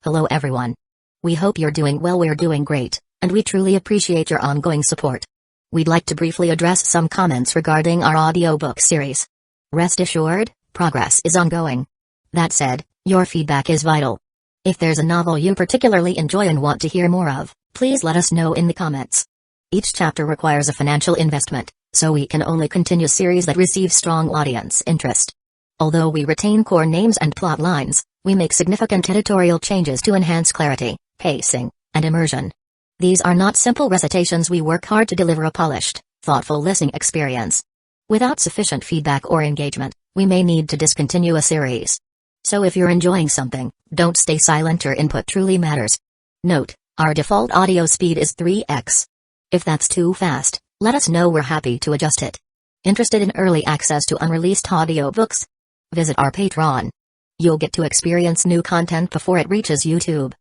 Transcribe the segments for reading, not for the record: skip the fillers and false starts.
Hello everyone. We hope you're doing well. We're doing great, and we truly appreciate your ongoing support. We'd like to briefly address some comments regarding our audiobook series. Rest assured, progress is ongoing. That said, your feedback is vital. If there's a novel you particularly enjoy and want to hear more of, please let us know in the comments. Each chapter requires a financial investment, so we can only continue series that receive strong audience interest. Although we retain core names and plot lines, we make significant editorial changes to enhance clarity, pacing, and immersion. These are not simple recitations. We work hard to deliver a polished, thoughtful listening experience. Without sufficient feedback or engagement, we may need to discontinue a series. So if you're enjoying something, don't stay silent. Your input truly matters. Note, our default audio speed is 3x. If that's too fast, let us know. We're happy to adjust it. Interested in early access to unreleased audiobooks? Visit our Patreon. You'll get to experience new content before it reaches YouTube.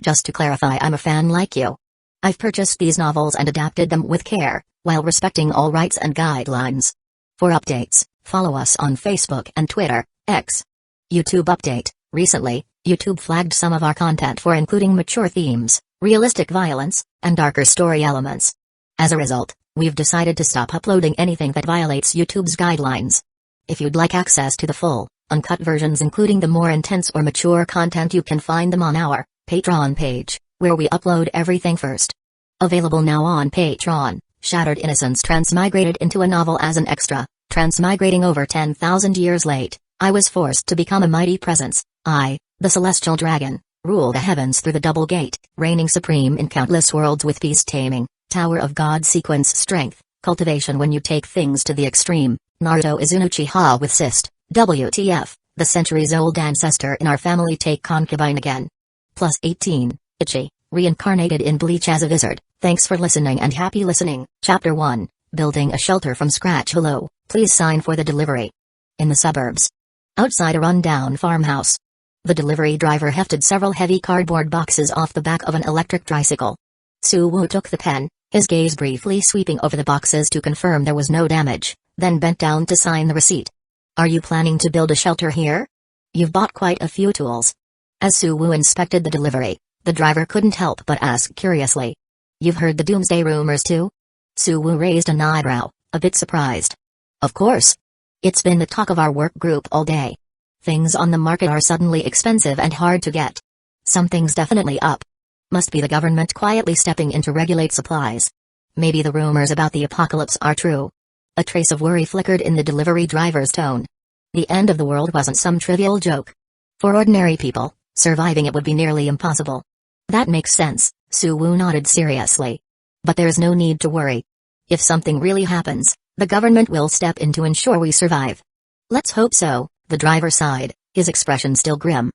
Just to clarify, I'm a fan like you. I've purchased these novels and adapted them with care, while respecting all rights and guidelines. For updates, follow us on Facebook and Twitter, X. YouTube update: recently, YouTube flagged some of our content for including mature themes, realistic violence, and darker story elements. As a result, we've decided to stop uploading anything that violates YouTube's guidelines. If you'd like access to the full, uncut versions including the more intense or mature content, you can find them on our Patreon page, where we upload everything first. Available now on Patreon: Shattered Innocence transmigrated into a novel as an extra. Transmigrating over 10,000 years late, I was forced to become a mighty presence. I, the celestial dragon, rule the heavens through the double gate, reigning supreme in countless worlds with peace taming, Tower of God sequence strength, cultivation when you take things to the extreme. Naruto is an Uchiha with cyst. WTF, the centuries-old ancestor in our family take concubine again. Plus 18, Ichi, reincarnated in Bleach as a wizard. Thanks for listening and happy listening. Chapter 1, Building a Shelter from Scratch. Hello, please sign for the delivery. In the suburbs. Outside a run-down farmhouse. The delivery driver hefted several heavy cardboard boxes off the back of an electric tricycle. Suwoo took the pen, his gaze briefly sweeping over the boxes to confirm there was no damage, then bent down to sign the receipt. Are you planning to build a shelter here? You've bought quite a few tools. As Suwoo inspected the delivery, the driver couldn't help but ask curiously. You've heard the doomsday rumors too? Suwoo raised an eyebrow, a bit surprised. Of course. It's been the talk of our work group all day. Things on the market are suddenly expensive and hard to get. Something's definitely up. Must be the government quietly stepping in to regulate supplies. Maybe the rumors about the apocalypse are true. A trace of worry flickered in the delivery driver's tone. The end of the world wasn't some trivial joke. For ordinary people, surviving it would be nearly impossible. That makes sense, Suwoo nodded seriously. But there's no need to worry. If something really happens, the government will step in to ensure we survive. Let's hope so, the driver sighed, his expression still grim.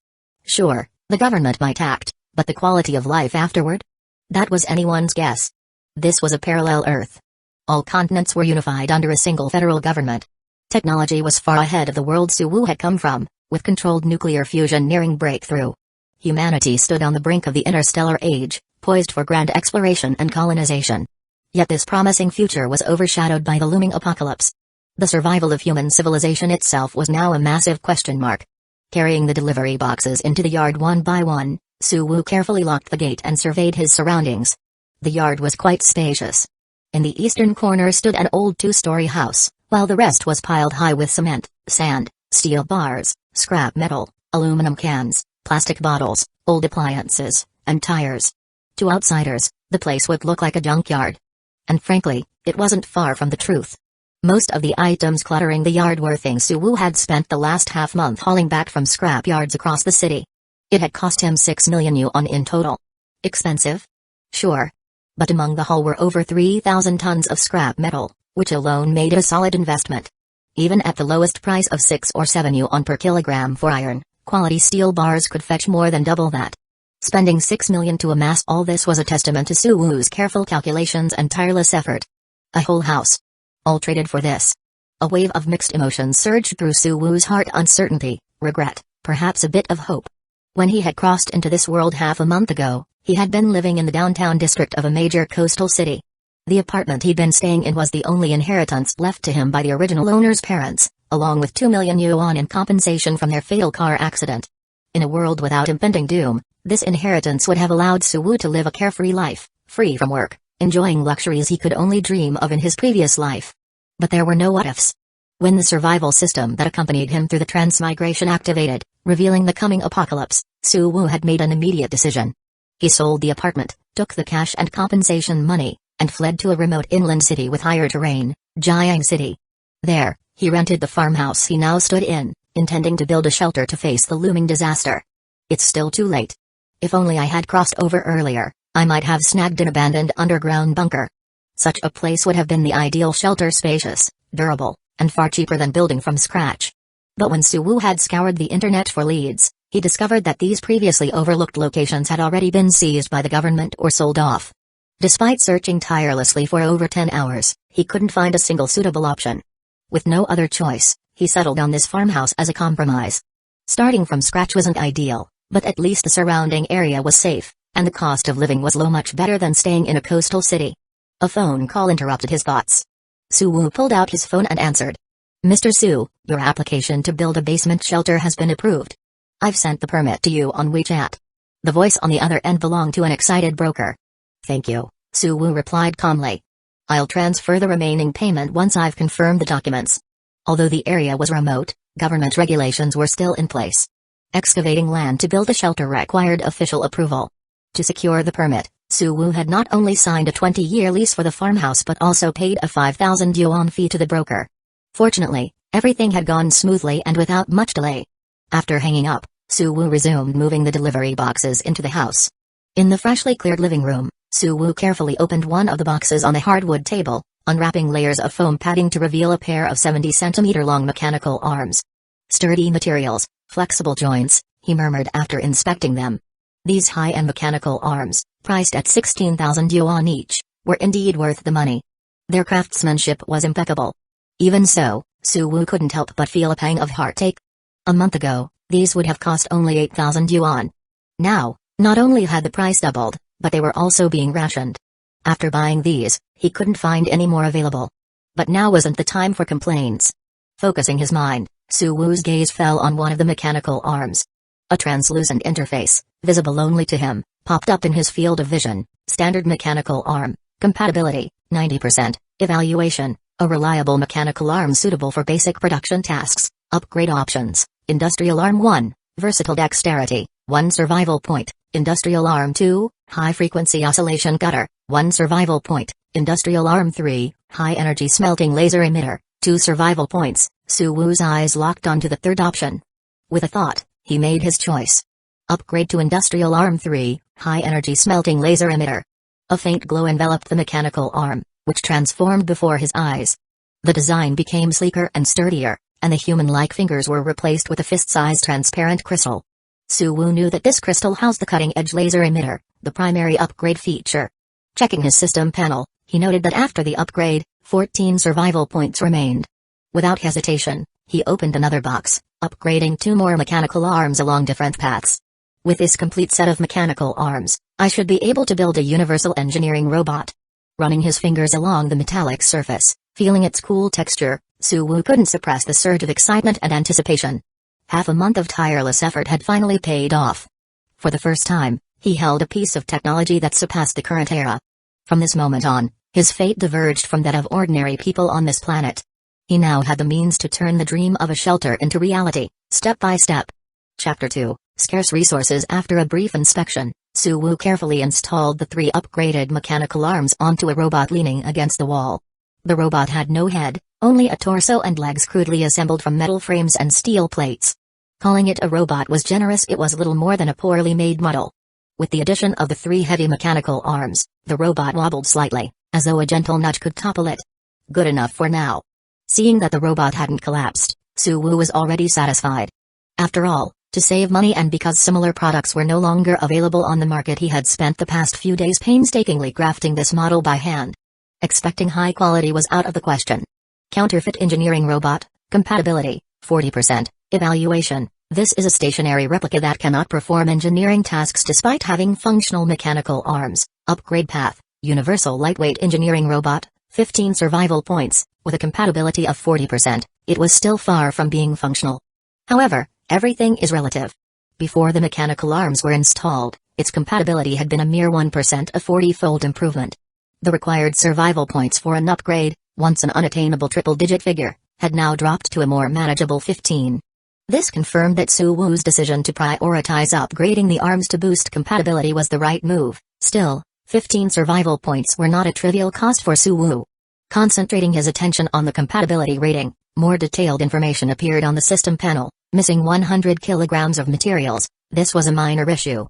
Sure, the government might act, but the quality of life afterward? That was anyone's guess. This was a parallel Earth. All continents were unified under a single federal government. Technology was far ahead of the world Suwoo had come from, with controlled nuclear fusion nearing breakthrough. Humanity stood on the brink of the interstellar age, poised for grand exploration and colonization. Yet this promising future was overshadowed by the looming apocalypse. The survival of human civilization itself was now a massive question mark. Carrying the delivery boxes into the yard one by one, Suwoo carefully locked the gate and surveyed his surroundings. The yard was quite spacious. In the eastern corner stood an old two-story house, while the rest was piled high with cement, sand, steel bars, scrap metal, aluminum cans, plastic bottles, old appliances, and tires. To outsiders, the place would look like a junkyard. And frankly, it wasn't far from the truth. Most of the items cluttering the yard were things Suwoo had spent the last half-month hauling back from scrap yards across the city. It had cost him 6 million yuan in total. Expensive? Sure. But among the haul were over 3,000 tons of scrap metal, which alone made it a solid investment. Even at the lowest price of 6 or 7 yuan per kilogram for iron, quality steel bars could fetch more than double that. Spending 6 million to amass all this was a testament to Suwoo's careful calculations and tireless effort. A whole house. All traded for this. A wave of mixed emotions surged through Suwoo's heart: uncertainty, regret, perhaps a bit of hope. When he had crossed into this world half a month ago, he had been living in the downtown district of a major coastal city. The apartment he'd been staying in was the only inheritance left to him by the original owner's parents, along with 2 million yuan in compensation from their fatal car accident. In a world without impending doom, This inheritance would have allowed Suwu to live a carefree life, free from work, enjoying luxuries he could only dream of in his previous life. But there were no what-ifs. When the survival system that accompanied him through the transmigration activated, revealing the coming apocalypse, Suwu had made an immediate decision. He sold the apartment, took the cash and compensation money, and fled to a remote inland city with higher terrain, Jiang City. There, he rented the farmhouse he now stood in, intending to build a shelter to face the looming disaster. It's still too late. If only I had crossed over earlier, I might have snagged an abandoned underground bunker. Such a place would have been the ideal shelter, spacious, durable, and far cheaper than building from scratch. But when Suwu had scoured the internet for leads, he discovered that these previously overlooked locations had already been seized by the government or sold off. Despite searching tirelessly for over 10 hours, he couldn't find a single suitable option. With no other choice, he settled on this farmhouse as a compromise. Starting from scratch wasn't ideal, but at least the surrounding area was safe, and the cost of living was low, much better than staying in a coastal city. A phone call interrupted his thoughts. Suwu pulled out his phone and answered. Mr. Su, your application to build a basement shelter has been approved. I've sent the permit to you on WeChat. The voice on the other end belonged to an excited broker. Thank you, Suwu replied calmly. I'll transfer the remaining payment once I've confirmed the documents. Although the area was remote, government regulations were still in place. Excavating land to build a shelter required official approval. To secure the permit, Suwu had not only signed a 20-year lease for the farmhouse but also paid a 5,000 yuan fee to the broker. Fortunately, everything had gone smoothly and without much delay. After hanging up, Suwu resumed moving the delivery boxes into the house. In the freshly cleared living room, Suwu carefully opened one of the boxes on the hardwood table, unwrapping layers of foam padding to reveal a pair of 70-centimeter-long mechanical arms. Sturdy materials, flexible joints, he murmured after inspecting them. These high-end mechanical arms, priced at 16,000 yuan each, were indeed worth the money. Their craftsmanship was impeccable. Even so, Suwu couldn't help but feel a pang of heartache. A month ago, these would have cost only 8,000 yuan. Now, not only had the price doubled, but they were also being rationed. After buying these, he couldn't find any more available. But now wasn't the time for complaints. Focusing his mind, Suwu's gaze fell on one of the mechanical arms. A translucent interface, visible only to him, popped up in his field of vision. Standard mechanical arm, compatibility, 90%, evaluation, a reliable mechanical arm suitable for basic production tasks, upgrade options, industrial arm 1, versatile dexterity, 1 survival point, industrial arm 2, high-frequency oscillation cutter, 1 survival point, industrial arm 3, high-energy smelting laser emitter, 2 survival points. Suwu's eyes locked onto the third option. With a thought, he made his choice. Upgrade to industrial arm 3, high-energy smelting laser emitter. A faint glow enveloped the mechanical arm, which transformed before his eyes. The design became sleeker and sturdier, and the human-like fingers were replaced with a fist-sized transparent crystal. Suwu knew that this crystal housed the cutting-edge laser emitter, the primary upgrade feature. Checking his system panel, he noted that after the upgrade, 14 survival points remained. Without hesitation, he opened another box, upgrading 2 more mechanical arms along different paths. With this complete set of mechanical arms, I should be able to build a universal engineering robot. Running his fingers along the metallic surface, feeling its cool texture, Suwu couldn't suppress the surge of excitement and anticipation. Half a month of tireless effort had finally paid off. For the first time, he held a piece of technology that surpassed the current era. From this moment on, his fate diverged from that of ordinary people on this planet. He now had the means to turn the dream of a shelter into reality, step by step. Chapter 2, Scarce Resources. After a brief inspection, Suwu carefully installed the 3 upgraded mechanical arms onto a robot leaning against the wall. The robot had no head, only a torso and legs crudely assembled from metal frames and steel plates. Calling it a robot was generous. It was little more than a poorly made muddle. With the addition of the 3 heavy mechanical arms, the robot wobbled slightly, as though a gentle nudge could topple it. Good enough for now. Seeing that the robot hadn't collapsed, Suwu was already satisfied. After all, to save money and because similar products were no longer available on the market, he had spent the past few days painstakingly crafting this model by hand. Expecting high quality was out of the question. Counterfeit engineering robot, compatibility, 40%, evaluation. This is a stationary replica that cannot perform engineering tasks despite having functional mechanical arms. Upgrade path, universal lightweight engineering robot, 15 survival points. With a compatibility of 40%, it was still far from being functional. However, everything is relative. Before the mechanical arms were installed, its compatibility had been a mere 1%, a 40-fold improvement. The required survival points for an upgrade, once an unattainable triple-digit figure, had now dropped to a more manageable 15. This confirmed that Su Wu's decision to prioritize upgrading the arms to boost compatibility was the right move. Still, 15 survival points were not a trivial cost for Su Wu. Concentrating his attention on the compatibility rating, more detailed information appeared on the system panel, missing 100 kilograms of materials. This was a minor issue.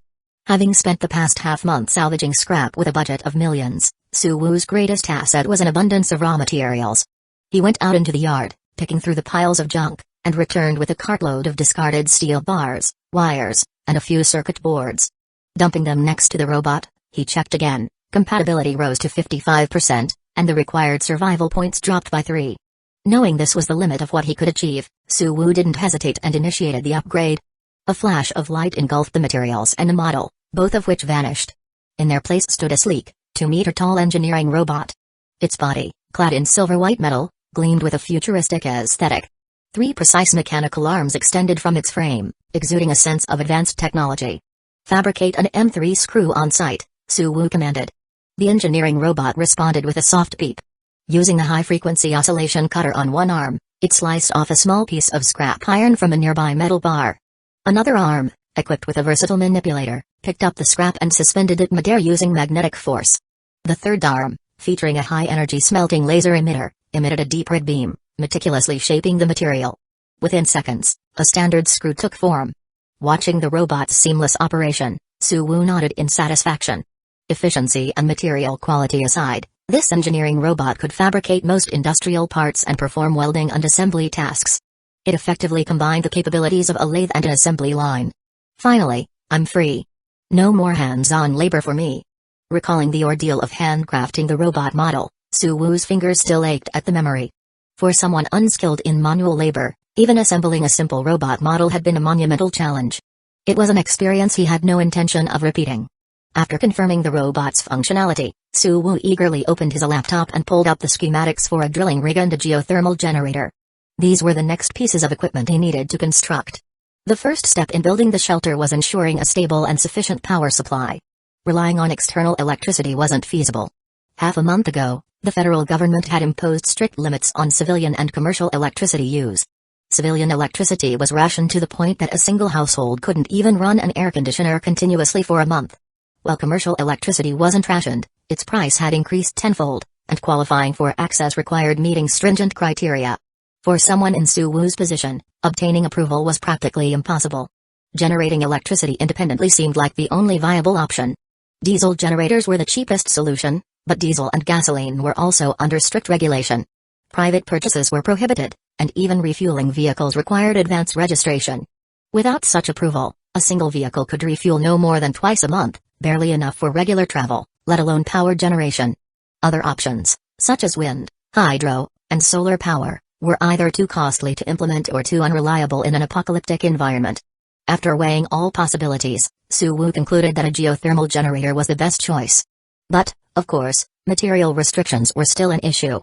Having spent the past half-month salvaging scrap with a budget of millions, Su Wu's greatest asset was an abundance of raw materials. He went out into the yard, picking through the piles of junk, and returned with a cartload of discarded steel bars, wires, and a few circuit boards. Dumping them next to the robot, he checked again. Compatibility rose to 55%, and the required survival points dropped by 3. Knowing this was the limit of what he could achieve, Su Wu didn't hesitate and initiated the upgrade. A flash of light engulfed the materials and the model, both of which vanished. In their place stood a sleek, 2-meter-tall engineering robot. Its body, clad in silver-white metal, gleamed with a futuristic aesthetic. 3 precise mechanical arms extended from its frame, exuding a sense of advanced technology. "Fabricate an M3 screw on site," Su Wu commanded. The engineering robot responded with a soft beep. Using the high-frequency oscillation cutter on one arm, it sliced off a small piece of scrap iron from a nearby metal bar. Another arm, equipped with a versatile manipulator, picked up the scrap and suspended it midair using magnetic force. The third arm, featuring a high-energy smelting laser emitter, emitted a deep red beam, meticulously shaping the material. Within seconds, a standard screw took form. Watching the robot's seamless operation, Su Wu nodded in satisfaction. Efficiency and material quality aside, this engineering robot could fabricate most industrial parts and perform welding and assembly tasks. It effectively combined the capabilities of a lathe and an assembly line. Finally, I'm free. No more hands-on labor for me. Recalling the ordeal of handcrafting the robot model, Su Wu's fingers still ached at the memory. For someone unskilled in manual labor, even assembling a simple robot model had been a monumental challenge. It was an experience he had no intention of repeating. After confirming the robot's functionality, Su Wu eagerly opened his laptop and pulled up the schematics for a drilling rig and a geothermal generator. These were the next pieces of equipment he needed to construct. The first step in building the shelter was ensuring a stable and sufficient power supply. Relying on external electricity wasn't feasible. Half a month ago, the federal government had imposed strict limits on civilian and commercial electricity use. Civilian electricity was rationed to the point that a single household couldn't even run an air conditioner continuously for a month. While commercial electricity wasn't rationed, its price had increased tenfold, and qualifying for access required meeting stringent criteria. For someone in Su Wu's position, obtaining approval was practically impossible. Generating electricity independently seemed like the only viable option. Diesel generators were the cheapest solution, but diesel and gasoline were also under strict regulation. Private purchases were prohibited, and even refueling vehicles required advance registration. Without such approval, a single vehicle could refuel no more than twice a month, barely enough for regular travel, let alone power generation. Other options, such as wind, hydro, and solar power, were either too costly to implement or too unreliable in an apocalyptic environment. After weighing all possibilities, Su Wu concluded that a geothermal generator was the best choice. But, of course, material restrictions were still an issue.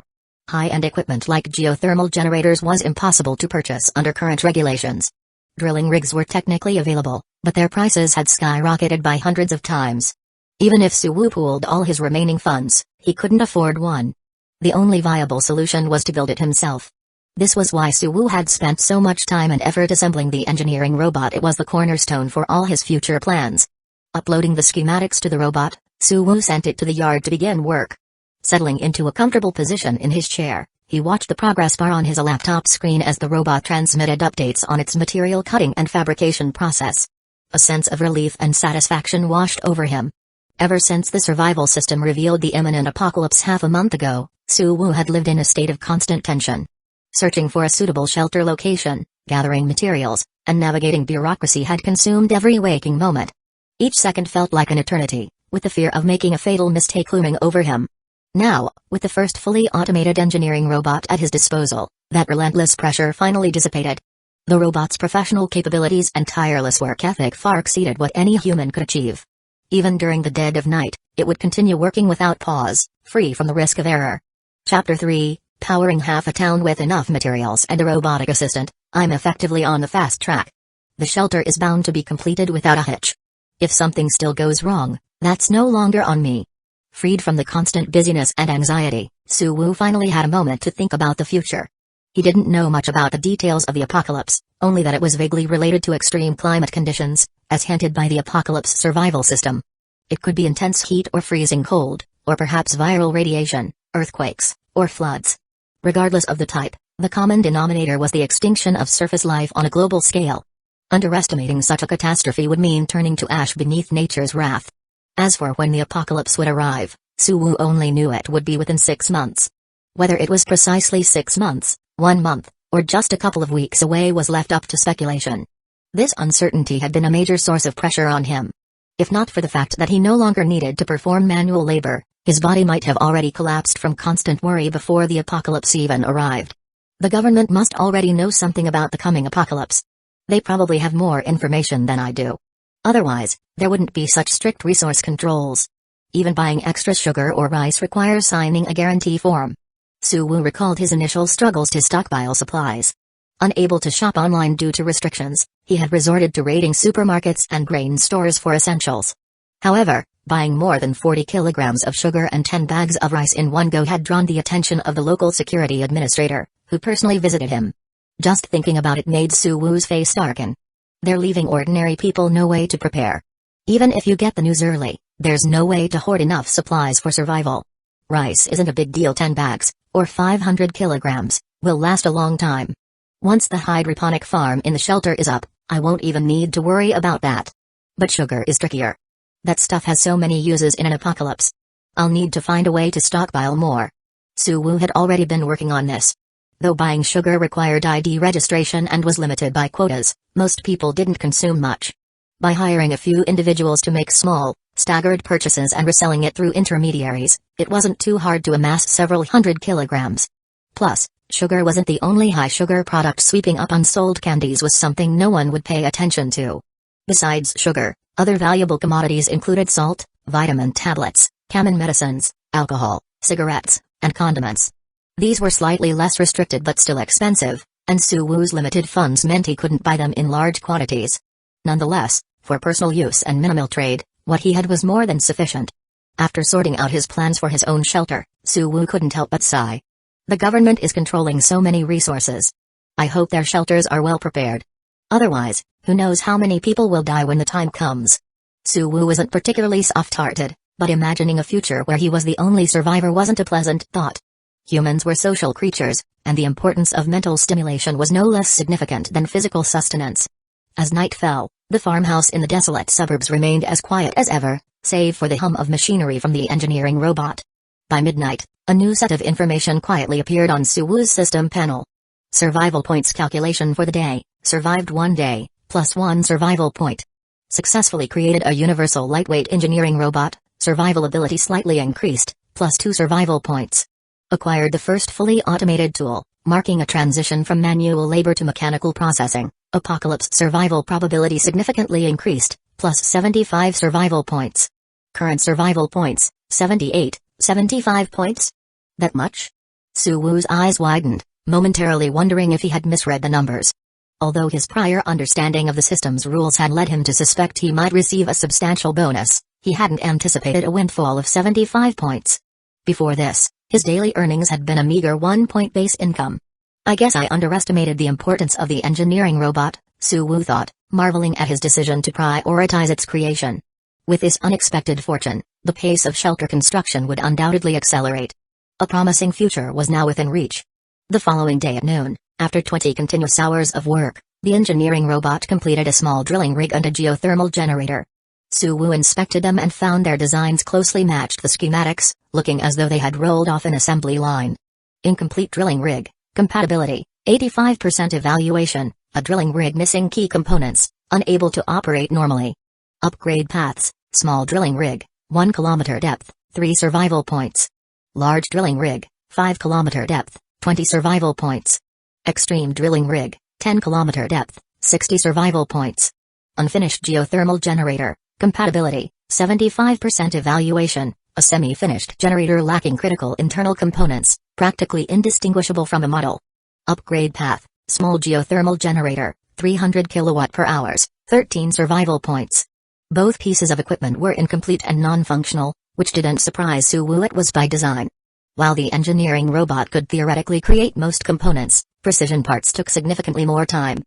High-end equipment like geothermal generators was impossible to purchase under current regulations. Drilling rigs were technically available, but their prices had skyrocketed by hundreds of times. Even if Su Wu pooled all his remaining funds, he couldn't afford one. The only viable solution was to build it himself. This was why Su Wu had spent so much time and effort assembling the engineering robot. It was the cornerstone for all his future plans. Uploading the schematics to the robot, Su Wu sent it to the yard to begin work. Settling into a comfortable position in his chair, he watched the progress bar on his laptop screen as the robot transmitted updates on its material cutting and fabrication process. A sense of relief and satisfaction washed over him. Ever since the survival system revealed the imminent apocalypse half a month ago, Su Wu had lived in a state of constant tension. Searching for a suitable shelter location, gathering materials, and navigating bureaucracy had consumed every waking moment. Each second felt like an eternity, with the fear of making a fatal mistake looming over him. Now, with the first fully automated engineering robot at his disposal, that relentless pressure finally dissipated. The robot's professional capabilities and tireless work ethic far exceeded what any human could achieve. Even during the dead of night, it would continue working without pause, free from the risk of error. Chapter 3, Powering half a town with enough materials and a robotic assistant, I'm effectively on the fast track. The shelter is bound to be completed without a hitch. If something still goes wrong, that's no longer on me. Freed from the constant busyness and anxiety, Suwoo finally had a moment to think about the future. He didn't know much about the details of the apocalypse, only that it was vaguely related to extreme climate conditions, as hinted by the apocalypse survival system. It could be intense heat or freezing cold, or perhaps viral radiation, earthquakes, or floods. Regardless of the type, the common denominator was the extinction of surface life on a global scale. Underestimating such a catastrophe would mean turning to ash beneath nature's wrath. As for when the apocalypse would arrive, Suwoo only knew it would be within 6 months. Whether it was precisely 6 months, 1 month, or just a couple of weeks away was left up to speculation. This uncertainty had been a major source of pressure on him. If not for the fact that he no longer needed to perform manual labor, his body might have already collapsed from constant worry before the apocalypse even arrived. The government must already know something about the coming apocalypse. They probably have more information than I do. Otherwise, there wouldn't be such strict resource controls. Even buying extra sugar or rice requires signing a guarantee form. Suwoo recalled his initial struggles to stockpile supplies. Unable to shop online due to restrictions, he had resorted to raiding supermarkets and grain stores for essentials. However, buying more than 40 kilograms of sugar and 10 bags of rice in one go had drawn the attention of the local security administrator, who personally visited him. Just thinking about it made Suwoo's face darken. They're leaving ordinary people no way to prepare. Even if you get the news early, there's no way to hoard enough supplies for survival. Rice isn't a big deal. 10 bags, or 500 kilograms, will last a long time. Once the hydroponic farm in the shelter is up, I won't even need to worry about that. But sugar is trickier. That stuff has so many uses in an apocalypse. I'll need to find a way to stockpile more. Suwoo had already been working on this. Though buying sugar required ID registration and was limited by quotas, most people didn't consume much. By hiring a few individuals to make small, staggered purchases and reselling it through intermediaries, it wasn't too hard to amass several hundred kilograms. Plus, sugar wasn't the only high-sugar product. Sweeping up unsold candies was something no one would pay attention to. Besides sugar, other valuable commodities included salt, vitamin tablets, common medicines, alcohol, cigarettes, and condiments. These were slightly less restricted but still expensive, and Suwoo's limited funds meant he couldn't buy them in large quantities. Nonetheless, for personal use and minimal trade, what he had was more than sufficient. After sorting out his plans for his own shelter, Suwoo couldn't help but sigh. The government is controlling so many resources. I hope their shelters are well prepared. Otherwise, who knows how many people will die when the time comes. Suwoo wasn't particularly soft-hearted, but imagining a future where he was the only survivor wasn't a pleasant thought. Humans were social creatures, and the importance of mental stimulation was no less significant than physical sustenance. As night fell, the farmhouse in the desolate suburbs remained as quiet as ever, save for the hum of machinery from the engineering robot. By midnight, a new set of information quietly appeared on Suwoo's system panel. Survival points calculation for the day: survived 1 day, plus 1 survival point. Successfully created a universal lightweight engineering robot, survival ability slightly increased, plus 2 survival points. Acquired the first fully automated tool, marking a transition from manual labor to mechanical processing. Apocalypse survival probability significantly increased, plus 75 survival points. Current survival points, 78, 75 points? That much? Suwoo's eyes widened, momentarily wondering if he had misread the numbers. Although his prior understanding of the system's rules had led him to suspect he might receive a substantial bonus, he hadn't anticipated a windfall of 75 points. Before this, his daily earnings had been a meager 1-point base income. I guess I underestimated the importance of the engineering robot, Suwoo thought, marveling at his decision to prioritize its creation. With this unexpected fortune, the pace of shelter construction would undoubtedly accelerate. A promising future was now within reach. The following day at noon, after 20 continuous hours of work, the engineering robot completed a small drilling rig and a geothermal generator. Suwoo inspected them and found their designs closely matched the schematics, looking as though they had rolled off an assembly line. Incomplete drilling rig, compatibility, 85% evaluation, a drilling rig missing key components, unable to operate normally. Upgrade paths, small drilling rig, 1 km depth, 3 survival points. Large drilling rig, 5 km depth, 20 survival points. Extreme drilling rig, 10 km depth, 60 survival points. Unfinished geothermal generator, compatibility, 75% evaluation, a semi-finished generator lacking critical internal components, practically indistinguishable from a model. Upgrade path, small geothermal generator, 300 kilowatt per hours, 13 survival points. Both pieces of equipment were incomplete and non-functional, which didn't surprise Suwu. It was by design. While the engineering robot could theoretically create most components, precision parts took significantly more time.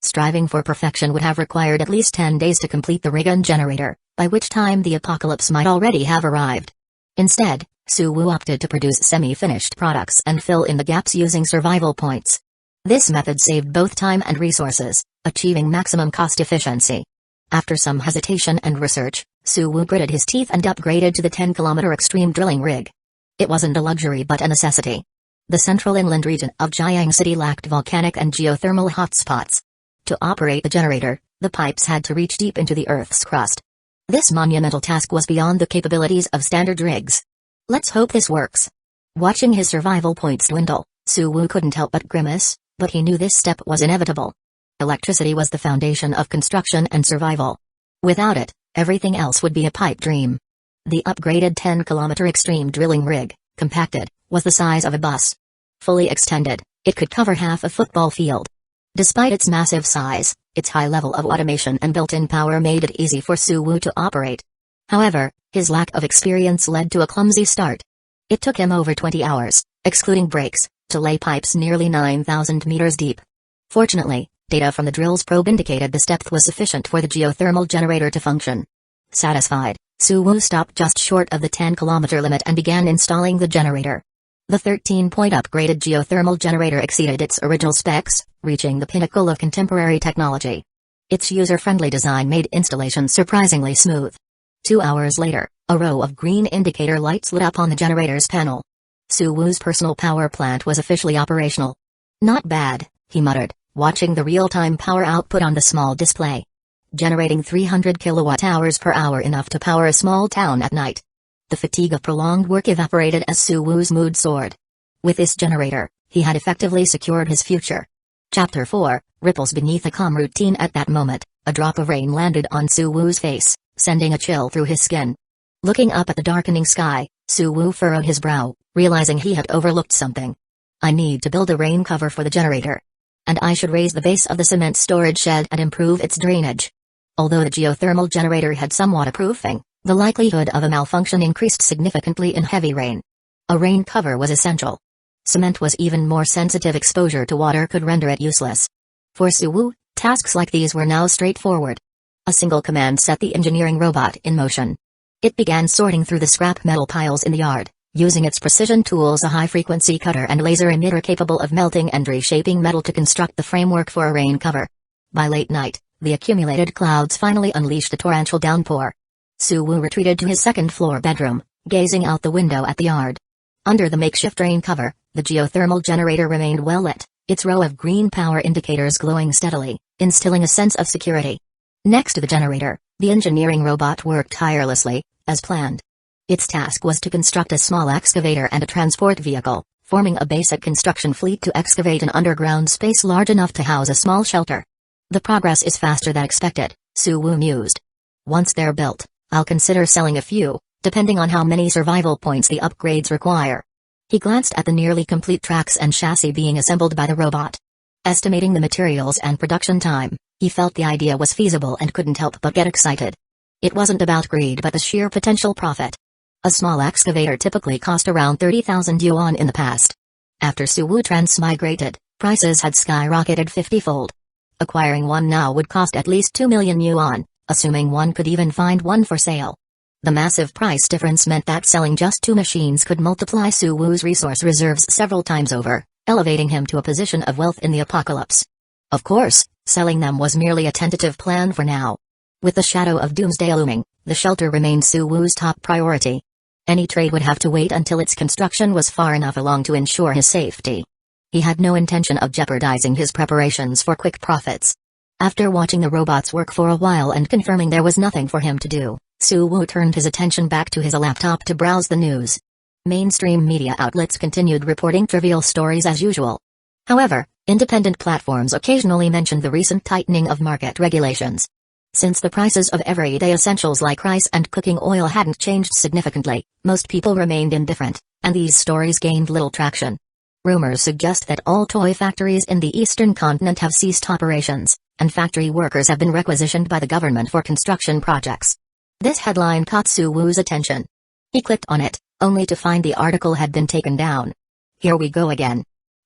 Striving for perfection would have required at least 10 days to complete the rig and generator, by which time the apocalypse might already have arrived. Instead, Suwu opted to produce semi-finished products and fill in the gaps using survival points. This method saved both time and resources, achieving maximum cost efficiency. After some hesitation and research, Suwu gritted his teeth and upgraded to the 10-kilometer extreme drilling rig. It wasn't a luxury but a necessity. The central inland region of Jiang City lacked volcanic and geothermal hotspots. To operate the generator, the pipes had to reach deep into the Earth's crust. This monumental task was beyond the capabilities of standard rigs. Let's hope this works. Watching his survival points dwindle, Suwu couldn't help but grimace, but he knew this step was inevitable. Electricity was the foundation of construction and survival. Without it, everything else would be a pipe dream. The upgraded 10-kilometer extreme drilling rig, compacted, was the size of a bus. Fully extended, it could cover half a football field. Despite its massive size, its high level of automation and built-in power made it easy for Suwu to operate. However, his lack of experience led to a clumsy start. It took him over 20 hours, excluding breaks, to lay pipes nearly 9,000 meters deep. Fortunately, data from the drill's probe indicated this depth was sufficient for the geothermal generator to function. Satisfied, Suwu stopped just short of the 10-kilometer limit and began installing the generator. The 13-point upgraded geothermal generator exceeded its original specs, reaching the pinnacle of contemporary technology. Its user-friendly design made installation surprisingly smooth. 2 hours later, a row of green indicator lights lit up on the generator's panel. Suwu's personal power plant was officially operational. Not bad, he muttered, watching the real-time power output on the small display. Generating 300 kilowatt-hours per hour, enough to power a small town at night. The fatigue of prolonged work evaporated as Suwu's mood soared. With this generator, he had effectively secured his future. Chapter 4, Ripples beneath a calm routine. At that moment, a drop of rain landed on Suwu's face, sending a chill through his skin. Looking up at the darkening sky, Suwu furrowed his brow, realizing he had overlooked something. I need to build a rain cover for the generator. And I should raise the base of the cement storage shed and improve its drainage. Although the geothermal generator had some waterproofing, the likelihood of a malfunction increased significantly in heavy rain. A rain cover was essential. Cement was even more sensitive. Exposure to water could render it useless. For Suwu, tasks like these were now straightforward. A single command set the engineering robot in motion. It began sorting through the scrap metal piles in the yard, using its precision tools, a high-frequency cutter and laser emitter capable of melting and reshaping metal to construct the framework for a rain cover. By late night, the accumulated clouds finally unleashed a torrential downpour. Suwu retreated to his second-floor bedroom, gazing out the window at the yard. Under the makeshift rain cover, the geothermal generator remained well lit, its row of green power indicators glowing steadily, instilling a sense of security. Next to the generator, the engineering robot worked tirelessly, as planned. Its task was to construct a small excavator and a transport vehicle, forming a basic construction fleet to excavate an underground space large enough to house a small shelter. The progress is faster than expected, Suwu mused. Once they're built, I'll consider selling a few, depending on how many survival points the upgrades require. He glanced at the nearly complete tracks and chassis being assembled by the robot. Estimating the materials and production time, he felt the idea was feasible and couldn't help but get excited. It wasn't about greed but the sheer potential profit. A small excavator typically cost around 30,000 yuan in the past. After Suwu transmigrated, prices had skyrocketed 50-fold. Acquiring one now would cost at least 2 million yuan, assuming one could even find one for sale. The massive price difference meant that selling just 2 machines could multiply Suwu's resource reserves several times over, elevating him to a position of wealth in the apocalypse. Of course, selling them was merely a tentative plan for now. With the shadow of doomsday looming, the shelter remained Suwu's top priority. Any trade would have to wait until its construction was far enough along to ensure his safety. He had no intention of jeopardizing his preparations for quick profits. After watching the robots work for a while and confirming there was nothing for him to do, Suwu turned his attention back to his laptop to browse the news. Mainstream media outlets continued reporting trivial stories as usual. However, independent platforms occasionally mentioned the recent tightening of market regulations. Since the prices of everyday essentials like rice and cooking oil hadn't changed significantly, most people remained indifferent, and these stories gained little traction. Rumors suggest that all toy factories in the eastern continent have ceased operations, and factory workers have been requisitioned by the government for construction projects. This headline caught Suwoo's attention. He clicked on it, only to find the article had been taken down. Here we go again.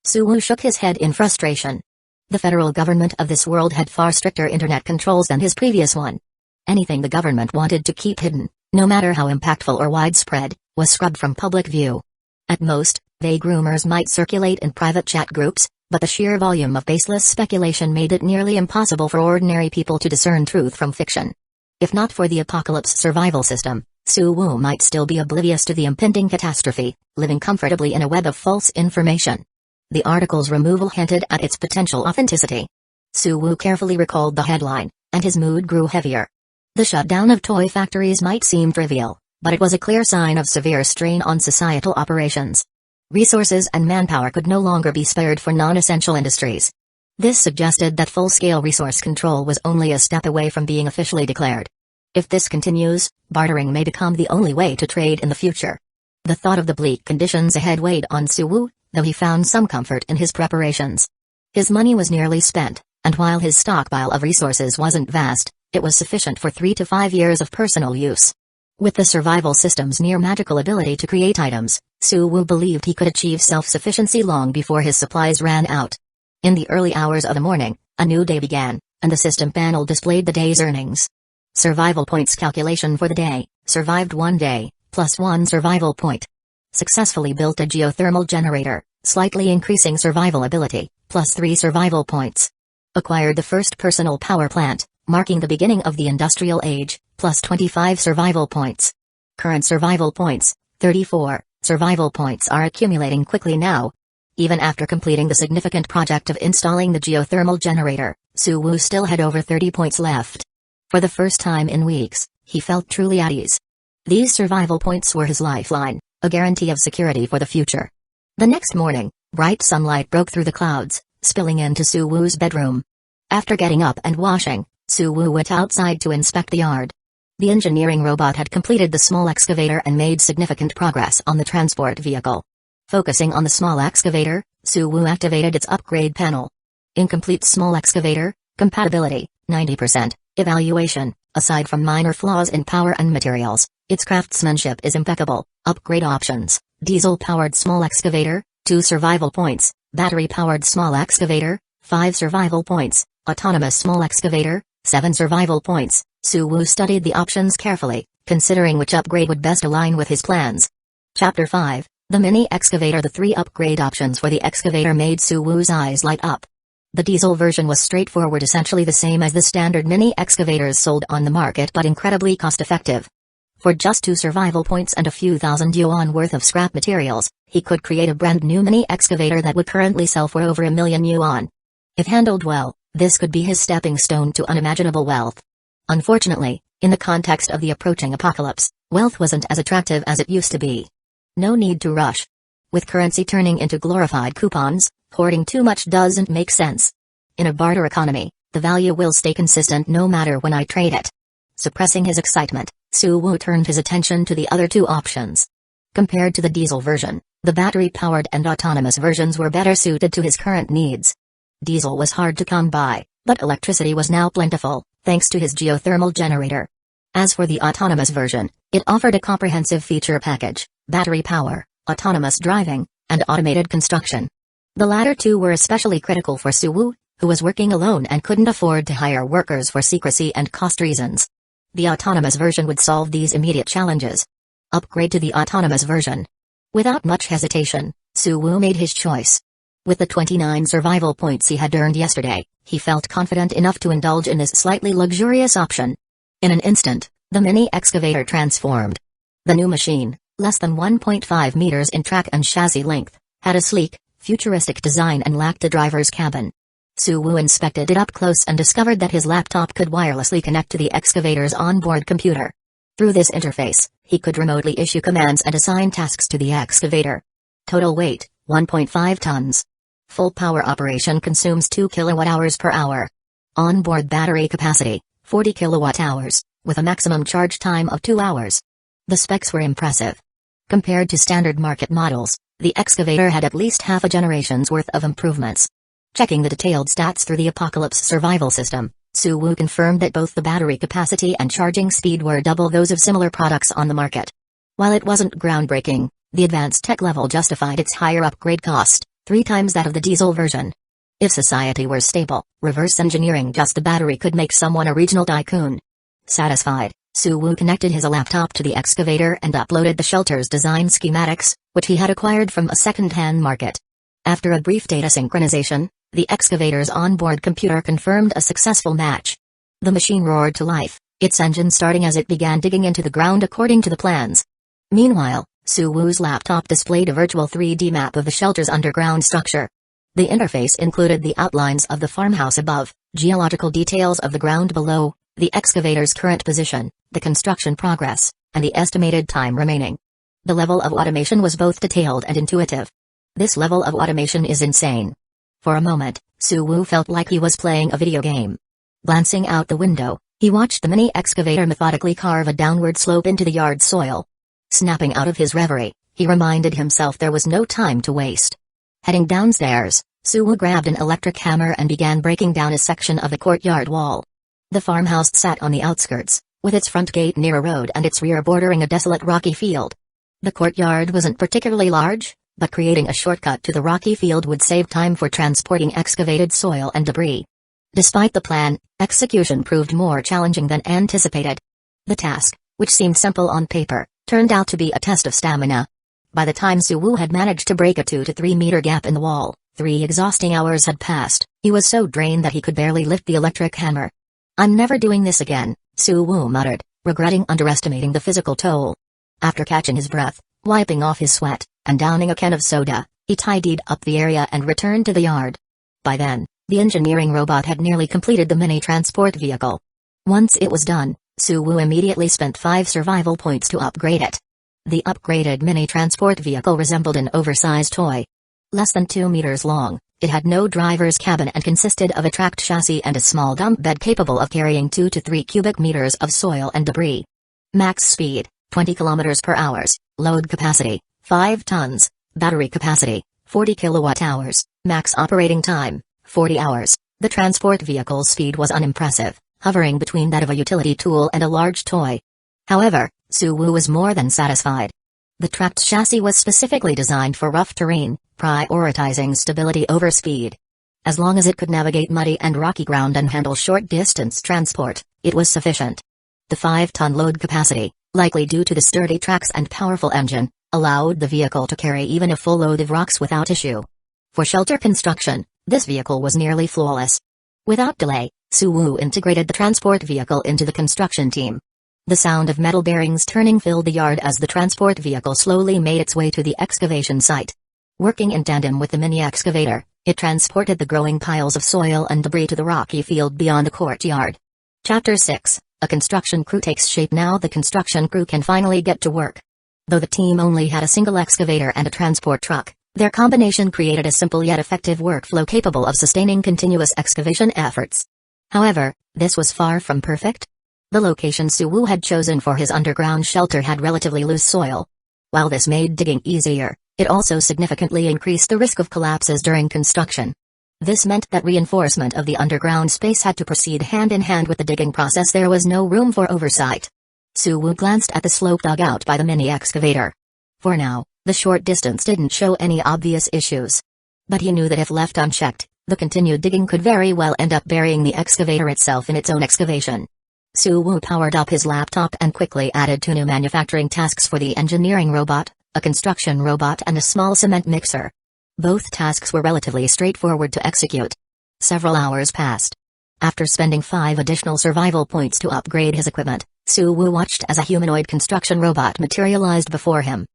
Suwoo shook his head in frustration. The federal government of this world had far stricter internet controls than his previous one. Anything the government wanted to keep hidden, no matter how impactful or widespread, was scrubbed from public view. At most, vague rumors might circulate in private chat groups, but the sheer volume of baseless speculation made it nearly impossible for ordinary people to discern truth from fiction. If not for the apocalypse survival system, Suwoo might still be oblivious to the impending catastrophe, living comfortably in a web of false information. The article's removal hinted at its potential authenticity. Suwoo carefully recalled the headline, and his mood grew heavier. The shutdown of toy factories might seem trivial, but it was a clear sign of severe strain on societal operations. Resources and manpower could no longer be spared for non-essential industries. This suggested that full-scale resource control was only a step away from being officially declared. If this continues, bartering may become the only way to trade in the future. The thought of the bleak conditions ahead weighed on Suwoo, though he found some comfort in his preparations. His money was nearly spent, and while his stockpile of resources wasn't vast, it was sufficient for 3 to 5 years of personal use. With the survival system's near-magical ability to create items, Suwoo believed he could achieve self-sufficiency long before his supplies ran out. In the early hours of the morning, a new day began, and the system panel displayed the day's earnings. Survival points calculation for the day: survived 1 day, plus 1 survival point. Successfully built a geothermal generator, slightly increasing survival ability, plus 3 survival points. Acquired the first personal power plant, marking the beginning of the industrial age, plus 25 survival points. Current survival points, 34. Survival points are accumulating quickly now. Even after completing the significant project of installing the geothermal generator, Suwoo still had over 30 points left. For the first time in weeks, he felt truly at ease. These survival points were his lifeline, a guarantee of security for the future. The next morning, bright sunlight broke through the clouds, spilling into Suwoo's bedroom. After getting up and washing, Suwoo went outside to inspect the yard. The engineering robot had completed the small excavator and made significant progress on the transport vehicle. Focusing on the small excavator, Suwoo activated its upgrade panel. Incomplete small excavator, compatibility, 90%. Evaluation: aside from minor flaws in power and materials, its craftsmanship is impeccable. Upgrade options: diesel-powered small excavator, 2 survival points; battery-powered small excavator, 5 survival points; autonomous small excavator, 7 survival points. Suwoo studied the options carefully, considering which upgrade would best align with his plans. Chapter 5: The Mini Excavator. The 3 upgrade options for the excavator made Suwoo's eyes light up. The diesel version was straightforward, essentially the same as the standard mini excavators sold on the market, but incredibly cost-effective. For just 2 survival points and a few thousand yuan worth of scrap materials, he could create a brand new mini excavator that would currently sell for over 1 million yuan. If handled well, this could be his stepping stone to unimaginable wealth. Unfortunately, in the context of the approaching apocalypse, wealth wasn't as attractive as it used to be. No need to rush. With currency turning into glorified coupons, hoarding too much doesn't make sense. In a barter economy, the value will stay consistent no matter when I trade it. Suppressing his excitement, Suwoo turned his attention to the other 2 options. Compared to the diesel version, the battery-powered and autonomous versions were better suited to his current needs. Diesel was hard to come by, but electricity was now plentiful, thanks to his geothermal generator. As for the autonomous version, it offered a comprehensive feature package: battery power, autonomous driving, and automated construction. The latter 2 were especially critical for Suwoo, who was working alone and couldn't afford to hire workers for secrecy and cost reasons. The autonomous version would solve these immediate challenges. Upgrade to the autonomous version. Without much hesitation, Suwoo made his choice. With the 29 survival points he had earned yesterday, he felt confident enough to indulge in this slightly luxurious option. In an instant, the mini excavator transformed. The new machine, less than 1.5 meters in track and chassis length, had a sleek, futuristic design and lacked a driver's cabin. Suwoo inspected it up close and discovered that his laptop could wirelessly connect to the excavator's onboard computer. Through this interface, he could remotely issue commands and assign tasks to the excavator. Total weight, 1.5 tons. Full power operation consumes 2 kilowatt-hours per hour. Onboard battery capacity, 40 kilowatt-hours, with a maximum charge time of 2 hours. The specs were impressive. Compared to standard market models, the excavator had at least half a generation's worth of improvements. Checking the detailed stats through the Apocalypse survival system, Suwoo confirmed that both the battery capacity and charging speed were double those of similar products on the market. While it wasn't groundbreaking, the advanced tech level justified its higher upgrade cost, 3 times that of the diesel version. If society were stable, reverse engineering just the battery could make someone a regional tycoon. Satisfied, Suwoo connected his laptop to the excavator and uploaded the shelter's design schematics, which he had acquired from a second-hand market. After a brief data synchronization, the excavator's onboard computer confirmed a successful match. The machine roared to life, its engine starting as it began digging into the ground according to the plans. Meanwhile, Suwoo's laptop displayed a virtual 3D map of the shelter's underground structure. The interface included the outlines of the farmhouse above, geological details of the ground below, the excavator's current position, the construction progress, and the estimated time remaining. The level of automation was both detailed and intuitive. This level of automation is insane. For a moment, Suwoo felt like he was playing a video game. Glancing out the window, he watched the mini excavator methodically carve a downward slope into the yard soil. Snapping out of his reverie, he reminded himself there was no time to waste. Heading downstairs, Suwoo grabbed an electric hammer and began breaking down a section of the courtyard wall. The farmhouse sat on the outskirts, with its front gate near a road and its rear bordering a desolate rocky field. The courtyard wasn't particularly large, but creating a shortcut to the rocky field would save time for transporting excavated soil and debris. Despite the plan, execution proved more challenging than anticipated. The task, which seemed simple on paper, turned out to be a test of stamina. By the time Suwoo had managed to break a 2 to 3 meter gap in the wall, 3 exhausting hours had passed. He was so drained that he could barely lift the electric hammer. "I'm never doing this again," Suwoo muttered, regretting underestimating the physical toll. After catching his breath, wiping off his sweat, and downing a can of soda, he tidied up the area and returned to the yard. By then, the engineering robot had nearly completed the mini transport vehicle. Once it was done, Suwoo immediately spent 5 survival points to upgrade it. The upgraded mini transport vehicle resembled an oversized toy. Less than 2 meters long, it had no driver's cabin and consisted of a tracked chassis and a small dump bed capable of carrying 2 to 3 cubic meters of soil and debris. Max speed, 20 kilometers per hour. Load capacity, 5 tons. Battery capacity, 40 kilowatt-hours. Max operating time, 40 hours. The transport vehicle's speed was unimpressive, hovering between that of a utility tool and a large toy. However, Suwoo was more than satisfied. The tracked chassis was specifically designed for rough terrain, prioritizing stability over speed. As long as it could navigate muddy and rocky ground and handle short-distance transport, it was sufficient. The 5-ton load capacity, likely due to the sturdy tracks and powerful engine, allowed the vehicle to carry even a full load of rocks without issue. For shelter construction, this vehicle was nearly flawless. Without delay, Suwoo integrated the transport vehicle into the construction team. The sound of metal bearings turning filled the yard as the transport vehicle slowly made its way to the excavation site. Working in tandem with the mini excavator, it transported the growing piles of soil and debris to the rocky field beyond the courtyard. Chapter 6, A Construction Crew Takes Shape. Now the construction crew can finally get to work. Though the team only had a single excavator and a transport truck, their combination created a simple yet effective workflow capable of sustaining continuous excavation efforts. However, this was far from perfect. The location Suwoo had chosen for his underground shelter had relatively loose soil. While this made digging easier, it also significantly increased the risk of collapses during construction. This meant that reinforcement of the underground space had to proceed hand in hand with the digging process. There was no room for oversight. Suwoo glanced at the slope dug out by the mini excavator. For now, the short distance didn't show any obvious issues. But he knew that if left unchecked, the continued digging could very well end up burying the excavator itself in its own excavation. Suwoo powered up his laptop and quickly added 2 new manufacturing tasks for the engineering robot, a construction robot and a small cement mixer. Both tasks were relatively straightforward to execute. Several hours passed. After spending 5 additional survival points to upgrade his equipment, Suwoo watched as a humanoid construction robot materialized before him.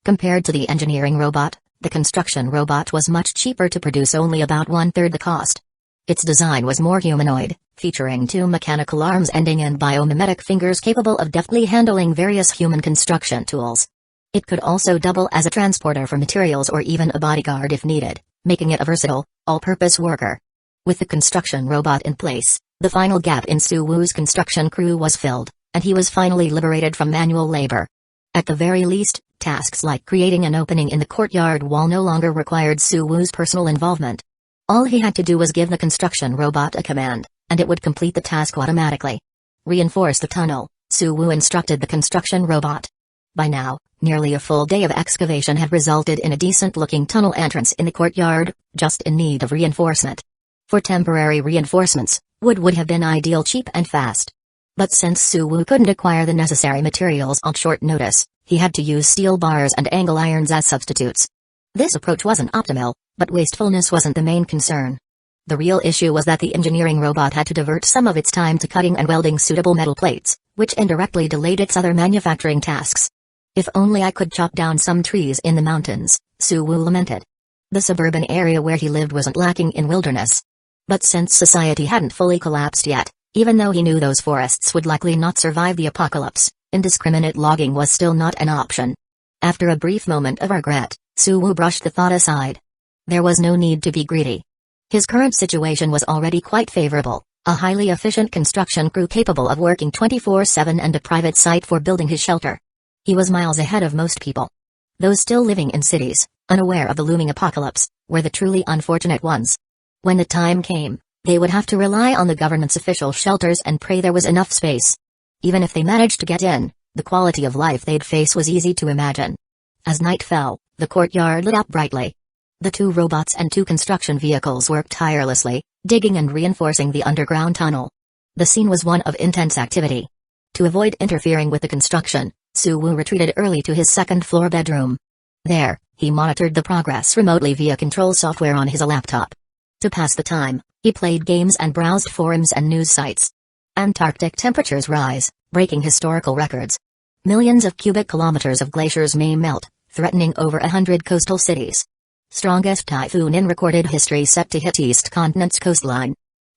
Compared to the engineering robot, the construction robot was much cheaper to produce, only about 1/3 the cost. Its design was more humanoid, featuring 2 mechanical arms ending in biomimetic fingers capable of deftly handling various human construction tools. It could also double as a transporter for materials or even a bodyguard if needed, making it a versatile, all-purpose worker. With the construction robot in place, the final gap in Suwoo's construction crew was filled, and he was finally liberated from manual labor. At the very least, tasks like creating an opening in the courtyard wall no longer required Suwoo's personal involvement. All he had to do was give the construction robot a command, and it would complete the task automatically. Reinforce the tunnel, Suwu instructed the construction robot. By now, nearly a full day of excavation had resulted in a decent-looking tunnel entrance in the courtyard, just in need of reinforcement. For temporary reinforcements, wood would have been ideal, cheap and fast. But since Suwu couldn't acquire the necessary materials on short notice, he had to use steel bars and angle irons as substitutes. This approach wasn't optimal, but wastefulness wasn't the main concern. The real issue was that the engineering robot had to divert some of its time to cutting and welding suitable metal plates, which indirectly delayed its other manufacturing tasks. If only I could chop down some trees in the mountains, Suwu lamented. The suburban area where he lived wasn't lacking in wilderness. But since society hadn't fully collapsed yet, even though he knew those forests would likely not survive the apocalypse, indiscriminate logging was still not an option. After a brief moment of regret, Suwu brushed the thought aside. There was no need to be greedy. His current situation was already quite favorable, a highly efficient construction crew capable of working 24/7 and a private site for building his shelter. He was miles ahead of most people. Those still living in cities, unaware of the looming apocalypse, were the truly unfortunate ones. When the time came, they would have to rely on the government's official shelters and pray there was enough space. Even if they managed to get in, the quality of life they'd face was easy to imagine. As night fell, the courtyard lit up brightly. The two robots and two construction vehicles worked tirelessly, digging and reinforcing the underground tunnel. The scene was one of intense activity. To avoid interfering with the construction, Suwu retreated early to his second-floor bedroom. There, he monitored the progress remotely via control software on his laptop. To pass the time, he played games and browsed forums and news sites. Antarctic temperatures rise, breaking historical records. Millions of cubic kilometers of glaciers may melt, threatening over 100 coastal cities. Strongest typhoon in recorded history set to hit East Continent's coastline.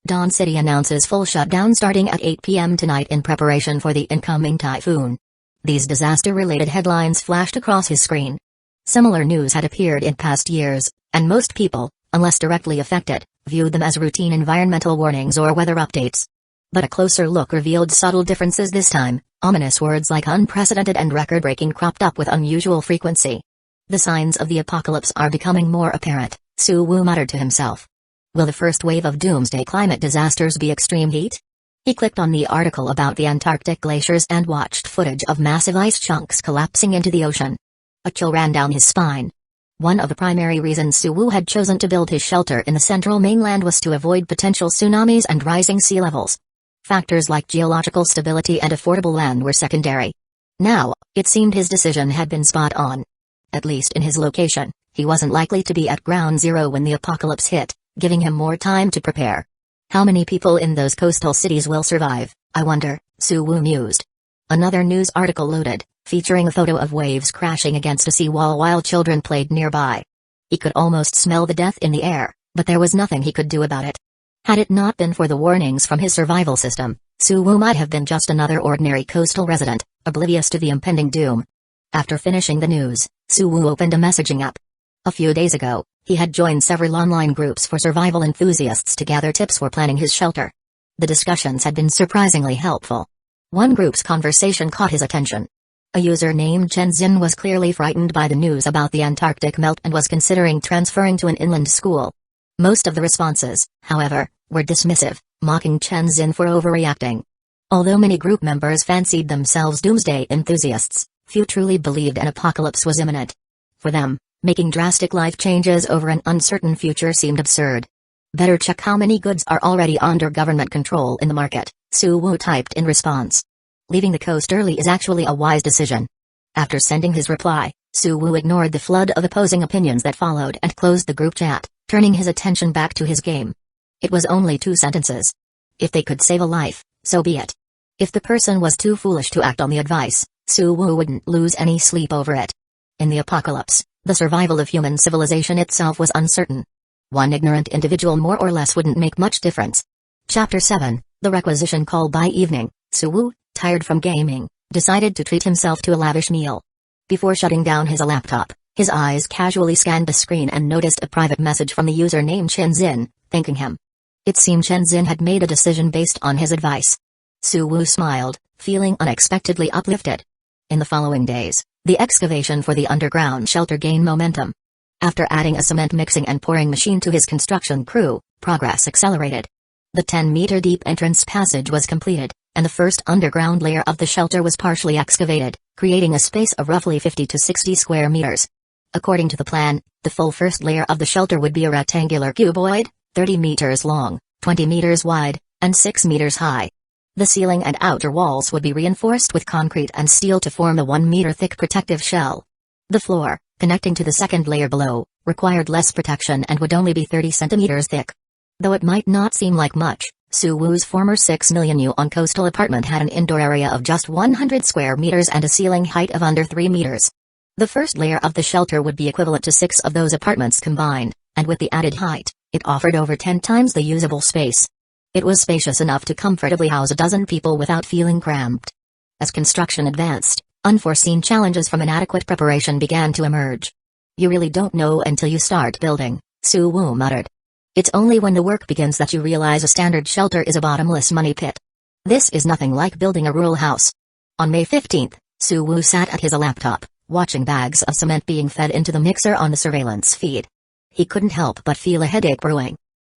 Dawn City announces full shutdown starting at 8 p.m. tonight in preparation for the incoming typhoon. These disaster-related headlines flashed across his screen. Similar news had appeared in past years, and most people, unless directly affected, viewed them as routine environmental warnings or weather updates. But a closer look revealed subtle differences this time. Ominous words like unprecedented and record-breaking cropped up with unusual frequency. The signs of the apocalypse are becoming more apparent, Suwu muttered to himself. Will the first wave of doomsday climate disasters be extreme heat? He clicked on the article about the Antarctic glaciers and watched footage of massive ice chunks collapsing into the ocean. A chill ran down his spine. One of the primary reasons Suwu had chosen to build his shelter in the central mainland was to avoid potential tsunamis and rising sea levels. Factors like geological stability and affordable land were secondary. Now, it seemed his decision had been spot on. At least in his location, he wasn't likely to be at ground zero when the apocalypse hit, giving him more time to prepare. How many people in those coastal cities will survive, I wonder, Suwu mused. Another news article loaded, featuring a photo of waves crashing against a seawall while children played nearby. He could almost smell the death in the air, but there was nothing he could do about it. Had it not been for the warnings from his survival system, Suwu might have been just another ordinary coastal resident, oblivious to the impending doom. After finishing the news, Suwu opened a messaging app. A few days ago, he had joined several online groups for survival enthusiasts to gather tips for planning his shelter. The discussions had been surprisingly helpful. One group's conversation caught his attention. A user named Chenzin was clearly frightened by the news about the Antarctic melt and was considering transferring to an inland school. Most of the responses, however, were dismissive, mocking Chenzin for overreacting. Although many group members fancied themselves doomsday enthusiasts, few truly believed an apocalypse was imminent. For them, making drastic life changes over an uncertain future seemed absurd. Better check how many goods are already under government control in the market, Suwu typed in response. Leaving the coast early is actually a wise decision. After sending his reply, Suwu ignored the flood of opposing opinions that followed and closed the group chat, turning his attention back to his game. It was only 2 sentences. If they could save a life, so be it. If the person was too foolish to act on the advice, Suwu wouldn't lose any sleep over it. In the apocalypse, the survival of human civilization itself was uncertain. One ignorant individual more or less wouldn't make much difference. Chapter 7, The Requisition Call. By evening, Suwu, tired from gaming, decided to treat himself to a lavish meal. Before shutting down his laptop, his eyes casually scanned the screen and noticed a private message from the user named Chenzin, thanking him. It seemed Chenzin had made a decision based on his advice. Suwu smiled, feeling unexpectedly uplifted. In the following days, the excavation for the underground shelter gained momentum. After adding a cement mixing and pouring machine to his construction crew, progress accelerated. The 10-meter-deep entrance passage was completed, and the first underground layer of the shelter was partially excavated, creating a space of roughly 50 to 60 square meters. According to the plan, the full first layer of the shelter would be a rectangular cuboid, 30 meters long, 20 meters wide, and 6 meters high. The ceiling and outer walls would be reinforced with concrete and steel to form a 1-meter-thick protective shell. The floor, connecting to the second layer below, required less protection and would only be 30 centimeters thick. Though it might not seem like much, Su Wu's former 6 million yuan coastal apartment had an indoor area of just 100 square meters and a ceiling height of under 3 meters. The first layer of the shelter would be equivalent to 6 of those apartments combined, and with the added height, it offered over 10 times the usable space. It was spacious enough to comfortably house a dozen people without feeling cramped. As construction advanced, unforeseen challenges from inadequate preparation began to emerge. "You really don't know until you start building," Su Wu muttered. "It's only when the work begins that you realize a standard shelter is a bottomless money pit. This is nothing like building a rural house." On May 15th, Su Wu sat at his laptop, watching bags of cement being fed into the mixer on the surveillance feed. He couldn't help but feel a headache brewing.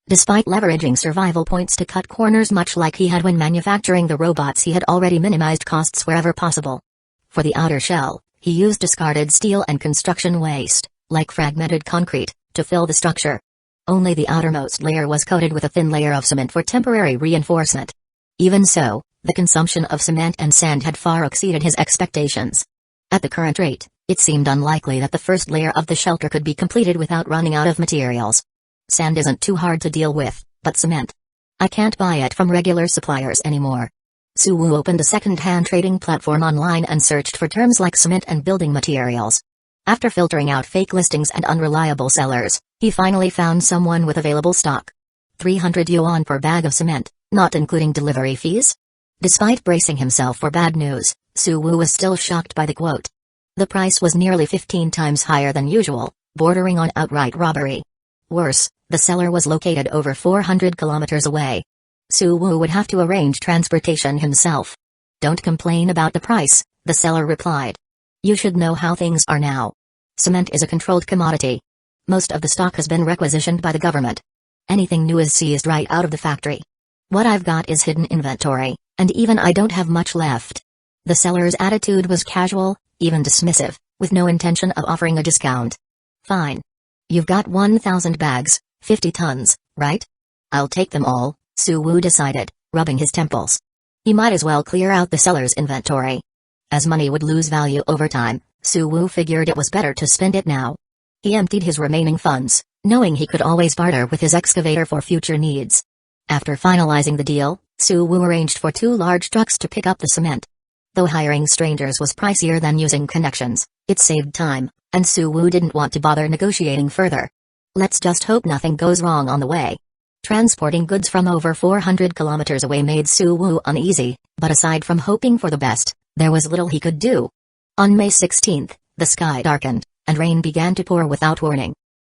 Despite leveraging survival points to cut corners much like he had when manufacturing the robots, he had already minimized costs wherever possible. For the outer shell, he used discarded steel and construction waste, like fragmented concrete, to fill the structure. Only the outermost layer was coated with a thin layer of cement for temporary reinforcement. Even so, the consumption of cement and sand had far exceeded his expectations. At the current rate, it seemed unlikely that the first layer of the shelter could be completed without running out of materials. Sand isn't too hard to deal with, but cement. I can't buy it from regular suppliers anymore. Su Wu opened a second-hand trading platform online and searched for terms like cement and building materials. After filtering out fake listings and unreliable sellers, he finally found someone with available stock. 300 yuan per bag of cement, not including delivery fees? Despite bracing himself for bad news, Su Wu was still shocked by the quote. The price was nearly 15 times higher than usual, bordering on outright robbery. Worse, the seller was located over 400 kilometers away. Su Wu would have to arrange transportation himself. "Don't complain about the price," the seller replied. "You should know how things are now. Cement is a controlled commodity. Most of the stock has been requisitioned by the government. Anything new is seized right out of the factory. What I've got is hidden inventory, and even I don't have much left." The seller's attitude was casual, even dismissive, with no intention of offering a discount. "Fine. You've got 1,000 bags, 50 tons, right? I'll take them all," Su Wu decided, rubbing his temples. He might as well clear out the seller's inventory. As money would lose value over time, Su Wu figured it was better to spend it now. He emptied his remaining funds, knowing he could always barter with his excavator for future needs. After finalizing the deal, Su Wu arranged for 2 large trucks to pick up the cement. Though hiring strangers was pricier than using connections, it saved time, and Su Wu didn't want to bother negotiating further. Let's just hope nothing goes wrong on the way. Transporting goods from over 400 kilometers away made Su Wu uneasy, but aside from hoping for the best, there was little he could do. On May 16th, the sky darkened, and rain began to pour without warning.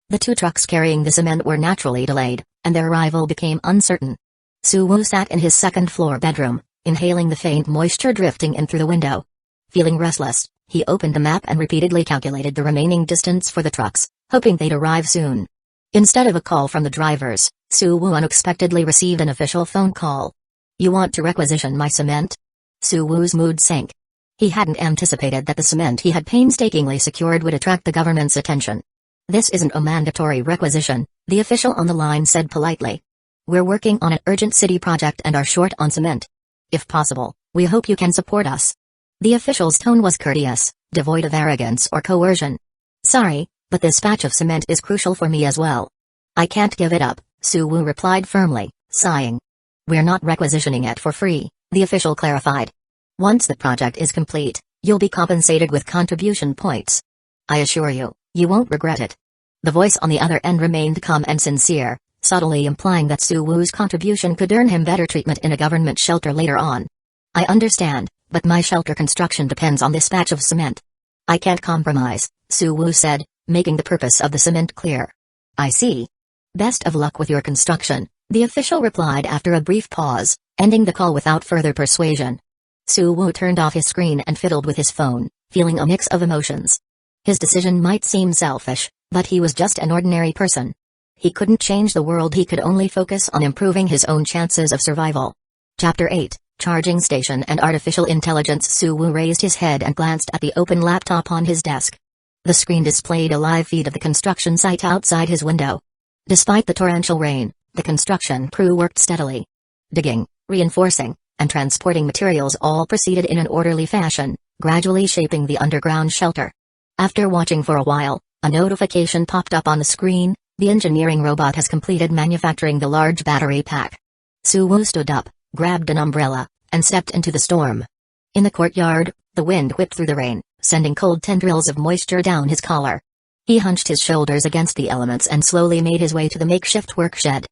The 2 trucks carrying the cement were naturally delayed, and their arrival became uncertain. Su Wu sat in his second-floor bedroom, inhaling the faint moisture drifting in through the window. Feeling restless, he opened the map and repeatedly calculated the remaining distance for the trucks, hoping they'd arrive soon. Instead of a call from the drivers, Su Wu unexpectedly received an official phone call. "You want to requisition my cement?" Su Wu's mood sank. He hadn't anticipated that the cement he had painstakingly secured would attract the government's attention. "This isn't a mandatory requisition," the official on the line said politely. "We're working on an urgent city project and are short on cement. If possible, we hope you can support us." The official's tone was courteous, devoid of arrogance or coercion. "Sorry, but this batch of cement is crucial for me as well. I can't give it up," Su Wu replied firmly, sighing. "We're not requisitioning it for free," the official clarified. "Once the project is complete, you'll be compensated with contribution points. I assure you, you won't regret it." The voice on the other end remained calm and sincere, subtly implying that Su Wu's contribution could earn him better treatment in a government shelter later on. "I understand, but my shelter construction depends on this batch of cement. I can't compromise," Su Wu said, making the purpose of the cement clear. "I see. Best of luck with your construction," the official replied after a brief pause, ending the call without further persuasion. Su Wu turned off his screen and fiddled with his phone, feeling a mix of emotions. His decision might seem selfish, But he was just an ordinary person. He couldn't change the world, he could only focus on improving his own chances of survival. Chapter 8, Charging Station and Artificial Intelligence. Suwoo raised his head and glanced at the open laptop on his desk. The screen displayed a live feed of the construction site outside his window. Despite the torrential rain, the construction crew worked steadily. Digging, reinforcing, and transporting materials all proceeded in an orderly fashion, gradually shaping the underground shelter. After watching for a while, a notification popped up on the screen: the engineering robot has completed manufacturing the large battery pack. Suwoo stood up, grabbed an umbrella, and stepped into the storm. In the courtyard, the wind whipped through the rain, sending cold tendrils of moisture down his collar. He hunched his shoulders against the elements and slowly made his way to the makeshift work shed.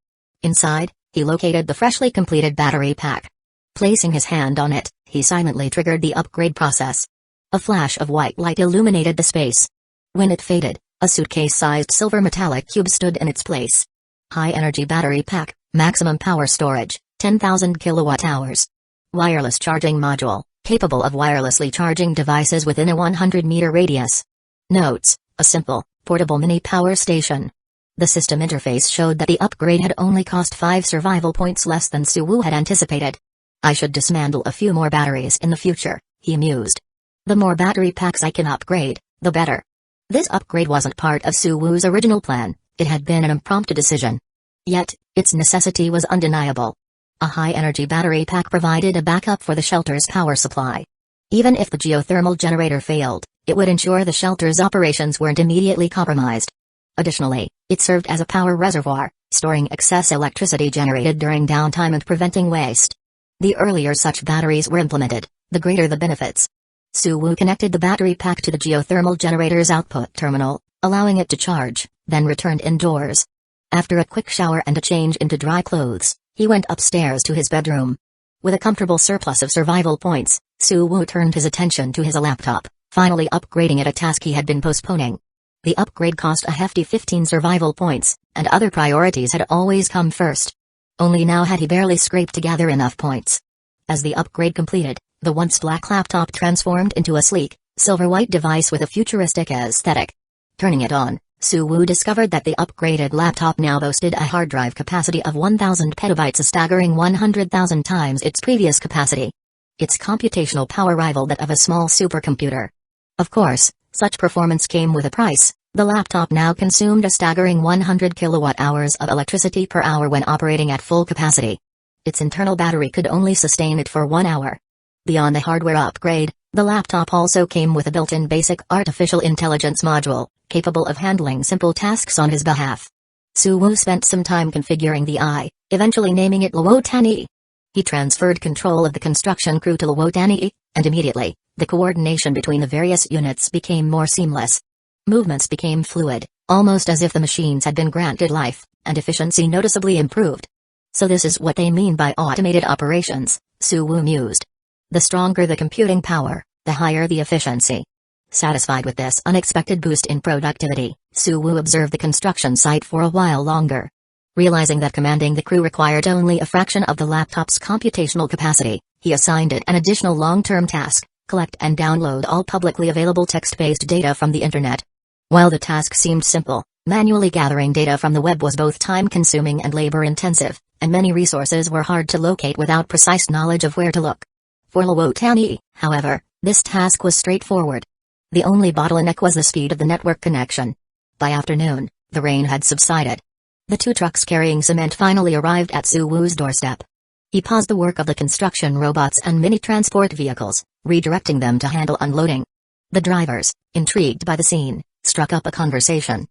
Inside, he located the freshly completed battery pack. Placing his hand on it, he silently triggered the upgrade process. A flash of white light illuminated the space. When it faded, a suitcase-sized silver metallic cube stood in its place. High-energy battery pack, maximum power storage, 10,000 kilowatt-hours. Wireless charging module, capable of wirelessly charging devices within a 100-meter radius. Notes: a simple, portable mini-power station. The system interface showed that the upgrade had only cost 5 survival points less than Suwoo had anticipated. I should dismantle a few more batteries in the future, he mused. The more battery packs I can upgrade, the better. This upgrade wasn't part of Suwoo's original plan, it had been an impromptu decision. Yet, its necessity was undeniable. A high-energy battery pack provided a backup for the shelter's power supply. Even if the geothermal generator failed, it would ensure the shelter's operations weren't immediately compromised. Additionally, it served as a power reservoir, storing excess electricity generated during downtime and preventing waste. The earlier such batteries were implemented, the greater the benefits. Suwoo connected the battery pack to the geothermal generator's output terminal, allowing it to charge, then returned indoors. After a quick shower and a change into dry clothes, he went upstairs to his bedroom. With a comfortable surplus of survival points, Suwoo turned his attention to his laptop, finally upgrading it, a task he had been postponing. The upgrade cost a hefty 15 survival points, and other priorities had always come first. Only now had he barely scraped together enough points. As the upgrade completed, the once black laptop transformed into a sleek, silver-white device with a futuristic aesthetic. Turning it on, Suwoo discovered that the upgraded laptop now boasted a hard drive capacity of 1,000 petabytes, a staggering 100,000 times its previous capacity. Its computational power rivaled that of a small supercomputer. Of course, such performance came with a price. The laptop now consumed a staggering 100 kilowatt-hours of electricity per hour when operating at full capacity. Its internal battery could only sustain it for 1 hour. Beyond the hardware upgrade, the laptop also came with a built-in basic artificial intelligence module, capable of handling simple tasks on his behalf. Suwoo spent some time configuring the AI, eventually naming it Luotani. He transferred control of the construction crew to Luotani, and immediately, the coordination between the various units became more seamless. Movements became fluid, almost as if the machines had been granted life, and efficiency noticeably improved. So this is what they mean by automated operations, Suwoo mused. The stronger the computing power, the higher the efficiency. Satisfied with this unexpected boost in productivity, Suwoo observed the construction site for a while longer. Realizing that commanding the crew required only a fraction of the laptop's computational capacity, he assigned it an additional long-term task: collect and download all publicly available text-based data from the internet. While the task seemed simple, manually gathering data from the web was both time-consuming and labor-intensive, and many resources were hard to locate without precise knowledge of where to look. For Luotani, however, this task was straightforward. The only bottleneck was the speed of the network connection. By afternoon, the rain had subsided. The 2 trucks carrying cement finally arrived at Suwoo's doorstep. He paused the work of the construction robots and mini-transport vehicles, redirecting them to handle unloading. The drivers, intrigued by the scene, struck up a conversation.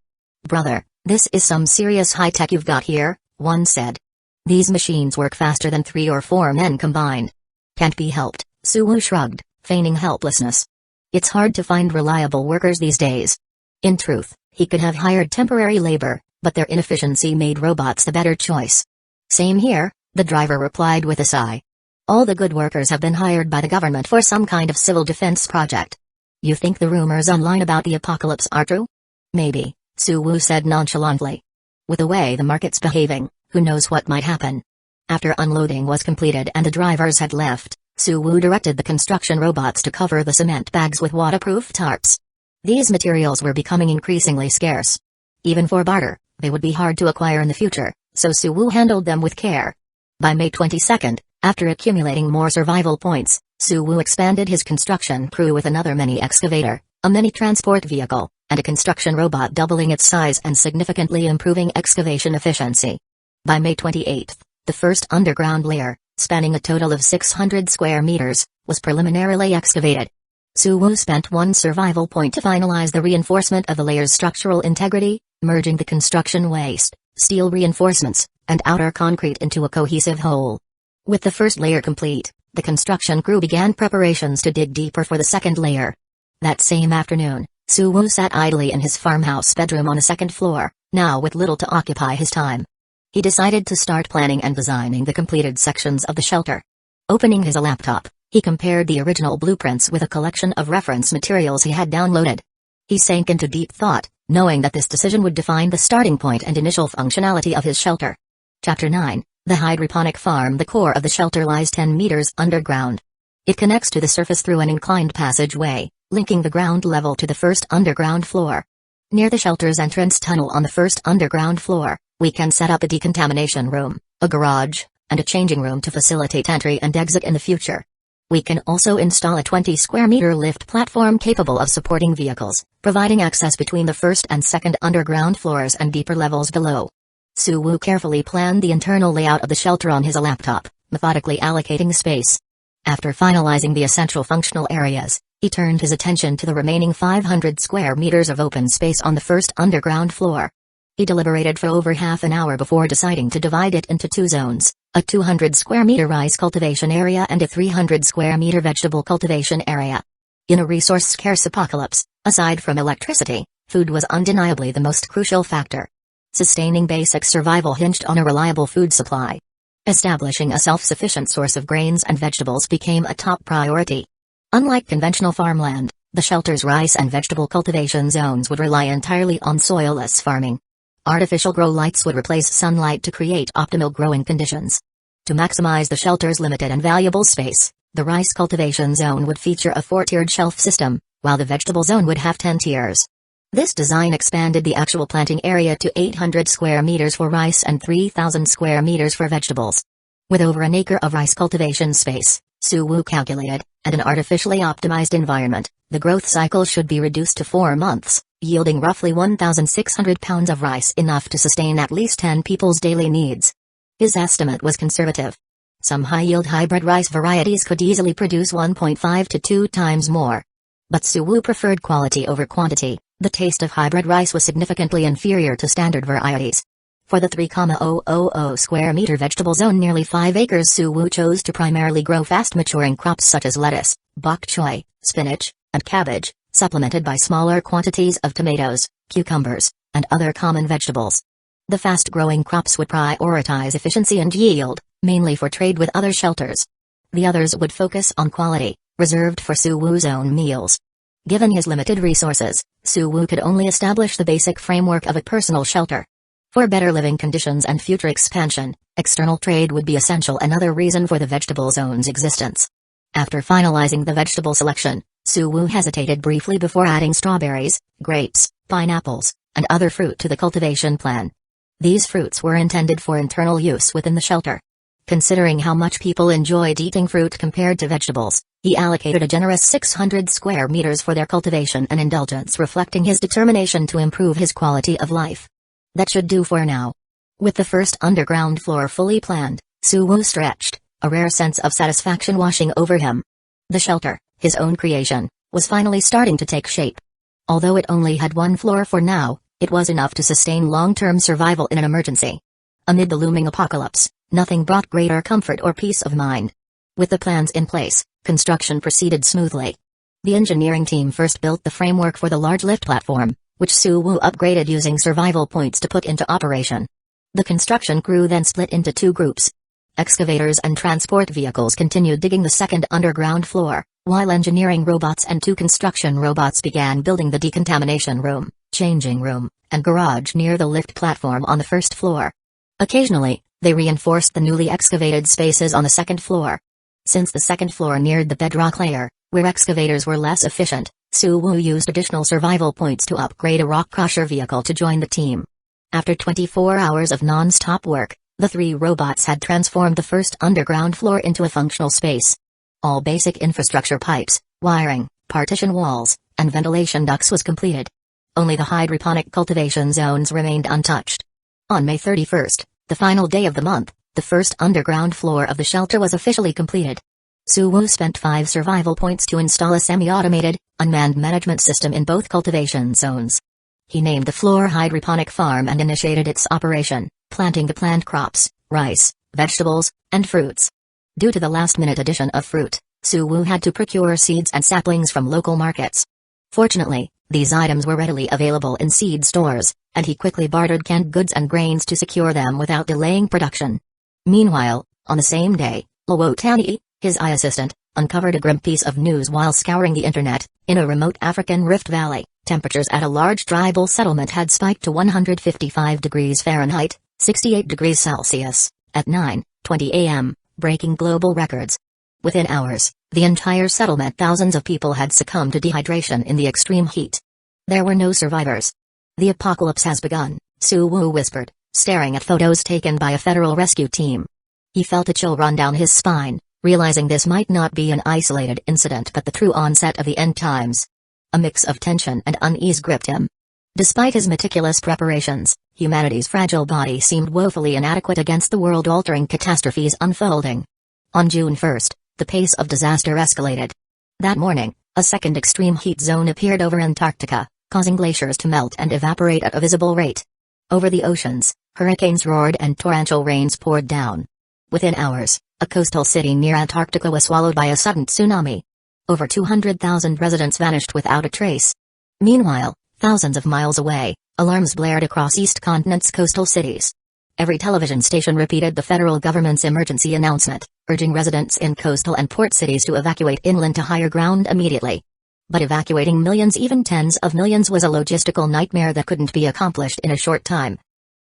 "Brother, this is some serious high-tech you've got here," one said. "These machines work faster than 3 or 4 men combined." "Can't be helped," Suwoo shrugged, feigning helplessness. "It's hard to find reliable workers these days." In truth, he could have hired temporary labor, but their inefficiency made robots the better choice. "Same here," the driver replied with a sigh. "All the good workers have been hired by the government for some kind of civil defense project." "You think the rumors online about the apocalypse are true?" "Maybe," Suwoo said nonchalantly. "With the way the market's behaving, who knows what might happen." After unloading was completed and the drivers had left, Suwoo directed the construction robots to cover the cement bags with waterproof tarps. These materials were becoming increasingly scarce. Even for barter, they would be hard to acquire in the future, so Suwu handled them with care. By May 22nd, after accumulating more survival points, Suwu expanded his construction crew with another mini-excavator, a mini-transport vehicle, and a construction robot, doubling its size and significantly improving excavation efficiency. By May 28th, the first underground layer, spanning a total of 600 square meters, was preliminarily excavated. Suwu spent one survival point to finalize the reinforcement of the layer's structural integrity, merging the construction waste, steel reinforcements, and outer concrete into a cohesive whole. With the first layer complete, the construction crew began preparations to dig deeper for the second layer. That same afternoon, Suwu sat idly in his farmhouse bedroom on the second floor, now with little to occupy his time. He decided to start planning and designing the completed sections of the shelter. Opening his laptop, he compared the original blueprints with a collection of reference materials he had downloaded. He sank into deep thought, knowing that this decision would define the starting point and initial functionality of his shelter. Chapter 9, The Hydroponic Farm. The core of the shelter lies 10 meters underground. It connects to the surface through an inclined passageway, linking the ground level to the first underground floor. Near the shelter's entrance tunnel on the first underground floor, we can set up a decontamination room, a garage, and a changing room to facilitate entry and exit in the future. We can also install a 20 square meter lift platform capable of supporting vehicles, providing access between the first and second underground floors and deeper levels below. Suwu carefully planned the internal layout of the shelter on his laptop, methodically allocating space. After finalizing the essential functional areas, he turned his attention to the remaining 500 square meters of open space on the first underground floor. He deliberated for over half an hour before deciding to divide it into two zones, a 200 square meter rice cultivation area and a 300 square meter vegetable cultivation area. In a resource-scarce apocalypse, aside from electricity, food was undeniably the most crucial factor. Sustaining basic survival hinged on a reliable food supply. Establishing a self-sufficient source of grains and vegetables became a top priority. Unlike conventional farmland, the shelter's rice and vegetable cultivation zones would rely entirely on soilless farming. Artificial grow lights would replace sunlight to create optimal growing conditions. To maximize the shelter's limited and valuable space, the rice cultivation zone would feature a 4-tiered shelf system, while the vegetable zone would have 10 tiers. This design expanded the actual planting area to 800 square meters for rice and 3,000 square meters for vegetables. With over an acre of rice cultivation space, Suwu calculated, and an artificially optimized environment, the growth cycle should be reduced to 4 months, yielding roughly 1,600 pounds of rice, enough to sustain at least 10 people's daily needs. His estimate was conservative. Some high-yield hybrid rice varieties could easily produce 1.5 to 2 times more. But Suwu preferred quality over quantity. The taste of hybrid rice was significantly inferior to standard varieties. For the 3,000 square meter vegetable zone, nearly 5 acres, Suwu chose to primarily grow fast-maturing crops such as lettuce, bok choy, spinach, and cabbage, supplemented by smaller quantities of tomatoes, cucumbers, and other common vegetables. The fast-growing crops would prioritize efficiency and yield, mainly for trade with other shelters. The others would focus on quality, reserved for Suwu's own meals. Given his limited resources, Suwu could only establish the basic framework of a personal shelter. For better living conditions and future expansion, external trade would be essential, another reason for the vegetable zone's existence. After finalizing the vegetable selection, Suwu hesitated briefly before adding strawberries, grapes, pineapples, and other fruit to the cultivation plan. These fruits were intended for internal use within the shelter. Considering how much people enjoyed eating fruit compared to vegetables, he allocated a generous 600 square meters for their cultivation, an indulgence reflecting his determination to improve his quality of life. That should do for now. With the first underground floor fully planned, Suwu stretched, a rare sense of satisfaction washing over him. The shelter, his own creation, was finally starting to take shape. Although it only had one floor for now, it was enough to sustain long-term survival in an emergency. Amid the looming apocalypse, nothing brought greater comfort or peace of mind. With the plans in place, construction proceeded smoothly. The engineering team first built the framework for the large lift platform, which Suwu upgraded using survival points to put into operation. The construction crew then split into 2 groups. Excavators and transport vehicles continued digging the second underground floor, while engineering robots and 2 construction robots began building the decontamination room, changing room, and garage near the lift platform on the first floor. Occasionally, they reinforced the newly excavated spaces on the second floor. Since the second floor neared the bedrock layer, where excavators were less efficient, Su Wu used additional survival points to upgrade a rock crusher vehicle to join the team. After 24 hours of non-stop work, the 3 robots had transformed the first underground floor into a functional space. All basic infrastructure pipes, wiring, partition walls, and ventilation ducts was completed. Only the hydroponic cultivation zones remained untouched. On May 31st, the final day of the month, the first underground floor of the shelter was officially completed. Su Wu spent 5 survival points to install a semi-automated, unmanned management system in both cultivation zones. He named the floor hydroponic farm and initiated its operation, planting the plant crops, rice, vegetables, and fruits. Due to the last-minute addition of fruit, Su Wu had to procure seeds and saplings from local markets. Fortunately, these items were readily available in seed stores, and he quickly bartered canned goods and grains to secure them without delaying production. Meanwhile, on the same day, Luotani, his eye assistant, uncovered a grim piece of news while scouring the internet. In a remote African Rift Valley, temperatures at a large tribal settlement had spiked to 155 degrees Fahrenheit, 68 degrees Celsius, at 9:20 a.m., breaking global records. Within hours, the entire settlement, thousands of people had succumbed to dehydration in the extreme heat. There were no survivors. The apocalypse has begun, Su Wu whispered, staring at photos taken by a federal rescue team. He felt a chill run down his spine, realizing this might not be an isolated incident but the true onset of the end times. A mix of tension and unease gripped him. Despite his meticulous preparations, humanity's fragile body seemed woefully inadequate against the world-altering catastrophes unfolding. On June 1st, the pace of disaster escalated. That morning, a second extreme heat zone appeared over Antarctica, causing glaciers to melt and evaporate at a visible rate. Over the oceans, hurricanes roared and torrential rains poured down. Within hours, a coastal city near Antarctica was swallowed by a sudden tsunami. Over 200,000 residents vanished without a trace. Meanwhile, thousands of miles away, alarms blared across East Continent's coastal cities. Every television station repeated the federal government's emergency announcement, urging residents in coastal and port cities to evacuate inland to higher ground immediately. But evacuating millions, even tens of millions, was a logistical nightmare that couldn't be accomplished in a short time.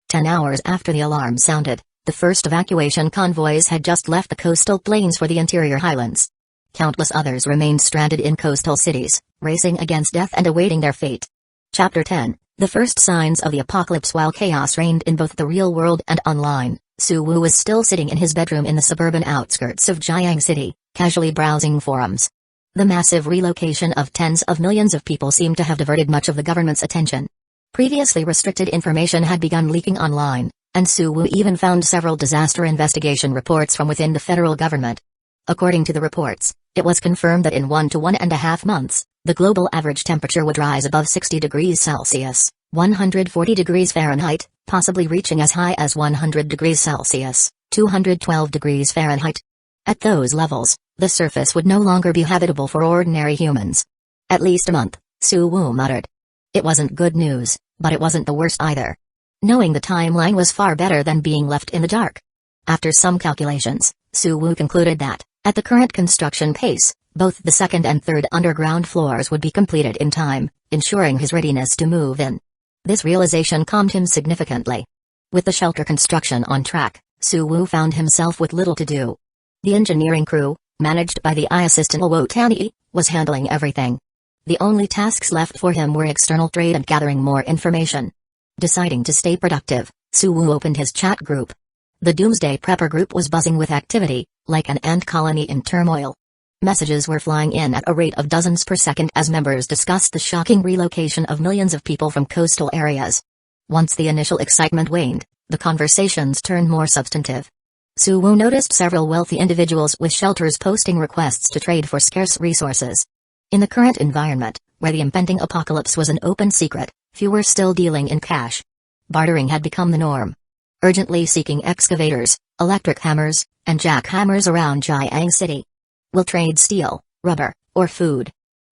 10 hours after the alarm sounded, the first evacuation convoys had just left the coastal plains for the interior highlands. Countless others remained stranded in coastal cities, racing against death and awaiting their fate. Chapter 10, The First Signs of the Apocalypse. While chaos reigned in both the real world and online, Su Wu was still sitting in his bedroom in the suburban outskirts of Jiang City, casually browsing forums. The massive relocation of tens of millions of people seemed to have diverted much of the government's attention. Previously restricted information had begun leaking online, and Su Wu even found several disaster investigation reports from within the federal government. According to the reports, it was confirmed that in 1 to 1.5 months, the global average temperature would rise above 60 degrees Celsius, 140 degrees Fahrenheit, possibly reaching as high as 100 degrees Celsius, 212 degrees Fahrenheit. At those levels, the surface would no longer be habitable for ordinary humans. At least a month, Su Wu muttered. It wasn't good news, but it wasn't the worst either. Knowing the timeline was far better than being left in the dark. After some calculations, Su Wu concluded that, at the current construction pace, both the second and third underground floors would be completed in time, ensuring his readiness to move in. This realization calmed him significantly. With the shelter construction on track, Su Wu found himself with little to do. The engineering crew, managed by the eye assistant Luotani, was handling everything. The only tasks left for him were external trade and gathering more information. Deciding to stay productive, Su Wu opened his chat group. The Doomsday Prepper group was buzzing with activity, like an ant colony in turmoil. Messages were flying in at a rate of dozens per second as members discussed the shocking relocation of millions of people from coastal areas. Once the initial excitement waned, the conversations turned more substantive. Su Wu noticed several wealthy individuals with shelters posting requests to trade for scarce resources. In the current environment, where the impending apocalypse was an open secret, few were still dealing in cash. Bartering had become the norm. Urgently seeking excavators, electric hammers, and jackhammers around Jiang City. Will trade steel, rubber, or food.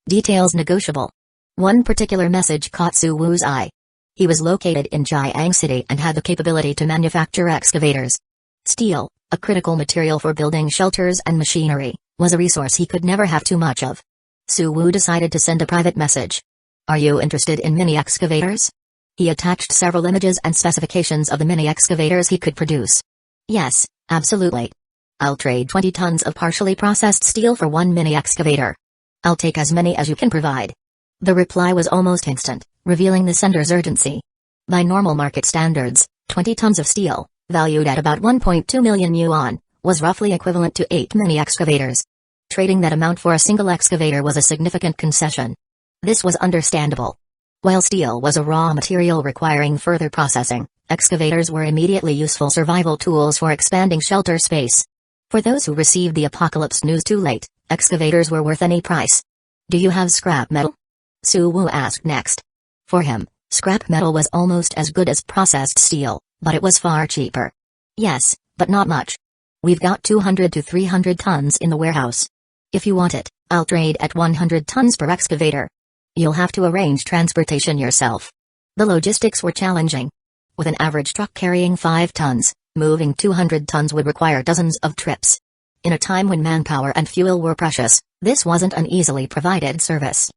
Details negotiable. One particular message caught Su Wu's eye. He was located in Jiang City and had the capability to manufacture excavators. Steel, a critical material for building shelters and machinery, was a resource he could never have too much of. Su Wu decided to send a private message. Are you interested in mini excavators? He attached several images and specifications of the mini excavators he could produce. Yes, absolutely. I'll trade 20 tons of partially processed steel for one mini excavator. I'll take as many as you can provide. The reply was almost instant, revealing the sender's urgency. By normal market standards, 20 tons of steel, valued at about 1.2 million yuan, was roughly equivalent to 8 mini excavators. Trading that amount for a single excavator was a significant concession. This was understandable. While steel was a raw material requiring further processing, excavators were immediately useful survival tools for expanding shelter space. For those who received the apocalypse news too late, excavators were worth any price. "Do you have scrap metal?" Su Wu asked next. For him, scrap metal was almost as good as processed steel, but it was far cheaper. "Yes, but not much. We've got 200 to 300 tons in the warehouse. If you want it, I'll trade at 100 tons per excavator. You'll have to arrange transportation yourself." The logistics were challenging. With an average truck carrying 5 tons, moving 200 tons would require dozens of trips. In a time when manpower and fuel were precious, this wasn't an easily provided service.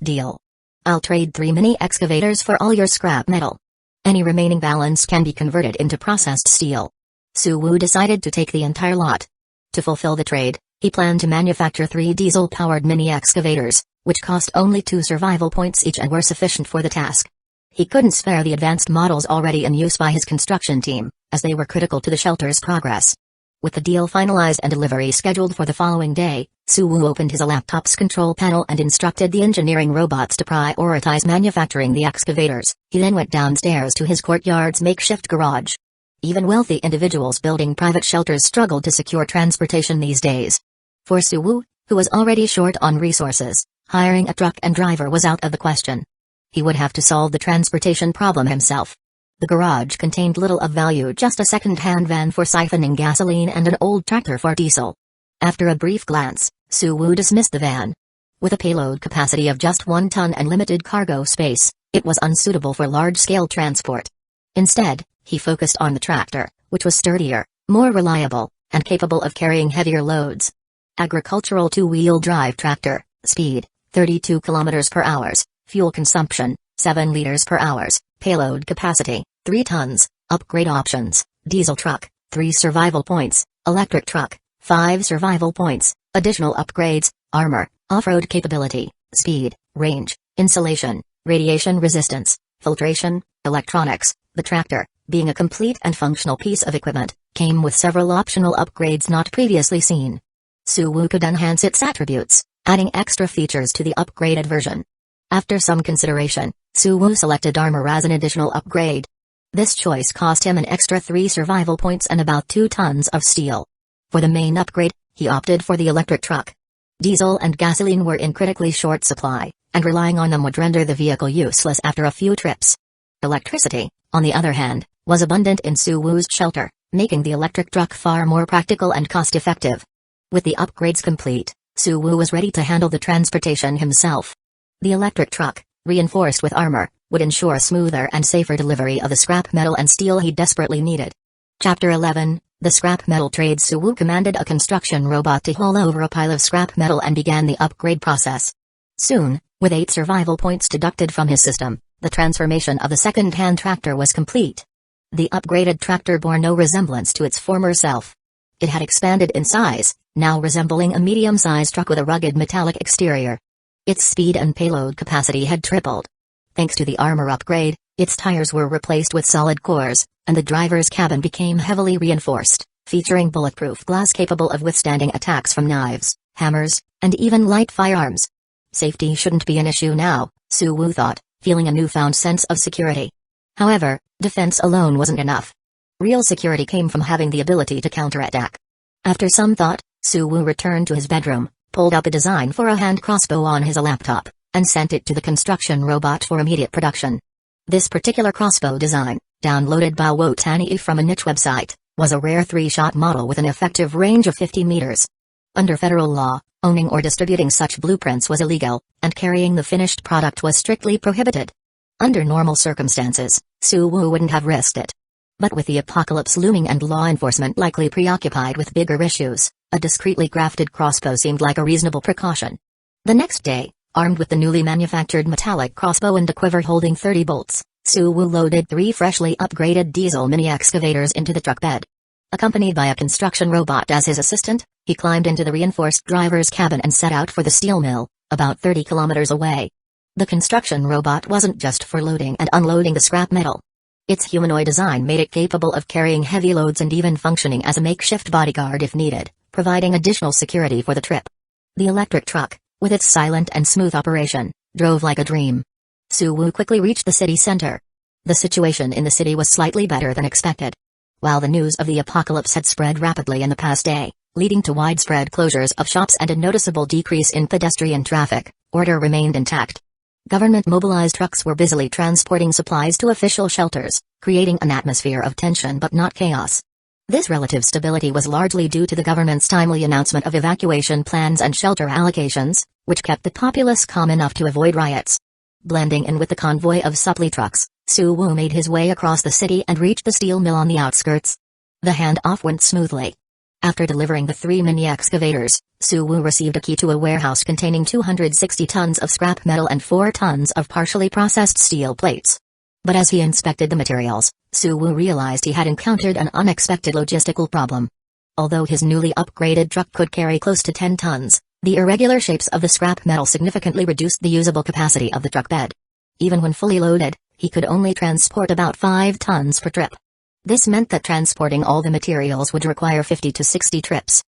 "Deal. I'll trade 3 mini excavators for all your scrap metal. Any remaining balance can be converted into processed steel." Su Wu decided to take the entire lot. To fulfill the trade, he planned to manufacture 3 diesel-powered mini excavators, which cost only 2 survival points each and were sufficient for the task. He couldn't spare the advanced models already in use by his construction team, as they were critical to the shelter's progress. With the deal finalized and delivery scheduled for the following day, Su Wu opened his laptop's control panel and instructed the engineering robots to prioritize manufacturing the excavators. He then went downstairs to his courtyard's makeshift garage. Even wealthy individuals building private shelters struggled to secure transportation these days. For Su Wu, who was already short on resources, hiring a truck and driver was out of the question. He would have to solve the transportation problem himself. The garage contained little of value, just a second-hand van for siphoning gasoline and an old tractor for diesel. After a brief glance, Su Wu dismissed the van. With a payload capacity of just 1 ton and limited cargo space, it was unsuitable for large-scale transport. Instead, he focused on the tractor, which was sturdier, more reliable, and capable of carrying heavier loads. Agricultural 2-wheel drive tractor, speed, 32 km per hour, fuel consumption, 7 liters per hour, payload capacity, 3 tons, upgrade options, diesel truck, 3 survival points, electric truck, 5 survival points, additional upgrades, armor, off-road capability, speed, range, insulation, radiation resistance, filtration, electronics. The tractor, being a complete and functional piece of equipment, came with several optional upgrades not previously seen. Su Wu could enhance its attributes, adding extra features to the upgraded version. After some consideration, Su Wu selected armor as an additional upgrade. This choice cost him an extra 3 survival points and about 2 tons of steel. For the main upgrade, he opted for the electric truck. Diesel and gasoline were in critically short supply, and relying on them would render the vehicle useless after a few trips. Electricity, on the other hand, was abundant in Su Wu's shelter, making the electric truck far more practical and cost-effective. With the upgrades complete, Su Wu was ready to handle the transportation himself. The electric truck, reinforced with armor, would ensure a smoother and safer delivery of the scrap metal and steel he desperately needed. Chapter 11, The Scrap Metal Trade. Su Wu commanded a construction robot to haul over a pile of scrap metal and began the upgrade process. Soon, with 8 survival points deducted from his system, the transformation of the second-hand tractor was complete. The upgraded tractor bore no resemblance to its former self. It had expanded in size, now resembling a medium-sized truck with a rugged metallic exterior. Its speed and payload capacity had tripled. Thanks to the armor upgrade, its tires were replaced with solid cores, and the driver's cabin became heavily reinforced, featuring bulletproof glass capable of withstanding attacks from knives, hammers, and even light firearms. Safety shouldn't be an issue now, Su Wu thought, feeling a newfound sense of security. However, defense alone wasn't enough. Real security came from having the ability to counterattack. After some thought, Su Wu returned to his bedroom, pulled up a design for a hand crossbow on his laptop, and sent it to the construction robot for immediate production. This particular crossbow design, downloaded by Wotani from a niche website, was a rare 3-shot model with an effective range of 50 meters. Under federal law, owning or distributing such blueprints was illegal, and carrying the finished product was strictly prohibited. Under normal circumstances, Su Wu wouldn't have risked it. But with the apocalypse looming and law enforcement likely preoccupied with bigger issues, a discreetly crafted crossbow seemed like a reasonable precaution. The next day, armed with the newly manufactured metallic crossbow and a quiver holding 30 bolts, Su Wu loaded 3 freshly upgraded diesel mini-excavators into the truck bed. Accompanied by a construction robot as his assistant, he climbed into the reinforced driver's cabin and set out for the steel mill, about 30 kilometers away. The construction robot wasn't just for loading and unloading the scrap metal. Its humanoid design made it capable of carrying heavy loads and even functioning as a makeshift bodyguard if needed, providing additional security for the trip. The electric truck, with its silent and smooth operation, drove like a dream. Suwoo quickly reached the city center. The situation in the city was slightly better than expected. While the news of the apocalypse had spread rapidly in the past day, leading to widespread closures of shops and a noticeable decrease in pedestrian traffic, order remained intact. Government-mobilized trucks were busily transporting supplies to official shelters, creating an atmosphere of tension but not chaos. This relative stability was largely due to the government's timely announcement of evacuation plans and shelter allocations, which kept the populace calm enough to avoid riots. Blending in with the convoy of supply trucks, Suwoo made his way across the city and reached the steel mill on the outskirts. The handoff went smoothly. After delivering the 3 mini excavators, Suwoo received a key to a warehouse containing 260 tons of scrap metal and 4 tons of partially processed steel plates. But as he inspected the materials, Suwoo realized he had encountered an unexpected logistical problem. Although his newly upgraded truck could carry close to 10 tons, the irregular shapes of the scrap metal significantly reduced the usable capacity of the truck bed. Even when fully loaded, he could only transport about 5 tons per trip. This meant that transporting all the materials would require 50 to 60 trips.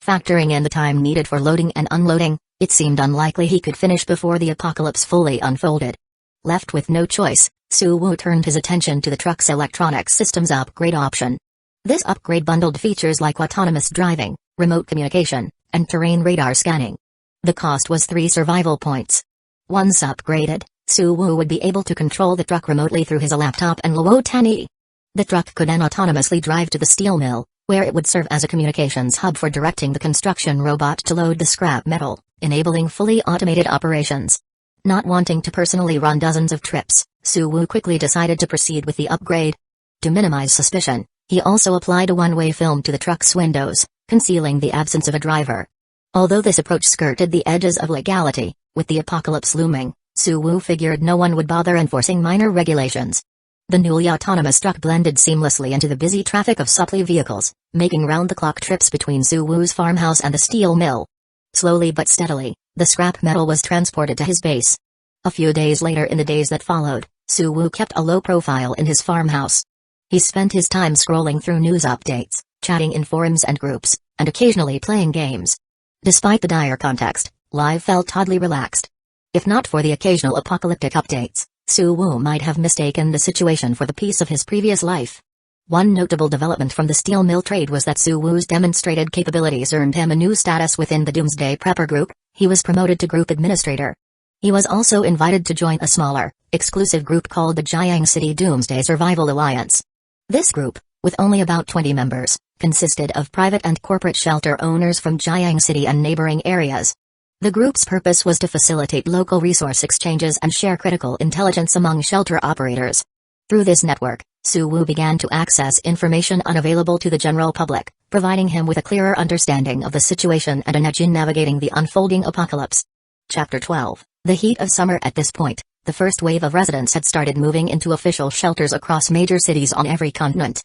Factoring in the time needed for loading and unloading, it seemed unlikely he could finish before the apocalypse fully unfolded. Left with no choice, Suwoo turned his attention to the truck's electronic systems upgrade option. This upgrade bundled features like autonomous driving, remote communication, and terrain radar scanning. The cost was 3 survival points. Once upgraded, Suwoo would be able to control the truck remotely through his laptop and Luotani. The truck could then autonomously drive to the steel mill, where it would serve as a communications hub for directing the construction robot to load the scrap metal, enabling fully automated operations. Not wanting to personally run dozens of trips, Suwoo quickly decided to proceed with the upgrade. To minimize suspicion, he also applied a one-way film to the truck's windows, concealing the absence of a driver. Although this approach skirted the edges of legality, with the apocalypse looming, Suwoo figured no one would bother enforcing minor regulations. The newly autonomous truck blended seamlessly into the busy traffic of supply vehicles, making round-the-clock trips between Suwoo's farmhouse and the steel mill. Slowly but steadily, the scrap metal was transported to his base. A few days later, in the days that followed, Suwoo kept a low profile in his farmhouse. He spent his time scrolling through news updates, chatting in forums and groups, and occasionally playing games. Despite the dire context, life felt oddly relaxed. If not for the occasional apocalyptic updates, Suwoo might have mistaken the situation for the peace of his previous life. One notable development from the steel mill trade was that Suwoo's demonstrated capabilities earned him a new status within the Doomsday Prepper group. He was promoted to group administrator. He was also invited to join a smaller, exclusive group called the Jiang City Doomsday Survival Alliance. This group, with only about 20 members, consisted of private and corporate shelter owners from Jiang City and neighboring areas. The group's purpose was to facilitate local resource exchanges and share critical intelligence among shelter operators. Through this network, Suwoo began to access information unavailable to the general public, providing him with a clearer understanding of the situation and an edge in navigating the unfolding apocalypse. Chapter 12. The heat of summer. At this point, the first wave of residents had started moving into official shelters across major cities on every continent.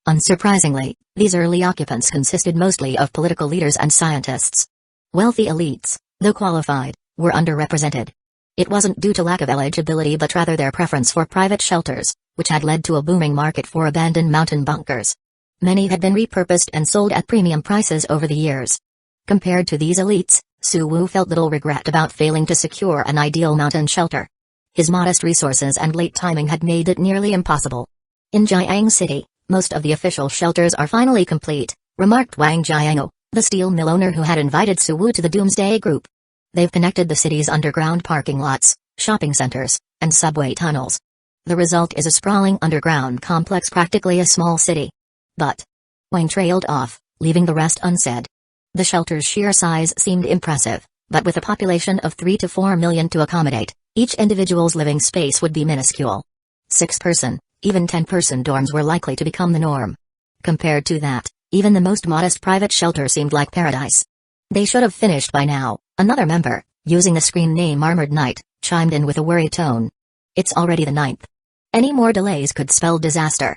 Unsurprisingly, these early occupants consisted mostly of political leaders and scientists. Wealthy elites, though qualified, were underrepresented. It wasn't due to lack of eligibility but rather their preference for private shelters, which had led to a booming market for abandoned mountain bunkers. Many had been repurposed and sold at premium prices over the years. Compared to these elites, Suwoo felt little regret about failing to secure an ideal mountain shelter. His modest resources and late timing had made it nearly impossible. In Jiang City, most of the official shelters are finally complete, remarked Wang Jiango, the steel mill owner who had invited Suwoo to the Doomsday Group. They've connected the city's underground parking lots, shopping centers, and subway tunnels. The result is a sprawling underground complex, practically a small city. But Wang trailed off, leaving the rest unsaid. The shelter's sheer size seemed impressive, but with a population of 3 to 4 million to accommodate, each individual's living space would be minuscule. 6-person, even 10-person dorms were likely to become the norm. Compared to that, even the most modest private shelter seemed like paradise. They should have finished by now, another member, using the screen name Armored Knight, chimed in with a worried tone. It's already the 9th. Any more delays could spell disaster.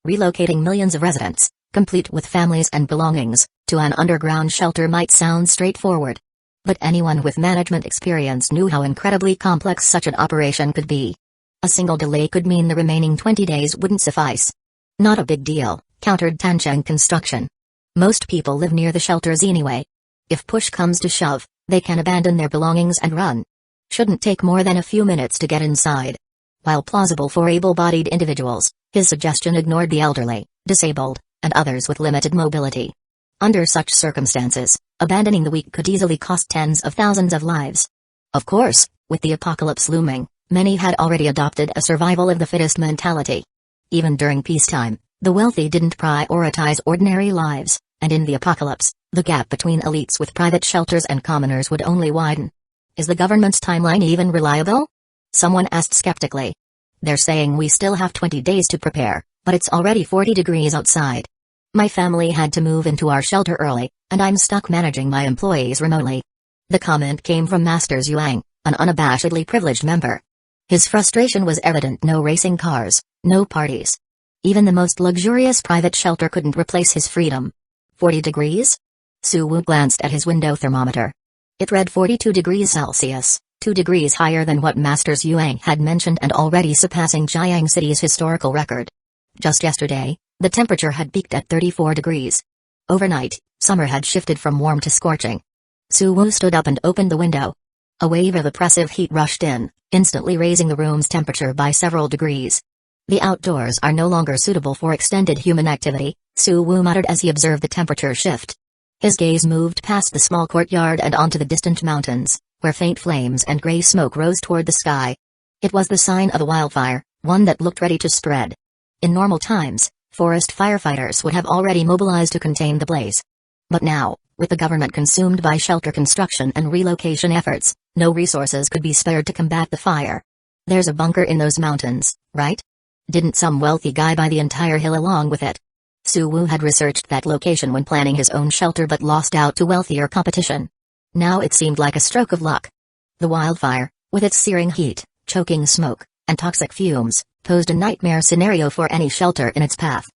Relocating millions of residents, complete with families and belongings, to an underground shelter might sound straightforward. But anyone with management experience knew how incredibly complex such an operation could be. A single delay could mean the remaining 20 days wouldn't suffice. Not a big deal, countered Tancheng Construction. Most people live near the shelters anyway. If push comes to shove, they can abandon their belongings and run. Shouldn't take more than a few minutes to get inside. While plausible for able-bodied individuals, his suggestion ignored the elderly, disabled, and others with limited mobility. Under such circumstances, abandoning the weak could easily cost tens of thousands of lives. Of course, with the apocalypse looming, many had already adopted a survival of the fittest mentality. Even during peacetime, the wealthy didn't prioritize ordinary lives, and in the apocalypse, the gap between elites with private shelters and commoners would only widen. Is the government's timeline even reliable? Someone asked skeptically. They're saying we still have 20 days to prepare, but it's already 40 degrees outside. My family had to move into our shelter early, and I'm stuck managing my employees remotely. The comment came from Master Zhuang, an unabashedly privileged member. His frustration was evident. No racing cars, no parties. Even the most luxurious private shelter couldn't replace his freedom. 40 degrees? Su Wu glanced at his window thermometer. It read 42 degrees Celsius, 2 degrees higher than what Master Zhuang had mentioned and already surpassing Jiang City's historical record. Just yesterday, the temperature had peaked at 34 degrees. Overnight, summer had shifted from warm to scorching. Su Wu stood up and opened the window. A wave of oppressive heat rushed in, instantly raising the room's temperature by several degrees. The outdoors are no longer suitable for extended human activity, Su Wu muttered as he observed the temperature shift. His gaze moved past the small courtyard and onto the distant mountains, where faint flames and gray smoke rose toward the sky. It was the sign of a wildfire, one that looked ready to spread. In normal times, forest firefighters would have already mobilized to contain the blaze. But now, with the government consumed by shelter construction and relocation efforts, no resources could be spared to combat the fire. There's a bunker in those mountains, right? Didn't some wealthy guy buy the entire hill along with it? Su Wu had researched that location when planning his own shelter but lost out to wealthier competition. Now it seemed like a stroke of luck. The wildfire, with its searing heat, choking smoke, and toxic fumes, posed a nightmare scenario for any shelter in its path.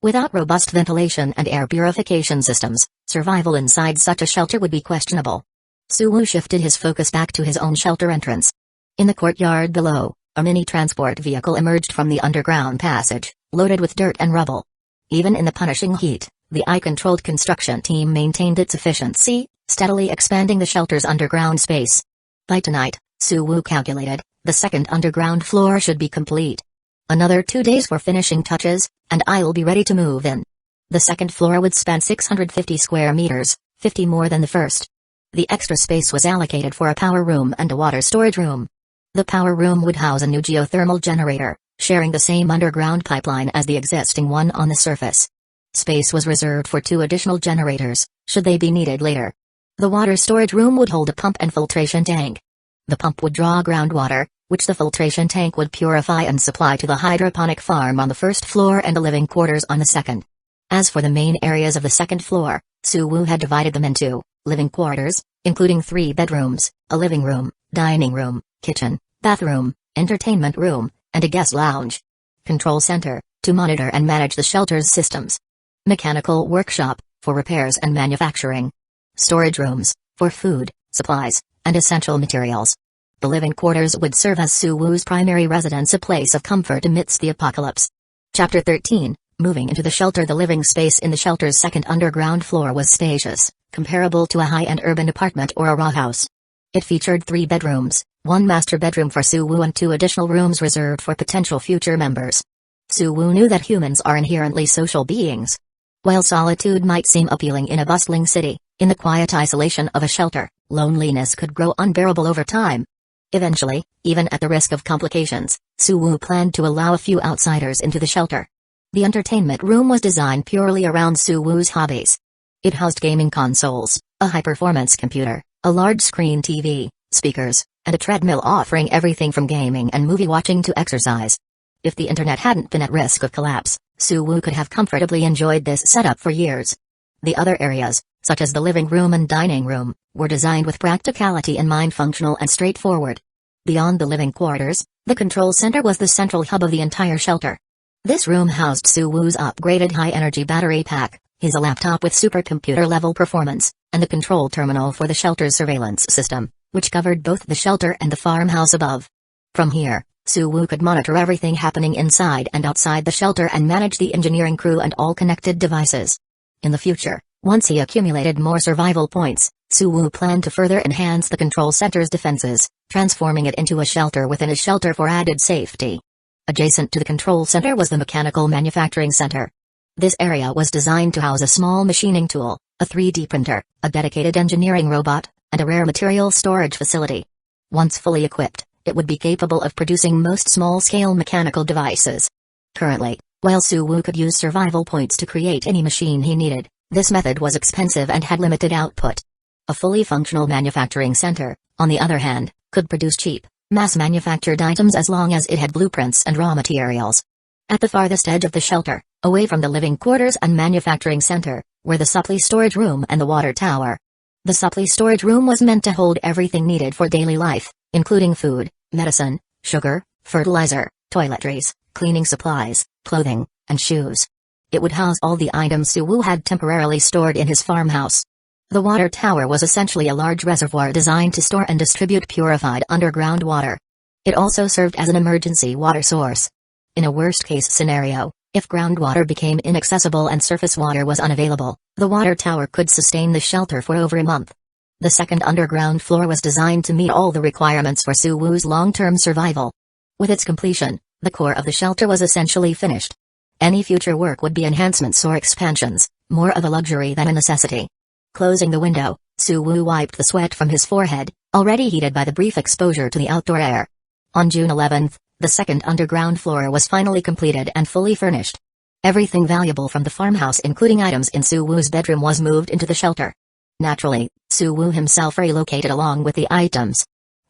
Without robust ventilation and air purification systems, survival inside such a shelter would be questionable. Su Wu shifted his focus back to his own shelter entrance. In the courtyard below, a mini transport vehicle emerged from the underground passage, loaded with dirt and rubble. Even in the punishing heat, the eye-controlled construction team maintained its efficiency, steadily expanding the shelter's underground space. By tonight, Su Wu calculated, the second underground floor should be complete. Another 2 days for finishing touches, and I'll be ready to move in. The second floor would span 650 square meters, 50 more than the first. The extra space was allocated for a power room and a water storage room. The power room would house a new geothermal generator, sharing the same underground pipeline as the existing one on the surface. Space was reserved for 2 additional generators, should they be needed later. The water storage room would hold a pump and filtration tank. The pump would draw groundwater, which the filtration tank would purify and supply to the hydroponic farm on the first floor and the living quarters on the second. As for the main areas of the second floor, Su Wu had divided them into living quarters, including 3 bedrooms, a living room, dining room, kitchen, bathroom, entertainment room, and a guest lounge. Control center, to monitor and manage the shelter's systems. Mechanical workshop, for repairs and manufacturing. Storage rooms, for food, supplies, and essential materials. The living quarters would serve as Su Wu's primary residence, a place of comfort amidst the apocalypse. Chapter 13, Moving into the shelter. The living space in the shelter's second underground floor was spacious, comparable to a high-end urban apartment or a raw house. It featured 3 bedrooms, 1 master bedroom for Su Wu and 2 additional rooms reserved for potential future members. Su Wu knew that humans are inherently social beings. While solitude might seem appealing in a bustling city, in the quiet isolation of a shelter, loneliness could grow unbearable over time. Eventually, even at the risk of complications, Su Wu planned to allow a few outsiders into the shelter. The entertainment room was designed purely around Su Wu's hobbies. It housed gaming consoles, a high-performance computer, a large-screen TV, speakers, and a treadmill offering everything from gaming and movie watching to exercise. If the internet hadn't been at risk of collapse, Su Wu could have comfortably enjoyed this setup for years. The other areas, such as the living room and dining room, were designed with practicality in mind, functional and straightforward. Beyond the living quarters, the control center was the central hub of the entire shelter. This room housed Su Wu's upgraded high-energy battery pack, his laptop with supercomputer-level performance, and the control terminal for the shelter's surveillance system, which covered both the shelter and the farmhouse above. From here, Suwu could monitor everything happening inside and outside the shelter and manage the engineering crew and all connected devices. In the future, once he accumulated more survival points, Suwu planned to further enhance the control center's defenses, transforming it into a shelter within a shelter for added safety. Adjacent to the control center was the mechanical manufacturing center. This area was designed to house a small machining tool, a 3D printer, a dedicated engineering robot, and a rare material storage facility. Once fully equipped, it would be capable of producing most small-scale mechanical devices. Currently, while Suwu could use survival points to create any machine he needed, this method was expensive and had limited output. A fully functional manufacturing center, on the other hand, could produce cheap, mass-manufactured items as long as it had blueprints and raw materials. At the farthest edge of the shelter, away from the living quarters and manufacturing center, were the supply storage room and the water tower. The supply storage room was meant to hold everything needed for daily life, including food, medicine, sugar, fertilizer, toiletries, cleaning supplies, clothing, and shoes. It would house all the items Suwu had temporarily stored in his farmhouse. The water tower was essentially a large reservoir designed to store and distribute purified underground water. It also served as an emergency water source. In a worst-case scenario, if groundwater became inaccessible and surface water was unavailable, the water tower could sustain the shelter for over a month. The second underground floor was designed to meet all the requirements for Suwu's long-term survival. With its completion, the core of the shelter was essentially finished. Any future work would be enhancements or expansions, more of a luxury than a necessity. Closing the window, Suwu wiped the sweat from his forehead, already heated by the brief exposure to the outdoor air. On June 11th, the second underground floor was finally completed and fully furnished. Everything valuable from the farmhouse, including items in Suwu's bedroom, was moved into the shelter. Naturally, Suwu himself relocated along with the items.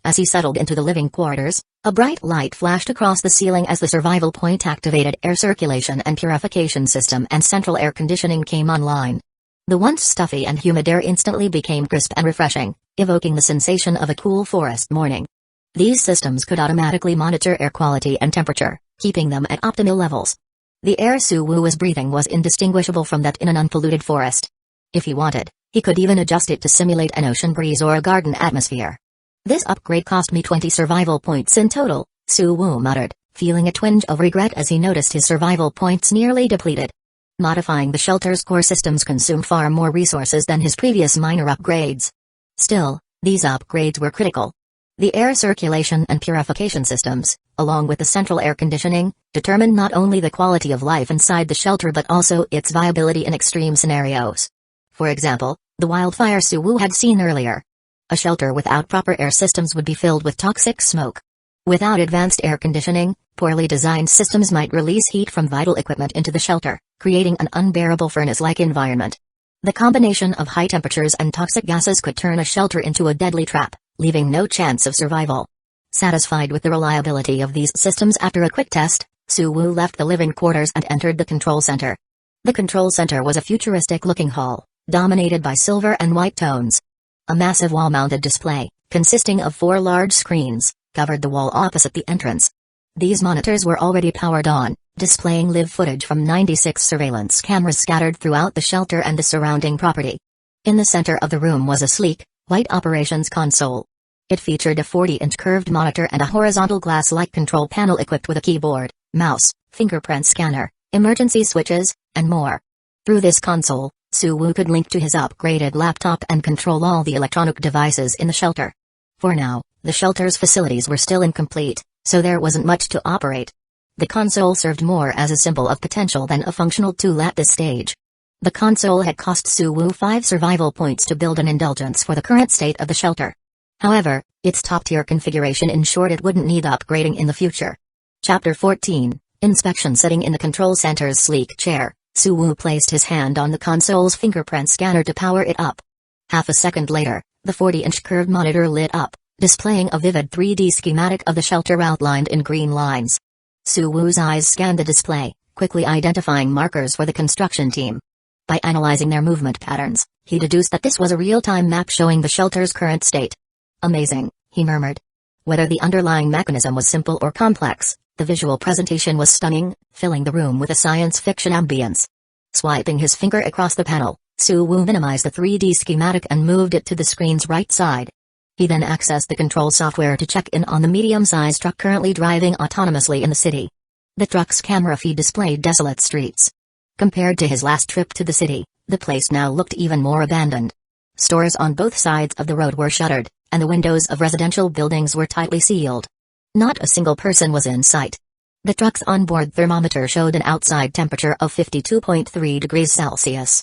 As he settled into the living quarters, a bright light flashed across the ceiling as the survival point activated air circulation and purification system and central air conditioning came online. The once stuffy and humid air instantly became crisp and refreshing, evoking the sensation of a cool forest morning. These systems could automatically monitor air quality and temperature, keeping them at optimal levels. The air Suwu was breathing was indistinguishable from that in an unpolluted forest. If he wanted, he could even adjust it to simulate an ocean breeze or a garden atmosphere. This upgrade cost me 20 survival points in total, Suwu muttered, feeling a twinge of regret as he noticed his survival points nearly depleted. Modifying the shelter's core systems consumed far more resources than his previous minor upgrades. Still, these upgrades were critical. The air circulation and purification systems, along with the central air conditioning, determined not only the quality of life inside the shelter but also its viability in extreme scenarios. For example, the wildfire Suwu had seen earlier. A shelter without proper air systems would be filled with toxic smoke. Without advanced air conditioning, poorly designed systems might release heat from vital equipment into the shelter, creating an unbearable furnace-like environment. The combination of high temperatures and toxic gases could turn a shelter into a deadly trap, leaving no chance of survival. Satisfied with the reliability of these systems after a quick test, Suwu left the living quarters and entered the control center. The control center was a futuristic-looking hall, dominated by silver and white tones. A massive wall-mounted display, consisting of 4 large screens, covered the wall opposite the entrance. These monitors were already powered on, displaying live footage from 96 surveillance cameras scattered throughout the shelter and the surrounding property. In the center of the room was a sleek, white operations console. It featured a 40-inch curved monitor and a horizontal glass-like control panel equipped with a keyboard, mouse, fingerprint scanner, emergency switches, and more. Through this console, Suwu could link to his upgraded laptop and control all the electronic devices in the shelter. For now, the shelter's facilities were still incomplete, so there wasn't much to operate. The console served more as a symbol of potential than a functional tool at this stage. The console had cost Suwu 5 survival points to build an indulgence for the current state of the shelter. However, its top-tier configuration ensured it wouldn't need upgrading in the future. Chapter 14, Inspection. Sitting in the control center's sleek chair, Suwu placed his hand on the console's fingerprint scanner to power it up. Half a second later, the 40-inch curved monitor lit up, displaying a vivid 3D schematic of the shelter outlined in green lines. Suwu's eyes scanned the display, quickly identifying markers for the construction team. By analyzing their movement patterns, he deduced that this was a real-time map showing the shelter's current state. Amazing, he murmured. Whether the underlying mechanism was simple or complex, the visual presentation was stunning, filling the room with a science fiction ambience. Swiping his finger across the panel, Suwoo minimized the 3D schematic and moved it to the screen's right side. He then accessed the control software to check in on the medium-sized truck currently driving autonomously in the city. The truck's camera feed displayed desolate streets. Compared to his last trip to the city, the place now looked even more abandoned. Stores on both sides of the road were shuttered, and the windows of residential buildings were tightly sealed. Not a single person was in sight. The truck's onboard thermometer showed an outside temperature of 52.3 degrees Celsius.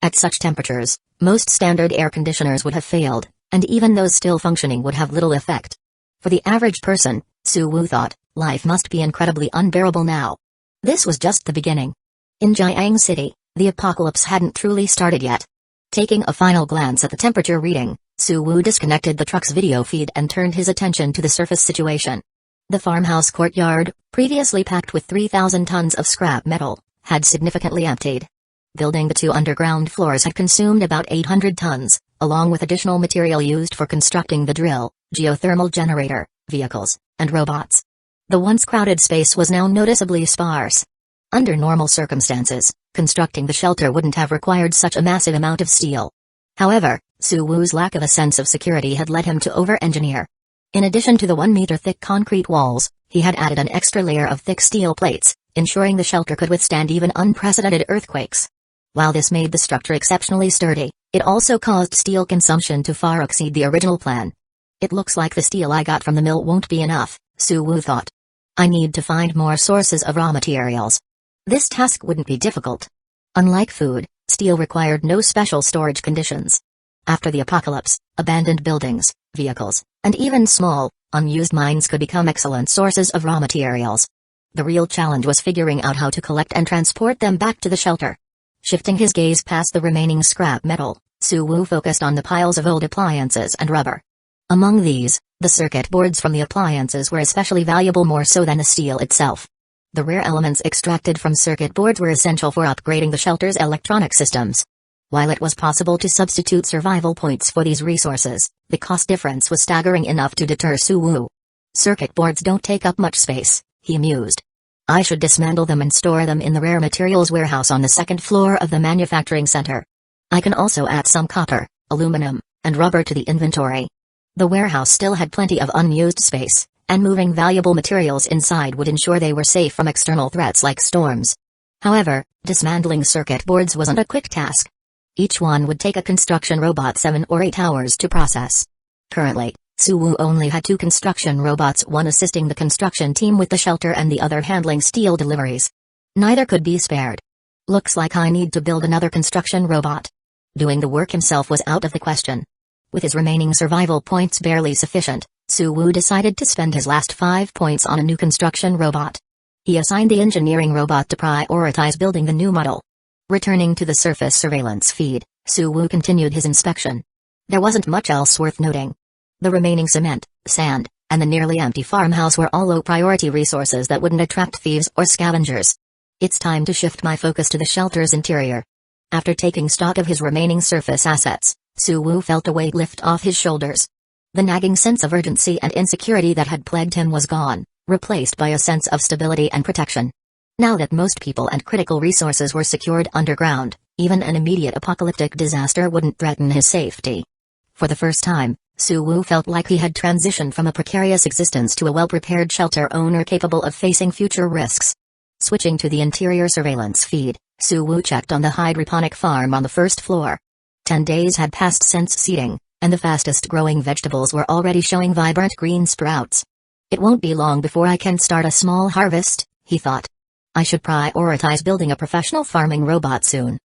At such temperatures, most standard air conditioners would have failed, and even those still functioning would have little effect. For the average person, Suwoo thought, life must be incredibly unbearable now. This was just the beginning. In Jiang City, the apocalypse hadn't truly started yet. Taking a final glance at the temperature reading, Suwoo disconnected the truck's video feed and turned his attention to the surface situation. The farmhouse courtyard, previously packed with 3,000 tons of scrap metal, had significantly emptied. Building the 2 underground floors had consumed about 800 tons, along with additional material used for constructing the drill, geothermal generator, vehicles, and robots. The once crowded space was now noticeably sparse. Under normal circumstances, constructing the shelter wouldn't have required such a massive amount of steel. However, Suwoo's lack of a sense of security had led him to over-engineer. In addition to the 1-meter-thick concrete walls, he had added an extra layer of thick steel plates, ensuring the shelter could withstand even unprecedented earthquakes. While this made the structure exceptionally sturdy, it also caused steel consumption to far exceed the original plan. It looks like the steel I got from the mill won't be enough, Suwoo thought. I need to find more sources of raw materials. This task wouldn't be difficult. Unlike food, steel required no special storage conditions. After the apocalypse, abandoned buildings, vehicles, and even small, unused mines could become excellent sources of raw materials. The real challenge was figuring out how to collect and transport them back to the shelter. Shifting his gaze past the remaining scrap metal, Suwoo focused on the piles of old appliances and rubber. Among these, the circuit boards from the appliances were especially valuable, more so than the steel itself. The rare elements extracted from circuit boards were essential for upgrading the shelter's electronic systems. While it was possible to substitute survival points for these resources, the cost difference was staggering enough to deter Suwoo. Circuit boards don't take up much space, he mused. I should dismantle them and store them in the rare materials warehouse on the 2nd floor of the manufacturing center. I can also add some copper, aluminum, and rubber to the inventory. The warehouse still had plenty of unused space, and moving valuable materials inside would ensure they were safe from external threats like storms. However, dismantling circuit boards wasn't a quick task. Each one would take a construction robot 7 or 8 hours to process. Currently, Suwoo only had 2 construction robots, one assisting the construction team with the shelter and the other handling steel deliveries. Neither could be spared. Looks like I need to build another construction robot. Doing the work himself was out of the question. With his remaining survival points barely sufficient, Suwoo decided to spend his last 5 points on a new construction robot. He assigned the engineering robot to prioritize building the new model. Returning to the surface surveillance feed, Suwoo continued his inspection. There wasn't much else worth noting. The remaining cement, sand, and the nearly empty farmhouse were all low-priority resources that wouldn't attract thieves or scavengers. It's time to shift my focus to the shelter's interior. After taking stock of his remaining surface assets, Suwoo felt a weight lift off his shoulders. The nagging sense of urgency and insecurity that had plagued him was gone, replaced by a sense of stability and protection. Now that most people and critical resources were secured underground, even an immediate apocalyptic disaster wouldn't threaten his safety. For the first time, Suwoo felt like he had transitioned from a precarious existence to a well-prepared shelter owner capable of facing future risks. Switching to the interior surveillance feed, Suwoo checked on the hydroponic farm on the 1st floor. 10 days had passed since seeding, and the fastest-growing vegetables were already showing vibrant green sprouts. It won't be long before I can start a small harvest, he thought. I should prioritize building a professional farming robot soon.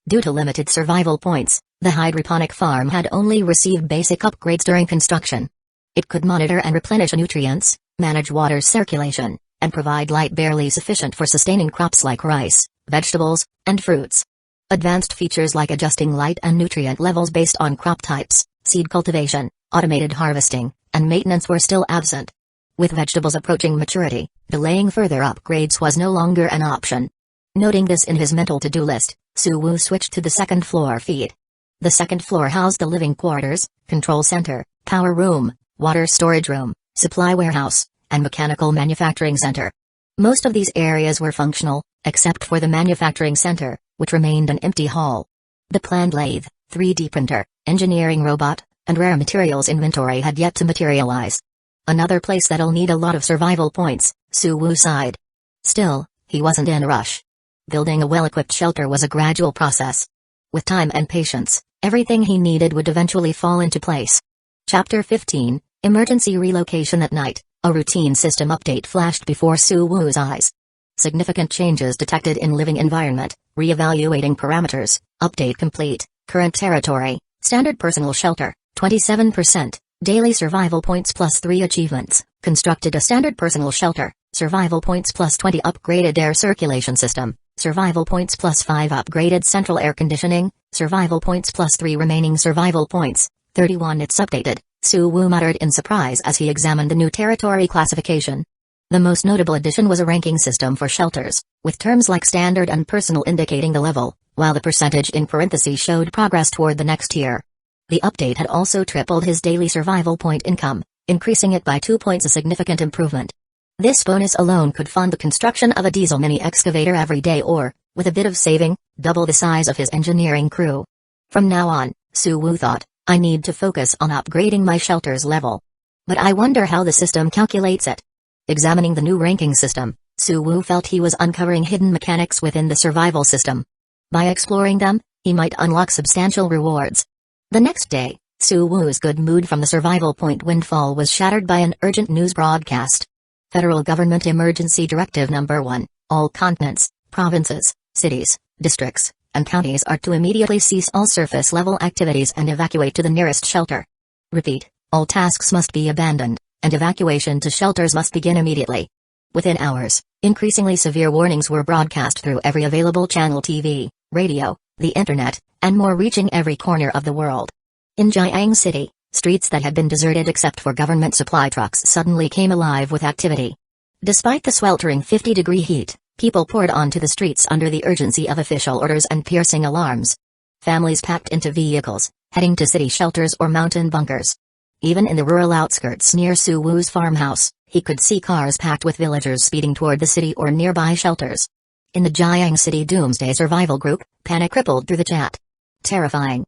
Due to limited survival points, the hydroponic farm had only received basic upgrades during construction. It could monitor and replenish nutrients, manage water circulation, and provide light barely sufficient for sustaining crops like rice, vegetables, and fruits. Advanced features like adjusting light and nutrient levels based on crop types, seed cultivation, automated harvesting, and maintenance were still absent. With vegetables approaching maturity, delaying further upgrades was no longer an option. Noting this in his mental to-do list, Suwoo switched to the 2nd floor feed. The 2nd floor housed the living quarters, control center, power room, water storage room, supply warehouse, and mechanical manufacturing center. Most of these areas were functional, except for the manufacturing center, which remained an empty hall. The planned lathe, 3D printer, engineering robot, and rare materials inventory had yet to materialize. Another place that'll need a lot of survival points, Suwu sighed. Still, he wasn't in a rush. Building a well-equipped shelter was a gradual process. With time and patience, everything he needed would eventually fall into place. Chapter 15, Emergency Relocation at Night. A routine system update flashed before Suwu's eyes. Significant changes detected in living environment, re-evaluating parameters, update complete, current territory, standard personal shelter, 27%, daily survival points plus 3 achievements, constructed a standard personal shelter, survival points plus 20 upgraded air circulation system, survival points plus 5 upgraded central air conditioning, survival points plus 3 remaining survival points, 31. It's updated, Suwu muttered in surprise as he examined the new territory classification. The most notable addition was a ranking system for shelters, with terms like standard and personal indicating the level, while the percentage in parentheses showed progress toward the next tier. The update had also tripled his daily survival point income, increasing it by 2 points, a significant improvement. This bonus alone could fund the construction of a diesel mini excavator every day or, with a bit of saving, double the size of his engineering crew. From now on, Suwu thought, I need to focus on upgrading my shelter's level. But I wonder how the system calculates it. Examining the new ranking system, Suwu felt he was uncovering hidden mechanics within the survival system. By exploring them, he might unlock substantial rewards. The next day, Suwu's good mood from the survival point windfall was shattered by an urgent news broadcast. Federal Government Emergency Directive No. 1, all continents, provinces, cities, districts, and counties are to immediately cease all surface-level activities and evacuate to the nearest shelter. Repeat, all tasks must be abandoned, and evacuation to shelters must begin immediately. Within hours, increasingly severe warnings were broadcast through every available channel: TV, radio, the internet, and more, reaching every corner of the world. In Jiang City, streets that had been deserted except for government supply trucks suddenly came alive with activity. Despite the sweltering 50-degree heat, people poured onto the streets under the urgency of official orders and piercing alarms. Families packed into vehicles, heading to city shelters or mountain bunkers. Even in the rural outskirts near Suwu's farmhouse, he could see cars packed with villagers speeding toward the city or nearby shelters. In the Jiang City Doomsday Survival Group, panic rippled through the chat. Terrifying.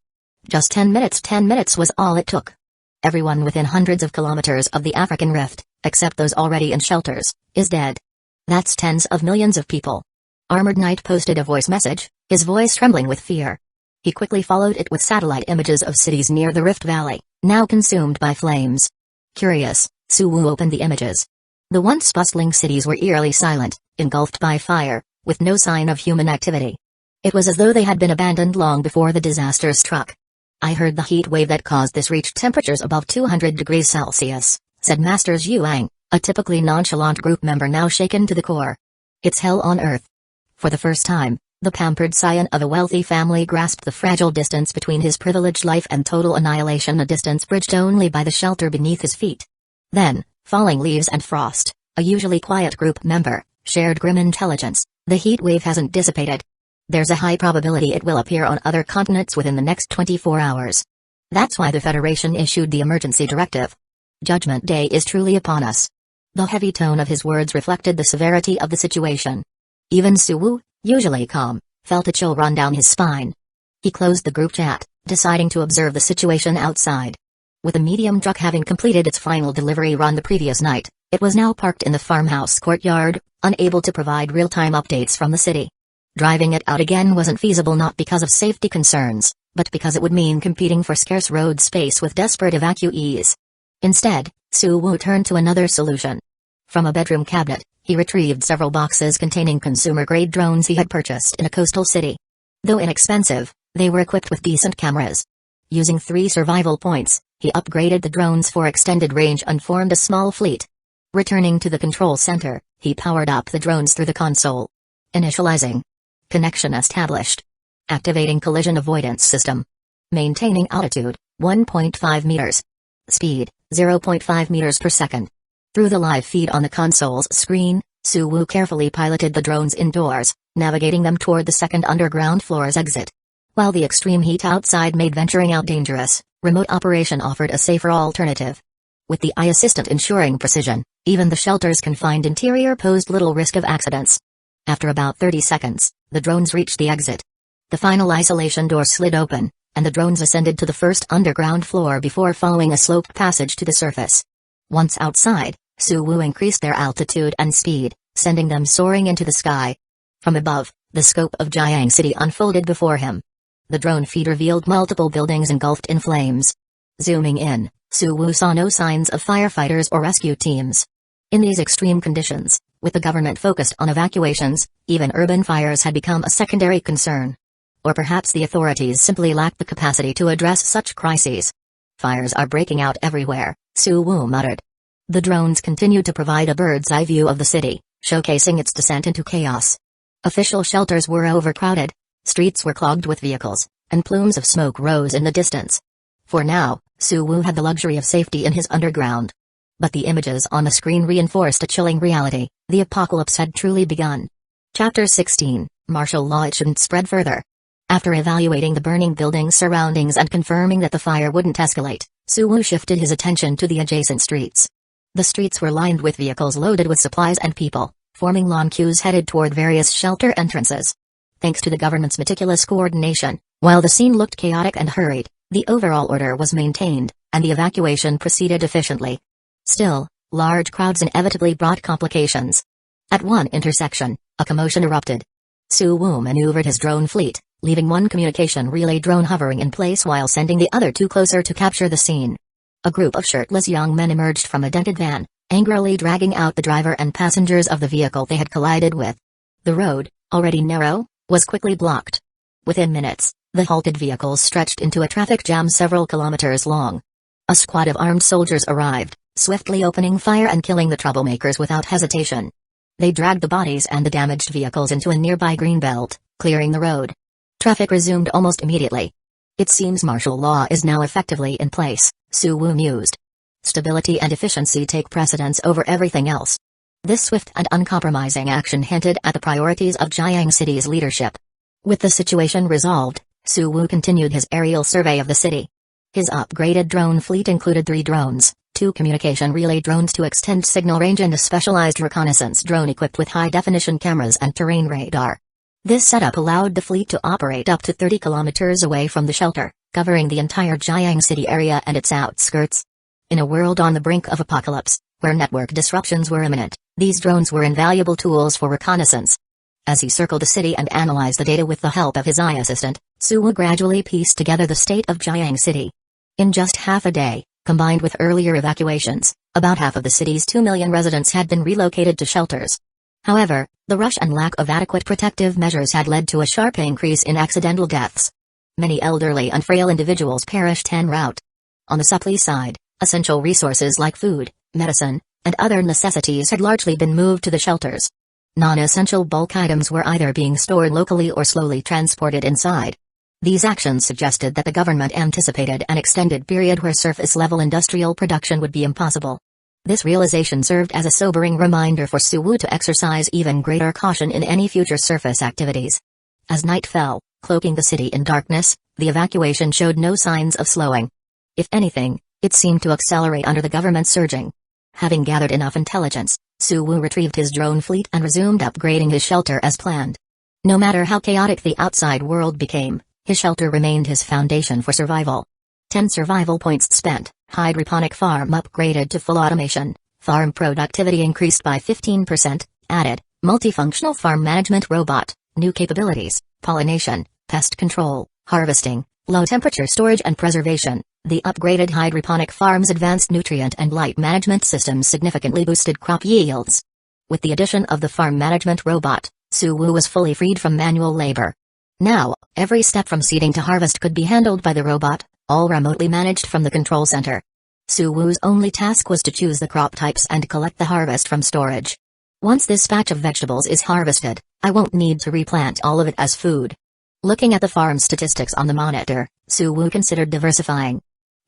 Just 10 minutes was all it took. Everyone within hundreds of kilometers of the African Rift, except those already in shelters, is dead. That's tens of millions of people. Armored Knight posted a voice message, his voice trembling with fear. He quickly followed it with satellite images of cities near the Rift Valley, now consumed by flames. Curious, Suwu opened the images. The once bustling cities were eerily silent, engulfed by fire, with no sign of human activity. It was as though they had been abandoned long before the disaster struck. I heard the heat wave that caused this reached temperatures above 200 degrees Celsius, said Masters Yuang, a typically nonchalant group member now shaken to the core. It's hell on earth. For the first time, the pampered scion of a wealthy family grasped the fragile distance between his privileged life and total annihilation, a distance bridged only by the shelter beneath his feet. Then, falling leaves and frost, a usually quiet group member, shared grim intelligence. The heat wave hasn't dissipated. There's a high probability it will appear on other continents within the next 24 hours. That's why the Federation issued the emergency directive. Judgment Day is truly upon us. The heavy tone of his words reflected the severity of the situation. Even Suwu, usually calm, felt a chill run down his spine. He closed the group chat, deciding to observe the situation outside. With the medium truck having completed its final delivery run the previous night, it was now parked in the farmhouse courtyard, unable to provide real-time updates from the city. Driving it out again wasn't feasible, not because of safety concerns, but because it would mean competing for scarce road space with desperate evacuees. Instead, Suwu turned to another solution. From a bedroom cabinet, he retrieved several boxes containing consumer-grade drones he had purchased in a coastal city. Though inexpensive, they were equipped with decent cameras. Using 3 survival points, he upgraded the drones for extended range and formed a small fleet. Returning to the control center, he powered up the drones through the console. Initializing. Connection established. Activating collision avoidance system. Maintaining altitude, 1.5 meters. Speed, 0.5 meters per second. Through the live feed on the console's screen, Suwu carefully piloted the drones indoors, navigating them toward the second underground floor's exit. While the extreme heat outside made venturing out dangerous, remote operation offered a safer alternative. With the eye assistant ensuring precision, even the shelter's confined interior posed little risk of accidents. After about 30 seconds, the drones reached the exit. The final isolation door slid open, and the drones ascended to the first underground floor before following a sloped passage to the surface. Once outside, Suwu increased their altitude and speed, sending them soaring into the sky. From above, the scope of Jiang City unfolded before him. The drone feed revealed multiple buildings engulfed in flames. Zooming in, Suwu saw no signs of firefighters or rescue teams. In these extreme conditions, with the government focused on evacuations, even urban fires had become a secondary concern. Or perhaps the authorities simply lacked the capacity to address such crises. Fires are breaking out everywhere, Suwu muttered. The drones continued to provide a bird's-eye view of the city, showcasing its descent into chaos. Official shelters were overcrowded, streets were clogged with vehicles, and plumes of smoke rose in the distance. For now, Suwu had the luxury of safety in his underground. But the images on the screen reinforced a chilling reality: the apocalypse had truly begun. Chapter 16, Martial Law. It shouldn't spread further. After evaluating the burning building's surroundings and confirming that the fire wouldn't escalate, Suwu shifted his attention to the adjacent streets. The streets were lined with vehicles loaded with supplies and people, forming long queues headed toward various shelter entrances. Thanks to the government's meticulous coordination, while the scene looked chaotic and hurried, the overall order was maintained, and the evacuation proceeded efficiently. Still, large crowds inevitably brought complications. At one intersection, a commotion erupted. Suwu maneuvered his drone fleet, leaving one communication relay drone hovering in place while sending the other two closer to capture the scene. A group of shirtless young men emerged from a dented van, angrily dragging out the driver and passengers of the vehicle they had collided with. The road, already narrow, was quickly blocked. Within minutes, the halted vehicles stretched into a traffic jam several kilometers long. A squad of armed soldiers arrived, swiftly opening fire and killing the troublemakers without hesitation. They dragged the bodies and the damaged vehicles into a nearby greenbelt, clearing the road. Traffic resumed almost immediately. It seems martial law is now effectively in place, Suwu mused. Stability and efficiency take precedence over everything else. This swift and uncompromising action hinted at the priorities of Jiang City's leadership. With the situation resolved, Suwu continued his aerial survey of the city. His upgraded drone fleet included 3 drones, 2 communication relay drones to extend signal range and a specialized reconnaissance drone equipped with high-definition cameras and terrain radar. This setup allowed the fleet to operate up to 30 kilometers away from the shelter, covering the entire Jiang City area and its outskirts. In a world on the brink of apocalypse, where network disruptions were imminent, these drones were invaluable tools for reconnaissance. As he circled the city and analyzed the data with the help of his eye assistant, Suwu gradually pieced together the state of Jiang City. In just half a day, combined with earlier evacuations, about half of the city's 2 million residents had been relocated to shelters. However, the rush and lack of adequate protective measures had led to a sharp increase in accidental deaths. Many elderly and frail individuals perished en route. On the supply side, essential resources like food, medicine, and other necessities had largely been moved to the shelters. Non-essential bulk items were either being stored locally or slowly transported inside. These actions suggested that the government anticipated an extended period where surface-level industrial production would be impossible. This realization served as a sobering reminder for Suwu to exercise even greater caution in any future surface activities. As night fell, cloaking the city in darkness, the evacuation showed no signs of slowing. If anything, it seemed to accelerate under the government's urging. Having gathered enough intelligence, Suwu retrieved his drone fleet and resumed upgrading his shelter as planned. No matter how chaotic the outside world became, his shelter remained his foundation for survival. 10 survival points spent, hydroponic farm upgraded to full automation, farm productivity increased by 15%, added, multifunctional farm management robot, new capabilities, pollination, pest control, harvesting, low-temperature storage and preservation. The upgraded hydroponic farm's advanced nutrient and light management systems significantly boosted crop yields. With the addition of the farm management robot, Suwu was fully freed from manual labor. Now, every step from seeding to harvest could be handled by the robot, all remotely managed from the control center. Suwu's only task was to choose the crop types and collect the harvest from storage. Once this batch of vegetables is harvested, I won't need to replant all of it as food. Looking at the farm statistics on the monitor, Suwu considered diversifying.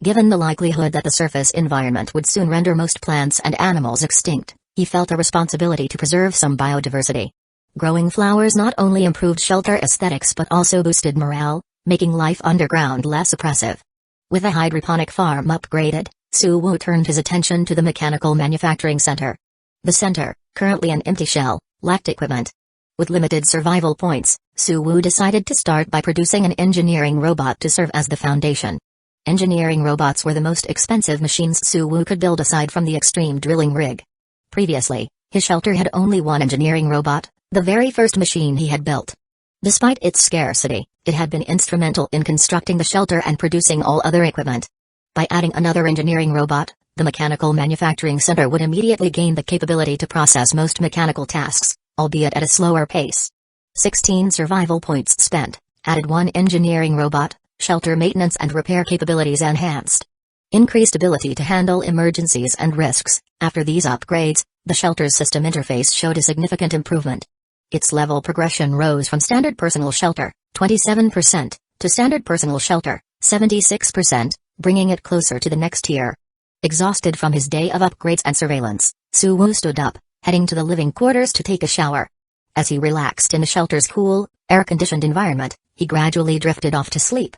Given the likelihood that the surface environment would soon render most plants and animals extinct, he felt a responsibility to preserve some biodiversity. Growing flowers not only improved shelter aesthetics but also boosted morale, making life underground less oppressive. With a hydroponic farm upgraded, Suwu turned his attention to the mechanical manufacturing center. The center, currently an empty shell, lacked equipment. With limited survival points, Suwoo decided to start by producing an engineering robot to serve as the foundation. Engineering robots were the most expensive machines Suwoo could build aside from the extreme drilling rig. Previously, his shelter had only one engineering robot, the very first machine he had built. Despite its scarcity, it had been instrumental in constructing the shelter and producing all other equipment. By adding another engineering robot, the mechanical manufacturing center would immediately gain the capability to process most mechanical tasks, albeit at a slower pace. 16 survival points spent, added one engineering robot, shelter maintenance and repair capabilities enhanced. Increased ability to handle emergencies and risks. After these upgrades, the shelter's system interface showed a significant improvement. Its level progression rose from standard personal shelter, 27%, to standard personal shelter, 76%, bringing it closer to the next tier. Exhausted from his day of upgrades and surveillance, Suwoo stood up, heading to the living quarters to take a shower. As he relaxed in the shelter's cool, air-conditioned environment, he gradually drifted off to sleep.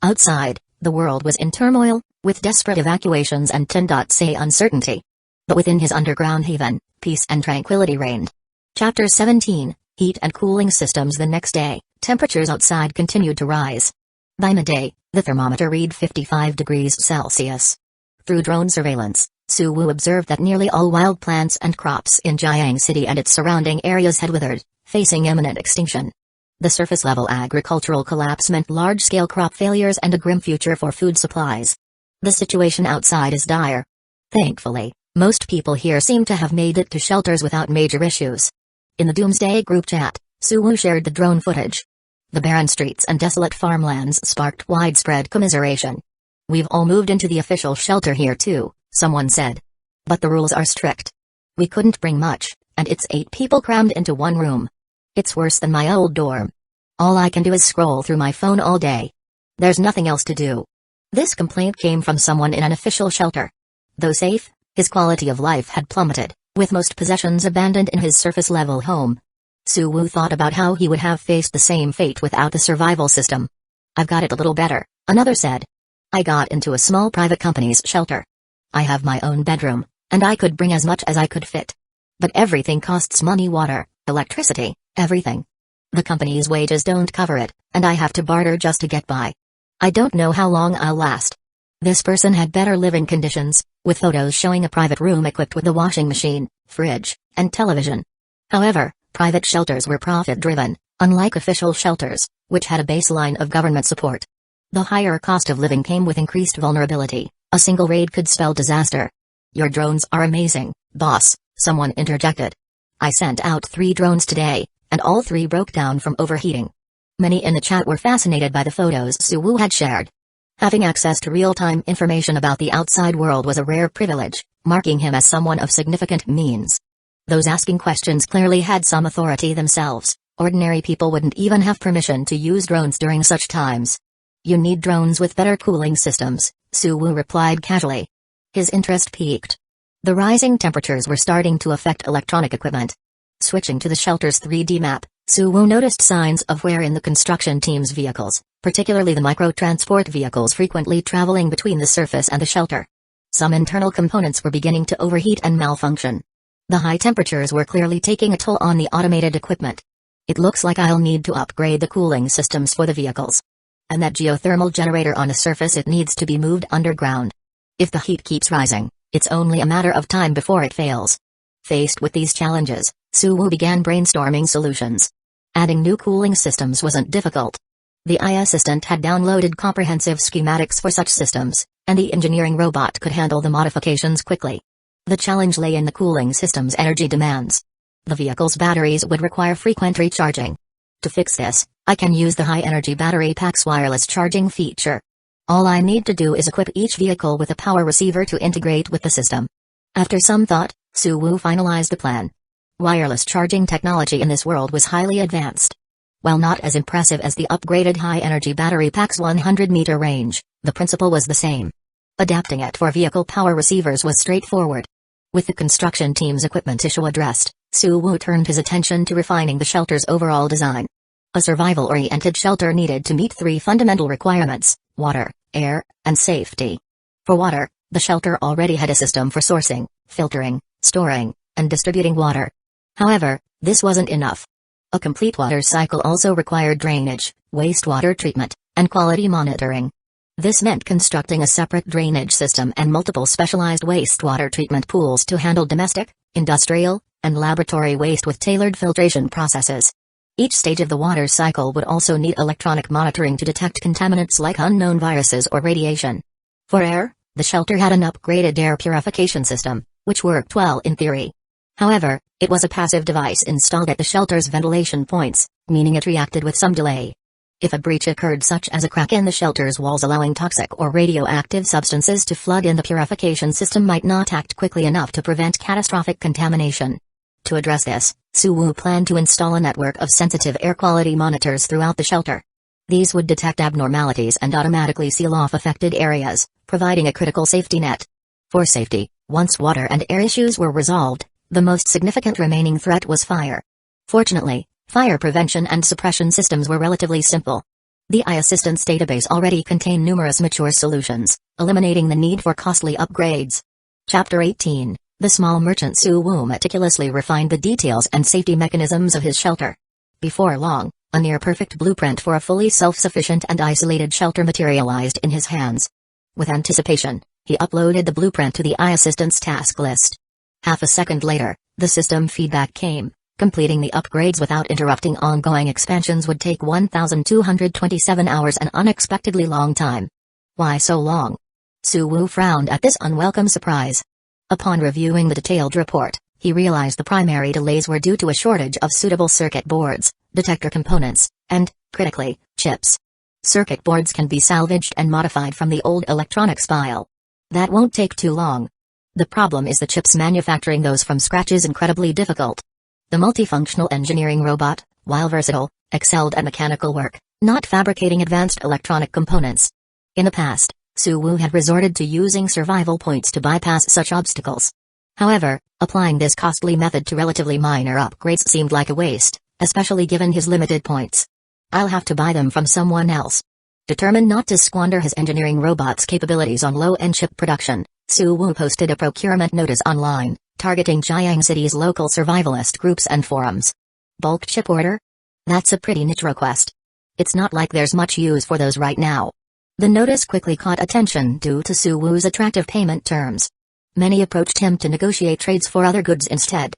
Outside, the world was in turmoil, with desperate evacuations and Pendant uncertainty. But within his underground haven, peace and tranquility reigned. Chapter 17, Heat and Cooling Systems. The next day, temperatures outside continued to rise. By midday, the thermometer read 55 degrees Celsius. Through drone surveillance, Suwoo observed that nearly all wild plants and crops in Jiang City and its surrounding areas had withered, facing imminent extinction. The surface-level agricultural collapse meant large-scale crop failures and a grim future for food supplies. The situation outside is dire. Thankfully, most people here seem to have made it to shelters without major issues. In the Doomsday group chat, Suwoo shared the drone footage. The barren streets and desolate farmlands sparked widespread commiseration. "We've all moved into the official shelter here too," someone said. "But the rules are strict. We couldn't bring much, and it's 8 people crammed into one room. It's worse than my old dorm. All I can do is scroll through my phone all day. There's nothing else to do." This complaint came from someone in an official shelter. Though safe, his quality of life had plummeted, with most possessions abandoned in his surface-level home. Suwoo thought about how he would have faced the same fate without the survival system. "I've got it a little better," another said. "I got into a small private company's shelter. I have my own bedroom, and I could bring as much as I could fit. But everything costs money, water, electricity, everything. The company's wages don't cover it, and I have to barter just to get by. I don't know how long I'll last." This person had better living conditions, with photos showing a private room equipped with a washing machine, fridge, and television. However, private shelters were profit-driven, unlike official shelters, which had a baseline of government support. The higher cost of living came with increased vulnerability. A single raid could spell disaster. "Your drones are amazing, boss," someone interjected. "I sent out 3 drones today, and all 3 broke down from overheating." Many in the chat were fascinated by the photos Suwoo had shared. Having access to real-time information about the outside world was a rare privilege, marking him as someone of significant means. Those asking questions clearly had some authority themselves. Ordinary people wouldn't even have permission to use drones during such times. "You need drones with better cooling systems," Suwoo replied casually. His interest peaked. The rising temperatures were starting to affect electronic equipment. Switching to the shelter's 3D map, Suwoo noticed signs of wear in the construction team's vehicles, particularly the micro-transport vehicles frequently traveling between the surface and the shelter. Some internal components were beginning to overheat and malfunction. The high temperatures were clearly taking a toll on the automated equipment. "It looks like I'll need to upgrade the cooling systems for the vehicles. And that geothermal generator on the surface, it needs to be moved underground. If the heat keeps rising, it's only a matter of time before it fails." Faced with these challenges, Suwoo began brainstorming solutions. Adding new cooling systems wasn't difficult. The AI assistant had downloaded comprehensive schematics for such systems, and the engineering robot could handle the modifications quickly. The challenge lay in the cooling system's energy demands. The vehicle's batteries would require frequent recharging. To fix this, I can use the high-energy battery pack's wireless charging feature. All I need to do is equip each vehicle with a power receiver to integrate with the system. After some thought, Suwoo finalized the plan. Wireless charging technology in this world was highly advanced. While not as impressive as the upgraded high-energy battery pack's 100-meter range, the principle was the same. Adapting it for vehicle power receivers was straightforward. With the construction team's equipment issue addressed, Suwoo turned his attention to refining the shelter's overall design. A survival-oriented shelter needed to meet 3 fundamental requirements: water, air, and safety. For water, the shelter already had a system for sourcing, filtering, storing, and distributing water. However, this wasn't enough. A complete water cycle also required drainage, wastewater treatment, and quality monitoring. This meant constructing a separate drainage system and multiple specialized wastewater treatment pools to handle domestic, industrial, and laboratory waste with tailored filtration processes. Each stage of the water cycle would also need electronic monitoring to detect contaminants like unknown viruses or radiation. For air, the shelter had an upgraded air purification system, which worked well in theory. However, it was a passive device installed at the shelter's ventilation points, meaning it reacted with some delay. If a breach occurred, such as a crack in the shelter's walls allowing toxic or radioactive substances to flood in, the purification system might not act quickly enough to prevent catastrophic contamination. To address this, Suwoo planned to install a network of sensitive air quality monitors throughout the shelter. These would detect abnormalities and automatically seal off affected areas, providing a critical safety net. For safety, once water and air issues were resolved, the most significant remaining threat was fire. Fortunately, fire prevention and suppression systems were relatively simple. The iAssistance database already contained numerous mature solutions, eliminating the need for costly upgrades. Chapter 18. The small merchant Suwoo meticulously refined the details and safety mechanisms of his shelter. Before long, a near-perfect blueprint for a fully self-sufficient and isolated shelter materialized in his hands. With anticipation, he uploaded the blueprint to the iAssistance task list. Half a second later, the system feedback came. Completing the upgrades without interrupting ongoing expansions would take 1,227 hours, an unexpectedly long time. Why so long? Suwoo frowned at this unwelcome surprise. Upon reviewing the detailed report, he realized the primary delays were due to a shortage of suitable circuit boards, detector components, and, critically, chips. Circuit boards can be salvaged and modified from the old electronics file. That won't take too long. The problem is the chips. Manufacturing those from scratch is incredibly difficult. The multifunctional engineering robot, while versatile, excelled at mechanical work, not fabricating advanced electronic components. In the past, Suwoo had resorted to using survival points to bypass such obstacles. However, applying this costly method to relatively minor upgrades seemed like a waste, especially given his limited points. I'll have to buy them from someone else. Determined not to squander his engineering robot's capabilities on low-end chip production, Suwoo posted a procurement notice online, targeting Jiang City's local survivalist groups and forums. Bulk chip order? That's a pretty niche request. It's not like there's much use for those right now. The notice quickly caught attention due to Suwoo's attractive payment terms. Many approached him to negotiate trades for other goods instead.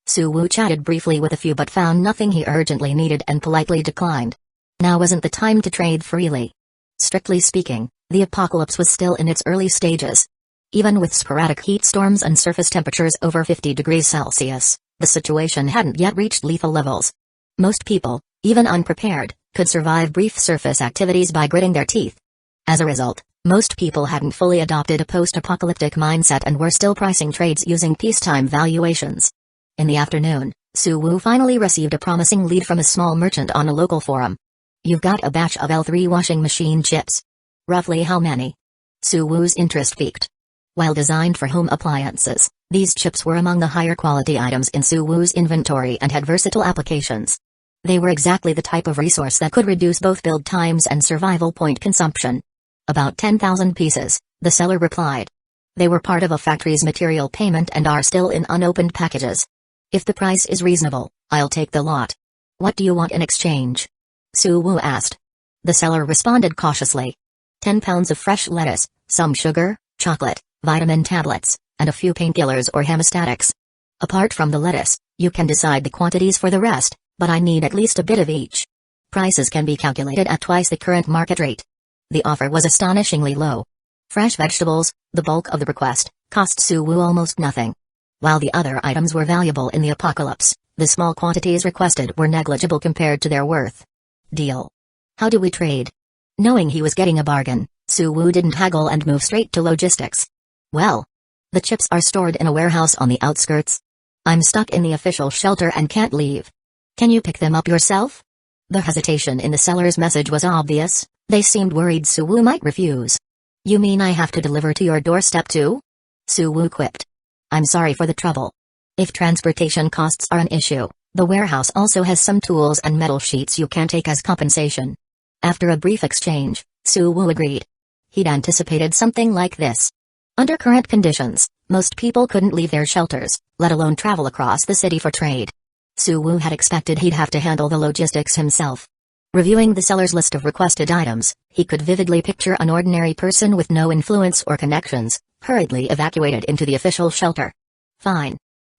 Suwoo chatted briefly with a few but found nothing he urgently needed and politely declined. Now wasn't the time to trade freely. Strictly speaking, the apocalypse was still in its early stages. Even with sporadic heat storms and surface temperatures over 50 degrees Celsius, the situation hadn't yet reached lethal levels. Most people, even unprepared, could survive brief surface activities by gritting their teeth. As a result, most people hadn't fully adopted a post-apocalyptic mindset and were still pricing trades using peacetime valuations. In the afternoon, Suwoo finally received a promising lead from a small merchant on a local forum. "You've got a batch of L3 washing machine chips. Roughly how many?" Suwoo's interest peaked. While designed for home appliances, these chips were among the higher quality items in Suwoo's inventory and had versatile applications. They were exactly the type of resource that could reduce both build times and survival point consumption. "About 10,000 pieces, the seller replied. "They were part of a factory's material payment and are still in unopened packages. If the price is reasonable, I'll take the lot." "What do you want in exchange?" Suwoo asked. The seller responded cautiously. 10 pounds of fresh lettuce, some sugar, chocolate, vitamin tablets, and a few painkillers or hemostatics. Apart from the lettuce, you can decide the quantities for the rest, but I need at least a bit of each. Prices can be calculated at twice the current market rate. The offer was astonishingly low. Fresh vegetables, the bulk of the request, cost Suwoo almost nothing. While the other items were valuable in the apocalypse, the small quantities requested were negligible compared to their worth. "Deal. How do we trade?" Knowing he was getting a bargain, Suwoo didn't haggle and moved straight to logistics. "Well, the chips are stored in a warehouse on the outskirts. I'm stuck in the official shelter and can't leave. Can you pick them up yourself?" The hesitation in the seller's message was obvious. They seemed worried Suwoo might refuse. "You mean I have to deliver to your doorstep too?" Suwoo quipped. "I'm sorry for the trouble. If transportation costs are an issue, the warehouse also has some tools and metal sheets you can take as compensation." After a brief exchange, Suwoo agreed. He'd anticipated something like this. Under current conditions, most people couldn't leave their shelters, let alone travel across the city for trade. Suwoo had expected he'd have to handle the logistics himself. Reviewing the seller's list of requested items, he could vividly picture an ordinary person with no influence or connections, hurriedly evacuated into the official shelter. Fine.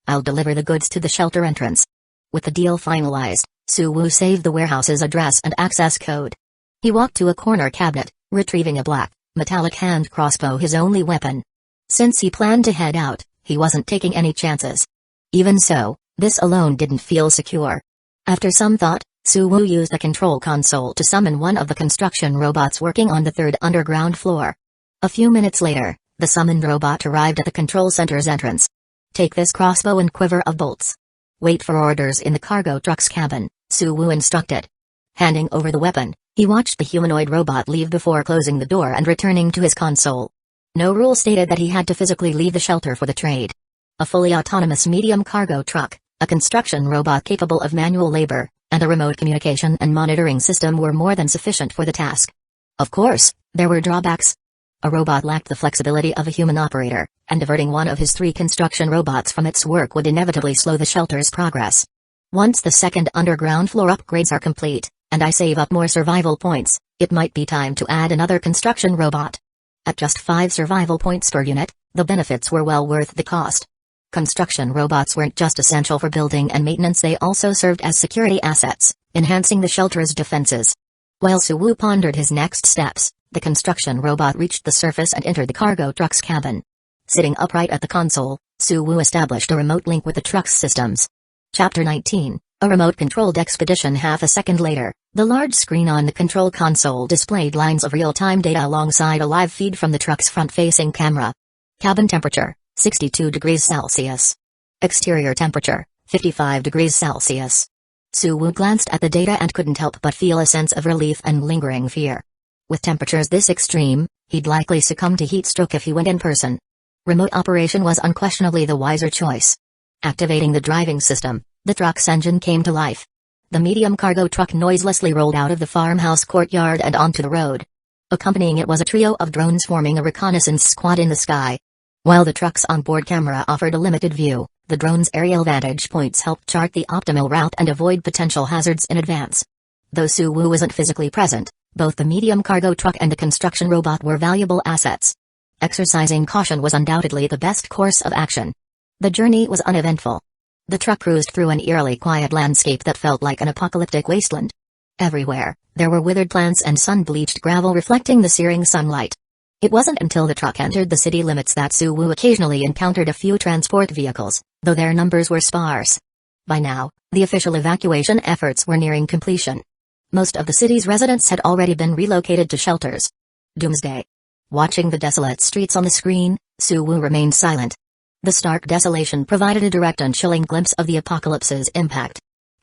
I'll deliver the goods to the shelter entrance. With the deal finalized, Suwoo saved the warehouse's address and access code. He walked to a corner cabinet, retrieving a black, metallic hand crossbow, his only weapon. Since he planned to head out, he wasn't taking any chances. Even so, this alone didn't feel secure. After some thought, Suwoo used the control console to summon one of the construction robots working on the third underground floor. A few minutes later, the summoned robot arrived at the control center's entrance. Take this crossbow and quiver of bolts. Wait for orders in the cargo truck's cabin, Suwoo instructed. Handing over the weapon, he watched the humanoid robot leave before closing the door and returning to his console. No rule stated that he had to physically leave the shelter for the trade. A fully autonomous medium cargo truck, a construction robot capable of manual labor, and a remote communication and monitoring system were more than sufficient for the task. Of course, there were drawbacks. A robot lacked the flexibility of a human operator, and diverting one of his 3 construction robots from its work would inevitably slow the shelter's progress. Once the second underground floor upgrades are complete, and I save up more survival points, it might be time to add another construction robot. At just 5 survival points per unit, the benefits were well worth the cost. Construction robots weren't just essential for building and maintenance, they also served as security assets, enhancing the shelter's defenses. While Suwoo pondered his next steps, the construction robot reached the surface and entered the cargo truck's cabin. Sitting upright at the console, Suwoo established a remote link with the truck's systems. Chapter 19, a remote-controlled expedition. Half a second later, the large screen on the control console displayed lines of real-time data alongside a live feed from the truck's front-facing camera. Cabin temperature, 62 degrees Celsius. Exterior temperature, 55 degrees Celsius. Suwoo glanced at the data and couldn't help but feel a sense of relief and lingering fear. With temperatures this extreme, he'd likely succumb to heat stroke if he went in person. Remote operation was unquestionably the wiser choice. Activating the driving system, the truck's engine came to life. The medium cargo truck noiselessly rolled out of the farmhouse courtyard and onto the road. Accompanying it was a trio of drones forming a reconnaissance squad in the sky. While the truck's onboard camera offered a limited view, the drone's aerial vantage points helped chart the optimal route and avoid potential hazards in advance. Though Suwoo wasn't physically present, both the medium cargo truck and the construction robot were valuable assets. Exercising caution was undoubtedly the best course of action. The journey was uneventful. The truck cruised through an eerily quiet landscape that felt like an apocalyptic wasteland. Everywhere, there were withered plants and sun-bleached gravel reflecting the searing sunlight. It wasn't until the truck entered the city limits that Suwoo occasionally encountered a few transport vehicles, though their numbers were sparse. By now, the official evacuation efforts were nearing completion. Most of the city's residents had already been relocated to shelters. Doomsday. Watching the desolate streets on the screen, Suwoo remained silent. The stark desolation provided a direct and chilling glimpse of the apocalypse's impact.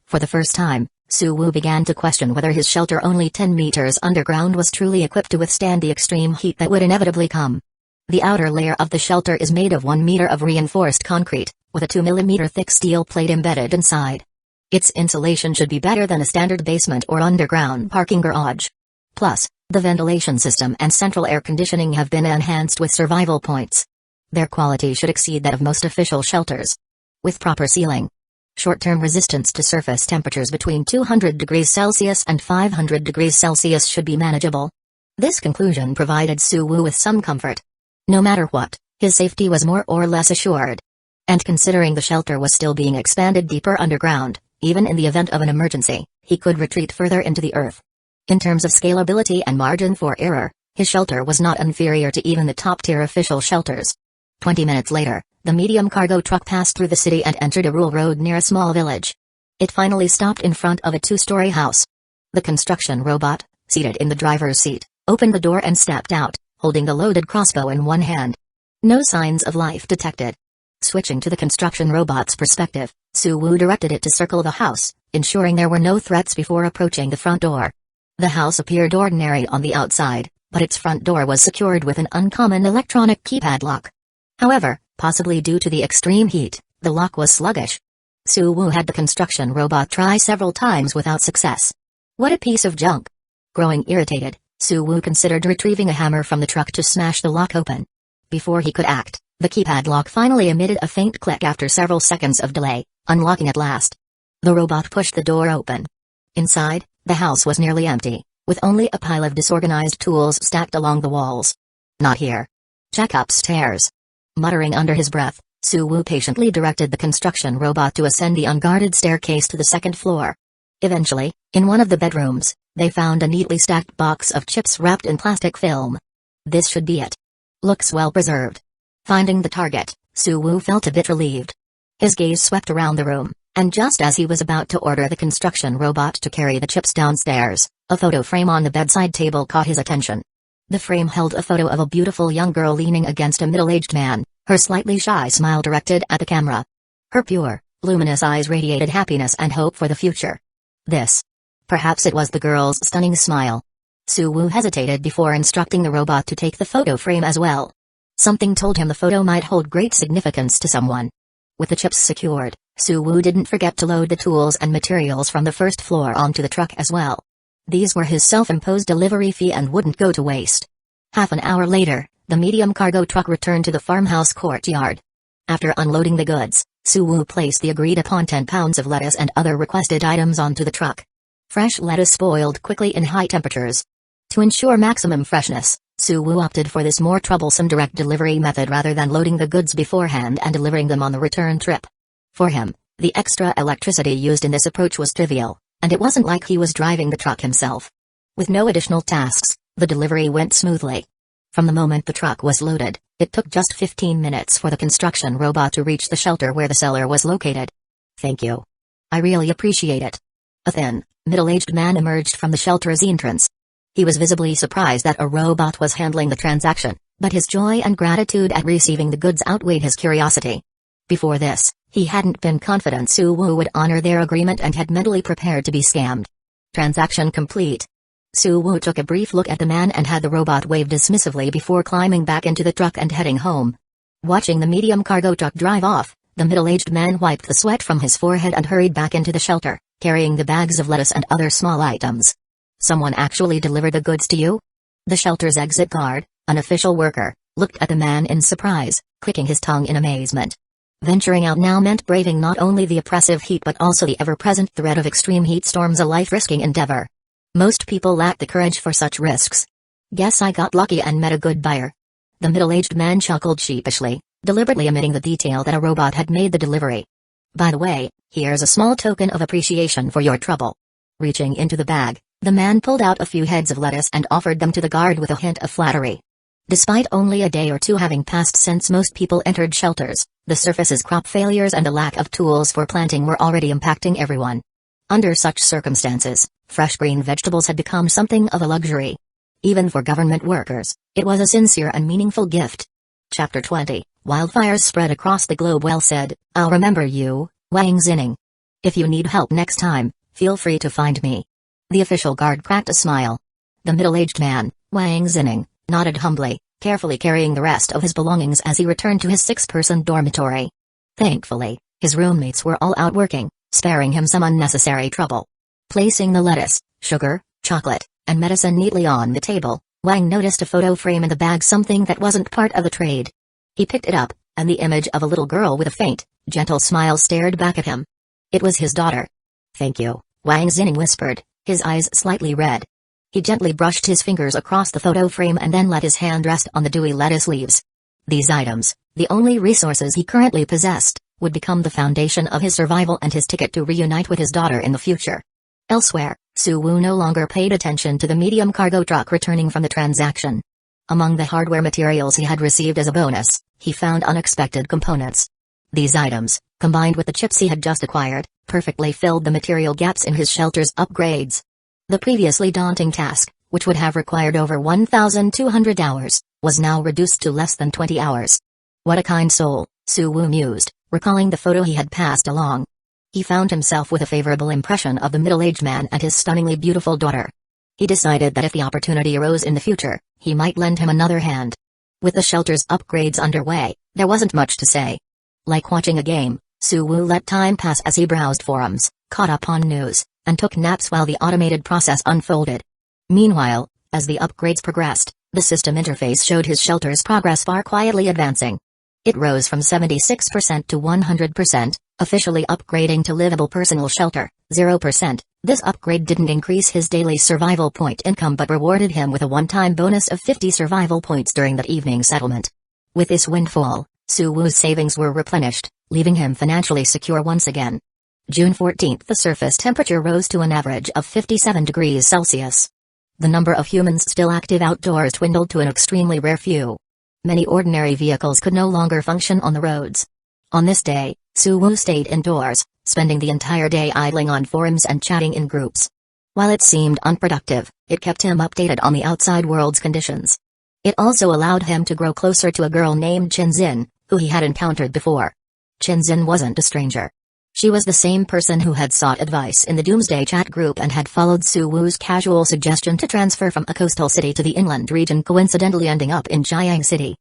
For the first time, Suwoo began to question whether his shelter only 10 meters underground was truly equipped to withstand the extreme heat that would inevitably come. The outer layer of the shelter is made of 1 meter of reinforced concrete, with a 2 millimeter thick steel plate embedded inside. Its insulation should be better than a standard basement or underground parking garage. Plus, the ventilation system and central air conditioning have been enhanced with survival points. Their quality should exceed that of most official shelters. With proper sealing, short-term resistance to surface temperatures between 200 degrees Celsius and 500 degrees Celsius should be manageable. This conclusion provided Suwoo with some comfort. No matter what, his safety was more or less assured. And considering the shelter was still being expanded deeper underground, even in the event of an emergency, he could retreat further into the earth. In terms of scalability and margin for error, his shelter was not inferior to even the top-tier official shelters. 20 minutes later, the medium cargo truck passed through the city and entered a rural road near a small village. It finally stopped in front of a 2-story house. The construction robot, seated in the driver's seat, opened the door and stepped out, holding the loaded crossbow in one hand. No signs of life detected. Switching to the construction robot's perspective, Suwoo directed it to circle the house, ensuring there were no threats before approaching the front door. The house appeared ordinary on the outside, but its front door was secured with an uncommon electronic keypad lock. However, possibly due to the extreme heat, the lock was sluggish. Suwoo had the construction robot try several times without success. What a piece of junk! Growing irritated, Suwoo considered retrieving a hammer from the truck to smash the lock open. Before he could act, the keypad lock finally emitted a faint click after several seconds of delay, unlocking at last. The robot pushed the door open. Inside, the house was nearly empty, with only a pile of disorganized tools stacked along the walls. Not here. Check upstairs. Muttering under his breath, Suwoo patiently directed the construction robot to ascend the unguarded staircase to the second floor. Eventually, in one of the bedrooms, they found a neatly stacked box of chips wrapped in plastic film. This should be it. Looks well preserved. Finding the target, Suwoo felt a bit relieved. His gaze swept around the room, and just as he was about to order the construction robot to carry the chips downstairs, a photo frame on the bedside table caught his attention. The frame held a photo of a beautiful young girl leaning against a middle-aged man, her slightly shy smile directed at the camera. Her pure, luminous eyes radiated happiness and hope for the future. Perhaps it was the girl's stunning smile. Suwoo hesitated before instructing the robot to take the photo frame as well. Something told him the photo might hold great significance to someone. With the chips secured, Suwoo didn't forget to load the tools and materials from the first floor onto the truck as well. These were his self-imposed delivery fee and wouldn't go to waste. Half an hour later, the medium cargo truck returned to the farmhouse courtyard. After unloading the goods, Suwoo placed the agreed-upon 10 pounds of lettuce and other requested items onto the truck. Fresh lettuce spoiled quickly in high temperatures. To ensure maximum freshness, Suwoo opted for this more troublesome direct delivery method rather than loading the goods beforehand and delivering them on the return trip. For him, the extra electricity used in this approach was trivial, and it wasn't like he was driving the truck himself. With no additional tasks, the delivery went smoothly. From the moment the truck was loaded, it took just 15 minutes for the construction robot to reach the shelter where the seller was located. Thank you. I really appreciate it. A thin, middle-aged man emerged from the shelter's entrance. He was visibly surprised that a robot was handling the transaction, but his joy and gratitude at receiving the goods outweighed his curiosity. Before this, he hadn't been confident Suwoo would honor their agreement and had mentally prepared to be scammed. Transaction complete. Suwoo took a brief look at the man and had the robot wave dismissively before climbing back into the truck and heading home. Watching the medium cargo truck drive off, the middle-aged man wiped the sweat from his forehead and hurried back into the shelter, carrying the bags of lettuce and other small items. Someone actually delivered the goods to you? The shelter's exit guard, an official worker, looked at the man in surprise, clicking his tongue in amazement. Venturing out now meant braving not only the oppressive heat but also the ever-present threat of extreme heat storms, a life-risking endeavor. Most people lack the courage for such risks. Guess I got lucky and met a good buyer. The middle-aged man chuckled sheepishly, deliberately omitting the detail that a robot had made the delivery. By the way, here's a small token of appreciation for your trouble. Reaching into the bag, the man pulled out a few heads of lettuce and offered them to the guard with a hint of flattery. Despite only a day or two having passed since most people entered shelters, the surface's crop failures and a lack of tools for planting were already impacting everyone. Under such circumstances, fresh green vegetables had become something of a luxury. Even for government workers, it was a sincere and meaningful gift. Chapter 20, Wildfires Spread Across the Globe. Well said, I'll remember you, Wang Zinning. If you need help next time, feel free to find me. The official guard cracked a smile. The middle-aged man, Wang Zinning, nodded humbly, carefully carrying the rest of his belongings as he returned to his 6-person dormitory. Thankfully, his roommates were all out working, sparing him some unnecessary trouble. Placing the lettuce, sugar, chocolate, and medicine neatly on the table, Wang noticed a photo frame in the bag, something that wasn't part of the trade. He picked it up, and the image of a little girl with a faint, gentle smile stared back at him. It was his daughter. Thank you, Wang Zinning whispered, his eyes slightly red. He gently brushed his fingers across the photo frame and then let his hand rest on the dewy lettuce leaves. These items, the only resources he currently possessed, would become the foundation of his survival and his ticket to reunite with his daughter in the future. Elsewhere, Suwoo no longer paid attention to the medium cargo truck returning from the transaction. Among the hardware materials he had received as a bonus, he found unexpected components. These items, combined with the chips he had just acquired, perfectly filled the material gaps in his shelter's upgrades. The previously daunting task, which would have required over 1,200 hours, was now reduced to less than 20 hours. What a kind soul, Suwoo mused, recalling the photo he had passed along. He found himself with a favorable impression of the middle-aged man and his stunningly beautiful daughter. He decided that if the opportunity arose in the future, he might lend him another hand. With the shelter's upgrades underway, there wasn't much to say. Like watching a game, Suwoo let time pass as he browsed forums, caught up on news, and took naps while the automated process unfolded. Meanwhile, as the upgrades progressed, the system interface showed his shelter's progress bar quietly advancing. It rose from 76% to 100%, Officially upgrading to livable personal shelter, 0%. This upgrade didn't increase his daily survival point income but rewarded him with a one-time bonus of 50 survival points during that evening's settlement. With this windfall, Suwoo's savings were replenished, leaving him financially secure once again. June 14, the surface temperature rose to an average of 57 degrees Celsius. The number of humans still active outdoors dwindled to an extremely rare few. Many ordinary vehicles could no longer function on the roads. On this day, Suwoo stayed indoors, spending the entire day idling on forums and chatting in groups. While it seemed unproductive, it kept him updated on the outside world's conditions. It also allowed him to grow closer to a girl named Chinzin, who he had encountered before. Chinzin wasn't a stranger. She was the same person who had sought advice in the Doomsday chat group and had followed Suwoo's casual suggestion to transfer from a coastal city to the inland region, coincidentally ending up in Jiang City.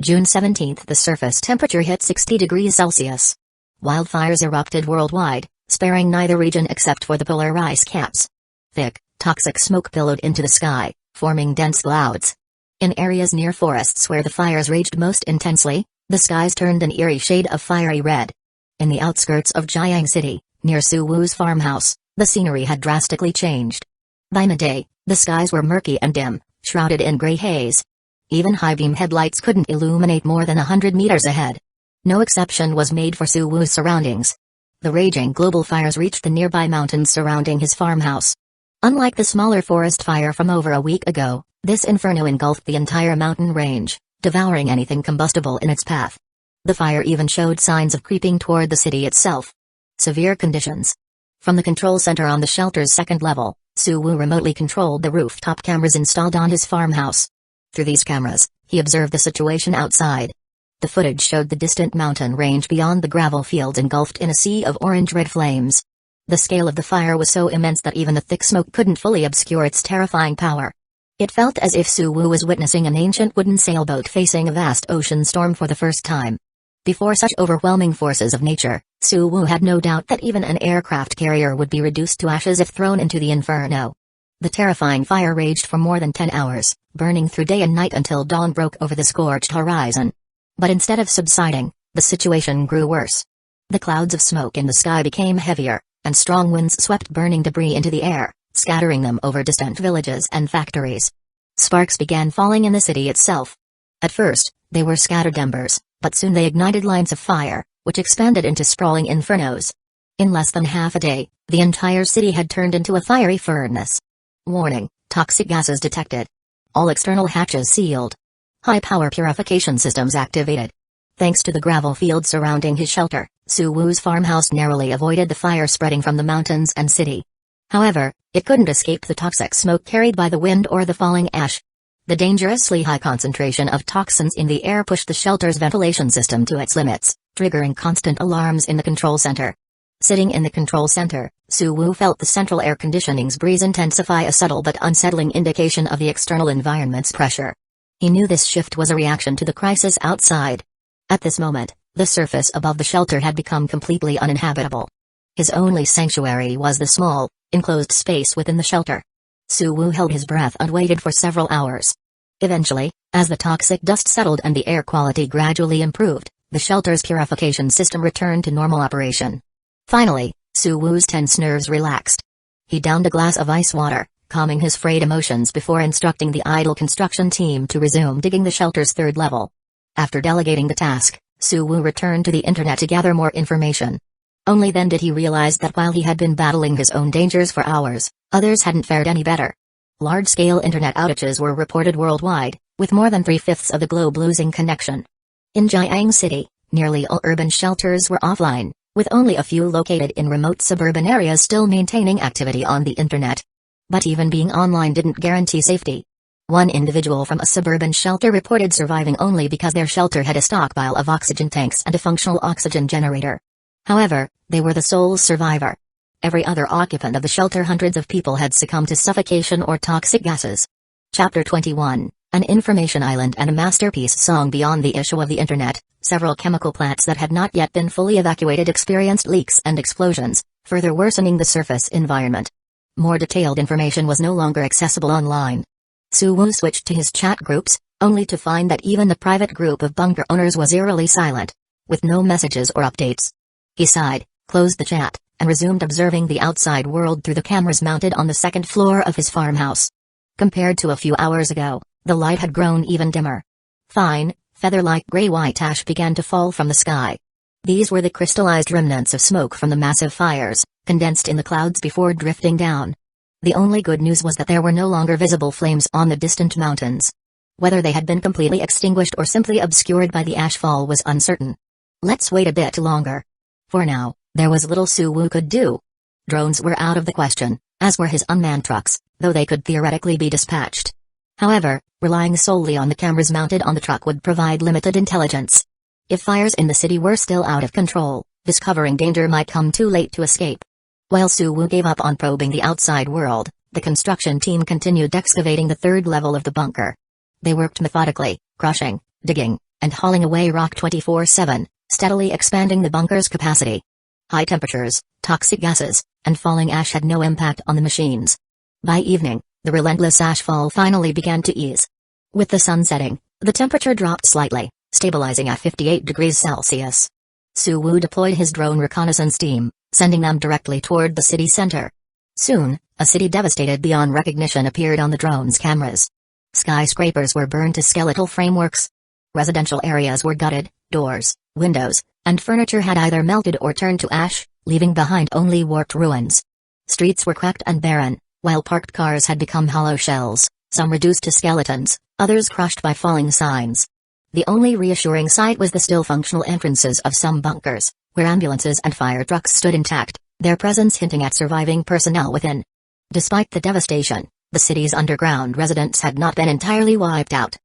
June 17, the surface temperature hit 60 degrees Celsius. Wildfires erupted worldwide, sparing neither region except for the polar ice caps. Thick, toxic smoke billowed into the sky, forming dense clouds. In areas near forests where the fires raged most intensely, the skies turned an eerie shade of fiery red. In the outskirts of Jiang City, near Suwoo's farmhouse, the scenery had drastically changed. By midday, the skies were murky and dim, shrouded in gray haze. Even high-beam headlights couldn't illuminate more than 100 meters ahead. No exception was made for Suwoo's surroundings. The raging global fires reached the nearby mountains surrounding his farmhouse. Unlike the smaller forest fire from over a week ago, this inferno engulfed the entire mountain range, devouring anything combustible in its path. The fire even showed signs of creeping toward the city itself. Severe conditions. From the control center on the shelter's second level, Suwoo remotely controlled the rooftop cameras installed on his farmhouse. Through these cameras, he observed the situation outside. The footage showed the distant mountain range beyond the gravel fields engulfed in a sea of orange-red flames. The scale of the fire was so immense that even the thick smoke couldn't fully obscure its terrifying power. It felt as if Suwoo was witnessing an ancient wooden sailboat facing a vast ocean storm for the first time. Before such overwhelming forces of nature, Suwoo had no doubt that even an aircraft carrier would be reduced to ashes if thrown into the inferno. The terrifying fire raged for more than 10 hours, burning through day and night until dawn broke over the scorched horizon. But instead of subsiding, the situation grew worse. The clouds of smoke in the sky became heavier, and strong winds swept burning debris into the air, scattering them over distant villages and factories. Sparks began falling in the city itself. At first, they were scattered embers, but soon they ignited lines of fire, which expanded into sprawling infernos. In less than half a day, the entire city had turned into a fiery furnace. Warning: toxic gases detected. All external hatches sealed. High-power purification systems activated. Thanks to the gravel field surrounding his shelter, Suwoo's farmhouse narrowly avoided the fire spreading from the mountains and city. However, it couldn't escape the toxic smoke carried by the wind or the falling ash. The dangerously high concentration of toxins in the air pushed the shelter's ventilation system to its limits, triggering constant alarms in the control center. Sitting in the control center, Suwoo felt the central air conditioning's breeze intensify, a subtle but unsettling indication of the external environment's pressure. He knew this shift was a reaction to the crisis outside. At this moment, the surface above the shelter had become completely uninhabitable. His only sanctuary was the small, enclosed space within the shelter. Suwoo held his breath and waited for several hours. Eventually, as the toxic dust settled and the air quality gradually improved, the shelter's purification system returned to normal operation. Finally, Suwoo's tense nerves relaxed. He downed a glass of ice water, calming his frayed emotions before instructing the idle construction team to resume digging the shelter's third level. After delegating the task, Suwoo returned to the internet to gather more information. Only then did he realize that while he had been battling his own dangers for hours, others hadn't fared any better. Large-scale internet outages were reported worldwide, with more than 3/5 of the globe losing connection. In Jiang City, nearly all urban shelters were offline, with only a few located in remote suburban areas still maintaining activity on the internet. But even being online didn't guarantee safety. One individual from a suburban shelter reported surviving only because their shelter had a stockpile of oxygen tanks and a functional oxygen generator. However, they were the sole survivor. Every other occupant of the shelter, hundreds of people, had succumbed to suffocation or toxic gases. Chapter 21, An Information Island and a Masterpiece Song. Beyond the issue of the internet, several chemical plants that had not yet been fully evacuated experienced leaks and explosions, further worsening the surface environment. More detailed information was no longer accessible online. Suwoo switched to his chat groups, only to find that even the private group of bunker owners was eerily silent, with no messages or updates. He sighed, closed the chat, and resumed observing the outside world through the cameras mounted on the second floor of his farmhouse. Compared to a few hours ago, the light had grown even dimmer. Fine, feather-like gray-white ash began to fall from the sky. These were the crystallized remnants of smoke from the massive fires, condensed in the clouds before drifting down. The only good news was that there were no longer visible flames on the distant mountains. Whether they had been completely extinguished or simply obscured by the ashfall was uncertain. Let's wait a bit longer. For now, there was little Suwoo could do. Drones were out of the question, as were his unmanned trucks, though they could theoretically be dispatched. However, relying solely on the cameras mounted on the truck would provide limited intelligence. If fires in the city were still out of control, discovering danger might come too late to escape. While Suwoo gave up on probing the outside world, the construction team continued excavating the third level of the bunker. They worked methodically, crushing, digging, and hauling away rock 24/7, steadily expanding the bunker's capacity. High temperatures, toxic gases, and falling ash had no impact on the machines. By evening, the relentless ashfall finally began to ease. With the sun setting, the temperature dropped slightly, stabilizing at 58 degrees Celsius. Suwoo deployed his drone reconnaissance team, sending them directly toward the city center. Soon, a city devastated beyond recognition appeared on the drone's cameras. Skyscrapers were burned to skeletal frameworks. Residential areas were gutted, doors, windows, and furniture had either melted or turned to ash, leaving behind only warped ruins. Streets were cracked and barren, while parked cars had become hollow shells, some reduced to skeletons, others crushed by falling signs. The only reassuring sight was the still functional entrances of some bunkers, where ambulances and fire trucks stood intact, their presence hinting at surviving personnel within. Despite the devastation, the city's underground residents had not been entirely wiped out.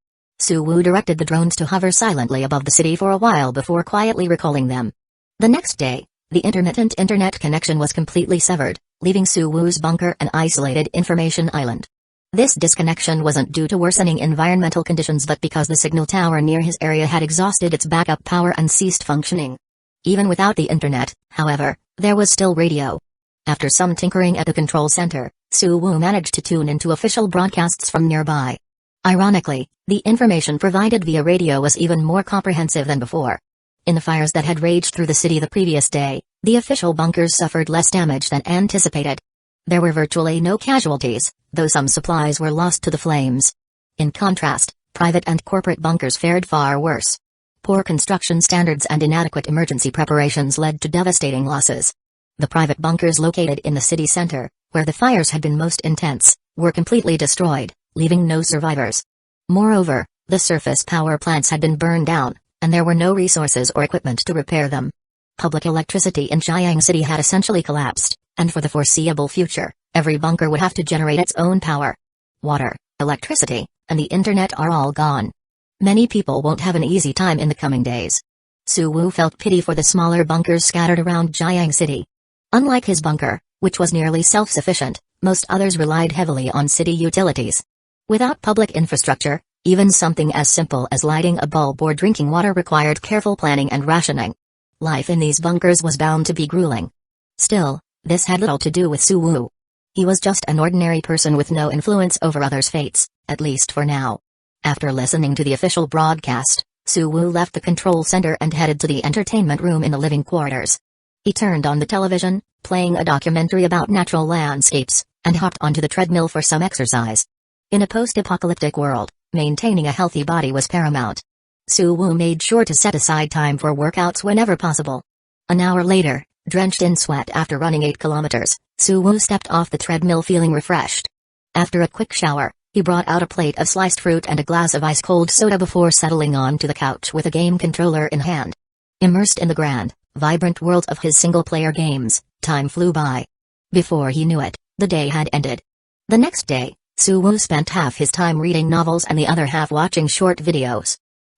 Suwoo directed the drones to hover silently above the city for a while before quietly recalling them. The next day, the intermittent internet connection was completely severed, leaving Suwoo's bunker an isolated information island. This disconnection wasn't due to worsening environmental conditions but because the signal tower near his area had exhausted its backup power and ceased functioning. Even without the internet, however, there was still radio. After some tinkering at the control center, Suwoo managed to tune into official broadcasts from nearby. Ironically, the information provided via radio was even more comprehensive than before. In the fires that had raged through the city the previous day, the official bunkers suffered less damage than anticipated. There were virtually no casualties, though some supplies were lost to the flames. In contrast, private and corporate bunkers fared far worse. Poor construction standards and inadequate emergency preparations led to devastating losses. The private bunkers located in the city center, where the fires had been most intense, were completely destroyed, leaving no survivors. Moreover, the surface power plants had been burned down, and there were no resources or equipment to repair them. Public electricity in Jiang City had essentially collapsed, and for the foreseeable future, every bunker would have to generate its own power. Water, electricity, and the internet are all gone. Many people won't have an easy time in the coming days. Suwoo felt pity for the smaller bunkers scattered around Jiang City. Unlike his bunker, which was nearly self-sufficient, most others relied heavily on city utilities. Without public infrastructure, even something as simple as lighting a bulb or drinking water required careful planning and rationing. Life in these bunkers was bound to be grueling. Still, this had little to do with Suwoo. He was just an ordinary person with no influence over others' fates, at least for now. After listening to the official broadcast, Suwoo left the control center and headed to the entertainment room in the living quarters. He turned on the television, playing a documentary about natural landscapes, and hopped onto the treadmill for some exercise. In a post-apocalyptic world, maintaining a healthy body was paramount. Suwoo made sure to set aside time for workouts whenever possible. An hour later, drenched in sweat after running 8 kilometers, Suwoo stepped off the treadmill feeling refreshed. After a quick shower, he brought out a plate of sliced fruit and a glass of ice-cold soda before settling onto the couch with a game controller in hand. Immersed in the grand, vibrant world of his single-player games, time flew by. Before he knew it, the day had ended. The next day, Suwoo spent half his time reading novels and the other half watching short videos.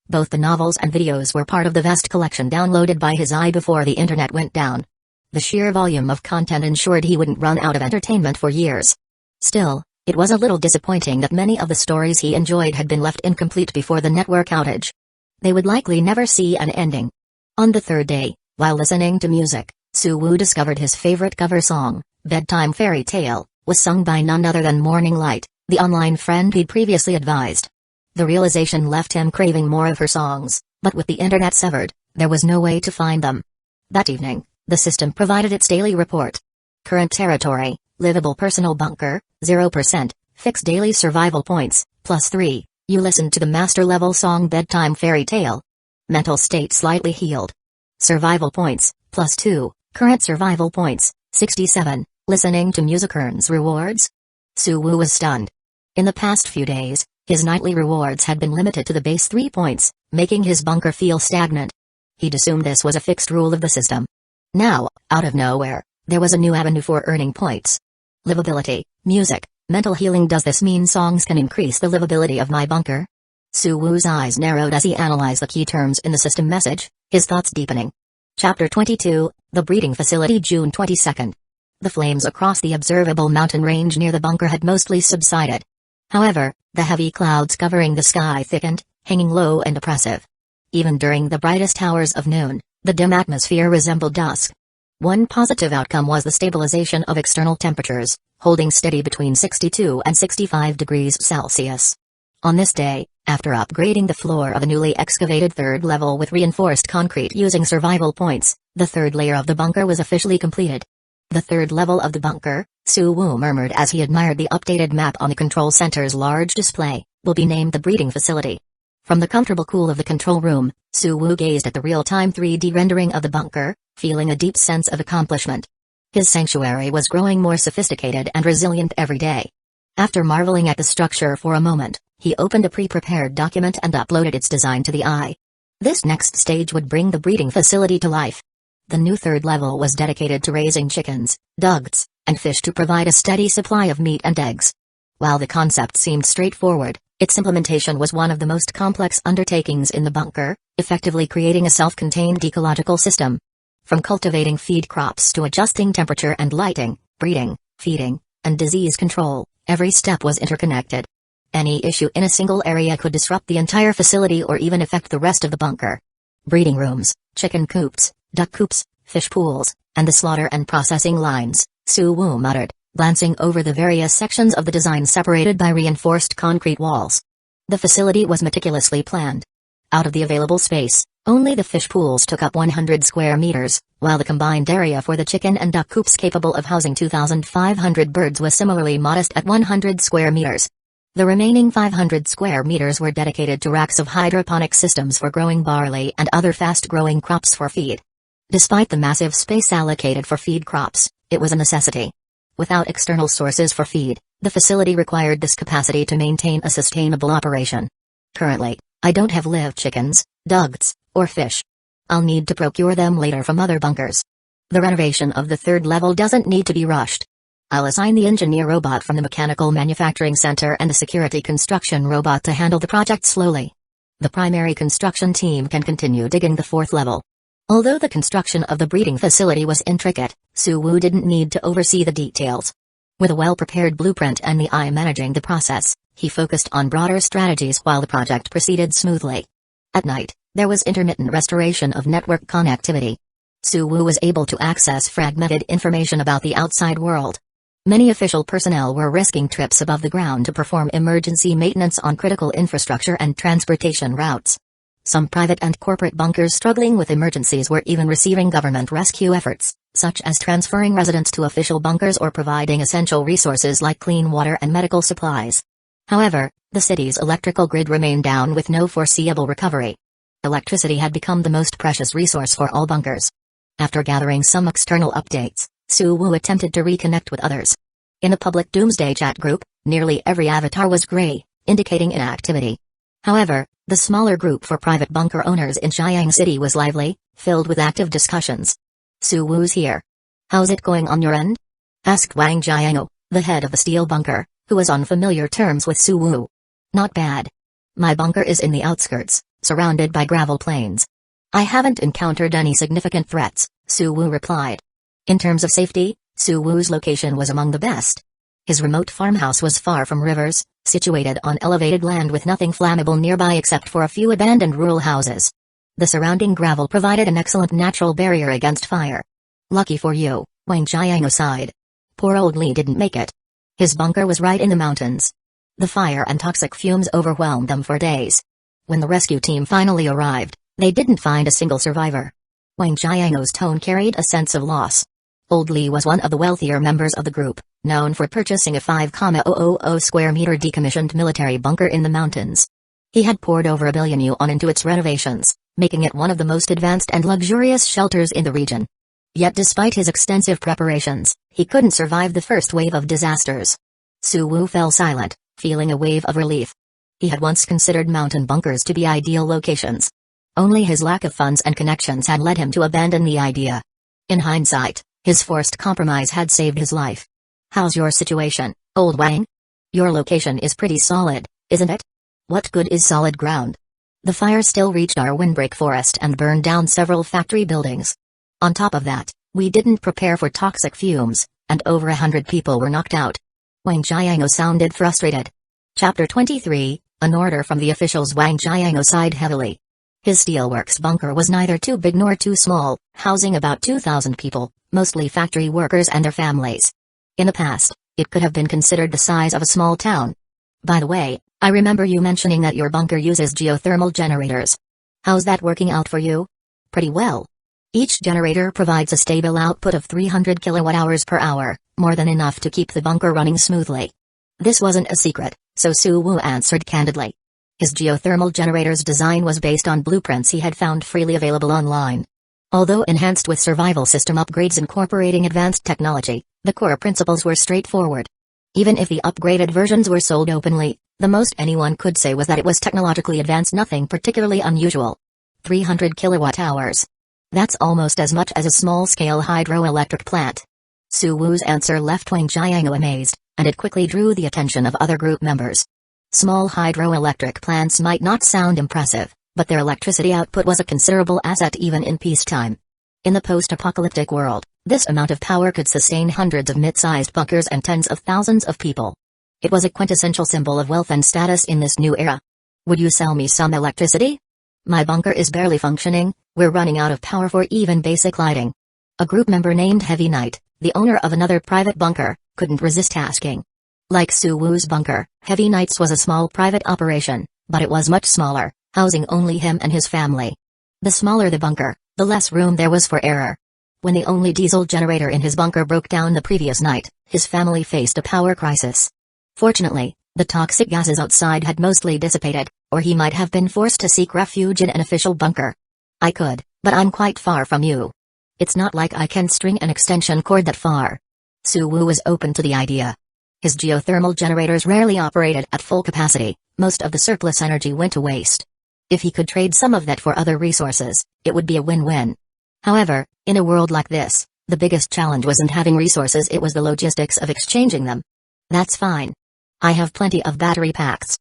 Both the novels and videos were part of the vast collection downloaded by his eye before the internet went down. The sheer volume of content ensured he wouldn't run out of entertainment for years. Still, it was a little disappointing that many of the stories he enjoyed had been left incomplete before the network outage. They would likely never see an ending. On the third day, while listening to music, Suwoo discovered his favorite cover song, Bedtime Fairy Tale, was sung by none other than Morning Light, the online friend he'd previously advised. The realization left him craving more of her songs, but with the internet severed, there was no way to find them. That evening, The system provided its daily report. Current territory, livable personal bunker, 0%, fixed daily survival points, +3, you listened to the master level song bedtime fairy tale. Mental state slightly healed. Survival points, +2, current survival points, 67, listening to music earns rewards. Suwu was stunned. In the past few days, his nightly rewards had been limited to the base 3 points, making his bunker feel stagnant. He'd assumed this was a fixed rule of the system. Now, out of nowhere, there was a new avenue for earning points. Livability, music, mental healing. Does this mean songs can increase the livability of my bunker? Suwu's eyes narrowed as he analyzed the key terms in the system message, his thoughts deepening. Chapter 22, The Breeding Facility, June 22. The flames across the observable mountain range near the bunker had mostly subsided. However, the heavy clouds covering the sky thickened, hanging low and oppressive. Even during the brightest hours of noon, the dim atmosphere resembled dusk. One positive outcome was the stabilization of external temperatures, holding steady between 62 and 65 degrees Celsius. On this day, after upgrading the floor of the newly excavated third level with reinforced concrete using survival points, the third layer of the bunker was officially completed. The third level of the bunker, Suwu murmured as he admired the updated map on the control center's large display, will be named the breeding facility. From the comfortable cool of the control room, Suwu gazed at the real-time 3D rendering of the bunker, feeling a deep sense of accomplishment. His sanctuary was growing more sophisticated and resilient every day. After marveling at the structure for a moment, he opened a pre-prepared document and uploaded its design to the eye. This next stage would bring the breeding facility to life. The new third level was dedicated to raising chickens, ducks, and fish to provide a steady supply of meat and eggs. While the concept seemed straightforward, its implementation was one of the most complex undertakings in the bunker, effectively creating a self-contained ecological system. From cultivating feed crops to adjusting temperature and lighting, breeding, feeding, and disease control, every step was interconnected. Any issue in a single area could disrupt the entire facility or even affect the rest of the bunker. Breeding rooms, chicken coops, duck coops, fish pools, and the slaughter and processing lines, Suwu muttered, glancing over the various sections of the design separated by reinforced concrete walls. The facility was meticulously planned. Out of the available space, only the fish pools took up 100 square meters, while the combined area for the chicken and duck coops capable of housing 2,500 birds was similarly modest at 100 square meters. The remaining 500 square meters were dedicated to racks of hydroponic systems for growing barley and other fast-growing crops for feed. Despite the massive space allocated for feed crops, it was a necessity. Without external sources for feed, the facility required this capacity to maintain a sustainable operation. Currently, I don't have live chickens, ducks, or fish. I'll need to procure them later from other bunkers. The renovation of the third level doesn't need to be rushed. I'll assign the engineer robot from the mechanical manufacturing center and the security construction robot to handle the project slowly. The primary construction team can continue digging the fourth level. Although the construction of the breeding facility was intricate, Suwu didn't need to oversee the details. With a well-prepared blueprint and the eye managing the process, he focused on broader strategies while the project proceeded smoothly. At night, there was intermittent restoration of network connectivity. Suwu was able to access fragmented information about the outside world. Many official personnel were risking trips above the ground to perform emergency maintenance on critical infrastructure and transportation routes. Some private and corporate bunkers struggling with emergencies were even receiving government rescue efforts, such as transferring residents to official bunkers or providing essential resources like clean water and medical supplies. However, the city's electrical grid remained down with no foreseeable recovery. Electricity had become the most precious resource for all bunkers. After gathering some external updates, Suwu attempted to reconnect with others. In a public doomsday chat group, nearly every avatar was gray, indicating inactivity. However, the smaller group for private bunker owners in Jiang City was lively, filled with active discussions. Suwu's here. How's it going on your end? Asked Wang Jiango, the head of the steel bunker, who was on familiar terms with Suwu. Not bad. My bunker is in the outskirts, surrounded by gravel plains. I haven't encountered any significant threats, Suwu replied. In terms of safety, Suwu's location was among the best. His remote farmhouse was far from rivers, situated on elevated land with nothing flammable nearby except for a few abandoned rural houses. The surrounding gravel provided an excellent natural barrier against fire. Lucky for you, Wang Jiango sighed. Poor old Li didn't make it. His bunker was right in the mountains. The fire and toxic fumes overwhelmed them for days. When the rescue team finally arrived, they didn't find a single survivor. Wang Jiango's tone carried a sense of loss. Old Li was one of the wealthier members of the group, known for purchasing a 5,000 square meter decommissioned military bunker in the mountains. He had poured over 1 billion yuan into its renovations, making it one of the most advanced and luxurious shelters in the region. Yet despite his extensive preparations, he couldn't survive the first wave of disasters. Su Wu fell silent, feeling a wave of relief. He had once considered mountain bunkers to be ideal locations. Only his lack of funds and connections had led him to abandon the idea. In hindsight, his forced compromise had saved his life. How's your situation, old Wang? Your location is pretty solid, isn't it? What good is solid ground? The fire still reached our windbreak forest and burned down several factory buildings. On top of that, we didn't prepare for toxic fumes, and over 100 people were knocked out. Wang Jiango sounded frustrated. Chapter 23, an order from the officials. Wang Jiango sighed heavily. His steelworks bunker was neither too big nor too small, housing about 2,000 people, mostly factory workers and their families. In the past, it could have been considered the size of a small town. By the way, I remember you mentioning that your bunker uses geothermal generators. How's that working out for you? Pretty well. Each generator provides a stable output of 300 kilowatt-hours per hour, more than enough to keep the bunker running smoothly. This wasn't a secret, so Su Wu answered candidly. His geothermal generator's design was based on blueprints he had found freely available online. Although enhanced with survival system upgrades incorporating advanced technology, the core principles were straightforward. Even if the upgraded versions were sold openly, the most anyone could say was that it was technologically advanced, nothing particularly unusual. 300 kilowatt-hours. That's almost as much as a small-scale hydroelectric plant. Su Wu's answer left Wang Jiango amazed, and it quickly drew the attention of other group members. Small hydroelectric plants might not sound impressive, but their electricity output was a considerable asset even in peacetime. In the post-apocalyptic world, this amount of power could sustain hundreds of mid-sized bunkers and tens of thousands of people. It was a quintessential symbol of wealth and status in this new era. Would you sell me some electricity? My bunker is barely functioning, we're running out of power for even basic lighting. A group member named Heavy Knight, the owner of another private bunker, couldn't resist asking. Like Su Wu's bunker, Heavy Knight's was a small private operation, but it was much smaller, housing only him and his family. The smaller the bunker, the less room there was for error. When the only diesel generator in his bunker broke down the previous night, his family faced a power crisis. Fortunately, the toxic gases outside had mostly dissipated, or he might have been forced to seek refuge in an official bunker. I could, but I'm quite far from you. It's not like I can string an extension cord that far. Su Wu was open to the idea. His geothermal generators rarely operated at full capacity, most of the surplus energy went to waste. If he could trade some of that for other resources, it would be a win-win. However, in a world like this, the biggest challenge wasn't having resources, it was the logistics of exchanging them. That's fine. I have plenty of battery packs.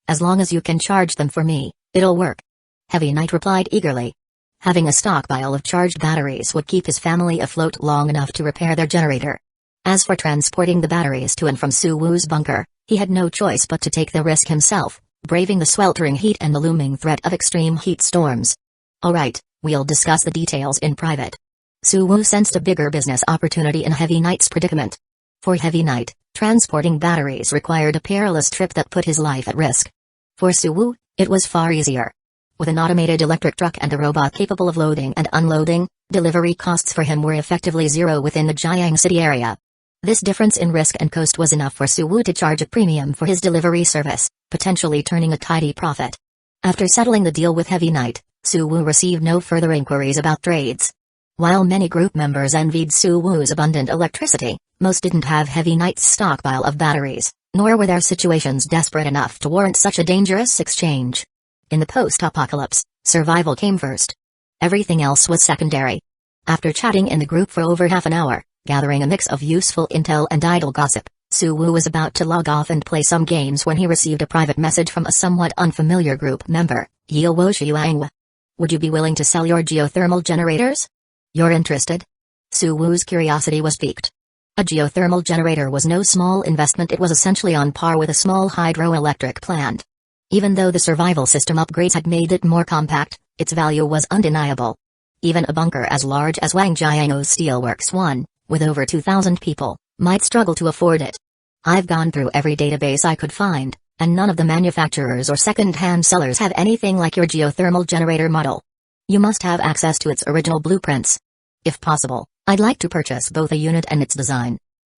As long as you can charge them for me, it'll work. Heavy Knight replied eagerly. Having a stockpile of charged batteries would keep his family afloat long enough to repair their generator. As for transporting the batteries to and from Su Wu's bunker, he had no choice but to take the risk himself, braving the sweltering heat and the looming threat of extreme heat storms. Alright, we'll discuss the details in private. Su Wu sensed a bigger business opportunity in Heavy Knight's predicament. For Heavy Knight, transporting batteries required a perilous trip that put his life at risk. For Su Wu, it was far easier. With an automated electric truck and a robot capable of loading and unloading, delivery costs for him were effectively zero within the Jiang City area. This difference in risk and cost was enough for Su Wu to charge a premium for his delivery service, potentially turning a tidy profit. After settling the deal with Heavy Knight, Su Wu received no further inquiries about trades. While many group members envied Su Wu's abundant electricity, most didn't have Heavy Knight's stockpile of batteries, nor were their situations desperate enough to warrant such a dangerous exchange. In the post-apocalypse, survival came first. Everything else was secondary. After chatting in the group for over half an hour, gathering a mix of useful intel and idle gossip, Su Wu was about to log off and play some games when he received a private message from a somewhat unfamiliar group member, Yil Wo Xiuang. Would you be willing to sell your geothermal generators? You're interested? Su Wu's curiosity was piqued. A geothermal generator was no small investment, it was essentially on par with a small hydroelectric plant. Even though the survival system upgrades had made it more compact, its value was undeniable. Even a bunker as large as Wang Jiango's Steelworks 1, with over 2,000 people, might struggle to afford it. I've gone through every database I could find, and none of the manufacturers or second-hand sellers have anything like your geothermal generator model. You must have access to its original blueprints. If possible, I'd like to purchase both a unit and its design.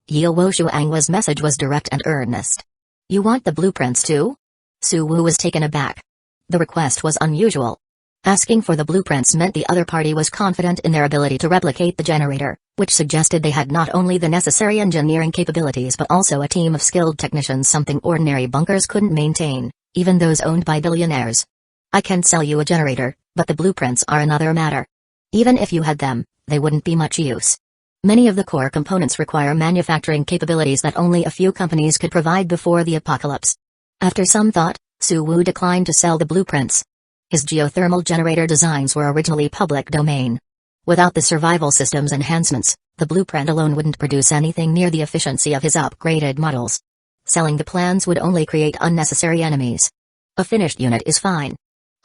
Yilwo Shuangwa's message was direct and earnest. You want the blueprints too? Su Wu was taken aback. The request was unusual. Asking for the blueprints meant the other party was confident in their ability to replicate the generator, which suggested they had not only the necessary engineering capabilities but also a team of skilled technicians, something ordinary bunkers couldn't maintain, even those owned by billionaires. I can sell you a generator, but the blueprints are another matter. Even if you had them, they wouldn't be much use. Many of the core components require manufacturing capabilities that only a few companies could provide before the apocalypse. After some thought, Su Wu declined to sell the blueprints. His geothermal generator designs were originally public domain. Without the survival system's enhancements, the blueprint alone wouldn't produce anything near the efficiency of his upgraded models. Selling the plans would only create unnecessary enemies. A finished unit is fine.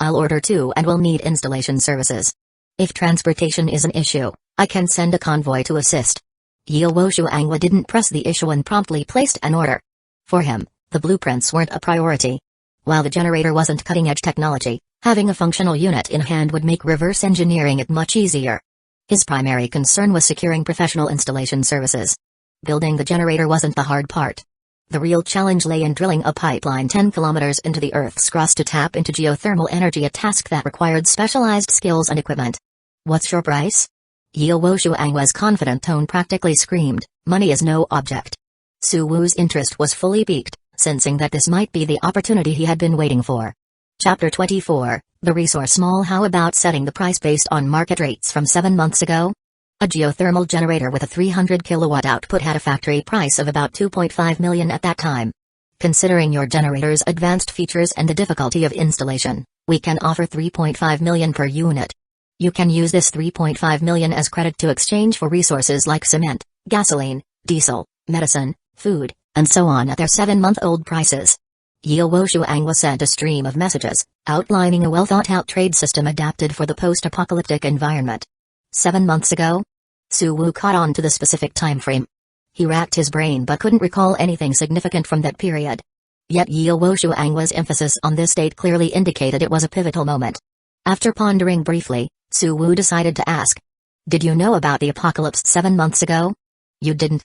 I'll order 2 and will need installation services. If transportation is an issue, I can send a convoy to assist. Yilwo Shuangwa didn't press the issue and promptly placed an order. For him, the blueprints weren't a priority. While the generator wasn't cutting-edge technology, having a functional unit in hand would make reverse engineering it much easier. His primary concern was securing professional installation services. Building the generator wasn't the hard part. The real challenge lay in drilling a pipeline 10 kilometers into the Earth's crust to tap into geothermal energy, a task that required specialized skills and equipment. What's your price? Yilwo Shuangwa's confident tone practically screamed, money is no object. Su Wu's interest was fully piqued, sensing that this might be the opportunity he had been waiting for. Chapter 24, The Resource Mall. How about setting the price based on market rates from 7 months ago? A geothermal generator with a 300 kilowatt output had a factory price of about 2.5 million at that time. Considering your generator's advanced features and the difficulty of installation, we can offer 3.5 million per unit. You can use this 3.5 million as credit to exchange for resources like cement, gasoline, diesel, medicine, food, and so on at their 7-month-old prices. Yilwo Shuangwa sent a stream of messages, outlining a well-thought-out trade system adapted for the post-apocalyptic environment. 7 months ago? Su Wu caught on to the specific time frame. He racked his brain but couldn't recall anything significant from that period. Yet Yilwo Shuangwa's emphasis on this date clearly indicated it was a pivotal moment. After pondering briefly, Su Wu decided to ask. Did you know about the apocalypse 7 months ago? You didn't.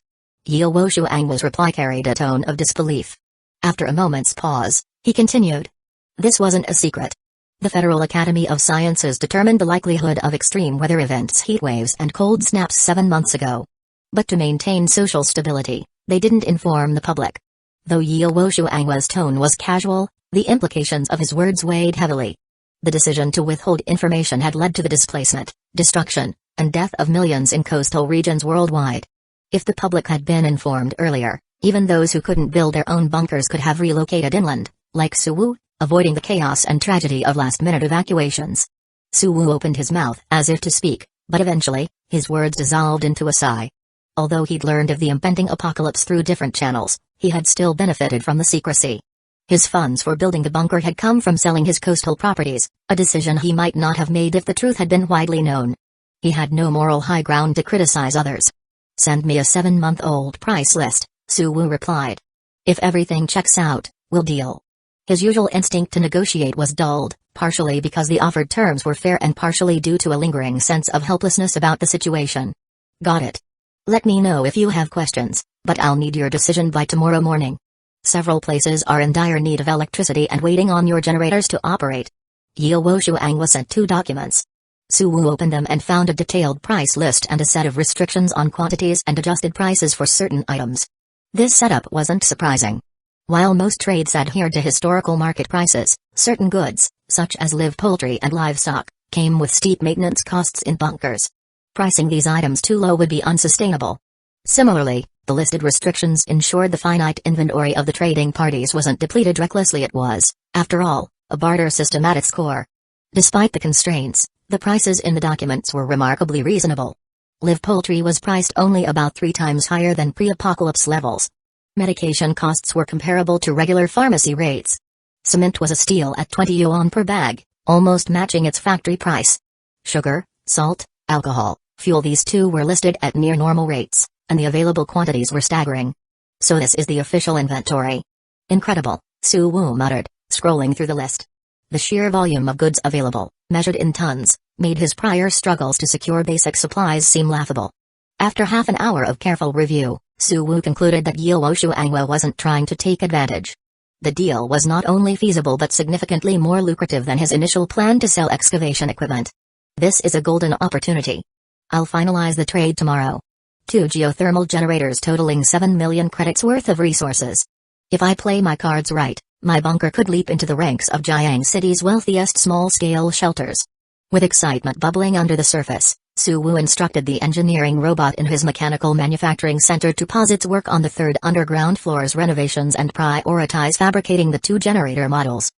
Yilwo Shuangwa's reply carried a tone of disbelief. After a moment's pause, he continued. This wasn't a secret. The Federal Academy of Sciences determined the likelihood of extreme weather events, heat waves and cold snaps 7 months ago. But to maintain social stability, they didn't inform the public. Though Yilwo Shuangwa's tone was casual, the implications of his words weighed heavily. The decision to withhold information had led to the displacement, destruction, and death of millions in coastal regions worldwide. If the public had been informed earlier, even those who couldn't build their own bunkers could have relocated inland, like Su Wu, avoiding the chaos and tragedy of last-minute evacuations. Su Wu opened his mouth as if to speak, but eventually, his words dissolved into a sigh. Although he'd learned of the impending apocalypse through different channels, he had still benefited from the secrecy. His funds for building the bunker had come from selling his coastal properties, a decision he might not have made if the truth had been widely known. He had no moral high ground to criticize others. Send me a 7-month-old price list, Su Wu replied. If everything checks out, we'll deal. His usual instinct to negotiate was dulled, partially because the offered terms were fair and partially due to a lingering sense of helplessness about the situation. Got it. Let me know if you have questions, but I'll need your decision by tomorrow morning. Several places are in dire need of electricity and waiting on your generators to operate. Yilwo Shuangwa sent 2 documents. Su Wu opened them and found a detailed price list and a set of restrictions on quantities and adjusted prices for certain items. This setup wasn't surprising. While most trades adhered to historical market prices, certain goods, such as live poultry and livestock, came with steep maintenance costs in bunkers. Pricing these items too low would be unsustainable. Similarly, the listed restrictions ensured the finite inventory of the trading parties wasn't depleted recklessly. It was, after all, a barter system at its core. Despite the constraints, the prices in the documents were remarkably reasonable. Live poultry was priced only about 3 times higher than pre-apocalypse levels. Medication costs were comparable to regular pharmacy rates. Cement was a steal at 20 yuan per bag, almost matching its factory price. Sugar, salt, alcohol, fuel, these two were listed at near normal rates, and the available quantities were staggering. So this is the official inventory. Incredible, Su Wu muttered, scrolling through the list. The sheer volume of goods available, measured in tons, made his prior struggles to secure basic supplies seem laughable. After half an hour of careful review, Suwu concluded that Yilwo Shuangwa wasn't trying to take advantage. The deal was not only feasible but significantly more lucrative than his initial plan to sell excavation equipment. This is a golden opportunity. I'll finalize the trade tomorrow. 2 geothermal generators totaling 7 million credits worth of resources. If I play my cards right, my bunker could leap into the ranks of Jiang City's wealthiest small-scale shelters. With excitement bubbling under the surface, Suwu instructed the engineering robot in his mechanical manufacturing center to pause its work on the third underground floor's renovations and prioritize fabricating the 2 generator models.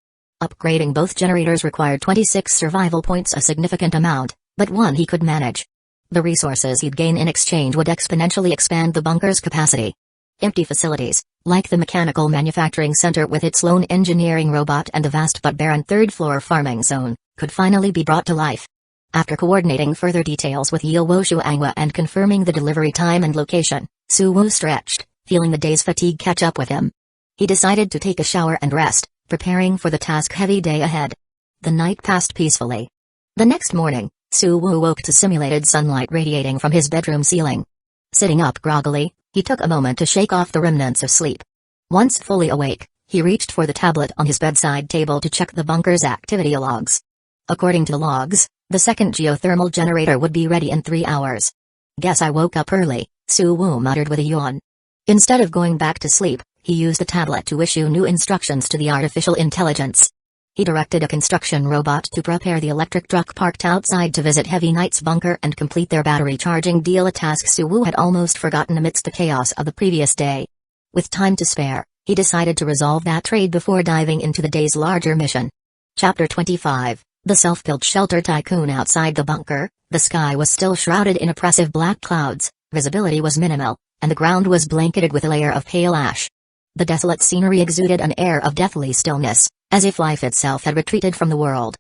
Upgrading both generators required 26 survival points, a significant amount, but one he could manage. The resources he'd gain in exchange would exponentially expand the bunker's capacity. Empty facilities, like the mechanical manufacturing center with its lone engineering robot and the vast but barren third-floor farming zone, could finally be brought to life. After coordinating further details with Yilwo Shuangwa and confirming the delivery time and location, Suwu stretched, feeling the day's fatigue catch up with him. He decided to take a shower and rest, preparing for the task-heavy day ahead. The night passed peacefully. The next morning, Suwu woke to simulated sunlight radiating from his bedroom ceiling. Sitting up groggily, he took a moment to shake off the remnants of sleep. Once fully awake, he reached for the tablet on his bedside table to check the bunker's activity logs. According to the logs, the second geothermal generator would be ready in 3 hours. Guess I woke up early, Suwu muttered with a yawn. Instead of going back to sleep, he used the tablet to issue new instructions to the artificial intelligence. He directed a construction robot to prepare the electric truck parked outside to visit Heavy Knight's bunker and complete their battery charging deal, a task Suwu had almost forgotten amidst the chaos of the previous day. With time to spare, he decided to resolve that trade before diving into the day's larger mission. Chapter 25, The Self-Built Shelter Tycoon. Outside the bunker, the sky was still shrouded in oppressive black clouds, visibility was minimal, and the ground was blanketed with a layer of pale ash. The desolate scenery exuded an air of deathly stillness, as if life itself had retreated from the world.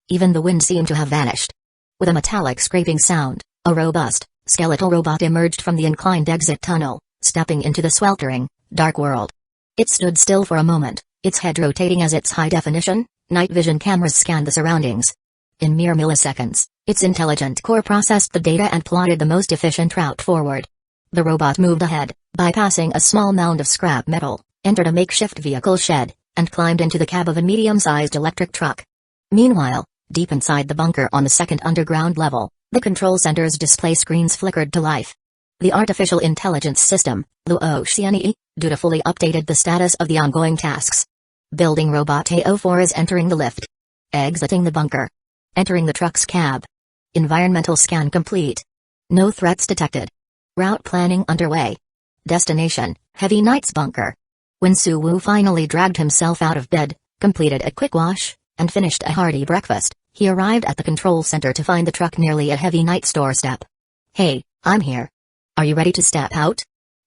Even the wind seemed to have vanished. With a metallic scraping sound, a robust, skeletal robot emerged from the inclined exit tunnel, stepping into the sweltering, dark world. It stood still for a moment, its head rotating as its high-definition, night vision cameras scanned the surroundings. In mere milliseconds, its intelligent core processed the data and plotted the most efficient route forward. The robot moved ahead, bypassing a small mound of scrap metal, entered a makeshift vehicle shed, and climbed into the cab of a medium-sized electric truck. Meanwhile, deep inside the bunker on the second underground level, the control center's display screens flickered to life. The artificial intelligence system, Luoxiani, dutifully updated the status of the ongoing tasks. Building robot A04 is entering the lift. Exiting the bunker. Entering the truck's cab. Environmental scan complete. No threats detected. Route planning underway. Destination, Heavy Knight's bunker. When Suwu finally dragged himself out of bed, completed a quick wash, and finished a hearty breakfast, he arrived at the control center to find the truck nearly at Heavy Knight's doorstep. "Hey, I'm here. Are you ready to step out?"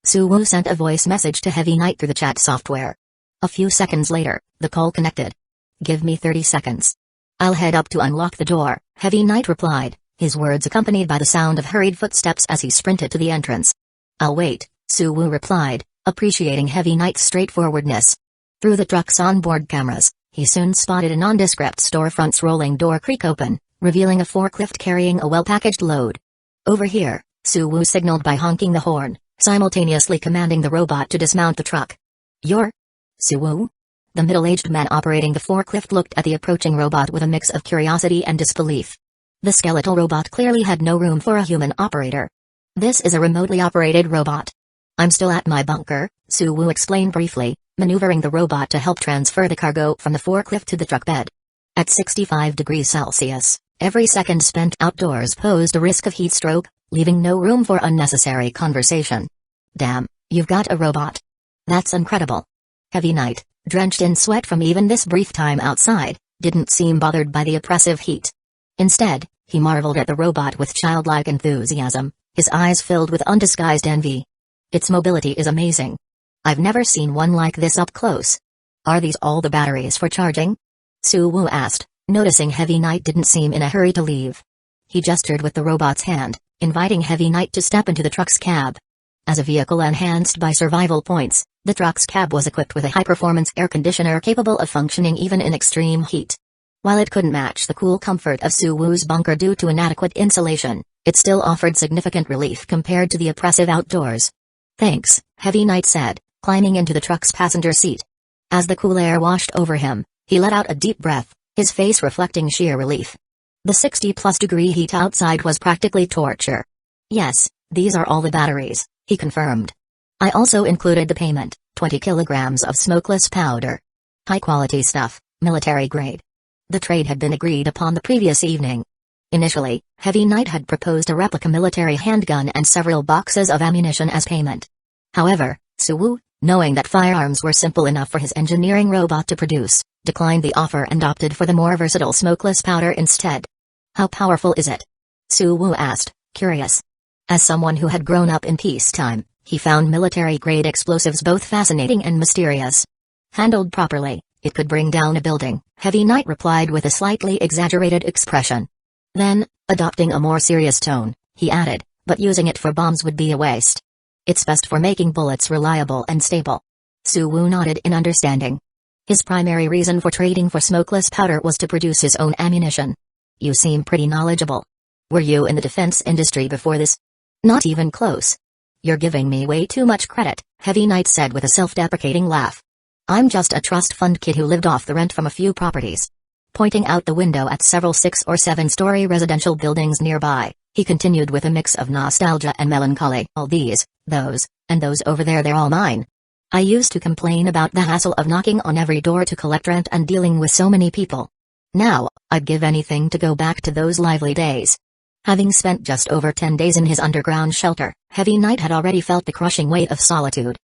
Suwu sent a voice message to Heavy Knight through the chat software. A few seconds later, the call connected. "Give me 30 seconds. I'll head up to unlock the door," Heavy Knight replied, his words accompanied by the sound of hurried footsteps as he sprinted to the entrance. "I'll wait," Suwu replied, appreciating Heavy Knight's straightforwardness. Through the truck's onboard cameras, he soon spotted a nondescript storefront's rolling door creak open, revealing a forklift carrying a well-packaged load. "Over here," Suwu signaled by honking the horn, simultaneously commanding the robot to dismount the truck. "You're Suwu?" The middle-aged man operating the forklift looked at the approaching robot with a mix of curiosity and disbelief. The skeletal robot clearly had no room for a human operator. "This is a remotely operated robot. I'm still at my bunker," Suwu explained briefly, maneuvering the robot to help transfer the cargo from the forklift to the truck bed. At 65 degrees Celsius, every second spent outdoors posed a risk of heat stroke, leaving no room for unnecessary conversation. "Damn, you've got a robot. That's incredible." Heavy Knight, drenched in sweat from even this brief time outside, didn't seem bothered by the oppressive heat. Instead, he marveled at the robot with childlike enthusiasm, his eyes filled with undisguised envy. "Its mobility is amazing. I've never seen one like this up close. Are these all the batteries for charging?" Suwu asked, noticing Heavy Knight didn't seem in a hurry to leave. He gestured with the robot's hand, inviting Heavy Knight to step into the truck's cab. As a vehicle enhanced by survival points, the truck's cab was equipped with a high-performance air conditioner capable of functioning even in extreme heat. While it couldn't match the cool comfort of Suwoo's bunker due to inadequate insulation, it still offered significant relief compared to the oppressive outdoors. "Thanks," Heavy Knight said, climbing into the truck's passenger seat. As the cool air washed over him, he let out a deep breath, his face reflecting sheer relief. The 60-plus degree heat outside was practically torture. "Yes, these are all the batteries," he confirmed. "I also included the payment, 20 kilograms of smokeless powder. High-quality stuff, military grade." The trade had been agreed upon the previous evening. Initially, Heavy Knight had proposed a replica military handgun and several boxes of ammunition as payment. However, Suwoo, knowing that firearms were simple enough for his engineering robot to produce, declined the offer and opted for the more versatile smokeless powder instead. "How powerful is it?" Suwoo asked, curious. As someone who had grown up in peacetime, he found military-grade explosives both fascinating and mysterious. "Handled properly, it could bring down a building," Heavy Knight replied with a slightly exaggerated expression. Then, adopting a more serious tone, he added, "But using it for bombs would be a waste. It's best for making bullets reliable and stable." Suwoo nodded in understanding. His primary reason for trading for smokeless powder was to produce his own ammunition. "You seem pretty knowledgeable. Were you in the defense industry before this?" "Not even close." "You're giving me way too much credit," Heavy Knight said with a self-deprecating laugh. "I'm just a trust fund kid who lived off the rent from a few properties." Pointing out the window at several 6- or 7-story residential buildings nearby, he continued with a mix of nostalgia and melancholy. "All these, those, and those over there, they're all mine. I used to complain about the hassle of knocking on every door to collect rent and dealing with so many people. Now, I'd give anything to go back to those lively days." Having spent just over 10 days in his underground shelter, Heavy Knight had already felt the crushing weight of solitude.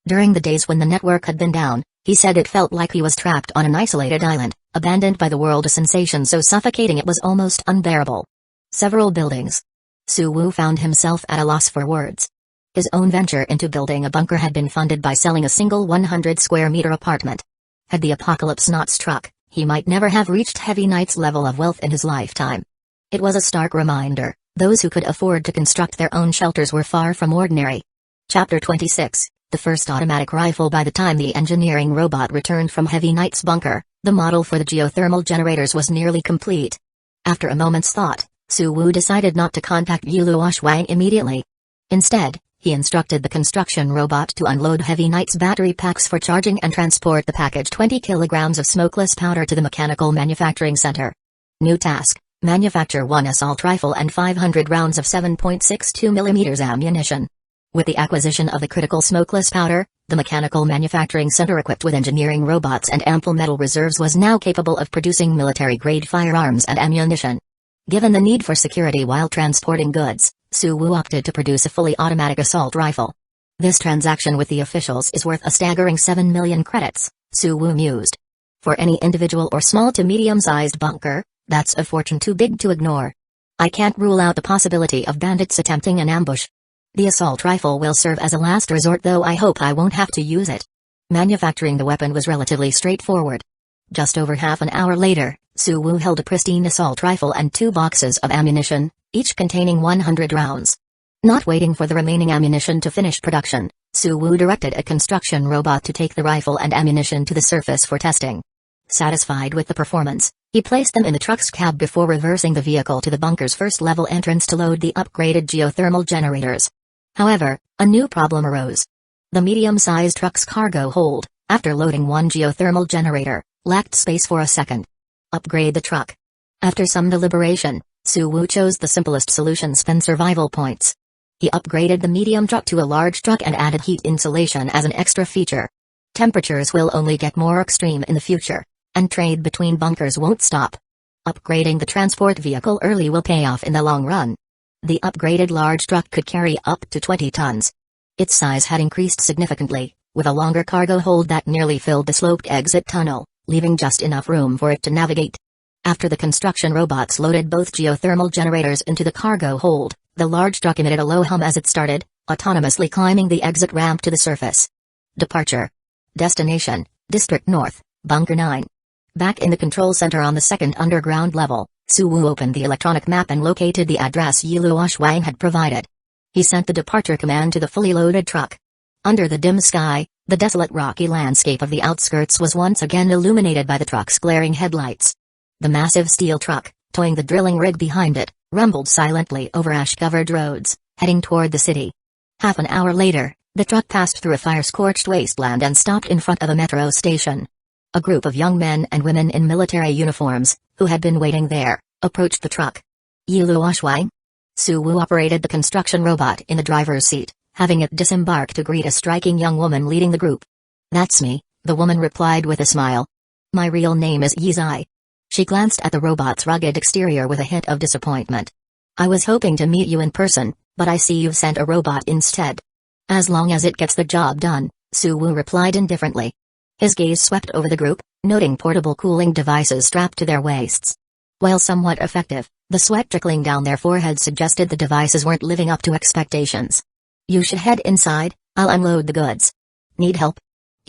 During the days when the network had been down, he said it felt like he was trapped on an isolated island, abandoned by the world, a sensation so suffocating it was almost unbearable. Several buildings. Suwoo found himself at a loss for words. His own venture into building a bunker had been funded by selling a single 100-square-meter apartment. Had the apocalypse not struck, he might never have reached Heavy Knight's level of wealth in his lifetime. It was a stark reminder, those who could afford to construct their own shelters were far from ordinary. Chapter 26. The first automatic rifle. By the time the engineering robot returned from Heavy Knight's bunker, the model for the geothermal generators was nearly complete. After a moment's thought, Suwoo decided not to contact Yuluo Wang immediately. Instead, he instructed the construction robot to unload Heavy Knight's battery packs for charging and transport the packaged 20 kilograms of smokeless powder to the mechanical manufacturing center. New task: manufacture 1 assault rifle and 500 rounds of 7.62 mm ammunition. With the acquisition of the critical smokeless powder, the mechanical manufacturing center, equipped with engineering robots and ample metal reserves, was now capable of producing military-grade firearms and ammunition. Given the need for security while transporting goods, Suwoo opted to produce a fully automatic assault rifle. This transaction with the officials is worth a staggering 7 million credits, Suwoo mused. For any individual or small to medium-sized bunker, that's a fortune too big to ignore. I can't rule out the possibility of bandits attempting an ambush. The assault rifle will serve as a last resort, though I hope I won't have to use it. Manufacturing the weapon was relatively straightforward. Just over half an hour later, Suwoo held a pristine assault rifle and 2 boxes of ammunition, each containing 100 rounds. Not waiting for the remaining ammunition to finish production, Suwoo directed a construction robot to take the rifle and ammunition to the surface for testing. Satisfied with the performance, he placed them in the truck's cab before reversing the vehicle to the bunker's first-level entrance to load the upgraded geothermal generators. However, a new problem arose. The medium-sized truck's cargo hold, after loading 1 geothermal generator, lacked space for a second. Upgrade the truck. After some deliberation, Suwoo chose the simplest solution: spend survival points. He upgraded the medium truck to a large truck and added heat insulation as an extra feature. Temperatures will only get more extreme in the future, and trade between bunkers won't stop. Upgrading the transport vehicle early will pay off in the long run. The upgraded large truck could carry up to 20 tons. Its size had increased significantly, with a longer cargo hold that nearly filled the sloped exit tunnel, leaving just enough room for it to navigate. After the construction robots loaded both geothermal generators into the cargo hold, the large truck emitted a low hum as it started, autonomously climbing the exit ramp to the surface. Departure. Destination: District North, Bunker 9. Back in the control center on the second underground level, Suwoo opened the electronic map and located the address Yuluo Wang had provided. He sent the departure command to the fully loaded truck. Under the dim sky, the desolate rocky landscape of the outskirts was once again illuminated by the truck's glaring headlights. The massive steel truck, towing the drilling rig behind it, rumbled silently over ash-covered roads, heading toward the city. Half an hour later, the truck passed through a fire-scorched wasteland and stopped in front of a metro station. A group of young men and women in military uniforms, who had been waiting there, approached the truck. Yiluoshuai? Suwu operated the construction robot in the driver's seat, having it disembark to greet a striking young woman leading the group. "That's me," the woman replied with a smile. "My real name is Yizai." She glanced at the robot's rugged exterior with a hint of disappointment. "I was hoping to meet you in person, but I see you've sent a robot instead." "As long as it gets the job done," Suwu replied indifferently. His gaze swept over the group, noting portable cooling devices strapped to their waists. While somewhat effective, the sweat trickling down their foreheads suggested the devices weren't living up to expectations. "You should head inside, I'll unload the goods." "Need help?"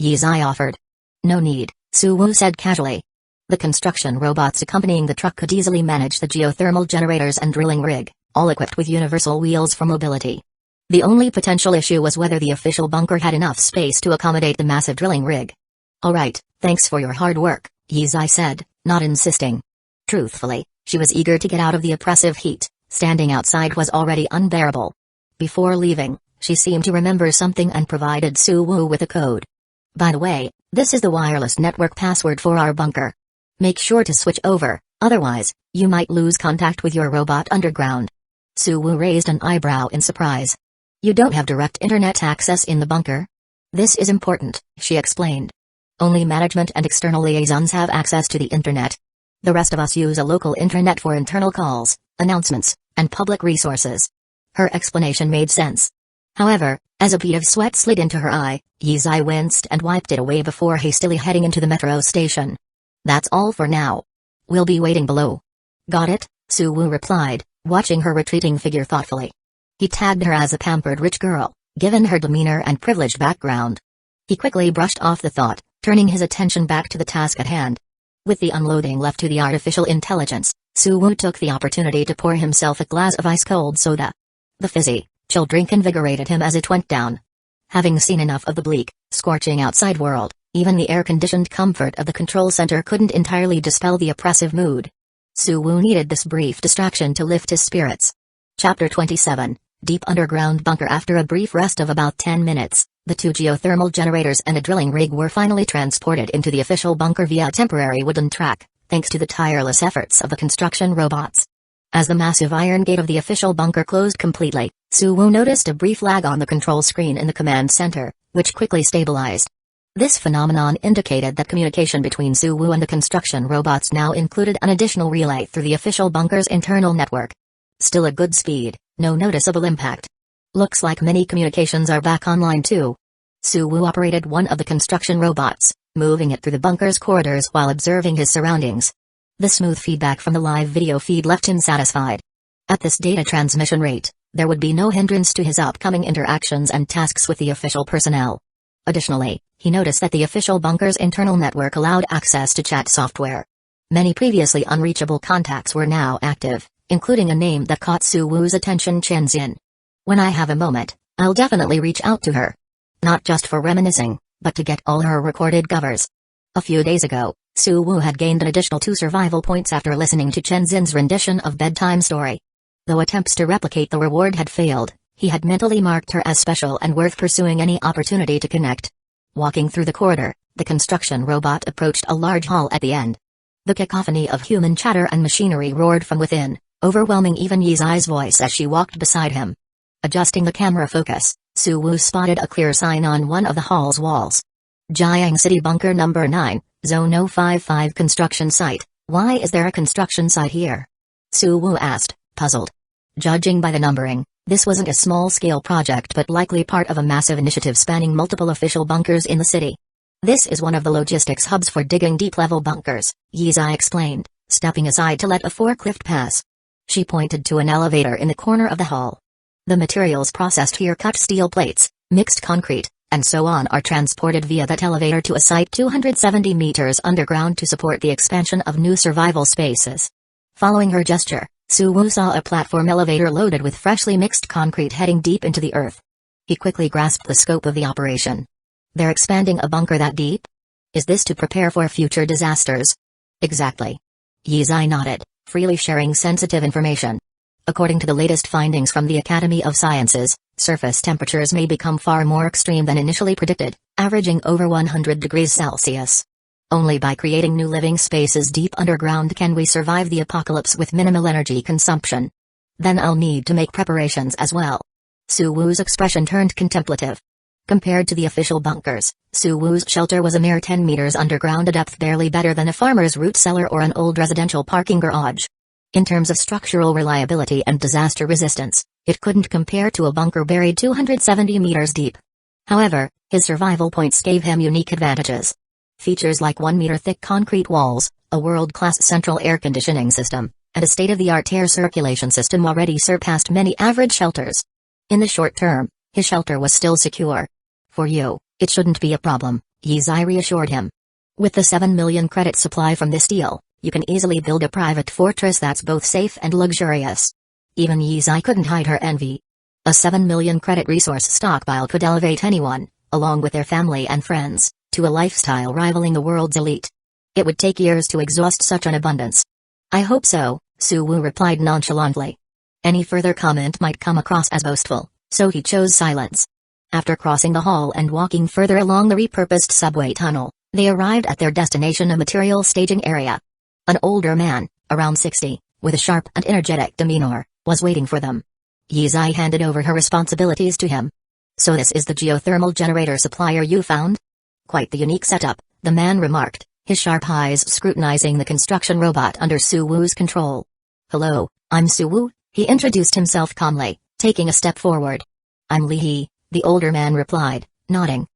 Yizai offered. "No need," Suwu said casually. The construction robots accompanying the truck could easily manage the geothermal generators and drilling rig, all equipped with universal wheels for mobility. The only potential issue was whether the official bunker had enough space to accommodate the massive drilling rig. "All right, thanks for your hard work," Yizai said, not insisting. Truthfully, she was eager to get out of the oppressive heat. Standing outside was already unbearable. Before leaving, she seemed to remember something and provided Suwu with a code. "By the way, this is the wireless network password for our bunker. Make sure to switch over, otherwise, you might lose contact with your robot underground." Suwu raised an eyebrow in surprise. "You don't have direct internet access in the bunker?" "This is important," she explained. "Only management and external liaisons have access to the internet. The rest of us use a local intranet for internal calls, announcements, and public resources." Her explanation made sense. However, as a bead of sweat slid into her eye, Yizai winced and wiped it away before hastily heading into the metro station. "That's all for now. We'll be waiting below." "Got it," Suwu replied, watching her retreating figure thoughtfully. He tagged her as a pampered rich girl, given her demeanor and privileged background. He quickly brushed off the thought, turning his attention back to the task at hand. With the unloading left to the artificial intelligence, Suwu took the opportunity to pour himself a glass of ice-cold soda. The fizzy, chill drink invigorated him as it went down. Having seen enough of the bleak, scorching outside world, even the air-conditioned comfort of the control center couldn't entirely dispel the oppressive mood. Suwu needed this brief distraction to lift his spirits. Chapter 27, Deep Underground Bunker. After a brief rest of about 10 minutes, the two geothermal generators and a drilling rig were finally transported into the official bunker via a temporary wooden track, thanks to the tireless efforts of the construction robots. As the massive iron gate of the official bunker closed completely, Suwu noticed a brief lag on the control screen in the command center, which quickly stabilized. This phenomenon indicated that communication between Suwu and the construction robots now included an additional relay through the official bunker's internal network. Still a good speed, no noticeable impact. Looks like many communications are back online too. Suwu operated one of the construction robots, moving it through the bunker's corridors while observing his surroundings. The smooth feedback from the live video feed left him satisfied. At this data transmission rate, there would be no hindrance to his upcoming interactions and tasks with the official personnel. Additionally, he noticed that the official bunker's internal network allowed access to chat software. Many previously unreachable contacts were now active, including a name that caught Suwu's attention: Chenzin. "When I have a moment, I'll definitely reach out to her. Not just for reminiscing, but to get all her recorded covers." A few days ago, Suwu had gained an additional 2 survival points after listening to Chenzin's rendition of Bedtime Story. Though attempts to replicate the reward had failed, he had mentally marked her as special and worth pursuing any opportunity to connect. Walking through the corridor, the construction robot approached a large hall at the end. The cacophony of human chatter and machinery roared from within, overwhelming even Yizai's voice as she walked beside him. Adjusting the camera focus, Suwu spotted a clear sign on one of the hall's walls. "Jiang City Bunker Number 9, Zone 055 Construction Site. Why is there a construction site here?" Suwu asked, puzzled. Judging by the numbering, this wasn't a small-scale project but likely part of a massive initiative spanning multiple official bunkers in the city. "This is one of the logistics hubs for digging deep-level bunkers," Yizai explained, stepping aside to let a forklift pass. She pointed to an elevator in the corner of the hall. "The materials processed here, cut steel plates, mixed concrete, and so on, are transported via that elevator to a site 270 meters underground to support the expansion of new survival spaces." Following her gesture, Suwu saw a platform elevator loaded with freshly mixed concrete heading deep into the earth. He quickly grasped the scope of the operation. "They're expanding a bunker that deep? Is this to prepare for future disasters?" "Exactly. Yizai nodded, freely sharing sensitive information. According to the latest findings from the Academy of Sciences, surface temperatures may become far more extreme than initially predicted, averaging over 100 degrees Celsius. Only by creating new living spaces deep underground can we survive the apocalypse with minimal energy consumption. Then I'll need to make preparations as well. Suwu's expression turned contemplative. Compared to the official bunkers, Suwu's shelter was a mere 10 meters underground, a depth barely better than a farmer's root cellar or an old residential parking garage. In terms of structural reliability and disaster resistance, it couldn't compare to a bunker buried 270 meters deep. However, his survival points gave him unique advantages. Features like 1-meter-thick concrete walls, a world-class central air conditioning system, and a state-of-the-art air circulation system already surpassed many average shelters. In the short term, his shelter was still secure. For you, it shouldn't be a problem, Yizai reassured him. With the 7 million credit supply from this deal, you can easily build a private fortress that's both safe and luxurious. Even Yizai couldn't hide her envy. A 7 million credit resource stockpile could elevate anyone, along with their family and friends, to a lifestyle rivaling the world's elite. It would take years to exhaust such an abundance. I hope so, Suwu replied nonchalantly. Any further comment might come across as boastful, so he chose silence. After crossing the hall and walking further along the repurposed subway tunnel, they arrived at their destination, a material staging area. An older man, around 60, with a sharp and energetic demeanor, was waiting for them. Yizai handed over her responsibilities to him. So this is the geothermal generator supplier you found? Quite the unique setup, the man remarked, his sharp eyes scrutinizing the construction robot under Suwu's control. Hello, I'm Suwu, he introduced himself calmly, taking a step forward. I'm Lee, the older man replied, nodding.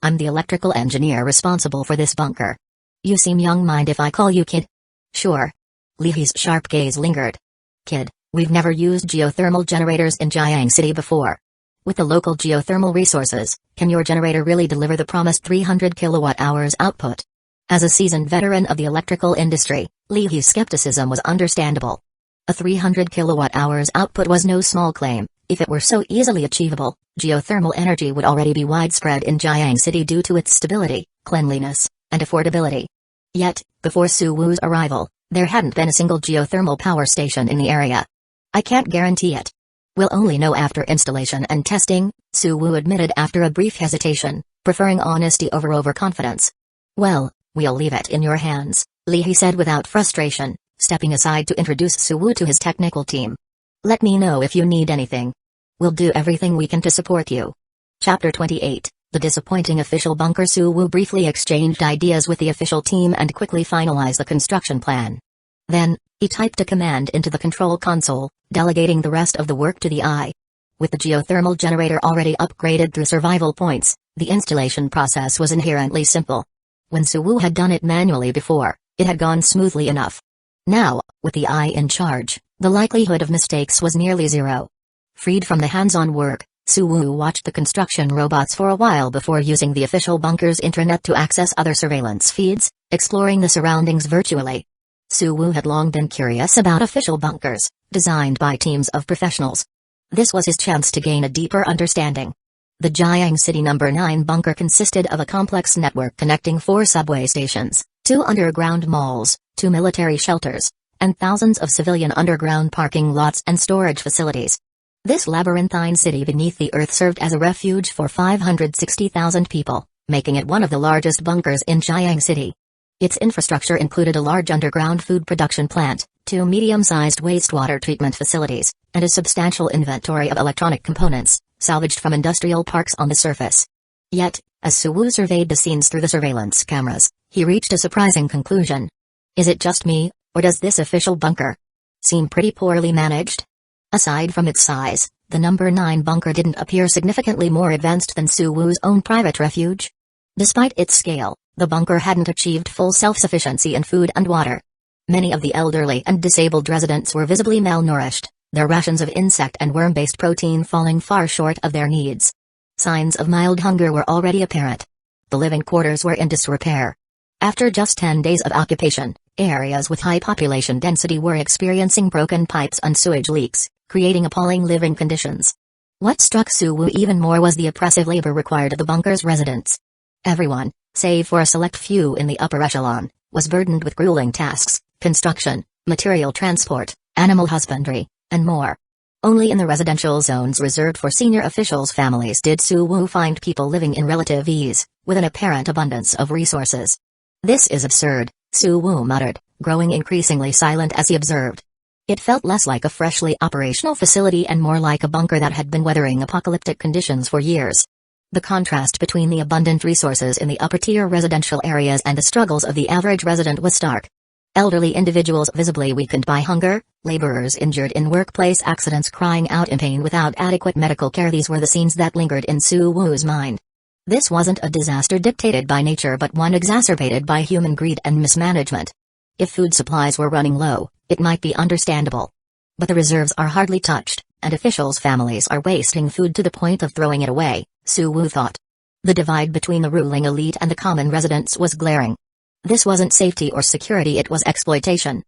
I'm the electrical engineer responsible for this bunker. You seem young, mind if I call you kid? Sure. Lee's sharp gaze lingered. Kid, we've never used geothermal generators in Jiang City before. With the local geothermal resources, can your generator really deliver the promised 300 kilowatt-hours output? As a seasoned veteran of the electrical industry, Lee's skepticism was understandable. A 300 kilowatt-hours output was no small claim. If it were so easily achievable, geothermal energy would already be widespread in Jiang City due to its stability, cleanliness, and affordability. Yet, before Suwu's arrival, there hadn't been a single geothermal power station in the area. I can't guarantee it. We'll only know after installation and testing, Suwu admitted after a brief hesitation, preferring honesty over overconfidence. Well, we'll leave it in your hands, Lee said without frustration, stepping aside to introduce Suwu to his technical team. Let me know if you need anything. We'll do everything we can to support you. Chapter 28, The Disappointing Official Bunker. Suwu briefly exchanged ideas with the official team and quickly finalized the construction plan. Then, he typed a command into the control console, delegating the rest of the work to the eye. With the geothermal generator already upgraded through survival points, the installation process was inherently simple. When Suwu had done it manually before, it had gone smoothly enough. Now, with the eye in charge, the likelihood of mistakes was nearly zero. Freed from the hands-on work, Suwu watched the construction robots for a while before using the official bunker's intranet to access other surveillance feeds, exploring the surroundings virtually. Suwu had long been curious about official bunkers, designed by teams of professionals. This was his chance to gain a deeper understanding. The Jiang City No. 9 bunker consisted of a complex network connecting 4 subway stations, 2 underground malls, 2 military shelters, and thousands of civilian underground parking lots and storage facilities. This labyrinthine city beneath the earth served as a refuge for 560,000 people, making it one of the largest bunkers in Jiang City. Its infrastructure included a large underground food production plant, 2 medium-sized wastewater treatment facilities, and a substantial inventory of electronic components, salvaged from industrial parks on the surface. Yet, as Suwu surveyed the scenes through the surveillance cameras, he reached a surprising conclusion. Is it just me, or does this official bunker seem pretty poorly managed? Aside from its size, the No. 9 bunker didn't appear significantly more advanced than Suwu's own private refuge. Despite its scale, the bunker hadn't achieved full self-sufficiency in food and water. Many of the elderly and disabled residents were visibly malnourished, their rations of insect and worm-based protein falling far short of their needs. Signs of mild hunger were already apparent. The living quarters were in disrepair. After just 10 days of occupation, areas with high population density were experiencing broken pipes and sewage leaks, creating appalling living conditions. What struck Suwu even more was the oppressive labor required of the bunker's residents. Everyone, save for a select few in the upper echelon, was burdened with grueling tasks, construction, material transport, animal husbandry, and more. Only in the residential zones reserved for senior officials' families did Suwu find people living in relative ease, with an apparent abundance of resources. "This is absurd," Suwu muttered, growing increasingly silent as he observed. It felt less like a freshly operational facility and more like a bunker that had been weathering apocalyptic conditions for years. The contrast between the abundant resources in the upper-tier residential areas and the struggles of the average resident was stark. Elderly individuals visibly weakened by hunger, laborers injured in workplace accidents crying out in pain without adequate medical care. These were the scenes that lingered in Suwu's mind. This wasn't a disaster dictated by nature but one exacerbated by human greed and mismanagement. If food supplies were running low, it might be understandable. But the reserves are hardly touched, and officials' families are wasting food to the point of throwing it away, Suwu thought. The divide between the ruling elite and the common residents was glaring. This wasn't safety or security, it was exploitation.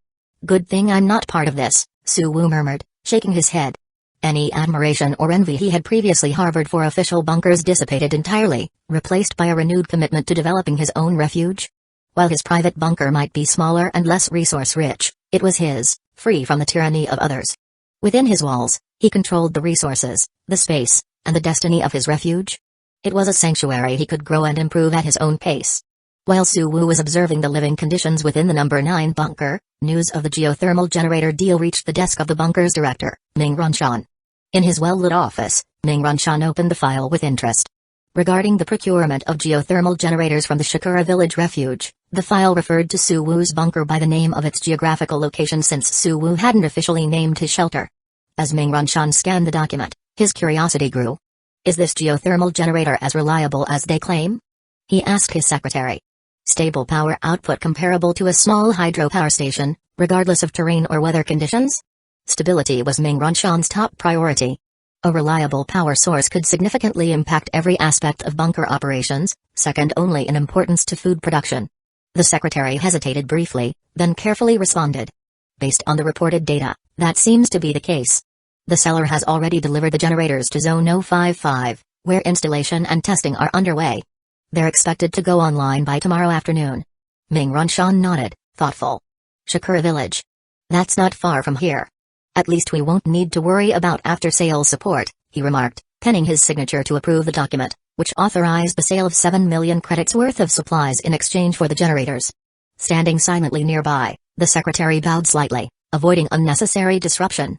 "Good thing I'm not part of this," Suwu murmured, shaking his head. Any admiration or envy he had previously harbored for official bunkers dissipated entirely, replaced by a renewed commitment to developing his own refuge. While his private bunker might be smaller and less resource-rich, it was his, free from the tyranny of others. Within his walls, he controlled the resources, the space, and the destiny of his refuge. It was a sanctuary he could grow and improve at his own pace. While Suwu was observing the living conditions within the number 9 bunker, news of the geothermal generator deal reached the desk of the bunker's director, Ming Runshan. In his well-lit office, Ming Runshan opened the file with interest. Regarding the procurement of geothermal generators from the Shikura village refuge, the file referred to Suwu's bunker by the name of its geographical location since Suwu hadn't officially named his shelter. As Ming Runshan scanned the document, his curiosity grew. "Is this geothermal generator as reliable as they claim?" he asked his secretary. "Stable power output comparable to a small hydropower station, regardless of terrain or weather conditions?" Stability was Ming Runshan's top priority. A reliable power source could significantly impact every aspect of bunker operations, second only in importance to food production. The secretary hesitated briefly, then carefully responded. "Based on the reported data, that seems to be the case. The seller has already delivered the generators to Zone 055, where installation and testing are underway. They're expected to go online by tomorrow afternoon." Ming Runshan nodded, thoughtful. "Shikura village. That's not far from here. At least we won't need to worry about after-sales support," he remarked, penning his signature to approve the document, which authorized the sale of 7 million credits worth of supplies in exchange for the generators. Standing silently nearby, the secretary bowed slightly, avoiding unnecessary disruption.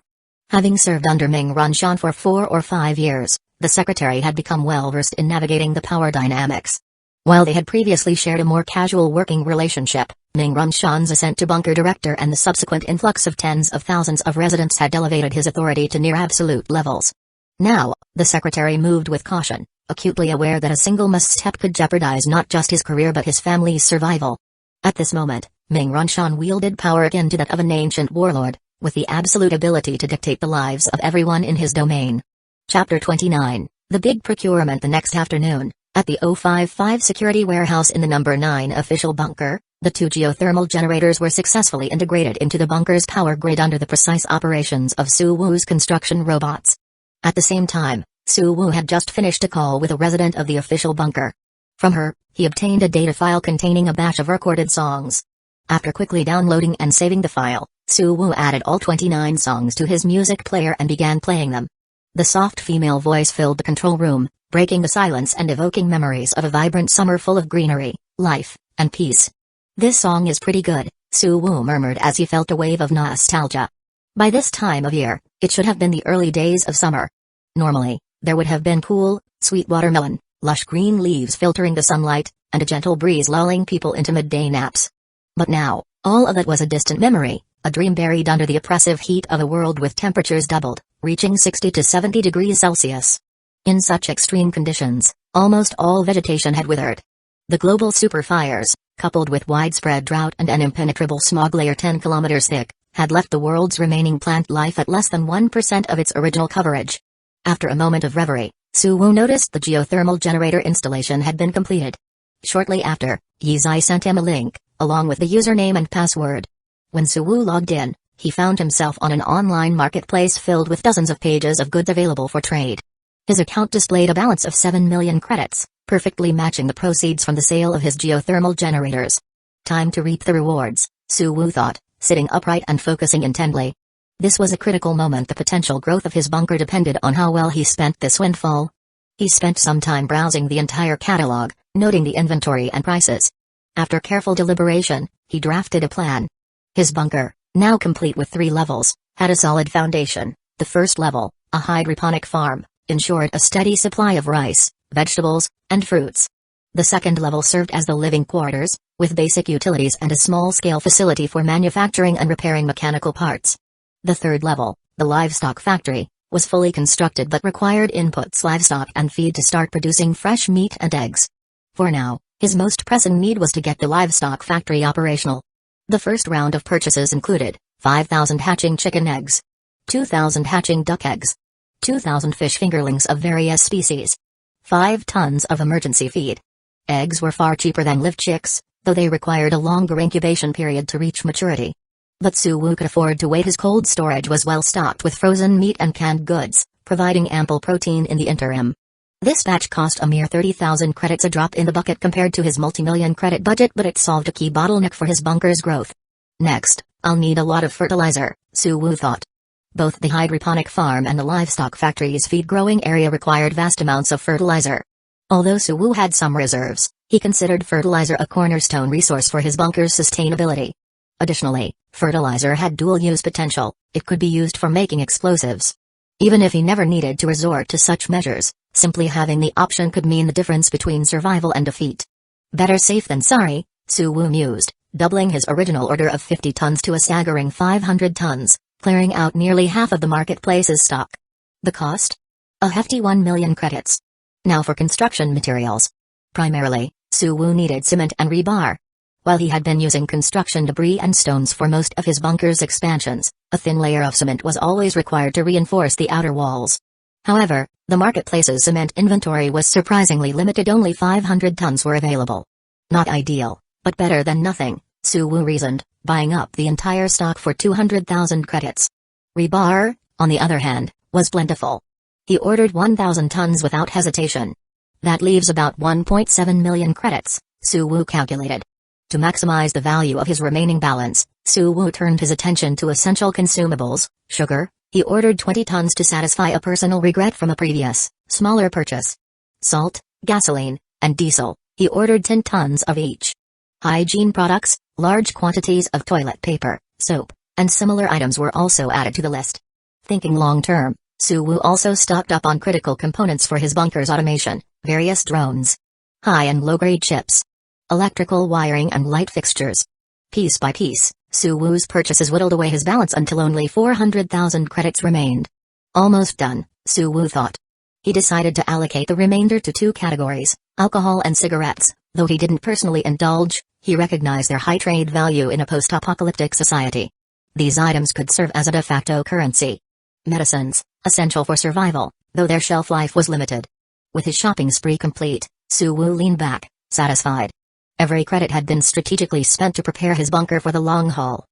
Having served under Ming Runshan for 4 or 5 years, the secretary had become well-versed in navigating the power dynamics. While they had previously shared a more casual working relationship, Ming Runshan's ascent to bunker director and the subsequent influx of tens of thousands of residents had elevated his authority to near-absolute levels. Now, the secretary moved with caution, acutely aware that a single misstep could jeopardize not just his career but his family's survival. At this moment, Ming Runshan wielded power akin to that of an ancient warlord, with the absolute ability to dictate the lives of everyone in his domain. Chapter 29, The Big Procurement. The next afternoon, at the 055 security warehouse in the number 9 official bunker, the 2 geothermal generators were successfully integrated into the bunker's power grid under the precise operations of Suwu's construction robots. At the same time, Suwu had just finished a call with a resident of the official bunker. From her, he obtained a data file containing a batch of recorded songs. After quickly downloading and saving the file, Suwu added all 29 songs to his music player and began playing them. The soft female voice filled the control room, breaking the silence and evoking memories of a vibrant summer full of greenery, life, and peace. "This song is pretty good," Suwu murmured as he felt a wave of nostalgia. By this time of year, it should have been the early days of summer. Normally, there would have been cool, sweet watermelon, lush green leaves filtering the sunlight, and a gentle breeze lulling people into midday naps. But now, all of it was a distant memory, a dream buried under the oppressive heat of a world with temperatures doubled, reaching 60 to 70 degrees Celsius. In such extreme conditions, almost all vegetation had withered. The global superfires, coupled with widespread drought and an impenetrable smog layer 10 kilometers thick, had left the world's remaining plant life at less than 1% of its original coverage. After a moment of reverie, Suwu noticed the geothermal generator installation had been completed. Shortly after, Yizai sent him a link, along with the username and password. When Suwu logged in, he found himself on an online marketplace filled with dozens of pages of goods available for trade. His account displayed a balance of 7 million credits, perfectly matching the proceeds from the sale of his geothermal generators. Time to reap the rewards, Su Wu thought, sitting upright and focusing intently. This was a critical moment. The potential growth of his bunker depended on how well he spent this windfall. He spent some time browsing the entire catalog, noting the inventory and prices. After careful deliberation, he drafted a plan. His bunker, now complete with 3 levels, had a solid foundation. The first level, a hydroponic farm, ensured a steady supply of rice, vegetables, and fruits. The second level served as the living quarters, with basic utilities and a small-scale facility for manufacturing and repairing mechanical parts. The third level, the livestock factory, was fully constructed but required inputs, livestock and feed to start producing fresh meat and eggs. For now, his most pressing need was to get the livestock factory operational. The first round of purchases included 5,000 hatching chicken eggs, 2,000 hatching duck eggs, 2,000 fish fingerlings of various species, 5 tons of emergency feed. Eggs were far cheaper than live chicks, though they required a longer incubation period to reach maturity. But Su Wu could afford to wait. His cold storage was well stocked with frozen meat and canned goods, providing ample protein in the interim. This batch cost a mere 30,000 credits, a drop in the bucket compared to his multi-million credit budget, but it solved a key bottleneck for his bunker's growth. Next, I'll need a lot of fertilizer, Su Wu thought. Both the hydroponic farm and the livestock factory's feed growing area required vast amounts of fertilizer. Although Su Wu had some reserves, he considered fertilizer a cornerstone resource for his bunker's sustainability. Additionally, fertilizer had dual-use potential. It could be used for making explosives. Even if he never needed to resort to such measures, simply having the option could mean the difference between survival and defeat. Better safe than sorry, Su Wu mused, doubling his original order of 50 tons to a staggering 500 tons, clearing out nearly half of the marketplace's stock. The cost? A hefty 1 million credits. Now for construction materials. Primarily, Su Wu needed cement and rebar. While he had been using construction debris and stones for most of his bunker's expansions, a thin layer of cement was always required to reinforce the outer walls. However, the marketplace's cement inventory was surprisingly limited. Only 500 tons were available. Not ideal, but better than nothing, Su Wu reasoned, buying up the entire stock for 200,000 credits. Rebar, on the other hand, was plentiful. He ordered 1,000 tons without hesitation. That leaves about 1.7 million credits, Su Wu calculated. To maximize the value of his remaining balance, Su Wu turned his attention to essential consumables. Sugar, he ordered 20 tons to satisfy a personal regret from a previous, smaller purchase. Salt, gasoline, and diesel, he ordered 10 tons of each. Hygiene products, large quantities of toilet paper, soap, and similar items were also added to the list. Thinking long-term, Su Wu also stocked up on critical components for his bunker's automation, various drones, high and low-grade chips, electrical wiring and light fixtures. Piece by piece, Su Wu's purchases whittled away his balance until only 400,000 credits remained. Almost done, Su Wu thought. He decided to allocate the remainder to 2 categories, alcohol and cigarettes. Though he didn't personally indulge, he recognized their high trade value in a post-apocalyptic society. These items could serve as a de facto currency. Medicines, essential for survival, though their shelf life was limited. With his shopping spree complete, Su Wu leaned back, satisfied. Every credit had been strategically spent to prepare his bunker for the long haul.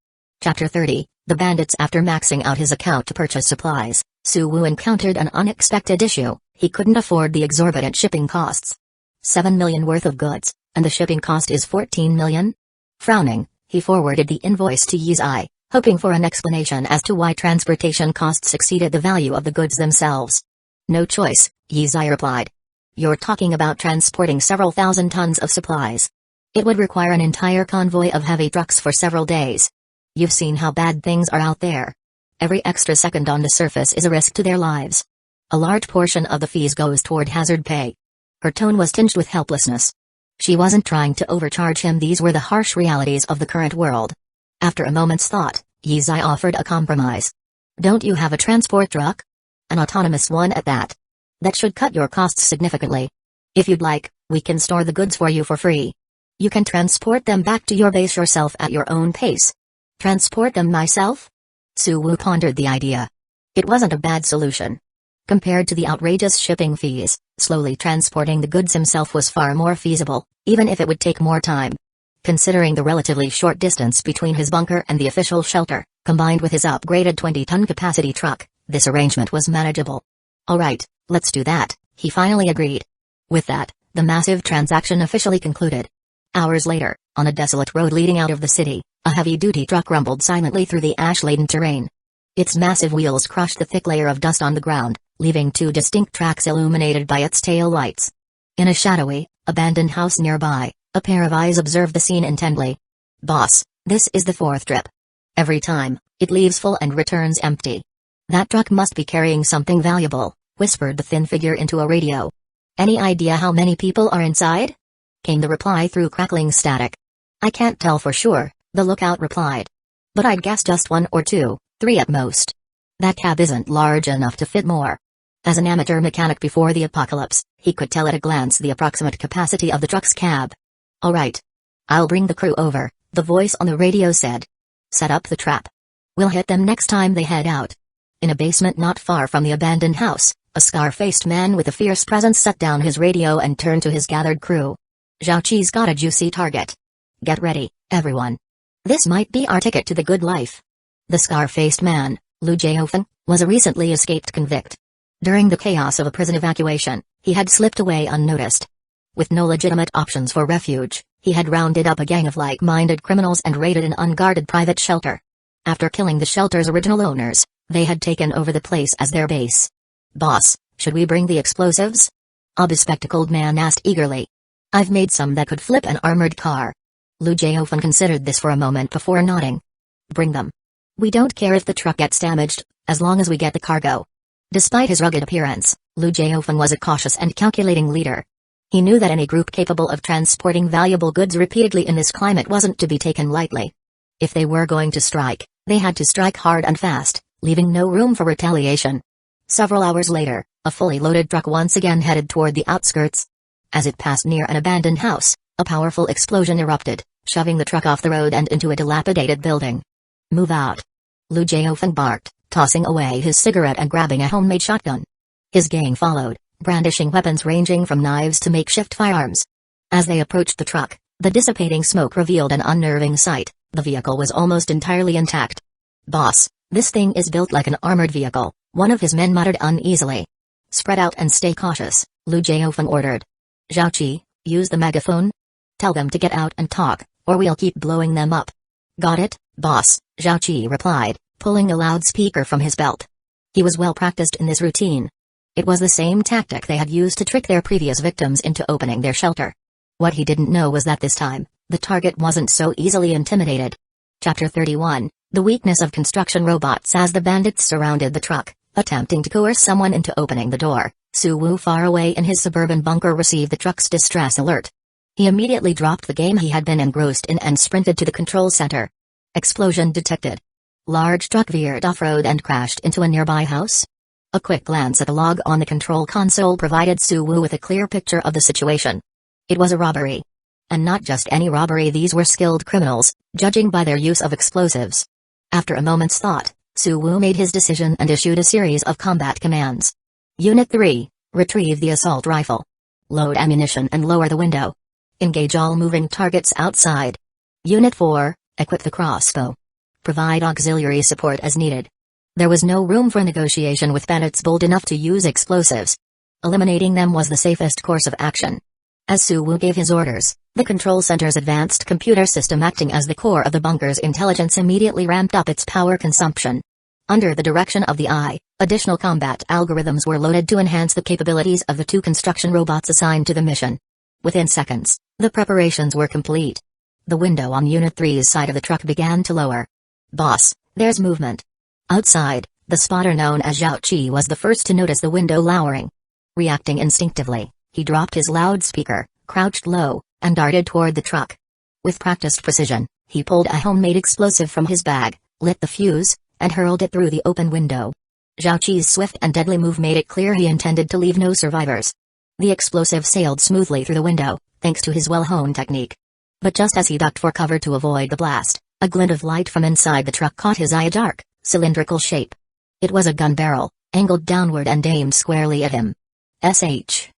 Chapter 30, The Bandits. After maxing out his account to purchase supplies, Su Wu encountered an unexpected issue. He couldn't afford the exorbitant shipping costs. 7 million worth of goods, and the shipping cost is 14 million? Frowning, he forwarded the invoice to Yizai, hoping for an explanation as to why transportation costs exceeded the value of the goods themselves. No choice, Yizai replied. You're talking about transporting several thousand tons of supplies. It would require an entire convoy of heavy trucks for several days. You've seen how bad things are out there. Every extra second on the surface is a risk to their lives. A large portion of the fees goes toward hazard pay. Her tone was tinged with helplessness. She wasn't trying to overcharge him. These were the harsh realities of the current world. After a moment's thought, Yizai offered a compromise. Don't you have a transport truck? An autonomous one at that. That should cut your costs significantly. If you'd like, we can store the goods for you for free. You can transport them back to your base yourself at your own pace. Transport them myself? Su Wu pondered the idea. It wasn't a bad solution. Compared to the outrageous shipping fees, slowly transporting the goods himself was far more feasible, even if it would take more time. Considering the relatively short distance between his bunker and the official shelter, combined with his upgraded 20-ton capacity truck, this arrangement was manageable. All right, let's do that, he finally agreed. With that, the massive transaction officially concluded. Hours later, on a desolate road leading out of the city, a heavy-duty truck rumbled silently through the ash-laden terrain. Its massive wheels crushed the thick layer of dust on the ground, leaving two distinct tracks illuminated by its tail lights. In a shadowy, abandoned house nearby, a pair of eyes observed the scene intently. "Boss, this is the fourth trip. Every time, it leaves full and returns empty. That truck must be carrying something valuable," whispered the thin figure into a radio. "Any idea how many people are inside?" came the reply through crackling static. "I can't tell for sure," the lookout replied. "But I'd guess just 1 or 2, 3 at most. That cab isn't large enough to fit more." As an amateur mechanic before the apocalypse, he could tell at a glance the approximate capacity of the truck's cab. "All right. I'll bring the crew over," the voice on the radio said. "Set up the trap. We'll hit them next time they head out." In a basement not far from the abandoned house, a scar-faced man with a fierce presence set down his radio and turned to his gathered crew. "Zhao-Chi's got a juicy target. Get ready, everyone. This might be our ticket to the good life." The scar-faced man, Lu Jiaofeng, was a recently escaped convict. During the chaos of a prison evacuation, he had slipped away unnoticed. With no legitimate options for refuge, he had rounded up a gang of like-minded criminals and raided an unguarded private shelter. After killing the shelter's original owners, they had taken over the place as their base. "Boss, should we bring the explosives?" a bespectacled man asked eagerly. "I've made some that could flip an armored car." Lu Jiaofeng considered this for a moment before nodding. "Bring them. We don't care if the truck gets damaged, as long as we get the cargo." Despite his rugged appearance, Lu Jiaofeng was a cautious and calculating leader. He knew that any group capable of transporting valuable goods repeatedly in this climate wasn't to be taken lightly. If they were going to strike, they had to strike hard and fast, leaving no room for retaliation. Several hours later, a fully loaded truck once again headed toward the outskirts. As it passed near an abandoned house, a powerful explosion erupted, shoving the truck off the road and into a dilapidated building. "Move out!" Lu Jiaofeng barked, tossing away his cigarette and grabbing a homemade shotgun. His gang followed, brandishing weapons ranging from knives to makeshift firearms. As they approached the truck, the dissipating smoke revealed an unnerving sight. The vehicle was almost entirely intact. "Boss, this thing is built like an armored vehicle," one of his men muttered uneasily. "Spread out and stay cautious," Lu Jiaofeng ordered. "Zhao-Chi, use the megaphone. Tell them to get out and talk, or we'll keep blowing them up." "Got it, boss," Zhao-Chi replied, pulling a loudspeaker from his belt. He was well practiced in this routine. It was the same tactic they had used to trick their previous victims into opening their shelter. What he didn't know was that this time, the target wasn't so easily intimidated. Chapter 31, The Weakness of Construction Robots. As the bandits surrounded the truck, attempting to coerce someone into opening the door, Su Wu far away in his suburban bunker received the truck's distress alert. He immediately dropped the game he had been engrossed in and sprinted to the control center. Explosion detected. Large truck veered off-road and crashed into a nearby house. A quick glance at the log on the control console provided Su Wu with a clear picture of the situation. It was a robbery. And not just any robbery, these were skilled criminals, judging by their use of explosives. After a moment's thought, Su Wu made his decision and issued a series of combat commands. Unit 3, retrieve the assault rifle. Load ammunition and lower the window. Engage all moving targets outside. Unit 4, equip the crossbow. Provide auxiliary support as needed. There was no room for negotiation with bandits bold enough to use explosives. Eliminating them was the safest course of action. As Su Wu gave his orders, the control center's advanced computer system acting as the core of the bunker's intelligence immediately ramped up its power consumption. Under the direction of the Eye, additional combat algorithms were loaded to enhance the capabilities of the 2 construction robots assigned to the mission. Within seconds, the preparations were complete. The window on Unit 3's side of the truck began to lower. "Boss, there's movement." Outside, the spotter known as Zhao-Chi was the first to notice the window lowering. Reacting instinctively, he dropped his loudspeaker, crouched low, and darted toward the truck. With practiced precision, he pulled a homemade explosive from his bag, lit the fuse, and hurled it through the open window. Zhao-Chi's swift and deadly move made it clear he intended to leave no survivors. The explosive sailed smoothly through the window, thanks to his well-honed technique. But just as he ducked for cover to avoid the blast, a glint of light from inside the truck caught his eye, a dark, cylindrical shape. It was a gun barrel, angled downward and aimed squarely at him. Sh.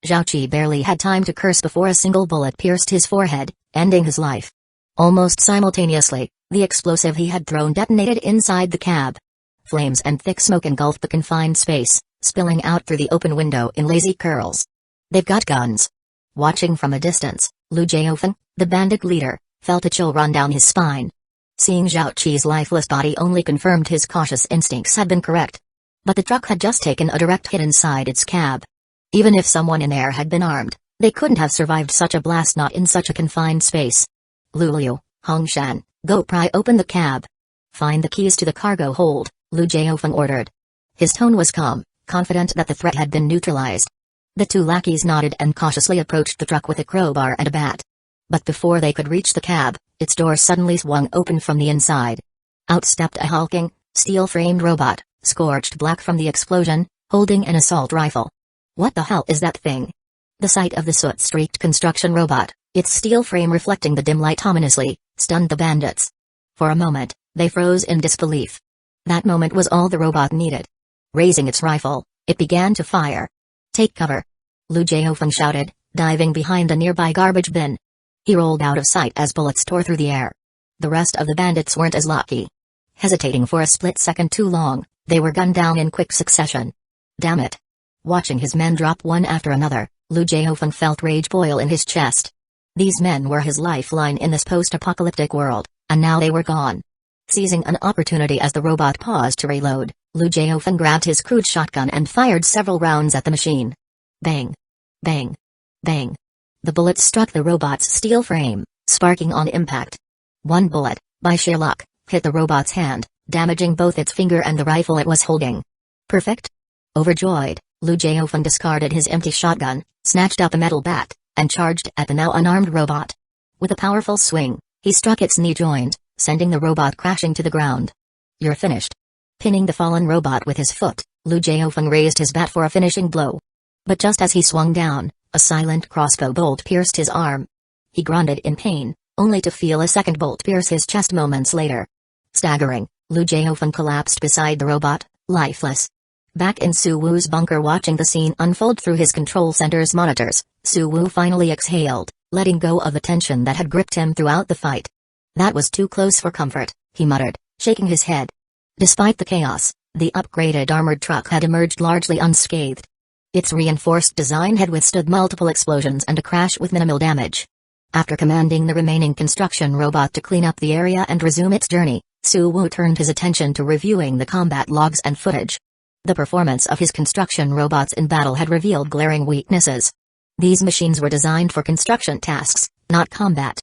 Zhao-Chi barely had time to curse before a single bullet pierced his forehead, ending his life. Almost simultaneously, the explosive he had thrown detonated inside the cab. Flames and thick smoke engulfed the confined space, spilling out through the open window in lazy curls. "They've got guns." Watching from a distance, Lu Jiaofeng, The bandit leader felt a chill run down his spine. Seeing Zhao Qi's lifeless body only confirmed his cautious instincts had been correct. But the truck had just taken a direct hit inside its cab. Even if someone in there had been armed, they couldn't have survived such a blast, not in such a confined space. Lulu, Hongshan, go pry open the cab. Find the keys to the cargo hold, Lu Jiaofeng ordered. His tone was calm, confident that the threat had been neutralized. The two lackeys nodded and cautiously approached the truck with a crowbar and a bat. But before they could reach the cab, its door suddenly swung open from the inside. Out stepped a hulking, steel-framed robot, scorched black from the explosion, holding an assault rifle. What the hell is that thing? The sight of the soot-streaked construction robot, its steel frame reflecting the dim light ominously, stunned the bandits. For a moment, they froze in disbelief. That moment was all the robot needed. Raising its rifle, it began to fire. Take cover! Lu Jiaofeng shouted, diving behind a nearby garbage bin. He rolled out of sight as bullets tore through the air. The rest of the bandits weren't as lucky. Hesitating for a split second too long, they were gunned down in quick succession. Damn it! Watching his men drop one after another, Lu Jiaofeng felt rage boil in his chest. These men were his lifeline in this post-apocalyptic world, and now they were gone. Seizing an opportunity as the robot paused to reload, Lu Jiaofeng grabbed his crude shotgun and fired several rounds at the machine. Bang! Bang! Bang! The bullets struck the robot's steel frame, sparking on impact. One bullet, by sheer luck, hit the robot's hand, damaging both its finger and the rifle it was holding. Perfect? Overjoyed, Lu Jiaofeng discarded his empty shotgun, snatched up a metal bat, and charged at the now unarmed robot. With a powerful swing, he struck its knee joint, sending the robot crashing to the ground. You're finished. Pinning the fallen robot with his foot, Lu Jiaofeng raised his bat for a finishing blow. But just as he swung down, a silent crossbow bolt pierced his arm. He grunted in pain, only to feel a second bolt pierce his chest moments later. Staggering, Lu Jiaofeng collapsed beside the robot, lifeless. Back in Su Wu's bunker watching the scene unfold through his control center's monitors, Su Wu finally exhaled, letting go of the tension that had gripped him throughout the fight. That was too close for comfort, he muttered, shaking his head. Despite the chaos, the upgraded armored truck had emerged largely unscathed. Its reinforced design had withstood multiple explosions and a crash with minimal damage. After commanding the remaining construction robot to clean up the area and resume its journey, Su Wu turned his attention to reviewing the combat logs and footage. The performance of his construction robots in battle had revealed glaring weaknesses. These machines were designed for construction tasks, not combat.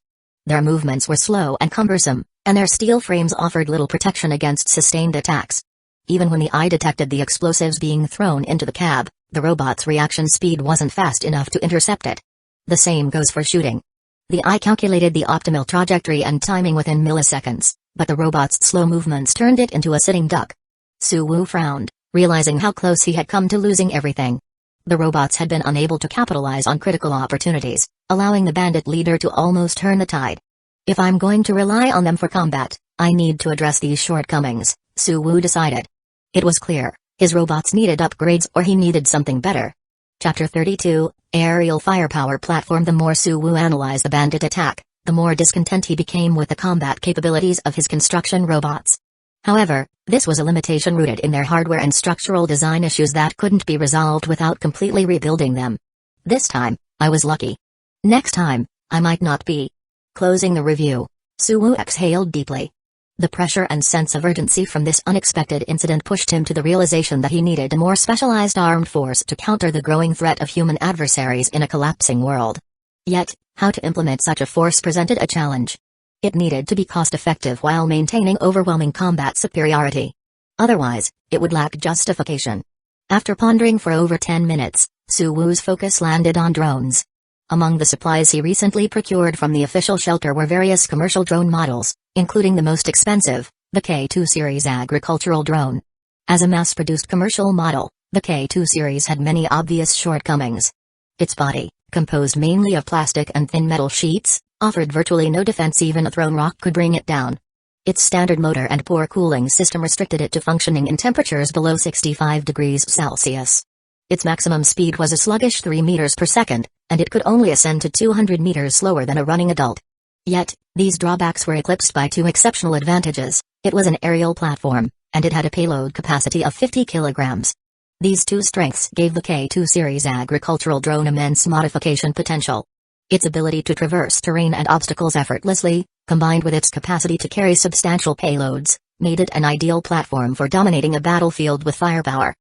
Their movements were slow and cumbersome, and their steel frames offered little protection against sustained attacks. Even when the eye detected the explosives being thrown into the cab, the robot's reaction speed wasn't fast enough to intercept it. The same goes for shooting. The eye calculated the optimal trajectory and timing within milliseconds, but the robot's slow movements turned it into a sitting duck. Su Wu frowned, realizing how close he had come to losing everything. The robots had been unable to capitalize on critical opportunities, allowing the bandit leader to almost turn the tide. If I'm going to rely on them for combat, I need to address these shortcomings, Su Wu decided. It was clear, his robots needed upgrades or he needed something better. Chapter 32, Aerial Firepower Platform. The more Su Wu analyzed the bandit attack, the more discontent he became with the combat capabilities of his construction robots. However, this was a limitation rooted in their hardware and structural design issues that couldn't be resolved without completely rebuilding them. This time, I was lucky. Next time, I might not be. Closing the review, Su Wu exhaled deeply. The pressure and sense of urgency from this unexpected incident pushed him to the realization that he needed a more specialized armed force to counter the growing threat of human adversaries in a collapsing world. Yet, how to implement such a force presented a challenge. It needed to be cost-effective while maintaining overwhelming combat superiority. Otherwise, it would lack justification. After pondering for over 10 minutes, Su Wu's focus landed on drones. Among the supplies he recently procured from the official shelter were various commercial drone models, including the most expensive, the K2 series agricultural drone. As a mass-produced commercial model, the K2 series had many obvious shortcomings. Its body, composed mainly of plastic and thin metal sheets, offered virtually no defense. Even a thrown rock could bring it down. Its standard motor and poor cooling system restricted it to functioning in temperatures below 65 degrees Celsius. Its maximum speed was a sluggish 3 meters per second, and it could only ascend to 200 meters slower than a running adult. Yet, these drawbacks were eclipsed by two exceptional advantages. It was an aerial platform, and it had a payload capacity of 50 kilograms. These two strengths gave the K2 series agricultural drone immense modification potential. Its ability to traverse terrain and obstacles effortlessly, combined with its capacity to carry substantial payloads, made it an ideal platform for dominating a battlefield with firepower.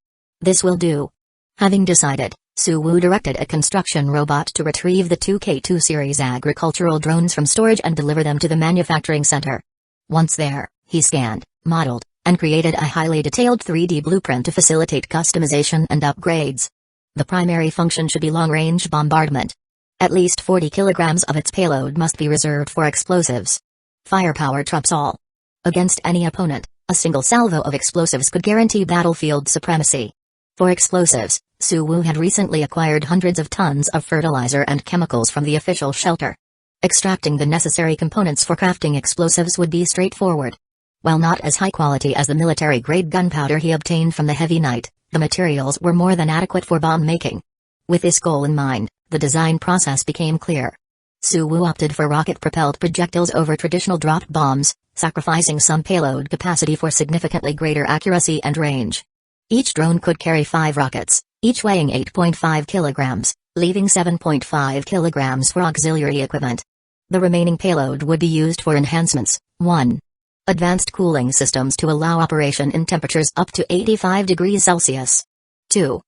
This will do. Having decided, Suwu directed a construction robot to retrieve the two K2 series agricultural drones from storage and deliver them to the manufacturing center. Once there, he scanned, modeled, and created a highly detailed 3D blueprint to facilitate customization and upgrades. The primary function should be long-range bombardment. At least 40 kilograms of its payload must be reserved for explosives. Firepower trumps all. Against any opponent, a single salvo of explosives could guarantee battlefield supremacy. For explosives, Suwu had recently acquired hundreds of tons of fertilizer and chemicals from the official shelter. Extracting the necessary components for crafting explosives would be straightforward. While not as high quality as the military-grade gunpowder he obtained from the Heavy Knight, the materials were more than adequate for bomb making. With this goal in mind, the design process became clear. Suwu opted for rocket-propelled projectiles over traditional dropped bombs, sacrificing some payload capacity for significantly greater accuracy and range. Each drone could carry 5 rockets, each weighing 8.5 kilograms, leaving 7.5 kilograms for auxiliary equipment. The remaining payload would be used for enhancements. 1. Advanced cooling systems to allow operation in temperatures up to 85 degrees Celsius. 2.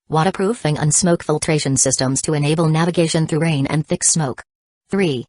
Waterproofing and smoke filtration systems to enable navigation through rain and thick smoke. 3.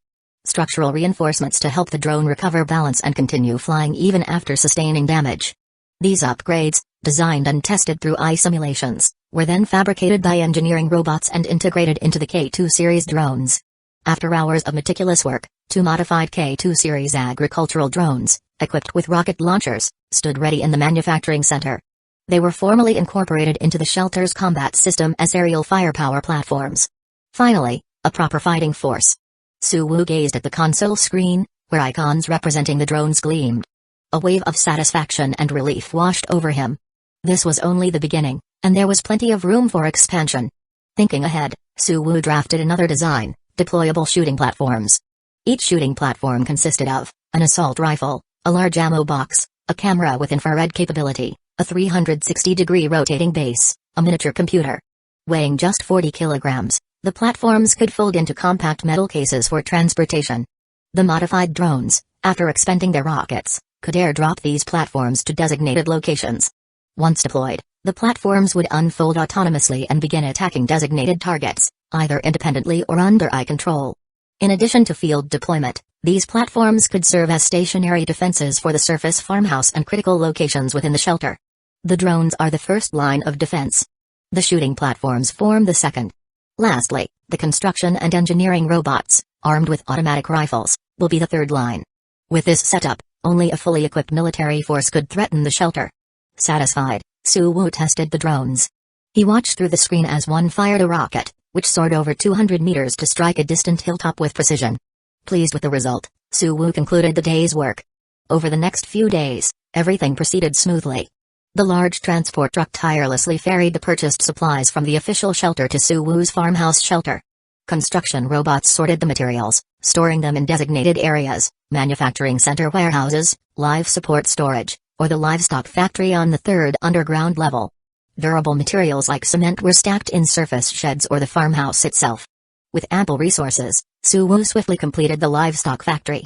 Structural reinforcements to help the drone recover balance and continue flying even after sustaining damage. These upgrades, designed and tested through eye simulations, were then fabricated by engineering robots and integrated into the K2 series drones. After hours of meticulous work, 2 modified K2 series agricultural drones, equipped with rocket launchers, stood ready in the manufacturing center. They were formally incorporated into the shelter's combat system as aerial firepower platforms. Finally, a proper fighting force. Suwu gazed at the console screen, where icons representing the drones gleamed. A wave of satisfaction and relief washed over him. This was only the beginning, and there was plenty of room for expansion. Thinking ahead, Suwu drafted another design: deployable shooting platforms. Each shooting platform consisted of an assault rifle, a large ammo box, a camera with infrared capability, a 360-degree rotating base, a miniature computer. Weighing just 40 kilograms, the platforms could fold into compact metal cases for transportation. The modified drones, after expending their rockets, could airdrop these platforms to designated locations. Once deployed, the platforms would unfold autonomously and begin attacking designated targets, either independently or under eye control. In addition to field deployment, these platforms could serve as stationary defenses for the surface farmhouse and critical locations within the shelter. The drones are the first line of defense. The shooting platforms form the second. Lastly, the construction and engineering robots, armed with automatic rifles, will be the third line. With this setup, only a fully equipped military force could threaten the shelter. Satisfied, Suwu tested the drones. He watched through the screen as one fired a rocket, which soared over 200 meters to strike a distant hilltop with precision. Pleased with the result, Suwu concluded the day's work. Over the next few days, everything proceeded smoothly. The large transport truck tirelessly ferried the purchased supplies from the official shelter to Suwu's farmhouse shelter. Construction robots sorted the materials, storing them in designated areas, manufacturing center warehouses, live support storage, or the livestock factory on the third underground level. Durable materials like cement were stacked in surface sheds or the farmhouse itself. With ample resources, Suwu swiftly completed the livestock factory.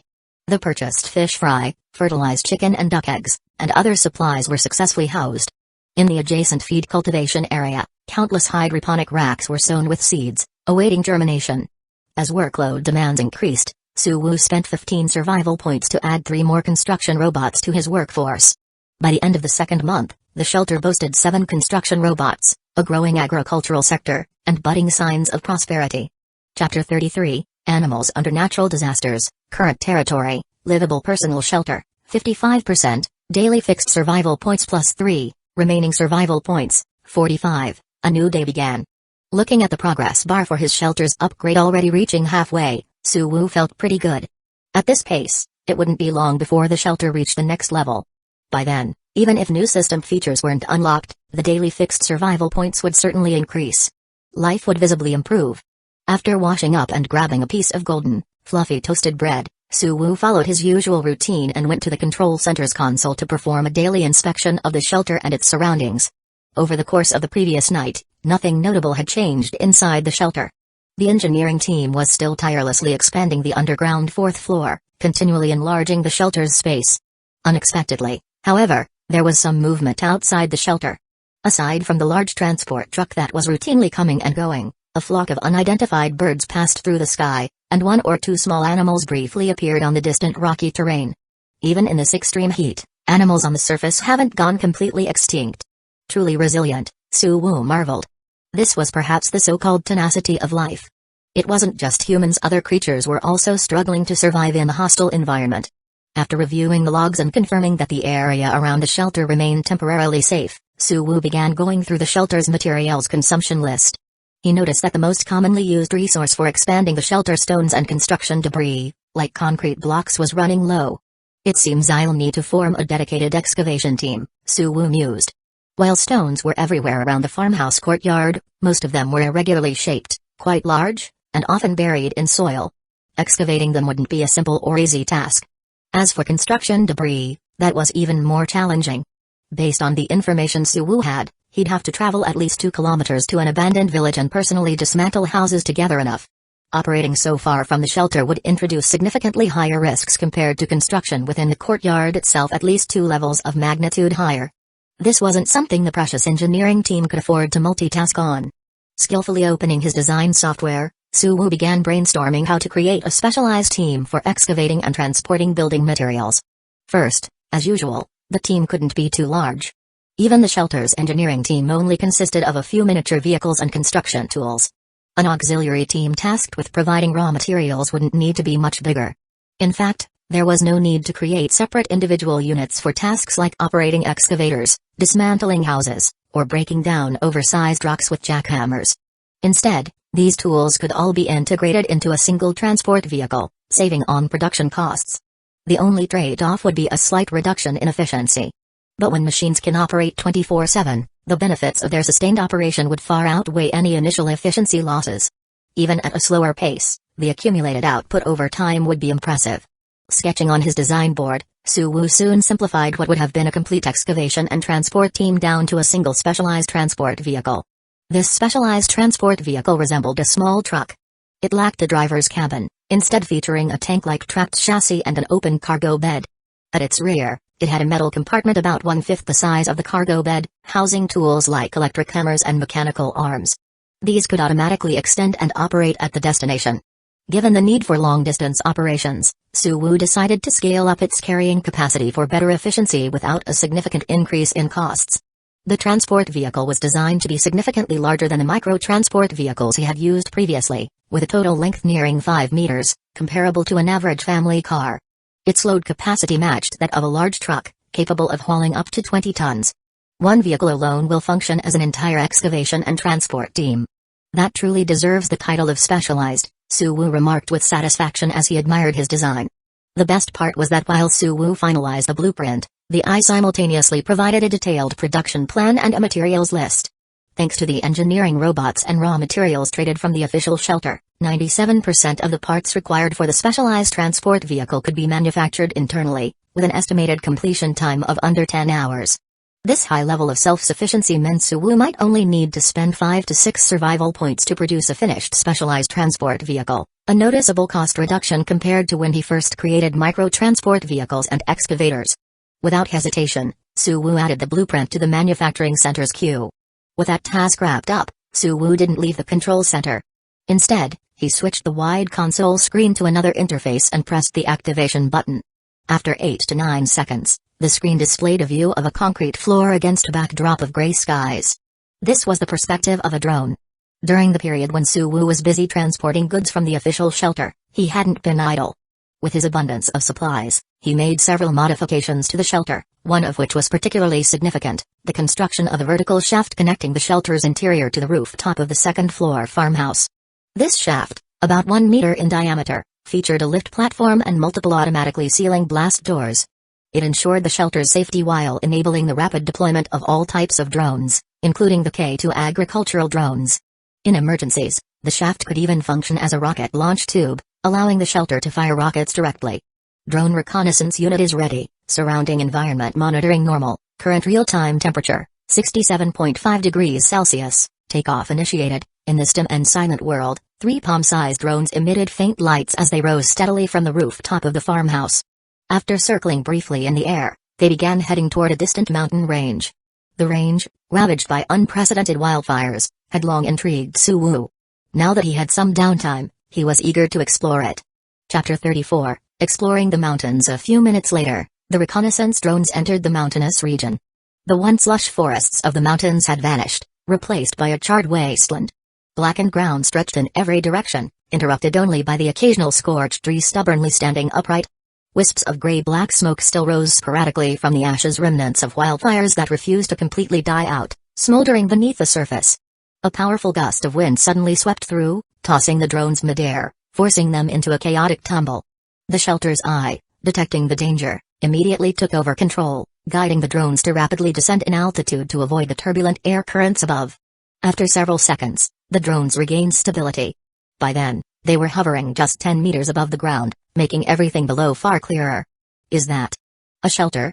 The purchased fish fry, fertilized chicken and duck eggs, and other supplies were successfully housed. In the adjacent feed cultivation area, countless hydroponic racks were sown with seeds, awaiting germination. As workload demands increased, Suwu spent 15 survival points to add 3 more construction robots to his workforce. By the end of the second month, the shelter boasted 7 construction robots, a growing agricultural sector, and budding signs of prosperity. Chapter 33, Animals Under Natural Disasters, Current Territory, Livable Personal Shelter, 55%, Daily Fixed Survival Points plus 3, Remaining Survival Points, 45, A new day began. Looking at the progress bar for his shelter's upgrade already reaching halfway, Suwu felt pretty good. At this pace, it wouldn't be long before the shelter reached the next level. By then, even if new system features weren't unlocked, the daily fixed survival points would certainly increase. Life would visibly improve. After washing up and grabbing a piece of golden, fluffy toasted bread, Suwu followed his usual routine and went to the control center's console to perform a daily inspection of the shelter and its surroundings. Over the course of the previous night, nothing notable had changed inside the shelter. The engineering team was still tirelessly expanding the underground fourth floor, continually enlarging the shelter's space. Unexpectedly, however, there was some movement outside the shelter. Aside from the large transport truck that was routinely coming and going, a flock of unidentified birds passed through the sky, and one or two small animals briefly appeared on the distant rocky terrain. Even in this extreme heat, animals on the surface haven't gone completely extinct. Truly resilient, Suwu marveled. This was perhaps the so-called tenacity of life. It wasn't just humans, other creatures were also struggling to survive in the hostile environment. After reviewing the logs and confirming that the area around the shelter remained temporarily safe, Suwu began going through the shelter's materials consumption list. He noticed that the most commonly used resource for expanding the shelter, stones and construction debris, like concrete blocks, was running low. It seems I'll need to form a dedicated excavation team, Suwu mused. While stones were everywhere around the farmhouse courtyard, most of them were irregularly shaped, quite large, and often buried in soil. Excavating them wouldn't be a simple or easy task. As for construction debris, that was even more challenging. Based on the information Suwu had, he'd have to travel at least 2 kilometers to an abandoned village and personally dismantle houses to gather enough. Operating so far from the shelter would introduce significantly higher risks compared to construction within the courtyard itself, at least 2 levels of magnitude higher. This wasn't something the precious engineering team could afford to multitask on. Skillfully opening his design software, Suwu began brainstorming how to create a specialized team for excavating and transporting building materials. First, as usual, the team couldn't be too large. Even the shelter's engineering team only consisted of a few miniature vehicles and construction tools. An auxiliary team tasked with providing raw materials wouldn't need to be much bigger. In fact, there was no need to create separate individual units for tasks like operating excavators, dismantling houses, or breaking down oversized rocks with jackhammers. Instead, these tools could all be integrated into a single transport vehicle, saving on production costs. The only trade-off would be a slight reduction in efficiency. But when machines can operate 24/7, the benefits of their sustained operation would far outweigh any initial efficiency losses. Even at a slower pace, the accumulated output over time would be impressive. Sketching on his design board, Suwu soon simplified what would have been a complete excavation and transport team down to a single specialized transport vehicle. This specialized transport vehicle resembled a small truck. It lacked a driver's cabin, instead featuring a tank-like tracked chassis and an open cargo bed. At its rear, it had a metal compartment about 1/5 the size of the cargo bed, housing tools like electric hammers and mechanical arms. These could automatically extend and operate at the destination. Given the need for long-distance operations, Suwu decided to scale up its carrying capacity for better efficiency without a significant increase in costs. The transport vehicle was designed to be significantly larger than the micro-transport vehicles he had used previously, with a total length nearing 5 meters, comparable to an average family car. Its load capacity matched that of a large truck, capable of hauling up to 20 tons. One vehicle alone will function as an entire excavation and transport team. That truly deserves the title of specialized, Suwu remarked with satisfaction as he admired his design. The best part was that while Suwu finalized the blueprint, the AI simultaneously provided a detailed production plan and a materials list. Thanks to the engineering robots and raw materials traded from the official shelter, 97% of the parts required for the specialized transport vehicle could be manufactured internally, with an estimated completion time of under 10 hours. This high level of self-sufficiency meant Suwu might only need to spend 5 to 6 survival points to produce a finished specialized transport vehicle, a noticeable cost reduction compared to when he first created micro-transport vehicles and excavators. Without hesitation, Suwu added the blueprint to the manufacturing center's queue. With that task wrapped up, Suwu didn't leave the control center. Instead, he switched the wide console screen to another interface and pressed the activation button. After 8 to 9 seconds, the screen displayed a view of a concrete floor against a backdrop of gray skies. This was the perspective of a drone. During the period when Suwu was busy transporting goods from the official shelter, he hadn't been idle. With his abundance of supplies, he made several modifications to the shelter, one of which was particularly significant: the construction of a vertical shaft connecting the shelter's interior to the rooftop of the second-floor farmhouse. This shaft, about 1 meter in diameter, featured a lift platform and multiple automatically sealing blast doors. It ensured the shelter's safety while enabling the rapid deployment of all types of drones, including the K2 agricultural drones. In emergencies, the shaft could even function as a rocket launch tube, allowing the shelter to fire rockets directly. Drone reconnaissance unit is ready. Surrounding environment monitoring normal. Current real-time temperature, 67.5 degrees Celsius. Takeoff initiated. In this dim and silent world, 3 palm-sized drones emitted faint lights as they rose steadily from the rooftop of the farmhouse. After circling briefly in the air, they began heading toward a distant mountain range. The range, ravaged by unprecedented wildfires, had long intrigued Suwu. Now that he had some downtime, he was eager to explore it. Chapter 34, Exploring the Mountains. A few minutes later, the reconnaissance drones entered the mountainous region. The once lush forests of the mountains had vanished, replaced by a charred wasteland. Blackened ground stretched in every direction, interrupted only by the occasional scorched tree stubbornly standing upright. Wisps of gray-black smoke still rose sporadically from the ashes, remnants of wildfires that refused to completely die out, smoldering beneath the surface. A powerful gust of wind suddenly swept through, tossing the drones midair, forcing them into a chaotic tumble. The shelter's eye, detecting the danger, immediately took over control, guiding the drones to rapidly descend in altitude to avoid the turbulent air currents above. After several seconds, the drones regained stability. By then, they were hovering just 10 meters above the ground, making everything below far clearer. Is that a shelter?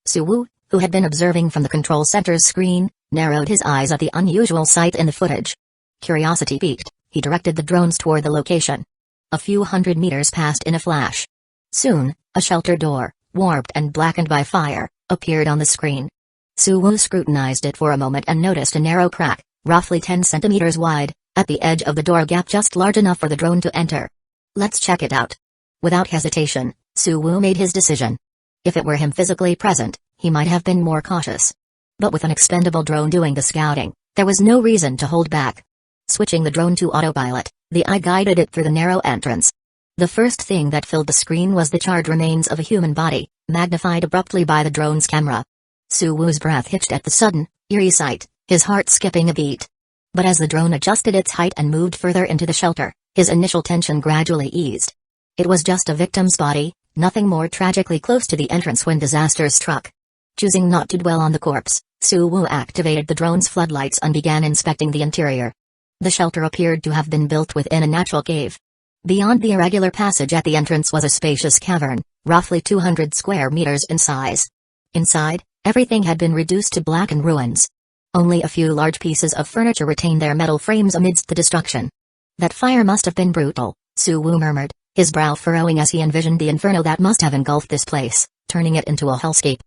Suwu, who had been observing from the control center's screen, narrowed his eyes at the unusual sight in the footage. Curiosity piqued, he directed the drones toward the location. A few hundred meters passed in a flash. Soon, a shelter door, warped and blackened by fire, appeared on the screen. Suwu scrutinized it for a moment and noticed a narrow crack, roughly 10 centimeters wide, at the edge of the door gap just large enough for the drone to enter. Let's check it out. Without hesitation, Suwu made his decision. If it were him physically present, he might have been more cautious. But with an expendable drone doing the scouting, there was no reason to hold back. Switching the drone to autopilot, the eye guided it through the narrow entrance. The first thing that filled the screen was the charred remains of a human body, magnified abruptly by the drone's camera. Suwu's breath hitched at the sudden, eerie sight, his heart skipping a beat. But as the drone adjusted its height and moved further into the shelter, his initial tension gradually eased. It was just a victim's body, nothing more tragically close to the entrance when disaster struck. Choosing not to dwell on the corpse, Suwu activated the drone's floodlights and began inspecting the interior. The shelter appeared to have been built within a natural cave. Beyond the irregular passage at the entrance was a spacious cavern, roughly 200 square meters in size. Inside, everything had been reduced to blackened ruins. Only a few large pieces of furniture retained their metal frames amidst the destruction. That fire must have been brutal, Suwu murmured, his brow furrowing as he envisioned the inferno that must have engulfed this place, turning it into a hellscape.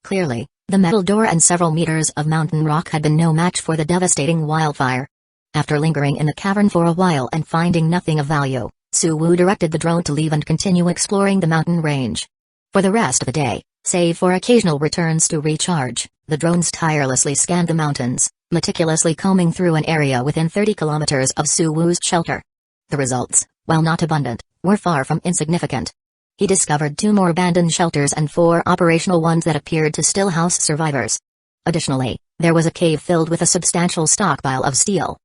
Clearly, the metal door and several meters of mountain rock had been no match for the devastating wildfire. After lingering in the cavern for a while and finding nothing of value, Suwu directed the drone to leave and continue exploring the mountain range. For the rest of the day, save for occasional returns to recharge, the drones tirelessly scanned the mountains, meticulously combing through an area within 30 kilometers of Suwu's shelter. The results, while not abundant, were far from insignificant. He discovered 2 more abandoned shelters and 4 operational ones that appeared to still house survivors. Additionally, there was a cave filled with a substantial stockpile of steel.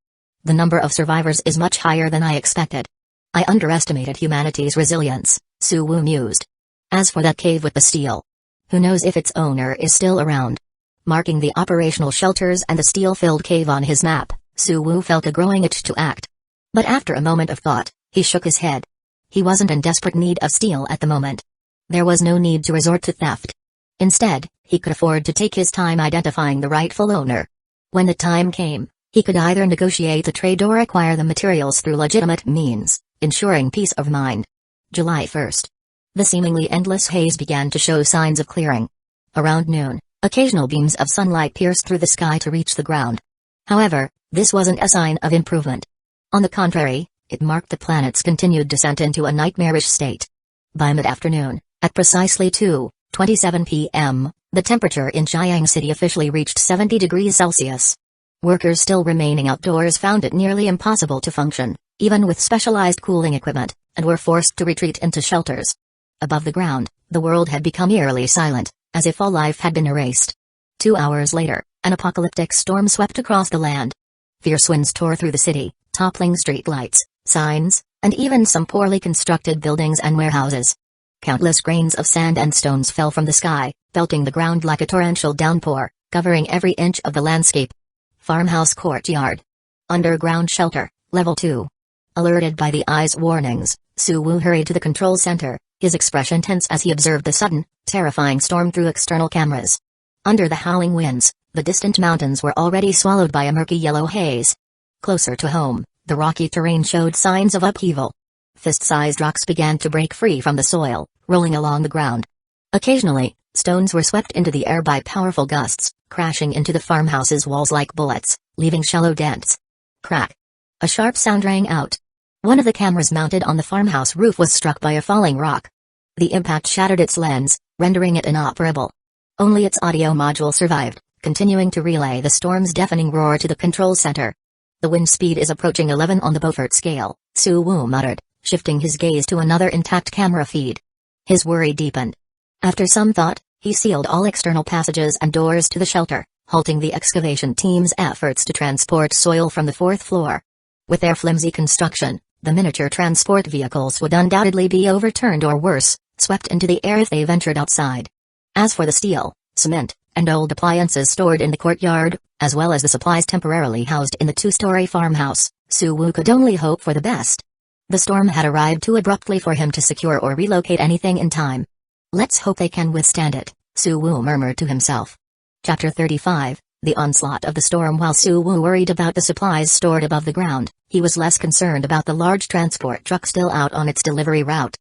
The number of survivors is much higher than I expected. I underestimated humanity's resilience, Suwu mused. As for that cave with the steel, who knows if its owner is still around? Marking the operational shelters and the steel-filled cave on his map, Suwu felt a growing itch to act. But after a moment of thought, he shook his head. He wasn't in desperate need of steel at the moment. There was no need to resort to theft. Instead, he could afford to take his time identifying the rightful owner. When the time came, he could either negotiate a trade or acquire the materials through legitimate means, ensuring peace of mind. July 1st. The seemingly endless haze began to show signs of clearing. Around noon, occasional beams of sunlight pierced through the sky to reach the ground. However, this wasn't a sign of improvement. On the contrary, it marked the planet's continued descent into a nightmarish state. By mid-afternoon, at precisely 2:27 p.m., the temperature in Jiang City officially reached 70 degrees Celsius. Workers still remaining outdoors found it nearly impossible to function, even with specialized cooling equipment, and were forced to retreat into shelters. Above the ground, the world had become eerily silent, as if all life had been erased. 2 hours later, an apocalyptic storm swept across the land. Fierce winds tore through the city, toppling street lights, signs, and even some poorly constructed buildings and warehouses. Countless grains of sand and stones fell from the sky, belting the ground like a torrential downpour, covering every inch of the landscape. Farmhouse courtyard. Underground shelter, level 2. Alerted by the eye's warnings, Suwu hurried to the control center, his expression tense as he observed the sudden, terrifying storm through external cameras. Under the howling winds, the distant mountains were already swallowed by a murky yellow haze. Closer to home, the rocky terrain showed signs of upheaval. Fist-sized rocks began to break free from the soil, rolling along the ground. Occasionally, stones were swept into the air by powerful gusts, crashing into the farmhouse's walls like bullets, leaving shallow dents. Crack! A sharp sound rang out. One of the cameras mounted on the farmhouse roof was struck by a falling rock. The impact shattered its lens, rendering it inoperable. Only its audio module survived, continuing to relay the storm's deafening roar to the control center. The wind speed is approaching 11 on the Beaufort scale, Suwoo muttered, shifting his gaze to another intact camera feed. His worry deepened. After some thought, he sealed all external passages and doors to the shelter, halting the excavation team's efforts to transport soil from the fourth floor. With their flimsy construction, the miniature transport vehicles would undoubtedly be overturned or worse, swept into the air if they ventured outside. As for the steel, cement, and old appliances stored in the courtyard, as well as the supplies temporarily housed in the two-story farmhouse, Suwoo could only hope for the best. The storm had arrived too abruptly for him to secure or relocate anything in time. Let's hope they can withstand it, Suwoo murmured to himself. Chapter 35, The Onslaught of the Storm. While Suwoo worried about the supplies stored above the ground, he was less concerned about the large transport truck still out on its delivery route.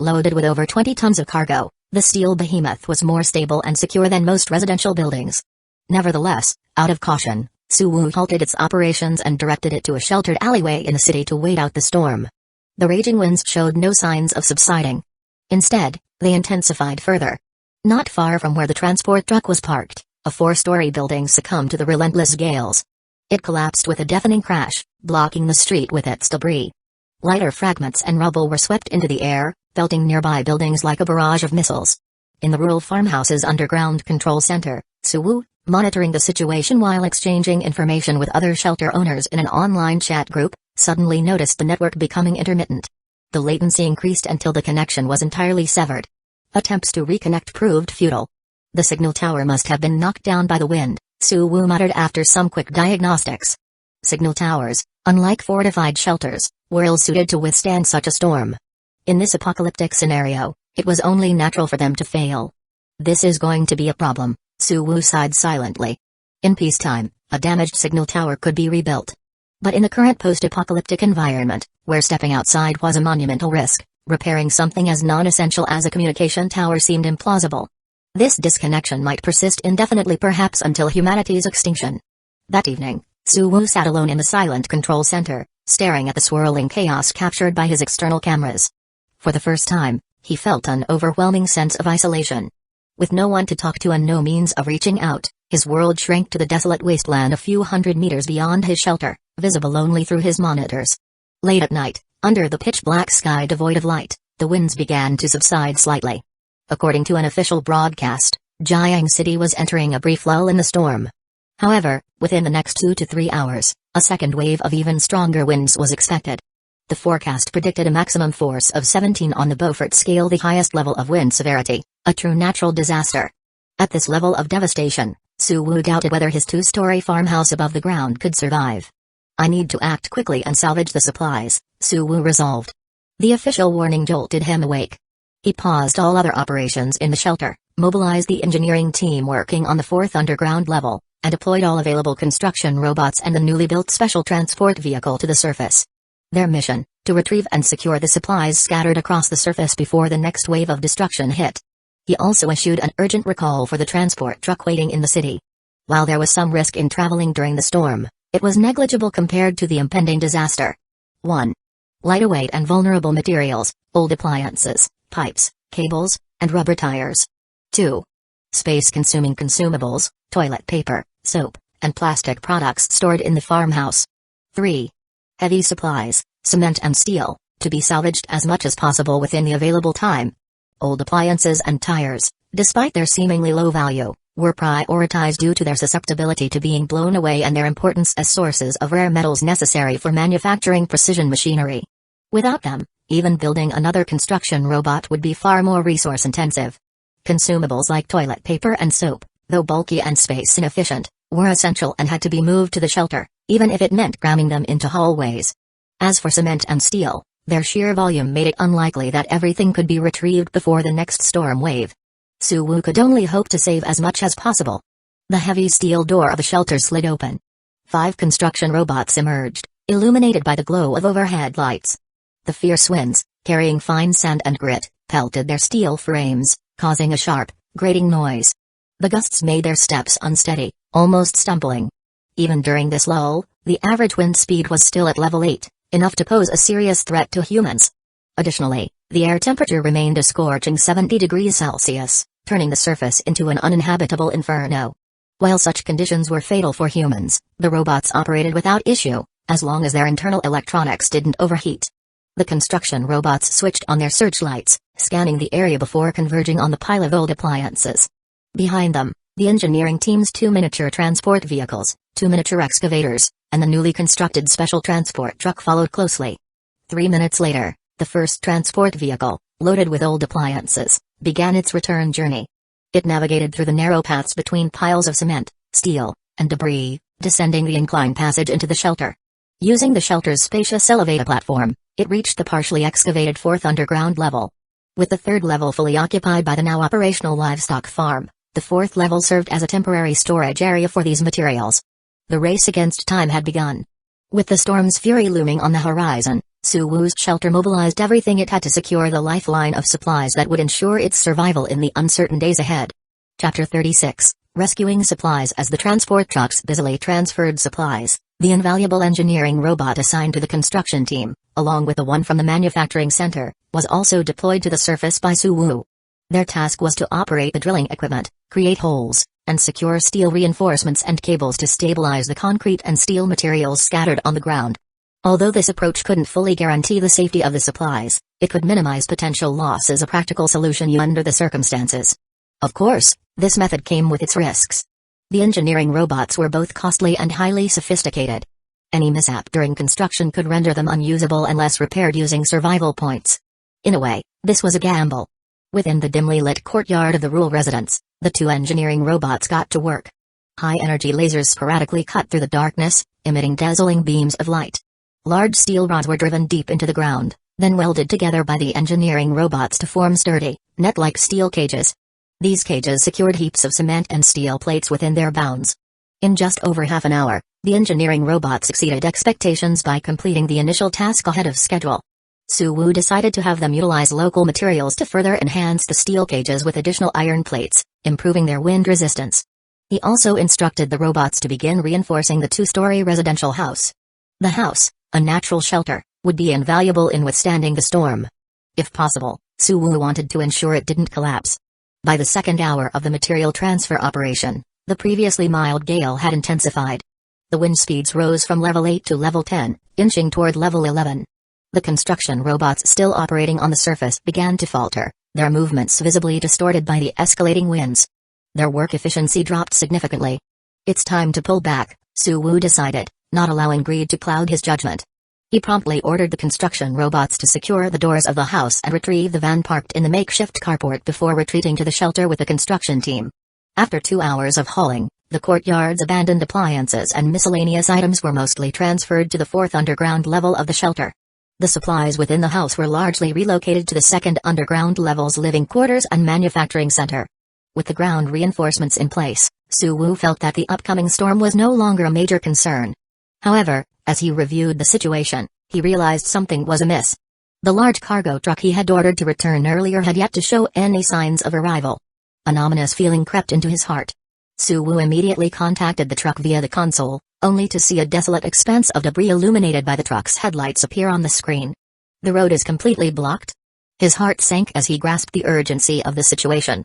Loaded with over 20 tons of cargo, the steel behemoth was more stable and secure than most residential buildings. Nevertheless, out of caution, Suwoo halted its operations and directed it to a sheltered alleyway in the city to wait out the storm. The raging winds showed no signs of subsiding. Instead, they intensified further. Not far from where the transport truck was parked, a four-story building succumbed to the relentless gales. It collapsed with a deafening crash, blocking the street with its debris. Lighter fragments and rubble were swept into the air, pelting nearby buildings like a barrage of missiles. In the rural farmhouse's underground control center, Suwoo, monitoring the situation while exchanging information with other shelter owners in an online chat group, suddenly noticed the network becoming intermittent. The latency increased until the connection was entirely severed. Attempts to reconnect proved futile. The signal tower must have been knocked down by the wind, Suwoo muttered after some quick diagnostics. Signal towers, unlike fortified shelters, were ill-suited to withstand such a storm. In this apocalyptic scenario, it was only natural for them to fail. This is going to be a problem, Suwoo sighed silently. In peacetime, a damaged signal tower could be rebuilt. But in the current post-apocalyptic environment, where stepping outside was a monumental risk, repairing something as non-essential as a communication tower seemed implausible. This disconnection might persist indefinitely, perhaps until humanity's extinction. That evening, Suwoo sat alone in the silent control center, staring at the swirling chaos captured by his external cameras. For the first time, he felt an overwhelming sense of isolation. With no one to talk to and no means of reaching out, his world shrank to the desolate wasteland a few hundred meters beyond his shelter, visible only through his monitors. Late at night, under the pitch-black sky devoid of light, the winds began to subside slightly. According to an official broadcast, Jiang City was entering a brief lull in the storm. However, within the next 2 to 3 hours, a second wave of even stronger winds was expected. The forecast predicted a maximum force of 17 on the Beaufort scale, the highest level of wind severity, a true natural disaster. At this level of devastation, Suwoo doubted whether his two-story farmhouse above the ground could survive. I need to act quickly and salvage the supplies, Suwoo resolved. The official warning jolted him awake. He paused all other operations in the shelter, mobilized the engineering team working on the fourth underground level, and deployed all available construction robots and the newly built special transport vehicle to the surface. Their mission, to retrieve and secure the supplies scattered across the surface before the next wave of destruction hit. He also issued an urgent recall for the transport truck waiting in the city. While there was some risk in traveling during the storm, it was negligible compared to the impending disaster. 1. Lightweight and vulnerable materials, old appliances, pipes, cables, and rubber tires. 2. Space-consuming consumables, toilet paper, soap, and plastic products stored in the farmhouse. 3. Heavy supplies, cement and steel, to be salvaged as much as possible within the available time. Old appliances and tires, despite their seemingly low value, were prioritized due to their susceptibility to being blown away and their importance as sources of rare metals necessary for manufacturing precision machinery. Without them, even building another construction robot would be far more resource-intensive. Consumables like toilet paper and soap, though bulky and space-inefficient, were essential and had to be moved to the shelter, even if it meant cramming them into hallways. As for cement and steel, their sheer volume made it unlikely that everything could be retrieved before the next storm wave. Suwoo could only hope to save as much as possible. The heavy steel door of the shelter slid open. 5 construction robots emerged, illuminated by the glow of overhead lights. The fierce winds, carrying fine sand and grit, pelted their steel frames, causing a sharp, grating noise. The gusts made their steps unsteady, almost stumbling. Even during this lull, the average wind speed was still at level 8, enough to pose a serious threat to humans. Additionally, the air temperature remained a scorching 70 degrees Celsius, turning the surface into an uninhabitable inferno. While such conditions were fatal for humans, the robots operated without issue, as long as their internal electronics didn't overheat. The construction robots switched on their searchlights, scanning the area before converging on the pile of old appliances. Behind them, the engineering team's 2 miniature transport vehicles, 2 miniature excavators, and the newly constructed special transport truck followed closely. 3 minutes later, the first transport vehicle, loaded with old appliances, began its return journey. It navigated through the narrow paths between piles of cement, steel, and debris, descending the incline passage into the shelter. Using the shelter's spacious elevator platform, it reached the partially excavated 4th underground level. With the 3rd level fully occupied by the now operational livestock farm, the 4th level served as a temporary storage area for these materials. The race against time had begun. With the storm's fury looming on the horizon, Suwu's shelter mobilized everything it had to secure the lifeline of supplies that would ensure its survival in the uncertain days ahead. Chapter 36, Rescuing Supplies. As the transport trucks busily transferred supplies, the invaluable engineering robot assigned to the construction team, along with the one from the manufacturing center, was also deployed to the surface by Suwu. Their task was to operate the drilling equipment, create holes, and secure steel reinforcements and cables to stabilize the concrete and steel materials scattered on the ground. Although this approach couldn't fully guarantee the safety of the supplies, it could minimize potential loss as a practical solution under the circumstances. Of course, this method came with its risks. The engineering robots were both costly and highly sophisticated. Any mishap during construction could render them unusable unless repaired using survival points. In a way, this was a gamble. Within the dimly lit courtyard of the rural residence, the 2 engineering robots got to work. High-energy lasers sporadically cut through the darkness, emitting dazzling beams of light. Large steel rods were driven deep into the ground, then welded together by the engineering robots to form sturdy, net-like steel cages. These cages secured heaps of cement and steel plates within their bounds. In just over half an hour, the engineering robots exceeded expectations by completing the initial task ahead of schedule. Suwu decided to have them utilize local materials to further enhance the steel cages with additional iron plates, improving their wind resistance. He also instructed the robots to begin reinforcing the 2-story residential house. The house, a natural shelter, would be invaluable in withstanding the storm. If possible, Suwu wanted to ensure it didn't collapse. By the 2nd hour of the material transfer operation, the previously mild gale had intensified. The wind speeds rose from level 8 to level 10, inching toward level 11. The construction robots still operating on the surface began to falter, their movements visibly distorted by the escalating winds. Their work efficiency dropped significantly. It's time to pull back, Suwu decided, not allowing greed to cloud his judgment. He promptly ordered the construction robots to secure the doors of the house and retrieve the van parked in the makeshift carport before retreating to the shelter with the construction team. After 2 hours of hauling, the courtyard's abandoned appliances and miscellaneous items were mostly transferred to the 4th underground level of the shelter. The supplies within the house were largely relocated to the 2nd underground level's living quarters and manufacturing center. With the ground reinforcements in place, Suwu felt that the upcoming storm was no longer a major concern. However, as he reviewed the situation, he realized something was amiss. The large cargo truck he had ordered to return earlier had yet to show any signs of arrival. An ominous feeling crept into his heart. Suwu immediately contacted the truck via the console, only to see a desolate expanse of debris illuminated by the truck's headlights appear on the screen. The road is completely blocked? His heart sank as he grasped the urgency of the situation.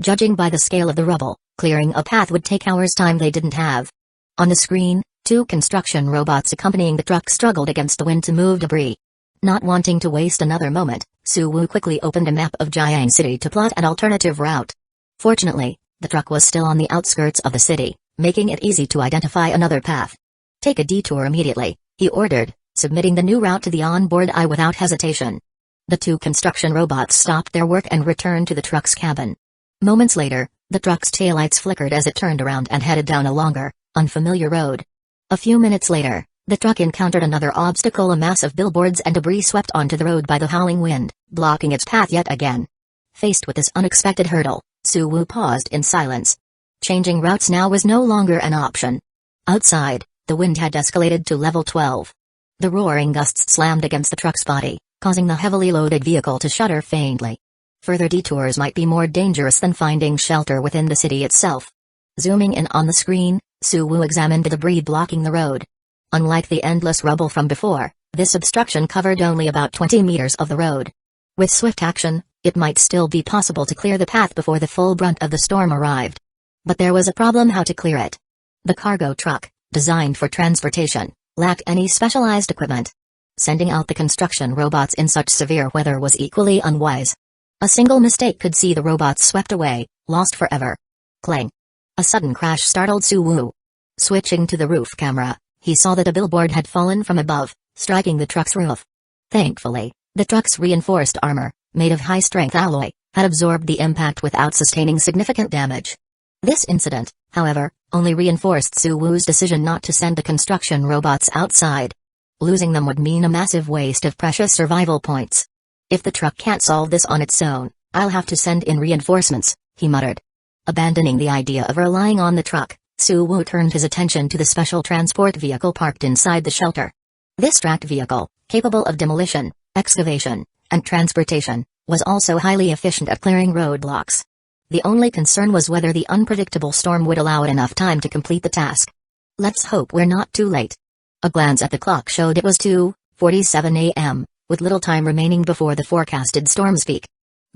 Judging by the scale of the rubble, clearing a path would take hours' time they didn't have. On the screen, 2 construction robots accompanying the truck struggled against the wind to move debris. Not wanting to waste another moment, Suwu quickly opened a map of Jiang City to plot an alternative route. Fortunately, the truck was still on the outskirts of the city, making it easy to identify another path. Take a detour immediately, he ordered, submitting the new route to the onboard eye without hesitation. The 2 construction robots stopped their work and returned to the truck's cabin. Moments later, the truck's taillights flickered as it turned around and headed down a longer, unfamiliar road. A few minutes later, the truck encountered another obstacle. A mass of billboards and debris swept onto the road by the howling wind, blocking its path yet again. Faced with this unexpected hurdle, Suwu paused in silence. Changing routes now was no longer an option. Outside, The wind had escalated to level 12. The roaring gusts slammed against the truck's body, causing the heavily loaded vehicle to shudder faintly. Further detours might be more dangerous than finding shelter within the city itself. Zooming in on the screen, Suwoo examined the debris blocking the road. Unlike the endless rubble from before, this obstruction covered only about 20 meters of the road. With swift action, it might still be possible to clear the path before the full brunt of the storm arrived. But there was a problem: how to clear it. The cargo truck, designed for transportation, lacked any specialized equipment. Sending out the construction robots in such severe weather was equally unwise. A single mistake could see the robots swept away, lost forever. Clang! A sudden crash startled Suwoo. Switching to the roof camera, he saw that a billboard had fallen from above, striking the truck's roof. Thankfully, the truck's reinforced armor, made of high-strength alloy, had absorbed the impact without sustaining significant damage. This incident, however, only reinforced Suwoo's decision not to send the construction robots outside. Losing them would mean a massive waste of precious survival points. If the truck can't solve this on its own, I'll have to send in reinforcements, he muttered. Abandoning the idea of relying on the truck, Suwoo turned his attention to the special transport vehicle parked inside the shelter. This tracked vehicle, capable of demolition, excavation, and transportation, was also highly efficient at clearing roadblocks. The only concern was whether the unpredictable storm would allow it enough time to complete the task. Let's hope we're not too late. A glance at the clock showed it was 2:47 a.m., with little time remaining before the forecasted storm's peak.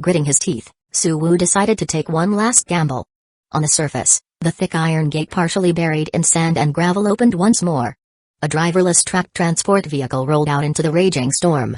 Gritting his teeth, Suwoo decided to take one last gamble. On the surface, the thick iron gate partially buried in sand and gravel opened once more. A driverless tracked transport vehicle rolled out into the raging storm.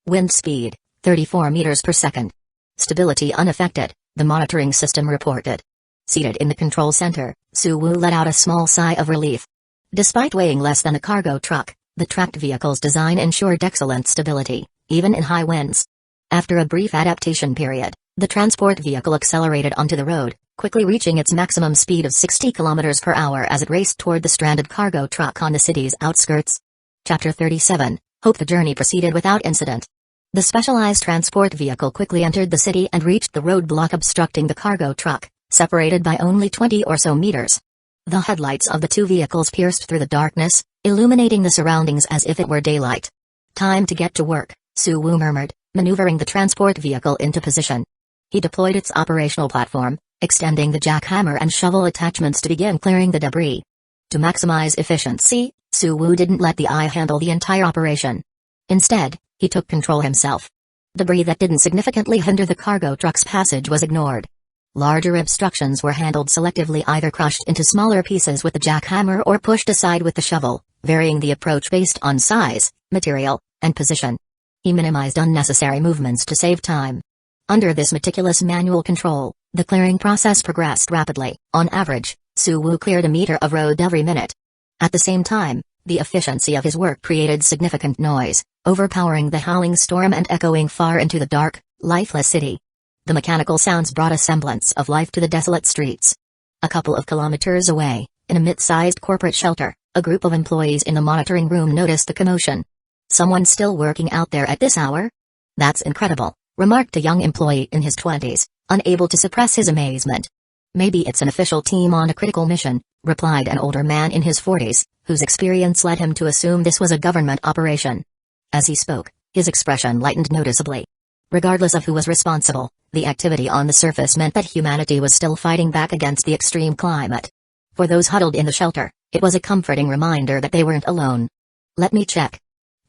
Wind speed, 34 meters per second. Stability unaffected, the monitoring system reported. Seated in the control center, Suwoo let out a small sigh of relief. Despite weighing less than a cargo truck, the tracked vehicle's design ensured excellent stability, even in high winds. After a brief adaptation period, the transport vehicle accelerated onto the road, quickly reaching its maximum speed of 60 km per hour as it raced toward the stranded cargo truck on the city's outskirts. Chapter 37, Hope. The journey proceeded without incident. The specialized transport vehicle quickly entered the city and reached the roadblock obstructing the cargo truck, separated by only 20 or so meters. The headlights of the two vehicles pierced through the darkness, illuminating the surroundings as if it were daylight. Time to get to work, Suwoo murmured, maneuvering the transport vehicle into position. He deployed its operational platform, extending the jackhammer and shovel attachments to begin clearing the debris. To maximize efficiency, Suwoo didn't let the eye handle the entire operation. Instead, he took control himself. Debris that didn't significantly hinder the cargo truck's passage was ignored. Larger obstructions were handled selectively, either crushed into smaller pieces with the jackhammer or pushed aside with the shovel, varying the approach based on size, material, and position. He minimized unnecessary movements to save time. Under this meticulous manual control, the clearing process progressed rapidly. On average, Suwoo cleared a meter of road every minute. At the same time, the efficiency of his work created significant noise, overpowering the howling storm and echoing far into the dark, lifeless city. The mechanical sounds brought a semblance of life to the desolate streets. A couple of kilometers away, in a mid-sized corporate shelter, a group of employees in the monitoring room noticed the commotion. Someone still working out there at this hour? That's incredible, remarked a young employee in his 20s, unable to suppress his amazement. Maybe it's an official team on a critical mission, replied an older man in his 40s, whose experience led him to assume this was a government operation. As he spoke, his expression lightened noticeably. Regardless of who was responsible, the activity on the surface meant that humanity was still fighting back against the extreme climate. For those huddled in the shelter, it was a comforting reminder that they weren't alone. Let me check.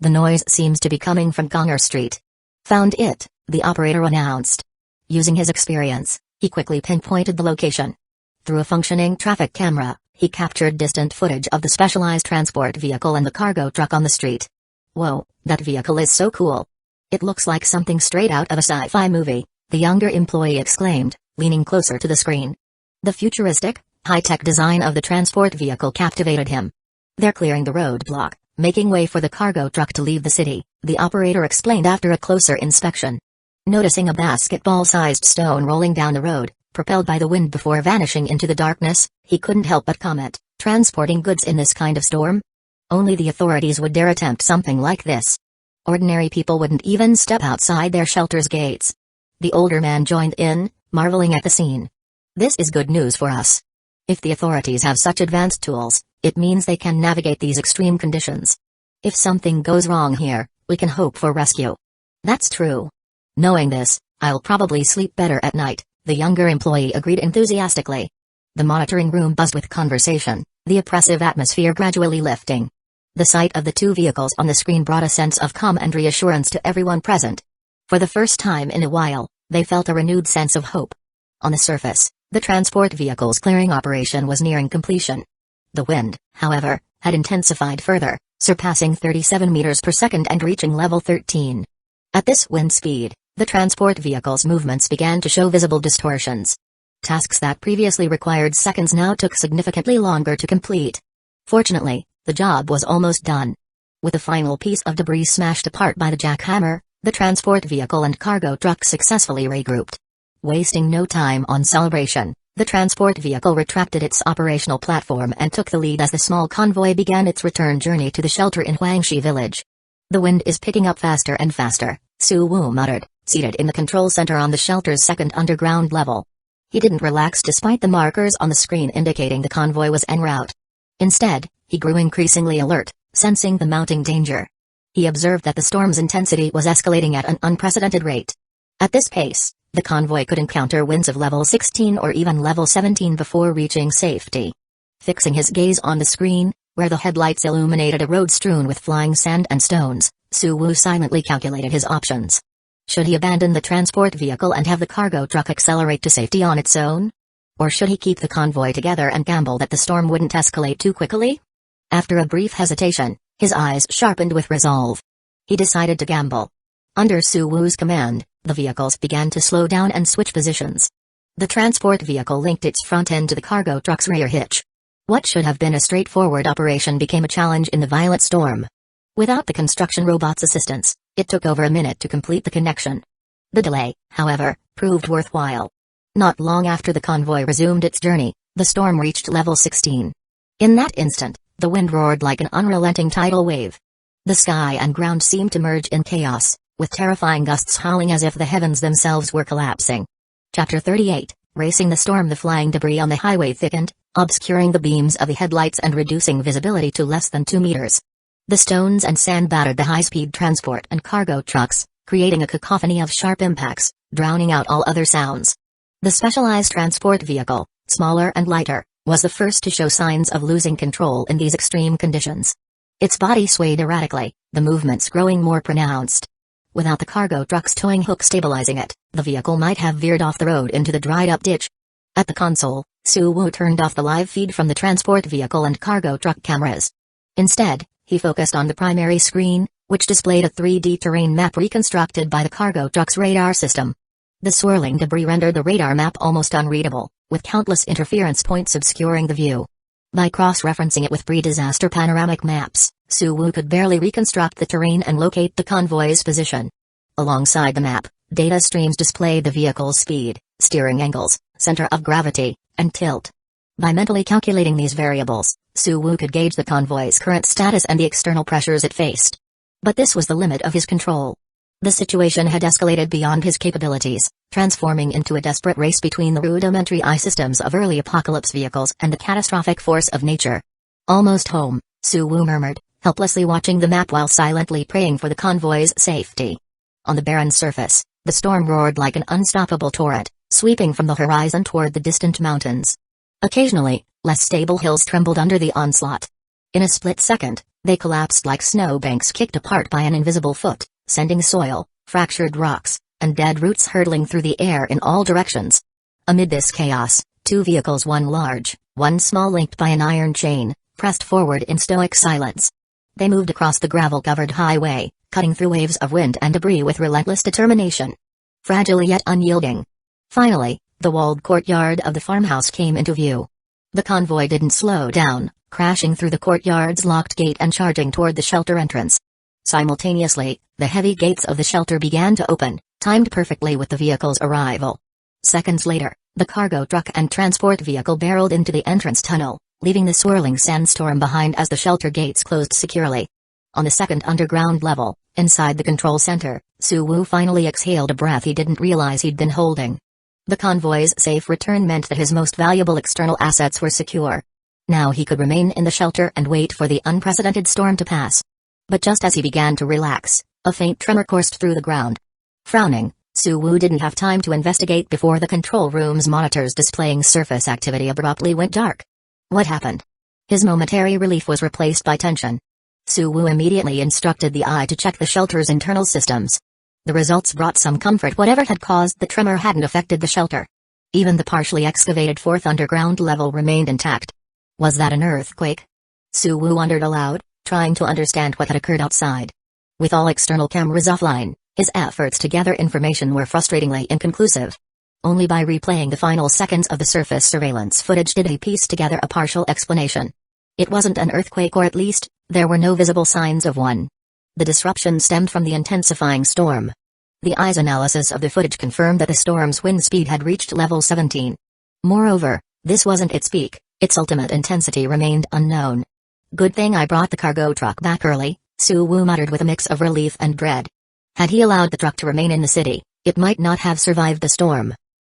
The noise seems to be coming from Gonger Street. Found it, the operator announced. Using his experience, he quickly pinpointed the location. Through a functioning traffic camera, he captured distant footage of the specialized transport vehicle and the cargo truck on the street. Whoa, that vehicle is so cool. It looks like something straight out of a sci-fi movie, the younger employee exclaimed, leaning closer to the screen. The futuristic, high-tech design of the transport vehicle captivated him. They're clearing the roadblock, making way for the cargo truck to leave the city, the operator explained after a closer inspection. Noticing a basketball-sized stone rolling down the road, propelled by the wind before vanishing into the darkness, he couldn't help but comment, transporting goods in this kind of storm? Only the authorities would dare attempt something like this. Ordinary people wouldn't even step outside their shelter's gates. The older man joined in, marveling at the scene. This is good news for us. If the authorities have such advanced tools, It means they can navigate these extreme conditions. If something goes wrong here, we can hope for rescue. That's true. Knowing this, I'll probably sleep better at night, the younger employee agreed enthusiastically. The monitoring room buzzed with conversation, the oppressive atmosphere gradually lifting. The sight of the two vehicles on the screen brought a sense of calm and reassurance to everyone present. For the first time in a while, they felt a renewed sense of hope. On the surface, the transport vehicle's clearing operation was nearing completion. The wind, however, had intensified further, surpassing 37 meters per second and reaching level 13. At this wind speed, the transport vehicle's movements began to show visible distortions. Tasks that previously required seconds now took significantly longer to complete. Fortunately, the job was almost done. With a final piece of debris smashed apart by the jackhammer, the transport vehicle and cargo truck successfully regrouped. Wasting no time on celebration, the transport vehicle retracted its operational platform and took the lead as the small convoy began its return journey to the shelter in Huangshi village. The wind is picking up faster and faster, Su Wu muttered, seated in the control center on the shelter's second underground level. He didn't relax despite the markers on the screen indicating the convoy was en route. Instead, he grew increasingly alert, sensing the mounting danger. He observed that the storm's intensity was escalating at an unprecedented rate. At this pace, the convoy could encounter winds of level 16 or even level 17 before reaching safety. Fixing his gaze on the screen, where the headlights illuminated a road strewn with flying sand and stones, Su Wu silently calculated his options. Should he abandon the transport vehicle and have the cargo truck accelerate to safety on its own? Or should he keep the convoy together and gamble that the storm wouldn't escalate too quickly? After a brief hesitation, his eyes sharpened with resolve. He decided to gamble. Under Su Wu's command, the vehicles began to slow down and switch positions. The transport vehicle linked its front end to the cargo truck's rear hitch. What should have been a straightforward operation became a challenge in the violent storm. Without the construction robot's assistance, it took over a minute to complete the connection. The delay, however, proved worthwhile. Not long after the convoy resumed its journey, the storm reached level 16. In that instant, the wind roared like an unrelenting tidal wave. The sky and ground seemed to merge in chaos, with terrifying gusts howling as if the heavens themselves were collapsing. Chapter 38, Racing the storm. The flying debris on the highway thickened, obscuring the beams of the headlights and reducing visibility to less than 2 meters. The stones and sand battered the high-speed transport and cargo trucks, creating a cacophony of sharp impacts, drowning out all other sounds. The specialized transport vehicle, smaller and lighter, was the first to show signs of losing control in these extreme conditions. Its body swayed erratically, the movements growing more pronounced. Without the cargo truck's towing hook stabilizing it, the vehicle might have veered off the road into the dried-up ditch. At the console, Su Wu turned off the live feed from the transport vehicle and cargo truck cameras. Instead, he focused on the primary screen, which displayed a 3D terrain map reconstructed by the cargo truck's radar system. The swirling debris rendered the radar map almost unreadable, with countless interference points obscuring the view. By cross-referencing it with pre-disaster panoramic maps, Su Wu could barely reconstruct the terrain and locate the convoy's position. Alongside the map, data streams displayed the vehicle's speed, steering angles, center of gravity, and tilt. By mentally calculating these variables, Su Wu could gauge the convoy's current status and the external pressures it faced. But this was the limit of his control. The situation had escalated beyond his capabilities, transforming into a desperate race between the rudimentary eye systems of early apocalypse vehicles and the catastrophic force of nature. Almost home, Su Wu murmured, helplessly watching the map while silently praying for the convoy's safety. On the barren surface, the storm roared like an unstoppable torrent, sweeping from the horizon toward the distant mountains. Occasionally, less stable hills trembled under the onslaught. In a split second, they collapsed like snowbanks kicked apart by an invisible foot, sending soil, fractured rocks, and dead roots hurtling through the air in all directions. Amid this chaos, two vehicles, one large, one small, linked by an iron chain, pressed forward in stoic silence. They moved across the gravel-covered highway, cutting through waves of wind and debris with relentless determination. Fragile yet unyielding. Finally, the walled courtyard of the farmhouse came into view. The convoy didn't slow down, crashing through the courtyard's locked gate and charging toward the shelter entrance. Simultaneously, the heavy gates of the shelter began to open, timed perfectly with the vehicle's arrival. Seconds later, the cargo truck and transport vehicle barreled into the entrance tunnel, leaving the swirling sandstorm behind as the shelter gates closed securely. On the second underground level, inside the control center, Su Wu finally exhaled a breath he didn't realize he'd been holding. The convoy's safe return meant that his most valuable external assets were secure. Now he could remain in the shelter and wait for the unprecedented storm to pass. But just as he began to relax, a faint tremor coursed through the ground. Frowning, Suwu didn't have time to investigate before the control room's monitors displaying surface activity abruptly went dark. What happened? His momentary relief was replaced by tension. Suwu immediately instructed the eye to check the shelter's internal systems. The results brought some comfort. Whatever had caused the tremor hadn't affected the shelter. Even the partially excavated fourth underground level remained intact. Was that an earthquake? Suwu wondered aloud, trying to understand what had occurred outside. With all external cameras offline, his efforts to gather information were frustratingly inconclusive. Only by replaying the final seconds of the surface surveillance footage did he piece together a partial explanation. It wasn't an earthquake, or at least, there were no visible signs of one. The disruption stemmed from the intensifying storm. The eye's analysis of the footage confirmed that the storm's wind speed had reached level 17. Moreover, this wasn't its peak, its ultimate intensity remained unknown. Good thing I brought the cargo truck back early, Suwu muttered with a mix of relief and dread. Had he allowed the truck to remain in the city, it might not have survived the storm.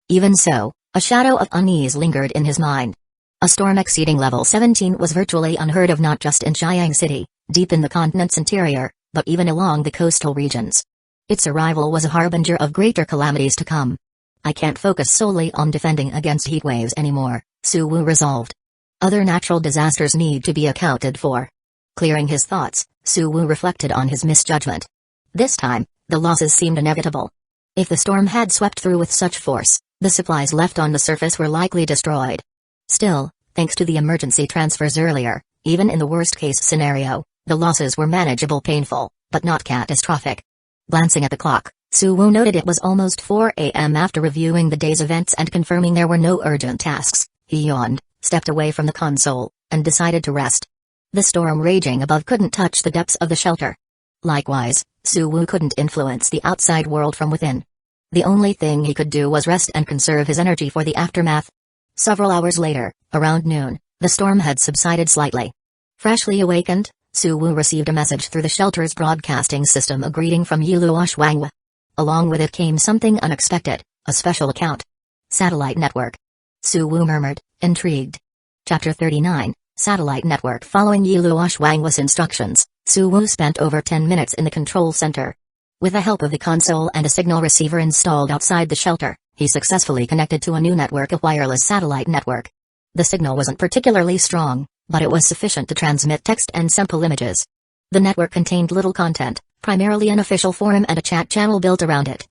Even so, a shadow of unease lingered in his mind. A storm exceeding level 17 was virtually unheard of, not just in Jiang City, deep in the continent's interior, but even along the coastal regions. Its arrival was a harbinger of greater calamities to come. I can't focus solely on defending against heatwaves anymore, Suwu resolved. Other natural disasters need to be accounted for. Clearing his thoughts, Suwu reflected on his misjudgment. This time, the losses seemed inevitable. If the storm had swept through with such force, the supplies left on the surface were likely destroyed. Still, thanks to the emergency transfers earlier, even in the worst-case scenario, the losses were manageable, painful, but not catastrophic. Glancing at the clock, Suwu noted it was almost 4 a.m. After reviewing the day's events and confirming there were no urgent tasks, he yawned, stepped away from the console, and decided to rest. The storm raging above couldn't touch the depths of the shelter. Likewise, Suwu couldn't influence the outside world from within. The only thing he could do was rest and conserve his energy for the aftermath. Several hours later, around noon, the storm had subsided slightly. Freshly awakened, Suwu received a message through the shelter's broadcasting system, a greeting from Yiluo Shuangwa. Along with it came something unexpected, a special account. Satellite network. Suwu murmured, intrigued. Chapter 39, Satellite Network. Following Yiluo Shuangwa's instructions, Suwu spent over 10 minutes in the control center. With the help of the console and a signal receiver installed outside the shelter, he successfully connected to a new network, a wireless satellite network. The signal wasn't particularly strong, but it was sufficient to transmit text and sample images. The network contained little content, primarily an official forum and a chat channel built around it.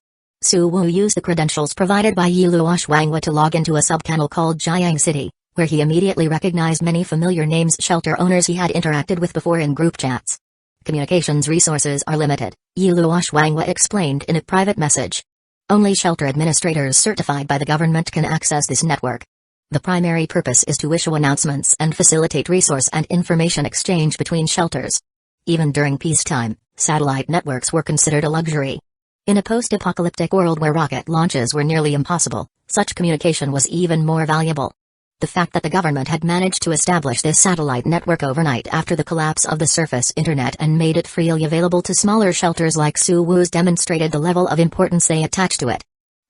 Suwu used the credentials provided by Yiluo Shuangwa to log into a subchannel called Jiang City, where he immediately recognized many familiar names, shelter owners he had interacted with before in group chats. Communications resources are limited, Yiluo Shuangwa explained in a private message. Only shelter administrators certified by the government can access this network. The primary purpose is to issue announcements and facilitate resource and information exchange between shelters. Even during peacetime, satellite networks were considered a luxury. In a post-apocalyptic world where rocket launches were nearly impossible, such communication was even more valuable. The fact that the government had managed to establish this satellite network overnight after the collapse of the surface internet and made it freely available to smaller shelters like Suwu's demonstrated the level of importance they attached to it.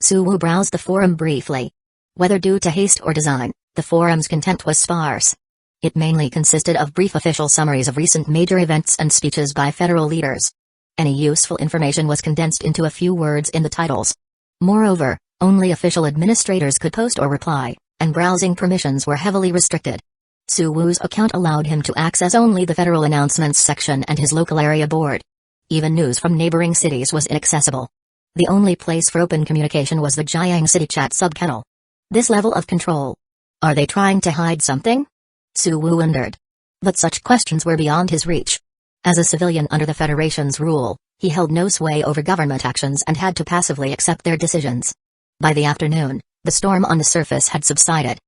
Suwu browsed the forum briefly. Whether due to haste or design, the forum's content was sparse. It mainly consisted of brief official summaries of recent major events and speeches by federal leaders. Any useful information was condensed into a few words in the titles. Moreover, only official administrators could post or reply, and browsing permissions were heavily restricted. Suwu's account allowed him to access only the federal announcements section and his local area board. Even news from neighboring cities was inaccessible. The only place for open communication was the Jiang City chat subchannel. This level of control. Are they trying to hide something? Suwu wondered. But such questions were beyond his reach. As a civilian under the Federation's rule, he held no sway over government actions and had to passively accept their decisions. By the afternoon, the storm on the surface had subsided.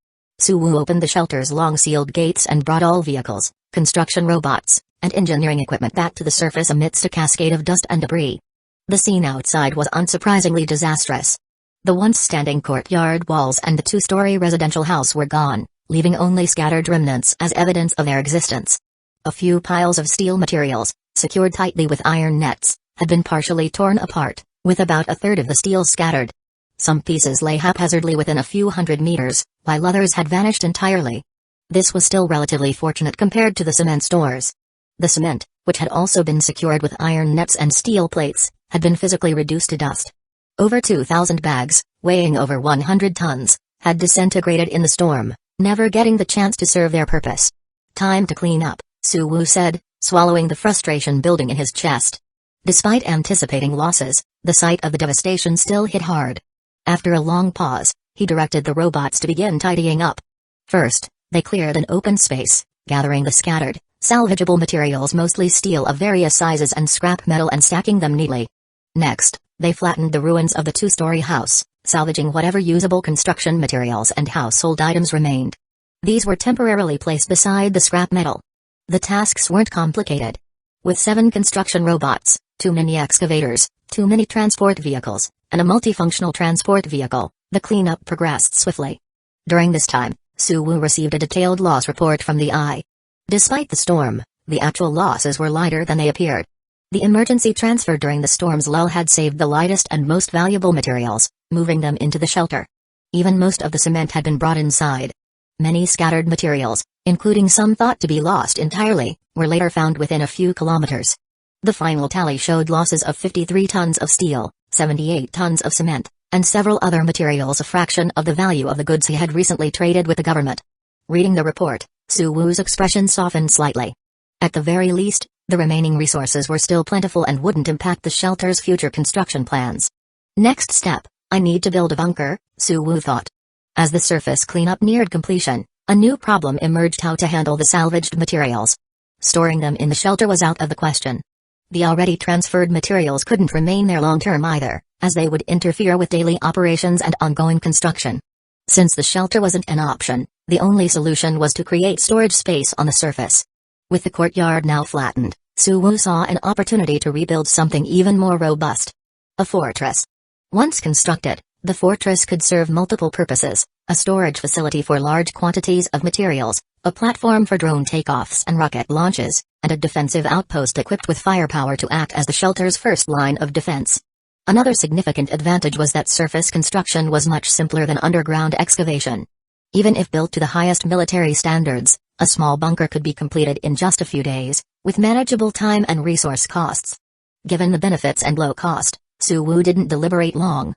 Suwu opened the shelter's long-sealed gates and brought all vehicles, construction robots, and engineering equipment back to the surface amidst a cascade of dust and debris. The scene outside was unsurprisingly disastrous. The once standing courtyard walls and the two-story residential house were gone, leaving only scattered remnants as evidence of their existence. A few piles of steel materials, secured tightly with iron nets, had been partially torn apart, with about a third of the steel scattered. Some pieces lay haphazardly within a few hundred meters, while others had vanished entirely. This was still relatively fortunate compared to the cement stores. The cement, which had also been secured with iron nets and steel plates, had been physically reduced to dust. Over 2,000 bags, weighing over 100 tons, had disintegrated in the storm, never getting the chance to serve their purpose. "Time to clean up," Suwoo said, swallowing the frustration building in his chest. Despite anticipating losses, the sight of the devastation still hit hard. After a long pause, he directed the robots to begin tidying up. First, they cleared an open space, gathering the scattered, salvageable materials, mostly steel of various sizes and scrap metal, and stacking them neatly. Next, they flattened the ruins of the two-story house, salvaging whatever usable construction materials and household items remained. These were temporarily placed beside the scrap metal. The tasks weren't complicated. With 7 construction robots, 2 mini excavators, 2 mini transport vehicles, and a multifunctional transport vehicle, the cleanup progressed swiftly. During this time, Suwoo received a detailed loss report from the Eye. Despite the storm, the actual losses were lighter than they appeared. The emergency transfer during the storm's lull had saved the lightest and most valuable materials, moving them into the shelter. Even most of the cement had been brought inside. Many scattered materials, including some thought to be lost entirely, were later found within a few kilometers. The final tally showed losses of 53 tons of steel, 78 tons of cement, and several other materials, a fraction of the value of the goods he had recently traded with the government. Reading the report, Suwoo's expression softened slightly. At the very least, the remaining resources were still plentiful and wouldn't impact the shelter's future construction plans. Next step, I need to build a bunker, Suwoo thought. As the surface cleanup neared completion, a new problem emerged: how to handle the salvaged materials. Storing them in the shelter was out of the question. The already transferred materials couldn't remain there long-term either, as they would interfere with daily operations and ongoing construction. Since the shelter wasn't an option, the only solution was to create storage space on the surface. With the courtyard now flattened, Suwoo saw an opportunity to rebuild something even more robust. A fortress. Once constructed, the fortress could serve multiple purposes: a storage facility for large quantities of materials, a platform for drone takeoffs and rocket launches, and a defensive outpost equipped with firepower to act as the shelter's first line of defense. Another significant advantage was that surface construction was much simpler than underground excavation. Even if built to the highest military standards, a small bunker could be completed in just a few days, with manageable time and resource costs. Given the benefits and low cost, Suwoo didn't deliberate long.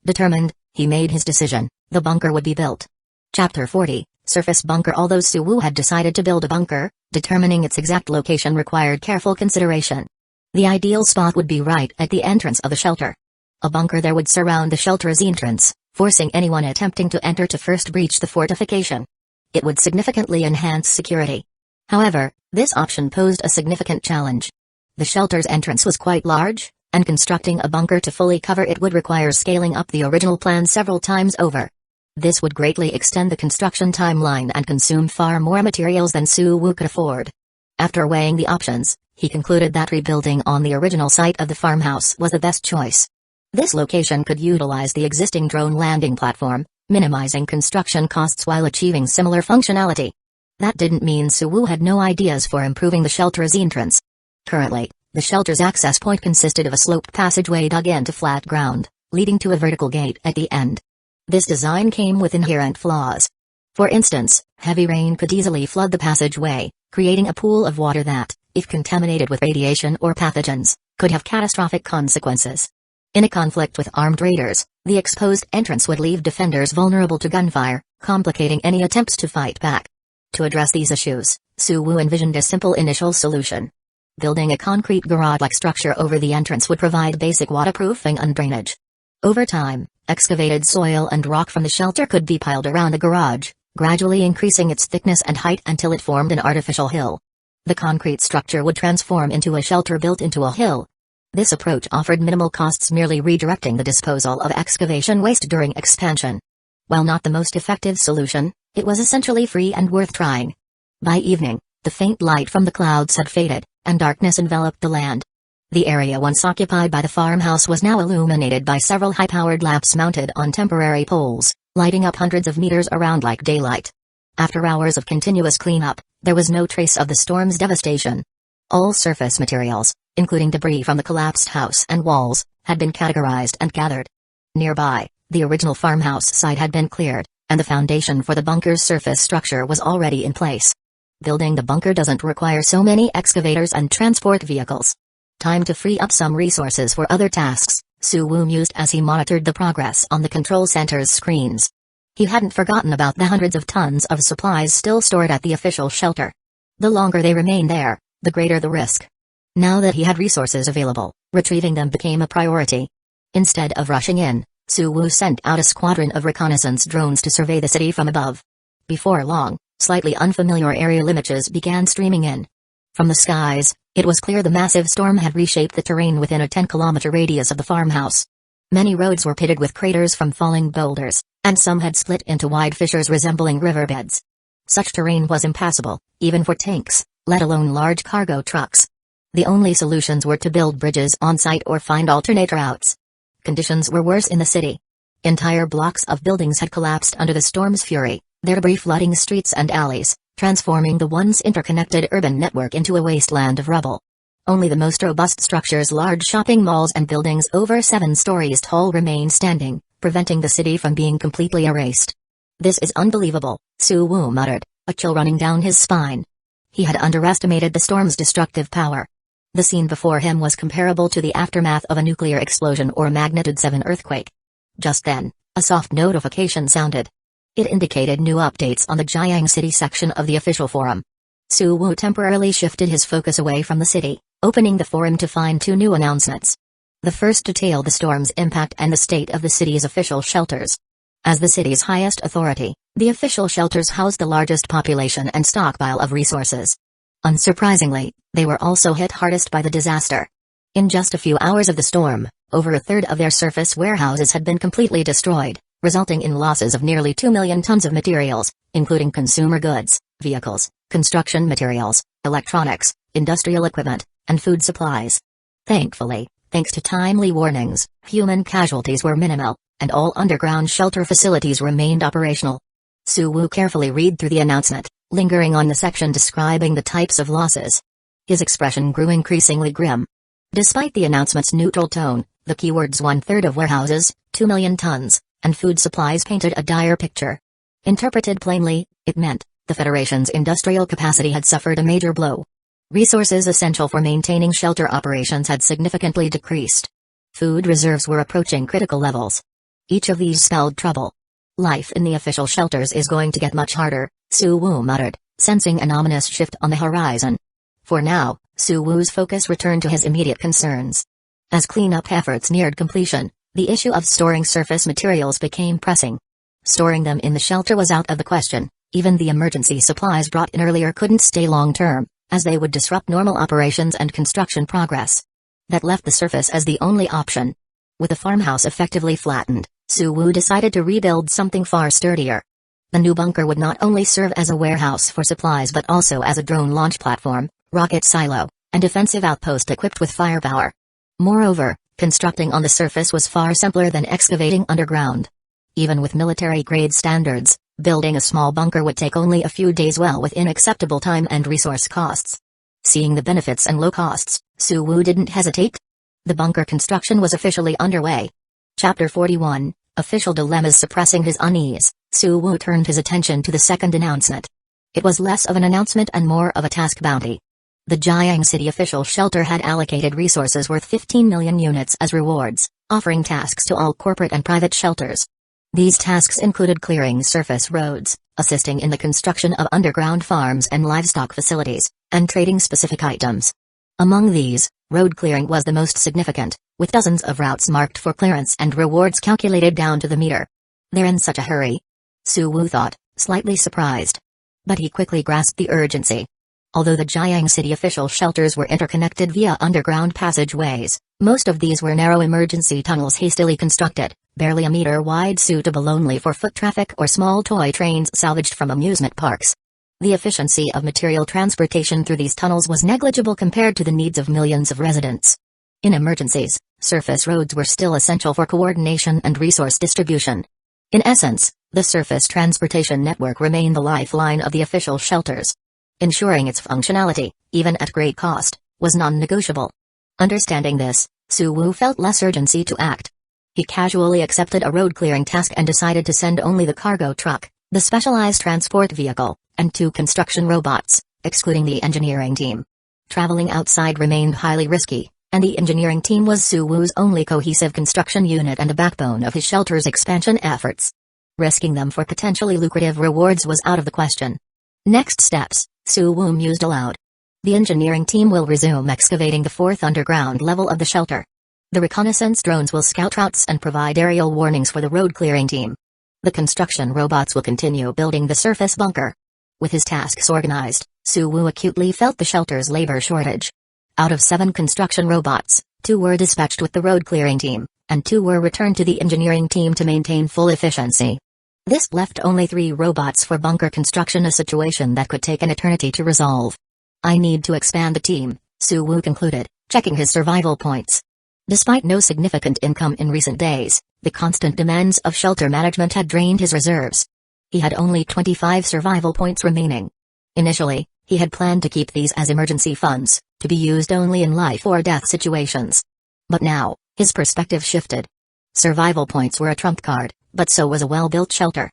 Determined, he made his decision: the bunker would be built. Chapter 40, Surface Bunker. Although Suwoo had decided to build a bunker, determining its exact location required careful consideration. The ideal spot would be right at the entrance of the shelter. A bunker there would surround the shelter's entrance, forcing anyone attempting to enter to first breach the fortification. It would significantly enhance security. However, this option posed a significant challenge. The shelter's entrance was quite large, and constructing a bunker to fully cover it would require scaling up the original plan several times over. This would greatly extend the construction timeline and consume far more materials than Suwoo could afford. After weighing the options, he concluded that rebuilding on the original site of the farmhouse was the best choice. This location could utilize the existing drone landing platform, minimizing construction costs while achieving similar functionality. That didn't mean Suwoo had no ideas for improving the shelter's entrance. Currently, the shelter's access point consisted of a sloped passageway dug into flat ground, leading to a vertical gate at the end. This design came with inherent flaws. For instance, heavy rain could easily flood the passageway, creating a pool of water that, if contaminated with radiation or pathogens, could have catastrophic consequences. In a conflict with armed raiders, the exposed entrance would leave defenders vulnerable to gunfire, complicating any attempts to fight back. To address these issues, Suwoo envisioned a simple initial solution. Building a concrete garage-like structure over the entrance would provide basic waterproofing and drainage. Over time, excavated soil and rock from the shelter could be piled around the garage, gradually increasing its thickness and height until it formed an artificial hill. The concrete structure would transform into a shelter built into a hill. This approach offered minimal costs, merely redirecting the disposal of excavation waste during expansion. While not the most effective solution, it was essentially free and worth trying. By evening, the faint light from the clouds had faded, and darkness enveloped the land. The area once occupied by the farmhouse was now illuminated by several high-powered lamps mounted on temporary poles, lighting up hundreds of meters around like daylight. After hours of continuous cleanup, there was no trace of the storm's devastation. All surface materials, including debris from the collapsed house and walls, had been categorized and gathered. Nearby, the original farmhouse site had been cleared, and the foundation for the bunker's surface structure was already in place. Building the bunker doesn't require so many excavators and transport vehicles. Time to free up some resources for other tasks, Suwoo mused as he monitored the progress on the control center's screens. He hadn't forgotten about the hundreds of tons of supplies still stored at the official shelter. The longer they remained there, the greater the risk. Now that he had resources available, retrieving them became a priority. Instead of rushing in, Suwoo sent out a squadron of reconnaissance drones to survey the city from above. Before long, slightly unfamiliar aerial images began streaming in. From the skies, it was clear the massive storm had reshaped the terrain within a 10-kilometer radius of the farmhouse. Many roads were pitted with craters from falling boulders, and some had split into wide fissures resembling riverbeds. Such terrain was impassable, even for tanks, let alone large cargo trucks. The only solutions were to build bridges on site or find alternate routes. Conditions were worse in the city. Entire blocks of buildings had collapsed under the storm's fury, their debris flooding streets and alleys, transforming the once interconnected urban network into a wasteland of rubble. Only the most robust structures, large shopping malls and buildings over 7 stories tall, remained standing, preventing the city from being completely erased. "This is unbelievable," Suwoo muttered, a chill running down his spine. He had underestimated the storm's destructive power. The scene before him was comparable to the aftermath of a nuclear explosion or a magnitude 7 earthquake. Just then, a soft notification sounded. It indicated new updates on the Jiang City section of the official forum. Suwoo temporarily shifted his focus away from the city, opening the forum to find 2 new announcements. The first detailed the storm's impact and the state of the city's official shelters. As the city's highest authority, the official shelters housed the largest population and stockpile of resources. Unsurprisingly, they were also hit hardest by the disaster. In just a few hours of the storm, over a third of their surface warehouses had been completely destroyed, resulting in losses of nearly 2 million tons of materials, including consumer goods, vehicles, construction materials, electronics, industrial equipment, and food supplies. Thankfully, thanks to timely warnings, human casualties were minimal, and all underground shelter facilities remained operational. Suwoo carefully read through the announcement, lingering on the section describing the types of losses. His expression grew increasingly grim. Despite the announcement's neutral tone, the keywords 1/3 of warehouses, 2 million tons, and food supplies painted a dire picture. Interpreted plainly, it meant the Federation's industrial capacity had suffered a major blow. Resources essential for maintaining shelter operations had significantly decreased. Food reserves were approaching critical levels. Each of these spelled trouble. "Life in the official shelters is going to get much harder," Suwoo muttered, sensing an ominous shift on the horizon. For now, Suwoo's focus returned to his immediate concerns. As cleanup efforts neared completion, the issue of storing surface materials became pressing. Storing them in the shelter was out of the question. Even the emergency supplies brought in earlier couldn't stay long-term, as they would disrupt normal operations and construction progress. That left the surface as the only option. With the farmhouse effectively flattened, Suwoo decided to rebuild something far sturdier. The new bunker would not only serve as a warehouse for supplies but also as a drone launch platform, rocket silo, and defensive outpost equipped with firepower. Moreover, constructing on the surface was far simpler than excavating underground. Even with military-grade standards, building a small bunker would take only a few days, well within acceptable time and resource costs. Seeing the benefits and low costs, Suwoo didn't hesitate. The bunker construction was officially underway. Chapter 41, Official Dilemmas. Suppressing his unease, Suwoo turned his attention to the second announcement. It was less of an announcement and more of a task bounty. The Jiang City official shelter had allocated resources worth 15 million units as rewards, offering tasks to all corporate and private shelters. These tasks included clearing surface roads, assisting in the construction of underground farms and livestock facilities, and trading specific items. Among these, road clearing was the most significant, with dozens of routes marked for clearance and rewards calculated down to the meter. "They're in such a hurry?" Suwoo thought, slightly surprised. But he quickly grasped the urgency. Although the Jiang City official shelters were interconnected via underground passageways, most of these were narrow emergency tunnels hastily constructed, barely a meter wide, suitable only for foot traffic or small toy trains salvaged from amusement parks. The efficiency of material transportation through these tunnels was negligible compared to the needs of millions of residents. In emergencies, surface roads were still essential for coordination and resource distribution. In essence, the surface transportation network remained the lifeline of the official shelters. Ensuring its functionality, even at great cost, was non-negotiable. Understanding this, Suwoo felt less urgency to act. He casually accepted a road-clearing task and decided to send only the cargo truck, the specialized transport vehicle, and 2 construction robots, excluding the engineering team. Traveling outside remained highly risky, and the engineering team was Suwoo's only cohesive construction unit and a backbone of his shelter's expansion efforts. Risking them for potentially lucrative rewards was out of the question. Next steps, Suwoo mused aloud. The engineering team will resume excavating the 4th underground level of the shelter. The reconnaissance drones will scout routes and provide aerial warnings for the road-clearing team. The construction robots will continue building the surface bunker. With his tasks organized, Suwoo acutely felt the shelter's labor shortage. Out of 7 construction robots, 2 were dispatched with the road-clearing team, and 2 were returned to the engineering team to maintain full efficiency. This left only 3 robots for bunker construction, a situation that could take an eternity to resolve. I need to expand the team, Suwoo concluded, checking his survival points. Despite no significant income in recent days, the constant demands of shelter management had drained his reserves. He had only 25 survival points remaining. Initially, he had planned to keep these as emergency funds, to be used only in life or death situations. But now, his perspective shifted. Survival points were a trump card, but so was a well-built shelter.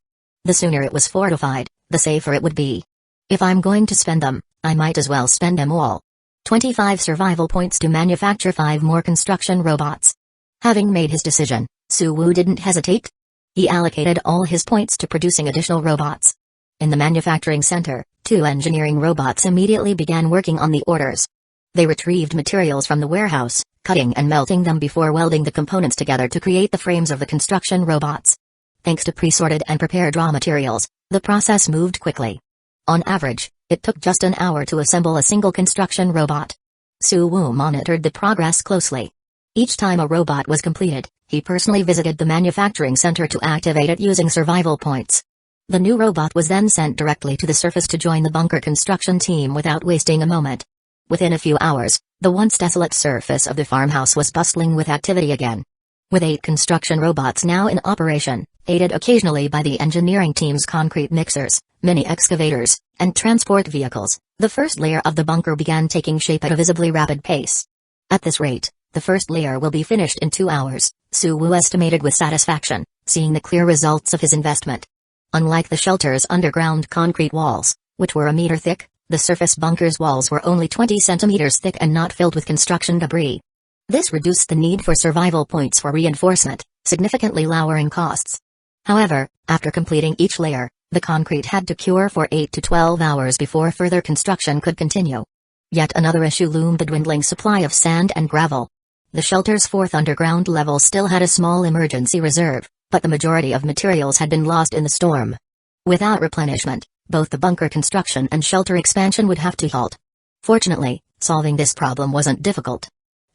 The sooner it was fortified, the safer it would be. If I'm going to spend them, I might as well spend them all. 25 survival points to manufacture 5 more construction robots. Having made his decision, Suwoo didn't hesitate. He allocated all his points to producing additional robots. In the manufacturing center, 2 engineering robots immediately began working on the orders. They retrieved materials from the warehouse, cutting and melting them before welding the components together to create the frames of the construction robots. Thanks to pre-sorted and prepared raw materials, the process moved quickly. On average, it took just an hour to assemble a single construction robot. Suwoo monitored the progress closely. Each time a robot was completed, he personally visited the manufacturing center to activate it using survival points. The new robot was then sent directly to the surface to join the bunker construction team without wasting a moment. Within a few hours, the once desolate surface of the farmhouse was bustling with activity again. With 8 construction robots now in operation, aided occasionally by the engineering team's concrete mixers, mini excavators, and transport vehicles, the first layer of the bunker began taking shape at a visibly rapid pace. At this rate, the first layer will be finished in 2 hours, Suwoo estimated with satisfaction, seeing the clear results of his investment. Unlike the shelter's underground concrete walls, which were a meter thick, the surface bunker's walls were only 20 centimeters thick and not filled with construction debris. This reduced the need for survival points for reinforcement, significantly lowering costs. However, after completing each layer, the concrete had to cure for 8 to 12 hours before further construction could continue. Yet another issue loomed: the dwindling supply of sand and gravel. The shelter's 4th underground level still had a small emergency reserve, but the majority of materials had been lost in the storm. Without replenishment, both the bunker construction and shelter expansion would have to halt. Fortunately, solving this problem wasn't difficult.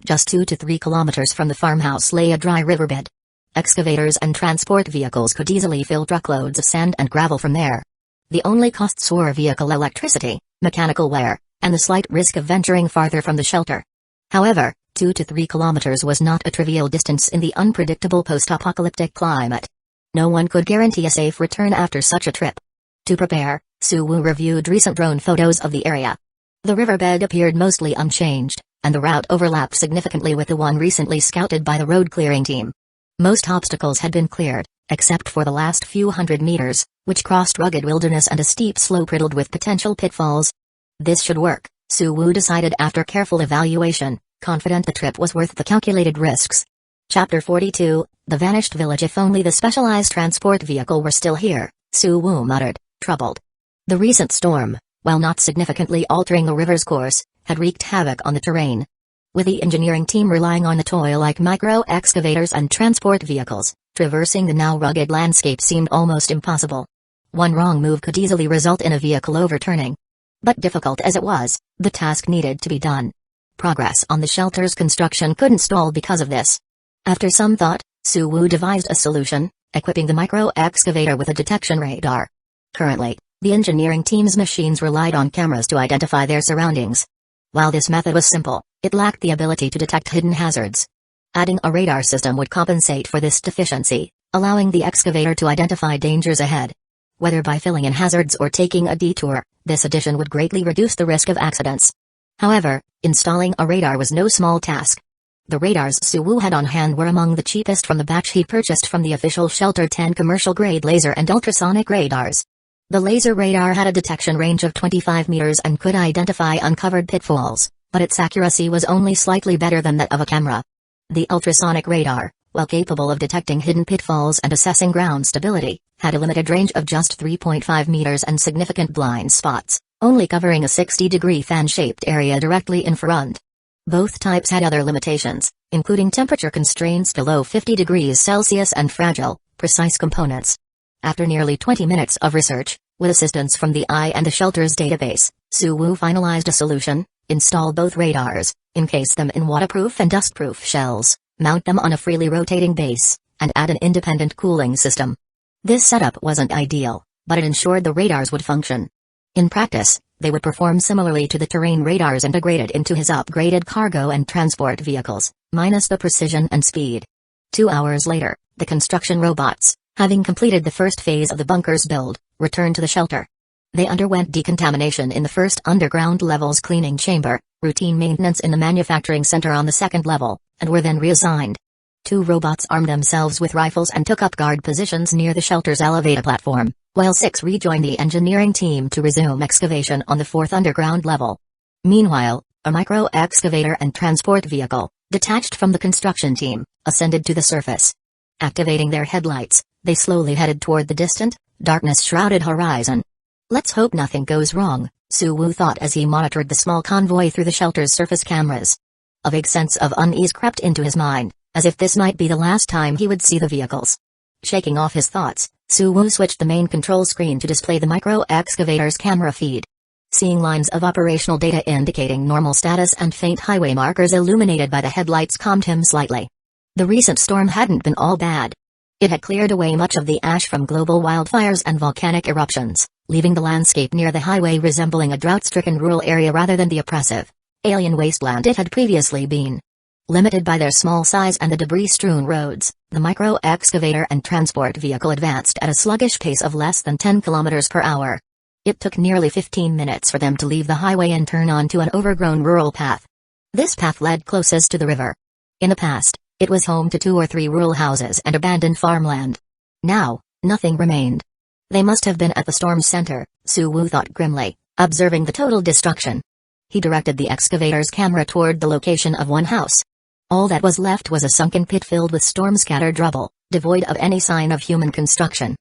Just 2 to 3 kilometers from the farmhouse lay a dry riverbed. Excavators and transport vehicles could easily fill truckloads of sand and gravel from there. The only costs were vehicle electricity, mechanical wear, and the slight risk of venturing farther from the shelter. However, 2 to 3 kilometers was not a trivial distance in the unpredictable post-apocalyptic climate. No one could guarantee a safe return after such a trip. To prepare, Suwoo reviewed recent drone photos of the area. The riverbed appeared mostly unchanged, and the route overlapped significantly with the one recently scouted by the road-clearing team. Most obstacles had been cleared, except for the last few hundred meters, which crossed rugged wilderness and a steep slope riddled with potential pitfalls. This should work, Suwoo decided after careful evaluation, confident the trip was worth the calculated risks. Chapter 42, The Vanished Village. If only the specialized transport vehicle were still here, Suwoo muttered, troubled. The recent storm, while not significantly altering the river's course, had wreaked havoc on the terrain. With the engineering team relying on the toy-like micro-excavators and transport vehicles, traversing the now rugged landscape seemed almost impossible. One wrong move could easily result in a vehicle overturning. But difficult as it was, the task needed to be done. Progress on the shelter's construction couldn't stall because of this. After some thought, Suwoo devised a solution, equipping the micro-excavator with a detection radar. Currently, the engineering team's machines relied on cameras to identify their surroundings. While this method was simple, it lacked the ability to detect hidden hazards. Adding a radar system would compensate for this deficiency, allowing the excavator to identify dangers ahead. Whether by filling in hazards or taking a detour, this addition would greatly reduce the risk of accidents. However, installing a radar was no small task. The radars Suwoo had on hand were among the cheapest from the batch he purchased from the official Shelter 10 commercial-grade laser and ultrasonic radars. The laser radar had a detection range of 25 meters and could identify uncovered pitfalls, but its accuracy was only slightly better than that of a camera. The ultrasonic radar, while capable of detecting hidden pitfalls and assessing ground stability, had a limited range of just 3.5 meters and significant blind spots, only covering a 60-degree fan-shaped area directly in front. Both types had other limitations, including temperature constraints below 50 degrees Celsius and fragile, precise components. After nearly 20 minutes of research, with assistance from the Eye and the Shelter's database, Suwoo finalized a solution: install both radars, encase them in waterproof and dustproof shells, mount them on a freely rotating base, and add an independent cooling system. This setup wasn't ideal, but it ensured the radars would function. In practice, they would perform similarly to the terrain radars integrated into his upgraded cargo and transport vehicles, minus the precision and speed. 2 hours later, the construction robots, having completed the first phase of the bunker's build, returned to the shelter. They underwent decontamination in the first underground level's cleaning chamber, routine maintenance in the manufacturing center on the second level, and were then reassigned. 2 robots armed themselves with rifles and took up guard positions near the shelter's elevator platform, while 6 rejoined the engineering team to resume excavation on the 4th underground level. Meanwhile, a micro-excavator and transport vehicle, detached from the construction team, ascended to the surface. Activating their headlights, they slowly headed toward the distant, darkness-shrouded horizon. Let's hope nothing goes wrong, Suwoo thought as he monitored the small convoy through the shelter's surface cameras. A vague sense of unease crept into his mind, as if this might be the last time he would see the vehicles. Shaking off his thoughts, Suwoo switched the main control screen to display the micro-excavator's camera feed. Seeing lines of operational data indicating normal status and faint highway markers illuminated by the headlights calmed him slightly. The recent storm hadn't been all bad. It had cleared away much of the ash from global wildfires and volcanic eruptions, leaving the landscape near the highway resembling a drought-stricken rural area rather than the oppressive, alien wasteland it had previously been. Limited by their small size and the debris-strewn roads, the micro-excavator and transport vehicle advanced at a sluggish pace of less than 10 kilometers per hour. It took nearly 15 minutes for them to leave the highway and turn onto an overgrown rural path. This path led closest to the river. In the past, it was home to 2 or 3 rural houses and abandoned farmland. Now, nothing remained. They must have been at the storm's center, Suwoo thought grimly, observing the total destruction. He directed the excavator's camera toward the location of one house. All that was left was a sunken pit filled with storm-scattered rubble, devoid of any sign of human construction.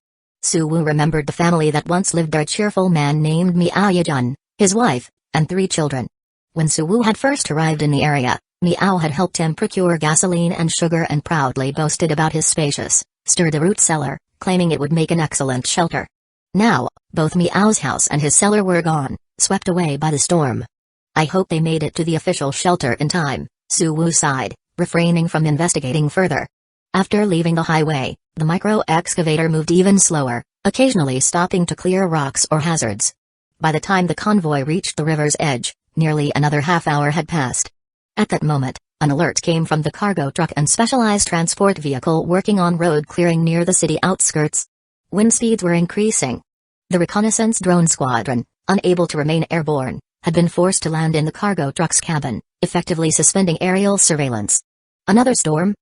Suwoo remembered the family that once lived there: a cheerful man named Miao-jun, his wife, and 3 children. When Suwoo had first arrived in the area, Miao had helped him procure gasoline and sugar and proudly boasted about his spacious, stir-the-root cellar, claiming it would make an excellent shelter. Now, both Miao's house and his cellar were gone, swept away by the storm. I hope they made it to the official shelter in time, Suwoo sighed, refraining from investigating further. After leaving the highway, the micro-excavator moved even slower, occasionally stopping to clear rocks or hazards. By the time the convoy reached the river's edge, nearly another half-hour had passed. At that moment, an alert came from the cargo truck and specialized transport vehicle working on road clearing near the city outskirts. Wind speeds were increasing. The reconnaissance drone squadron, unable to remain airborne, had been forced to land in the cargo truck's cabin, effectively suspending aerial surveillance. Another storm?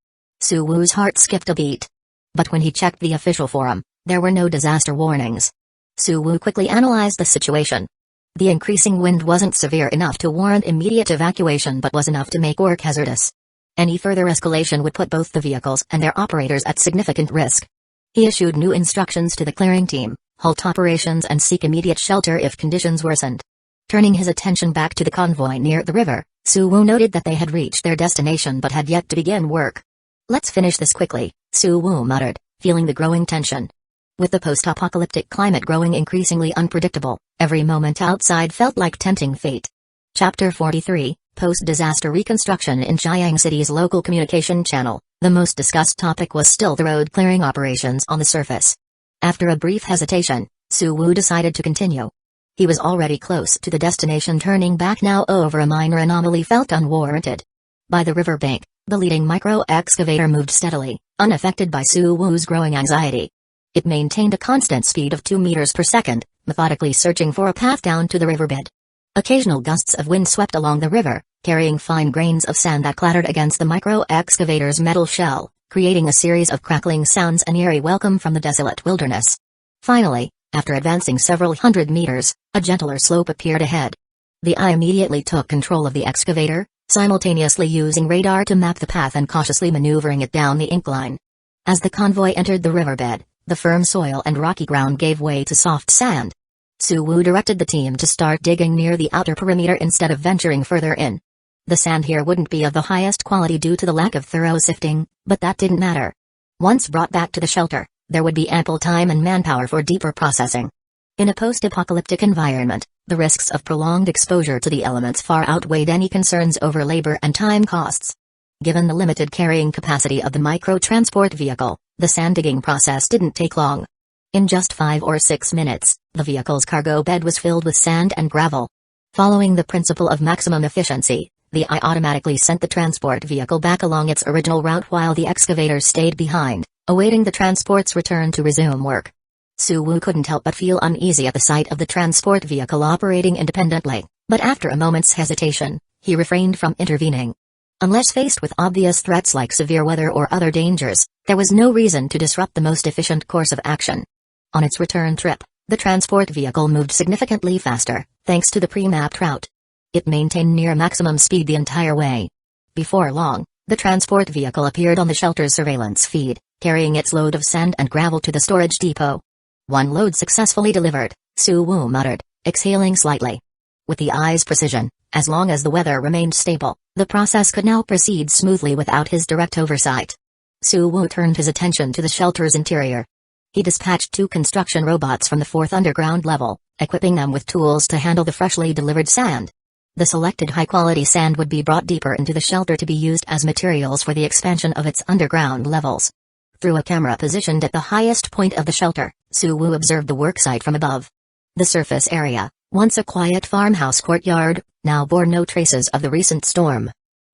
Suwoo's heart skipped a beat. But when he checked the official forum, there were no disaster warnings. Suwoo quickly analyzed the situation. The increasing wind wasn't severe enough to warrant immediate evacuation but was enough to make work hazardous. Any further escalation would put both the vehicles and their operators at significant risk. He issued new instructions to the clearing team: halt operations and seek immediate shelter if conditions worsened. Turning his attention back to the convoy near the river, Suwoo noted that they had reached their destination but had yet to begin work. Let's finish this quickly, Suwoo muttered, feeling the growing tension. With the post-apocalyptic climate growing increasingly unpredictable, every moment outside felt like tempting fate. Chapter 43, Post-Disaster Reconstruction in Jiang City's local communication channel. The most discussed topic was still the road clearing operations on the surface. After a brief hesitation, Suwoo decided to continue. He was already close to the destination. Turning back now over a minor anomaly felt unwarranted. By the riverbank, the leading micro-excavator moved steadily, unaffected by Suwoo's growing anxiety. It maintained a constant speed of 2 meters per second, methodically searching for a path down to the riverbed. Occasional gusts of wind swept along the river, carrying fine grains of sand that clattered against the micro-excavator's metal shell, creating a series of crackling sounds and eerie welcome from the desolate wilderness. Finally, after advancing several hundred meters, a gentler slope appeared ahead. The eye immediately took control of the excavator, simultaneously using radar to map the path and cautiously maneuvering it down the incline. As the convoy entered the riverbed, the firm soil and rocky ground gave way to soft sand. Suwu directed the team to start digging near the outer perimeter instead of venturing further in. The sand here wouldn't be of the highest quality due to the lack of thorough sifting, but that didn't matter. Once brought back to the shelter, there would be ample time and manpower for deeper processing. In a post-apocalyptic environment, the risks of prolonged exposure to the elements far outweighed any concerns over labor and time costs. Given the limited carrying capacity of the micro-transport vehicle, the sand digging process didn't take long. In just 5 or 6 minutes, the vehicle's cargo bed was filled with sand and gravel. Following the principle of maximum efficiency, the eye automatically sent the transport vehicle back along its original route while the excavator stayed behind, awaiting the transport's return to resume work. Suwu couldn't help but feel uneasy at the sight of the transport vehicle operating independently, but after a moment's hesitation, he refrained from intervening. Unless faced with obvious threats like severe weather or other dangers, there was no reason to disrupt the most efficient course of action. On its return trip, the transport vehicle moved significantly faster, thanks to the pre-mapped route. It maintained near maximum speed the entire way. Before long, the transport vehicle appeared on the shelter's surveillance feed, carrying its load of sand and gravel to the storage depot. One load successfully delivered, Suwu muttered, exhaling slightly. With the eye's precision, as long as the weather remained stable, the process could now proceed smoothly without his direct oversight. Suwu turned his attention to the shelter's interior. He dispatched 2 construction robots from the 4th underground level, equipping them with tools to handle the freshly delivered sand. The selected high-quality sand would be brought deeper into the shelter to be used as materials for the expansion of its underground levels. Through a camera positioned at the highest point of the shelter, Suwu observed the worksite from above. The surface area, once a quiet farmhouse courtyard, now bore no traces of the recent storm.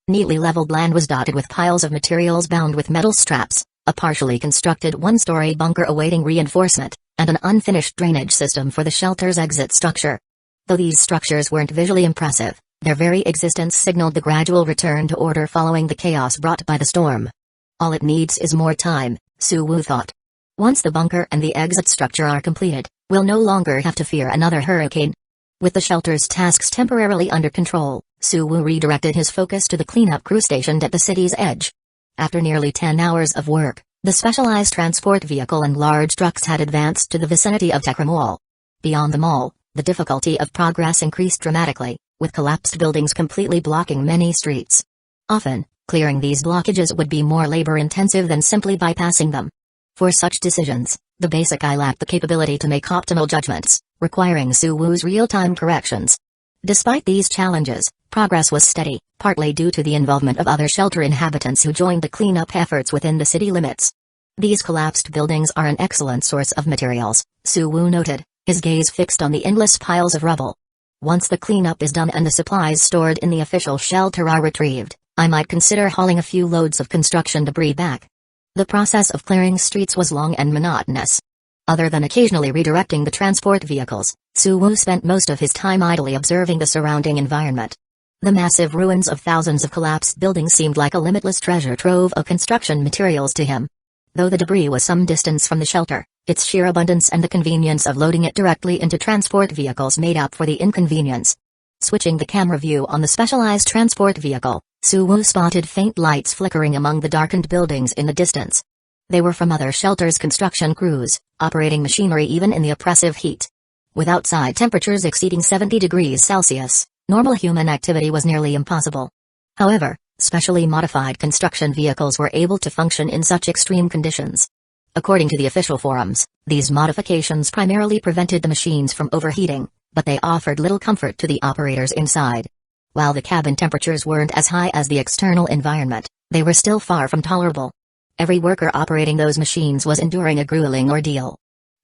Neatly leveled land was dotted with piles of materials bound with metal straps, a partially constructed 1-story bunker awaiting reinforcement, and an unfinished drainage system for the shelter's exit structure. Though these structures weren't visually impressive, their very existence signaled the gradual return to order following the chaos brought by the storm. All it needs is more time, Suwu thought. Once the bunker and the exit structure are completed, we'll no longer have to fear another hurricane. With the shelter's tasks temporarily under control, Suwu redirected his focus to the cleanup crew stationed at the city's edge. After nearly 10 hours of work, the specialized transport vehicle and large trucks had advanced to the vicinity of Tekra Mall. Beyond the mall, the difficulty of progress increased dramatically, with collapsed buildings completely blocking many streets. Often, clearing these blockages would be more labor-intensive than simply bypassing them. For such decisions, the basic eye lacked the capability to make optimal judgments, requiring Suwu's real-time corrections. Despite these challenges, progress was steady, partly due to the involvement of other shelter inhabitants who joined the cleanup efforts within the city limits. These collapsed buildings are an excellent source of materials, Suwu noted, his gaze fixed on the endless piles of rubble. Once the cleanup is done and the supplies stored in the official shelter are retrieved, I might consider hauling a few loads of construction debris back. The process of clearing streets was long and monotonous. Other than occasionally redirecting the transport vehicles, Suwu spent most of his time idly observing the surrounding environment. The massive ruins of thousands of collapsed buildings seemed like a limitless treasure trove of construction materials to him. Though the debris was some distance from the shelter, its sheer abundance and the convenience of loading it directly into transport vehicles made up for the inconvenience. Switching the camera view on the specialized transport vehicle, Suwu spotted faint lights flickering among the darkened buildings in the distance. They were from other shelters' construction crews, operating machinery even in the oppressive heat. With outside temperatures exceeding 70 degrees Celsius, normal human activity was nearly impossible. However, specially modified construction vehicles were able to function in such extreme conditions. According to the official forums, these modifications primarily prevented the machines from overheating, but they offered little comfort to the operators inside. While the cabin temperatures weren't as high as the external environment, they were still far from tolerable. Every worker operating those machines was enduring a grueling ordeal.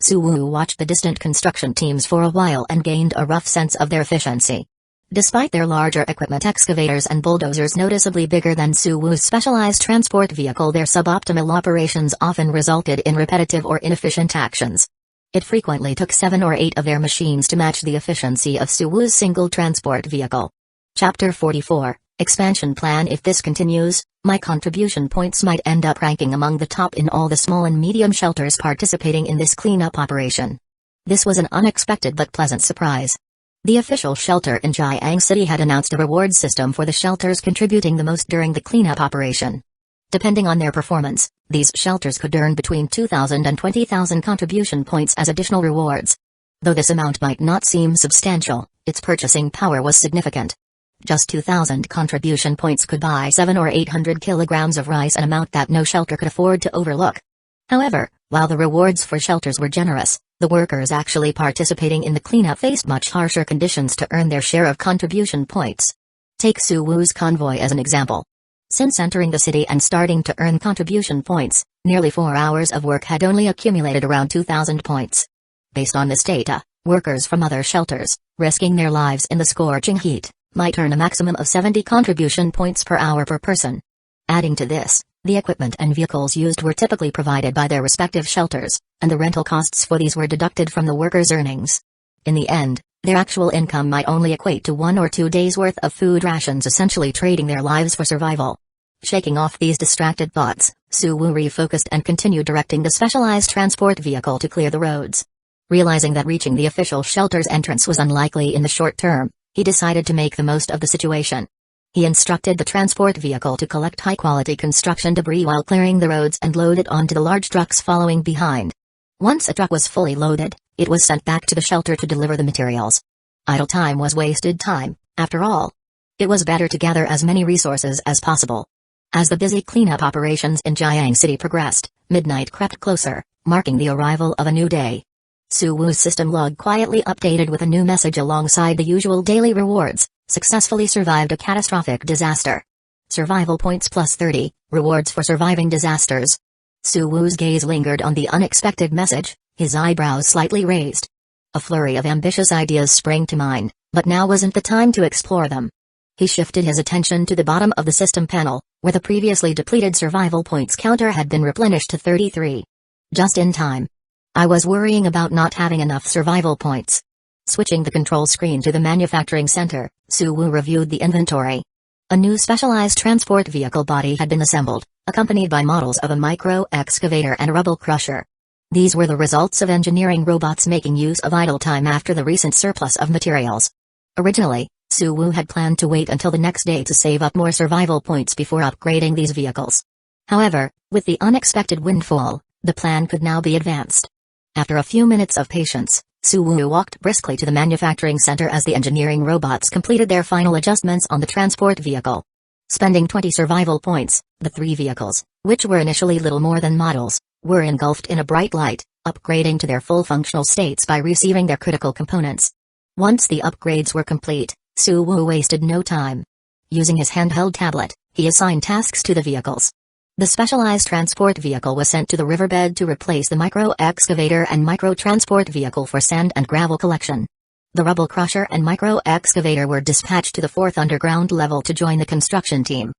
Suwu watched the distant construction teams for a while and gained a rough sense of their efficiency. Despite their larger equipment, excavators and bulldozers noticeably bigger than Suwu's specialized transport vehicle, their suboptimal operations often resulted in repetitive or inefficient actions. It frequently took 7 or 8 of their machines to match the efficiency of Suwu's single transport vehicle. Chapter 44, Expansion Plan. If this continues, my contribution points might end up ranking among the top in all the small and medium shelters participating in this cleanup operation. This was an unexpected but pleasant surprise. The official shelter in Jiang City had announced a reward system for the shelters contributing the most during the cleanup operation. Depending on their performance, these shelters could earn between 2,000 and 20,000 contribution points as additional rewards. Though this amount might not seem substantial, its purchasing power was significant. Just 2,000 contribution points could buy 7 or 800 kilograms of rice, an amount that no shelter could afford to overlook. However, while the rewards for shelters were generous, the workers actually participating in the cleanup faced much harsher conditions to earn their share of contribution points. Take Suwu's convoy as an example. Since entering the city and starting to earn contribution points, nearly 4 hours of work had only accumulated around 2,000 points. Based on this data, workers from other shelters, risking their lives in the scorching heat, might earn a maximum of 70 contribution points per hour per person. Adding to this, the equipment and vehicles used were typically provided by their respective shelters, and the rental costs for these were deducted from the workers' earnings. In the end, their actual income might only equate to 1 or 2 days' worth of food rations, essentially trading their lives for survival. Shaking off these distracted thoughts, Suwu refocused and continued directing the specialized transport vehicle to clear the roads. Realizing that reaching the official shelter's entrance was unlikely in the short term, he decided to make the most of the situation. He instructed the transport vehicle to collect high-quality construction debris while clearing the roads and load it onto the large trucks following behind. Once a truck was fully loaded, it was sent back to the shelter to deliver the materials. Idle time was wasted time, after all. It was better to gather as many resources as possible. As the busy cleanup operations in Jiang City progressed, midnight crept closer, marking the arrival of a new day. Suwu's system log quietly updated with a new message alongside the usual daily rewards: successfully survived a catastrophic disaster. Survival points plus 30, rewards for surviving disasters. Suwu's gaze lingered on the unexpected message, his eyebrows slightly raised. A flurry of ambitious ideas sprang to mind, but now wasn't the time to explore them. He shifted his attention to the bottom of the system panel, where the previously depleted survival points counter had been replenished to 33. Just in time. I was worrying about not having enough survival points. Switching the control screen to the manufacturing center, Suwu reviewed the inventory. A new specialized transport vehicle body had been assembled, accompanied by models of a micro-excavator and a rubble crusher. These were the results of engineering robots making use of idle time after the recent surplus of materials. Originally, Suwu had planned to wait until the next day to save up more survival points before upgrading these vehicles. However, with the unexpected windfall, the plan could now be advanced. After a few minutes of patience, Suwu walked briskly to the manufacturing center as the engineering robots completed their final adjustments on the transport vehicle. Spending 20 survival points, the 3 vehicles, which were initially little more than models, were engulfed in a bright light, upgrading to their full functional states by receiving their critical components. Once the upgrades were complete, Suwu wasted no time. Using his handheld tablet, he assigned tasks to the vehicles. The specialized transport vehicle was sent to the riverbed to replace the micro-excavator and micro-transport vehicle for sand and gravel collection. The rubble crusher and micro-excavator were dispatched to the 4th underground level to join the construction team.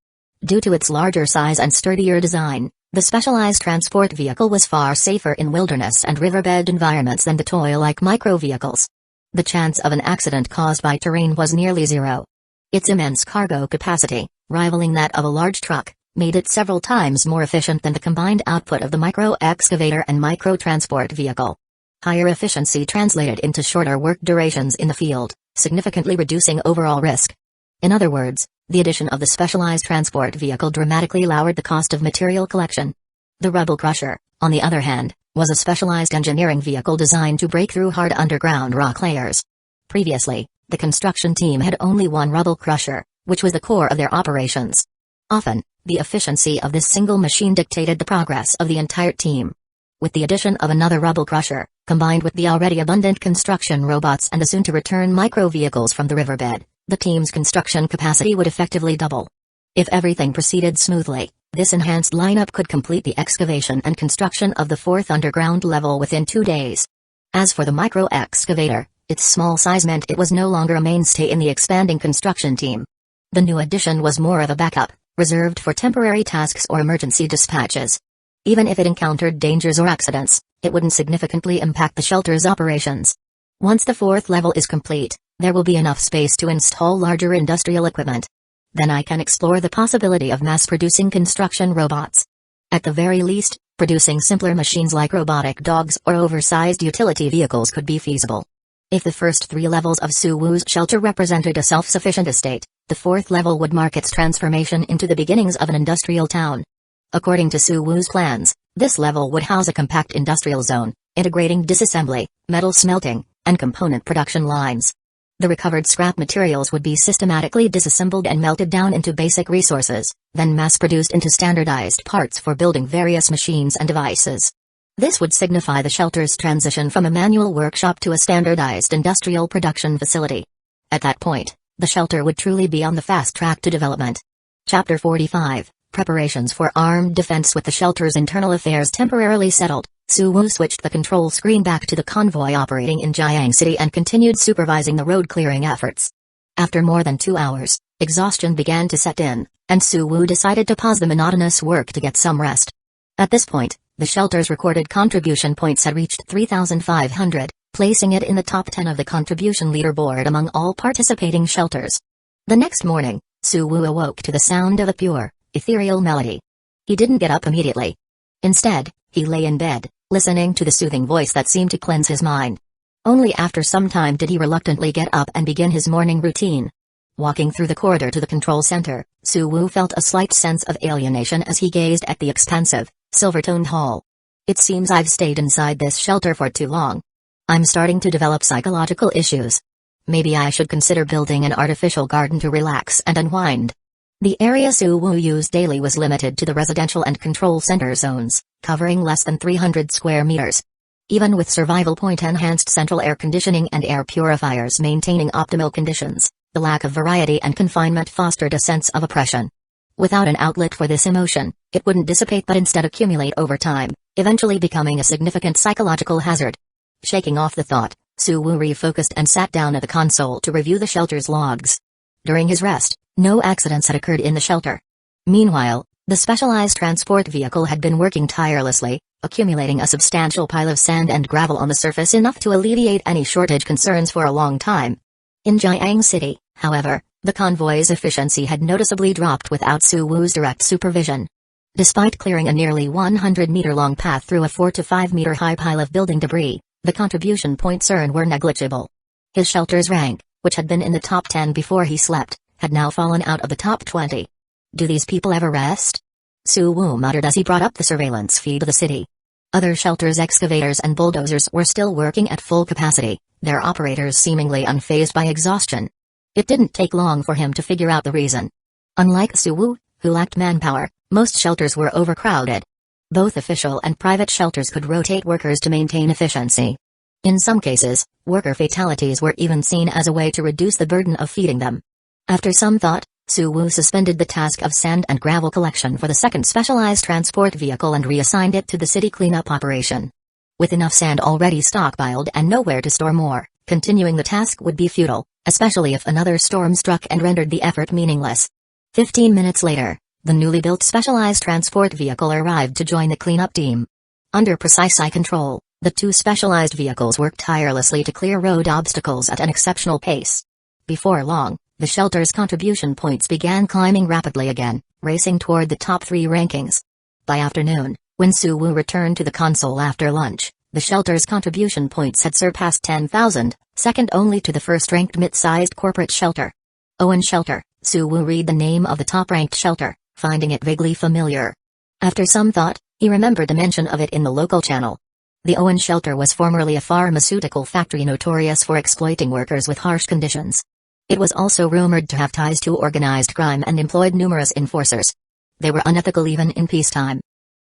Due to its larger size and sturdier design, the specialized transport vehicle was far safer in wilderness and riverbed environments than the toy-like micro-vehicles. The chance of an accident caused by terrain was nearly zero. Its immense cargo capacity, rivaling that of a large truck, made it several times more efficient than the combined output of the micro-excavator and micro-transport vehicle. Higher efficiency translated into shorter work durations in the field, significantly reducing overall risk. In other words, the addition of the specialized transport vehicle dramatically lowered the cost of material collection. The rubble crusher, on the other hand, was a specialized engineering vehicle designed to break through hard underground rock layers. Previously, the construction team had only one rubble crusher, which was the core of their operations. Often, the efficiency of this single machine dictated the progress of the entire team. With the addition of another rubble crusher, combined with the already abundant construction robots and the soon-to-return micro-vehicles from the riverbed, the team's construction capacity would effectively double. If everything proceeded smoothly, this enhanced lineup could complete the excavation and construction of the 4th underground level within 2 days. As for the micro-excavator, its small size meant it was no longer a mainstay in the expanding construction team. The new addition was more of a backup, reserved for temporary tasks or emergency dispatches. Even if it encountered dangers or accidents, it wouldn't significantly impact the shelter's operations. Once the 4th level is complete, there will be enough space to install larger industrial equipment. Then I can explore the possibility of mass-producing construction robots. At the very least, producing simpler machines like robotic dogs or oversized utility vehicles could be feasible. If the first 3 levels of Suwu's shelter represented a self-sufficient estate, the 4th level would mark its transformation into the beginnings of an industrial town. According to Suwu's plans, this level would house a compact industrial zone, integrating disassembly, metal smelting, and component production lines. The recovered scrap materials would be systematically disassembled and melted down into basic resources, then mass-produced into standardized parts for building various machines and devices. This would signify the shelter's transition from a manual workshop to a standardized industrial production facility. At that point, the shelter would truly be on the fast track to development. Chapter 45, Preparations for Armed Defense. With the shelter's internal affairs temporarily settled, Suwu switched the control screen back to the convoy operating in Jiang City and continued supervising the road-clearing efforts. After more than 2 hours, exhaustion began to set in, and Suwu decided to pause the monotonous work to get some rest. At this point, the shelter's recorded contribution points had reached 3,500, placing it in the top 10 of the contribution leaderboard among all participating shelters. The next morning, Suwu awoke to the sound of a pure, ethereal melody. He didn't get up immediately. Instead, he lay in bed, listening to the soothing voice that seemed to cleanse his mind. Only after some time did he reluctantly get up and begin his morning routine. Walking through the corridor to the control center, Suwu felt a slight sense of alienation as he gazed at the expansive, silver-toned hall. It seems I've stayed inside this shelter for too long. I'm starting to develop psychological issues. Maybe I should consider building an artificial garden to relax and unwind. The area Suwu used daily was limited to the residential and control center zones, covering less than 300 square meters. Even with survival point-enhanced central air conditioning and air purifiers maintaining optimal conditions, the lack of variety and confinement fostered a sense of oppression. Without an outlet for this emotion, it wouldn't dissipate but instead accumulate over time, eventually becoming a significant psychological hazard. Shaking off the thought, Suwu refocused and sat down at the console to review the shelter's logs. During his rest, no accidents had occurred in the shelter. Meanwhile, the specialized transport vehicle had been working tirelessly, accumulating a substantial pile of sand and gravel on the surface enough to alleviate any shortage concerns for a long time. In Jiang City, however, the convoy's efficiency had noticeably dropped without Suwu's direct supervision. Despite clearing a nearly 100-meter-long path through a 4 to 5-meter-high pile of building debris, the contribution points earned were negligible. His shelter's rank, which had been in the top 10 before he slept, had now fallen out of the top 20. Do these people ever rest? Suwu muttered as he brought up the surveillance feed of the city. Other shelters' excavators and bulldozers were still working at full capacity, their operators seemingly unfazed by exhaustion. It didn't take long for him to figure out the reason. Unlike Suwu, who lacked manpower, most shelters were overcrowded. Both official and private shelters could rotate workers to maintain efficiency. In some cases, worker fatalities were even seen as a way to reduce the burden of feeding them. After some thought, Suwu suspended the task of sand and gravel collection for the second specialized transport vehicle and reassigned it to the city cleanup operation. With enough sand already stockpiled and nowhere to store more, continuing the task would be futile, especially if another storm struck and rendered the effort meaningless. 15 minutes later, the newly built specialized transport vehicle arrived to join the cleanup team. Under precise eye control, the two specialized vehicles worked tirelessly to clear road obstacles at an exceptional pace. Before long, the shelter's contribution points began climbing rapidly again, racing toward the top 3 rankings. By afternoon, when Suwu returned to the console after lunch, the shelter's contribution points had surpassed 10,000, second only to the first-ranked mid-sized corporate shelter. Owen Shelter. Suwu read the name of the top-ranked shelter, finding it vaguely familiar. After some thought, he remembered the mention of it in the local channel. The Owen Shelter was formerly a pharmaceutical factory notorious for exploiting workers with harsh conditions. It was also rumored to have ties to organized crime and employed numerous enforcers. They were unethical even in peacetime.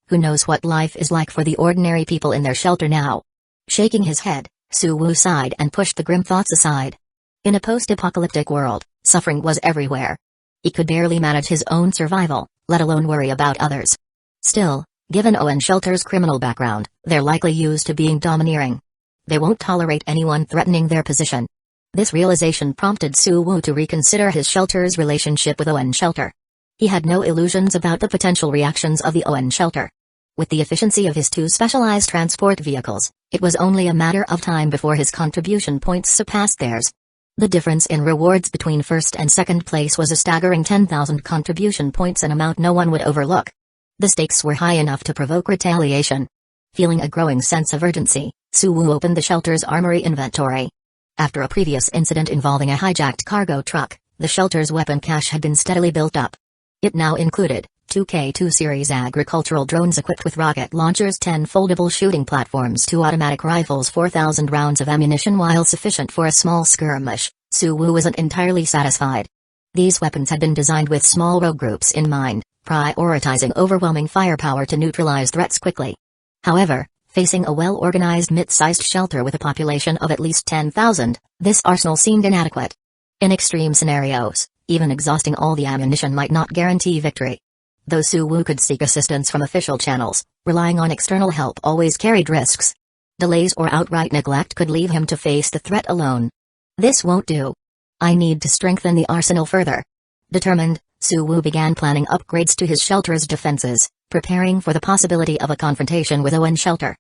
Who knows what life is like for the ordinary people in their shelter now? Shaking his head, Suwu sighed and pushed the grim thoughts aside. In a post-apocalyptic world, suffering was everywhere. He could barely manage his own survival, let alone worry about others. Still, given Owen Shelter's criminal background, they're likely used to being domineering. They won't tolerate anyone threatening their position. This realization prompted Suwu to reconsider his shelter's relationship with Owen Shelter. He had no illusions about the potential reactions of the Owen Shelter. With the efficiency of his 2 specialized transport vehicles, it was only a matter of time before his contribution points surpassed theirs. The difference in rewards between first and second place was a staggering 10,000 contribution points, an amount no one would overlook. The stakes were high enough to provoke retaliation. Feeling a growing sense of urgency, Suwoo opened the shelter's armory inventory. After a previous incident involving a hijacked cargo truck, the shelter's weapon cache had been steadily built up. It now included 2 K2 series agricultural drones equipped with rocket launchers, 10 foldable shooting platforms, 2 automatic rifles, 4,000 rounds of ammunition. While sufficient for a small skirmish, Suwoo wasn't entirely satisfied. These weapons had been designed with small rogue groups in mind, prioritizing overwhelming firepower to neutralize threats quickly. However, facing a well-organized mid-sized shelter with a population of at least 10,000, this arsenal seemed inadequate. In extreme scenarios, even exhausting all the ammunition might not guarantee victory. Though Suwoo could seek assistance from official channels, relying on external help always carried risks. Delays or outright neglect could leave him to face the threat alone. This won't do. I need to strengthen the arsenal further. Determined, Suwoo began planning upgrades to his shelter's defenses, preparing for the possibility of a confrontation with Owen Shelter.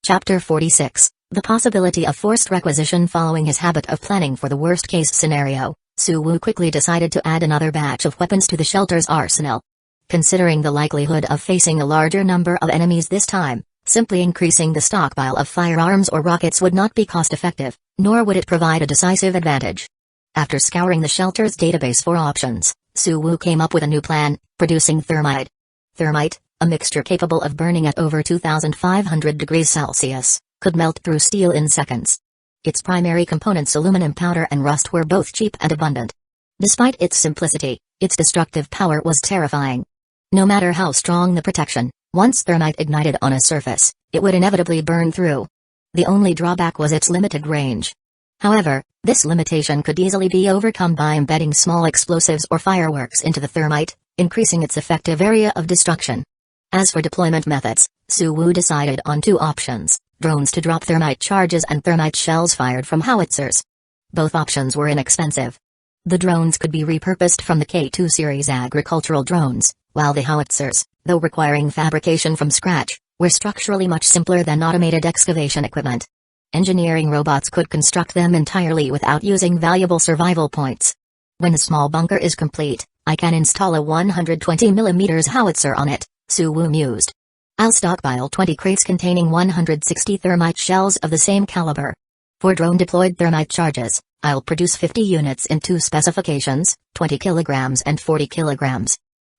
Chapter 46, The Possibility of Forced Requisition. Following his habit of planning for the worst-case scenario, Suwoo quickly decided to add another batch of weapons to the shelter's arsenal. Considering the likelihood of facing a larger number of enemies this time, simply increasing the stockpile of firearms or rockets would not be cost-effective, nor would it provide a decisive advantage. After scouring the shelter's database for options, Suwoo came up with a new plan: producing thermite. Thermite, a mixture capable of burning at over 2,500 degrees Celsius, could melt through steel in seconds. Its primary components, aluminum powder and rust, were both cheap and abundant. Despite its simplicity, its destructive power was terrifying. No matter how strong the protection, once thermite ignited on a surface, it would inevitably burn through. The only drawback was its limited range. However, this limitation could easily be overcome by embedding small explosives or fireworks into the thermite, increasing its effective area of destruction. As for deployment methods, Suwoo decided on 2 options: drones to drop thermite charges and thermite shells fired from howitzers. Both options were inexpensive. The drones could be repurposed from the K2 series agricultural drones, while the howitzers, though requiring fabrication from scratch, were structurally much simpler than automated excavation equipment. Engineering robots could construct them entirely without using valuable survival points. When a small bunker is complete, I can install a 120mm howitzer on it, Suwoo mused. I'll stockpile 20 crates containing 160 thermite shells of the same caliber. For drone-deployed thermite charges, I'll produce 50 units in 2 specifications, 20 kilograms and 40 kilograms.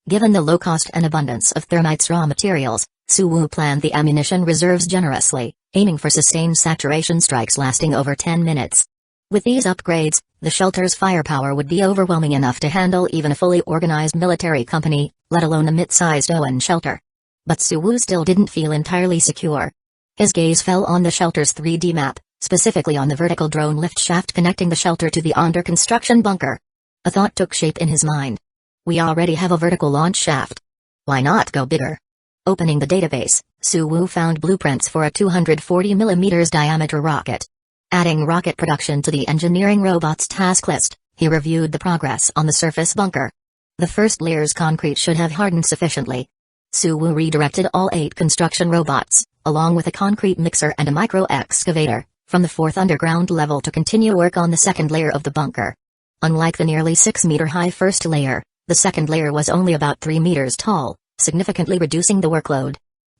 Given the low cost and abundance of thermite's raw materials, Suwoo planned the ammunition reserves generously, aiming for sustained saturation strikes lasting over 10 minutes. With these upgrades, the shelter's firepower would be overwhelming enough to handle even a fully organized military company, let alone a mid-sized Owen shelter. But Suwoo still didn't feel entirely secure. His gaze fell on the shelter's 3D map, specifically on the vertical drone lift shaft connecting the shelter to the under-construction bunker. A thought took shape in his mind. We already have a vertical launch shaft. Why not go bigger? Opening the database, Suwoo found blueprints for a 240mm diameter rocket. Adding rocket production to the engineering robot's task list, he reviewed the progress on the surface bunker. The first layer's concrete should have hardened sufficiently. Suwoo redirected all 8 construction robots, along with a concrete mixer and a micro-excavator, from the 4th underground level to continue work on the second layer of the bunker. Unlike the nearly 6-meter-high first layer, the second layer was only about 3 meters tall, significantly reducing the workload.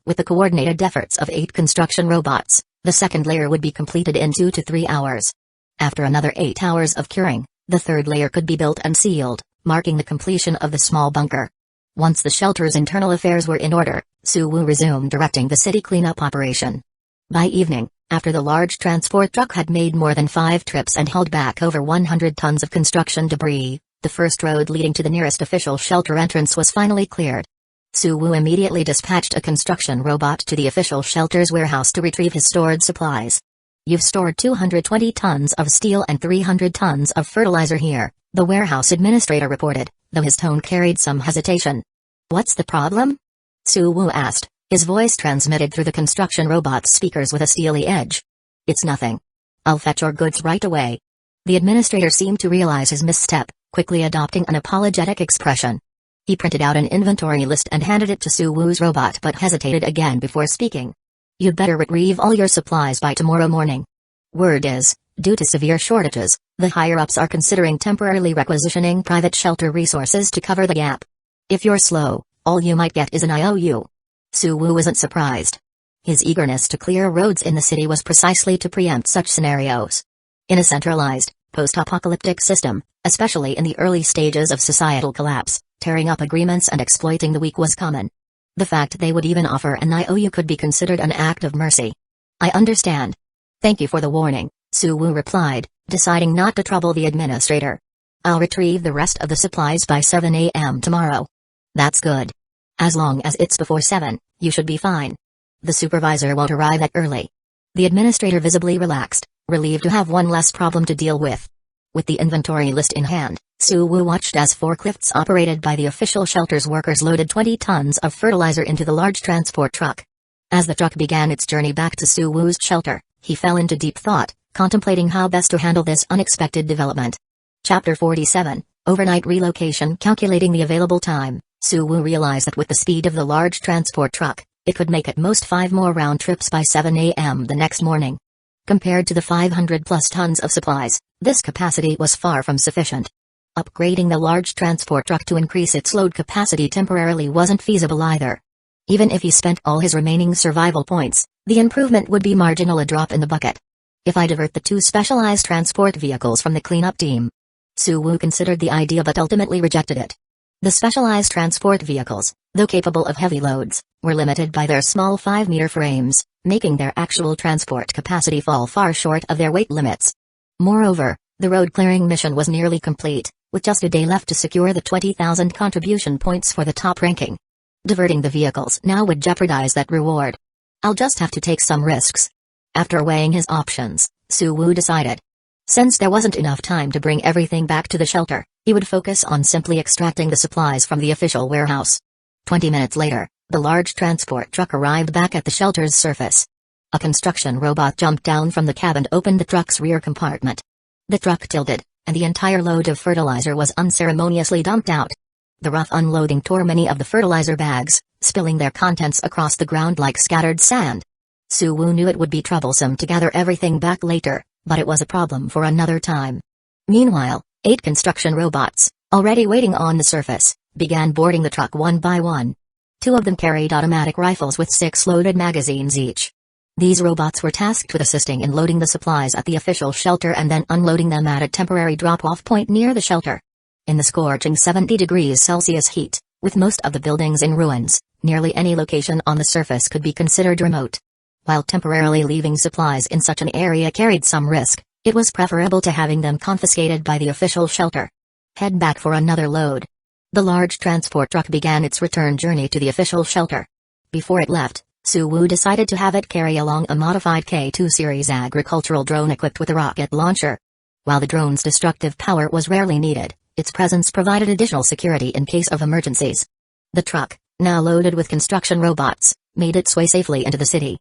With the coordinated efforts of 8 construction robots, the second layer would be completed in 2 to 3 hours. After another 8 hours of curing, the third layer could be built and sealed, marking the completion of the small bunker. Once the shelter's internal affairs were in order, Suwoo resumed directing the city cleanup operation. By evening, after the large transport truck had made more than 5 trips and hauled back over 100 tons of construction debris, the first road leading to the nearest official shelter entrance was finally cleared. Suwoo immediately dispatched a construction robot to the official shelter's warehouse to retrieve his stored supplies. "You've stored 220 tons of steel and 300 tons of fertilizer here," the warehouse administrator reported, though his tone carried some hesitation. "What's the problem?" Suwoo asked, his voice transmitted through the construction robot's speakers with a steely edge. "It's nothing. I'll fetch your goods right away." The administrator seemed to realize his misstep, quickly adopting an apologetic expression. He printed out an inventory list and handed it to Suwoo's robot but hesitated again before speaking. "You'd better retrieve all your supplies by tomorrow morning. Word is, due to severe shortages, the higher-ups are considering temporarily requisitioning private shelter resources to cover the gap. If you're slow, all you might get is an IOU." Suwoo wasn't surprised. His eagerness to clear roads in the city was precisely to preempt such scenarios. In a centralized, post-apocalyptic system, especially in the early stages of societal collapse, tearing up agreements and exploiting the weak was common. The fact they would even offer an IOU could be considered an act of mercy. "I understand. Thank you for the warning," Suwoo replied, deciding not to trouble the administrator. "I'll retrieve the rest of the supplies by 7 a.m. tomorrow." "That's good. As long as it's before 7, you should be fine. The supervisor won't arrive that early." The administrator visibly relaxed, relieved to have one less problem to deal with. With the inventory list in hand, Suwoo watched as forklifts operated by the official shelter's workers loaded 20 tons of fertilizer into the large transport truck. As the truck began its journey back to Suwoo's shelter, he fell into deep thought, contemplating how best to handle this unexpected development. Chapter 47, Overnight Relocation. Calculating the available time, Suwoo realized that with the speed of the large transport truck, it could make at most 5 more round trips by 7 a.m. the next morning. Compared to the 500-plus tons of supplies, this capacity was far from sufficient. Upgrading the large transport truck to increase its load capacity temporarily wasn't feasible either. Even if he spent all his remaining survival points, the improvement would be marginal, a drop in the bucket. "If I divert the 2 specialized transport vehicles from the cleanup team?" Suwoo considered the idea but ultimately rejected it. The specialized transport vehicles, though capable of heavy loads, were limited by their small 5-meter frames, making their actual transport capacity fall far short of their weight limits. Moreover, the road clearing mission was nearly complete, with just a day left to secure the 20,000 contribution points for the top ranking. Diverting the vehicles now would jeopardize that reward. "I'll just have to take some risks." After weighing his options, Suwoo decided. Since there wasn't enough time to bring everything back to the shelter, he would focus on simply extracting the supplies from the official warehouse. 20 minutes later, the large transport truck arrived back at the shelter's surface. A construction robot jumped down from the cab and opened the truck's rear compartment. The truck tilted, and the entire load of fertilizer was unceremoniously dumped out. The rough unloading tore many of the fertilizer bags, spilling their contents across the ground like scattered sand. Suwoo knew it would be troublesome to gather everything back later, but it was a problem for another time. Meanwhile, 8 construction robots, already waiting on the surface, began boarding the truck one by one. 2 of them carried automatic rifles with 6 loaded magazines each. These robots were tasked with assisting in loading the supplies at the official shelter and then unloading them at a temporary drop-off point near the shelter. In the scorching 70 degrees Celsius heat, with most of the buildings in ruins, nearly any location on the surface could be considered remote. While temporarily leaving supplies in such an area carried some risk, it was preferable to having them confiscated by the official shelter. Head back for another load. The large transport truck began its return journey to the official shelter. Before it left, Suwoo decided to have it carry along a modified K2 series agricultural drone equipped with a rocket launcher. While the drone's destructive power was rarely needed, its presence provided additional security in case of emergencies. The truck, now loaded with construction robots, made its way safely into the city.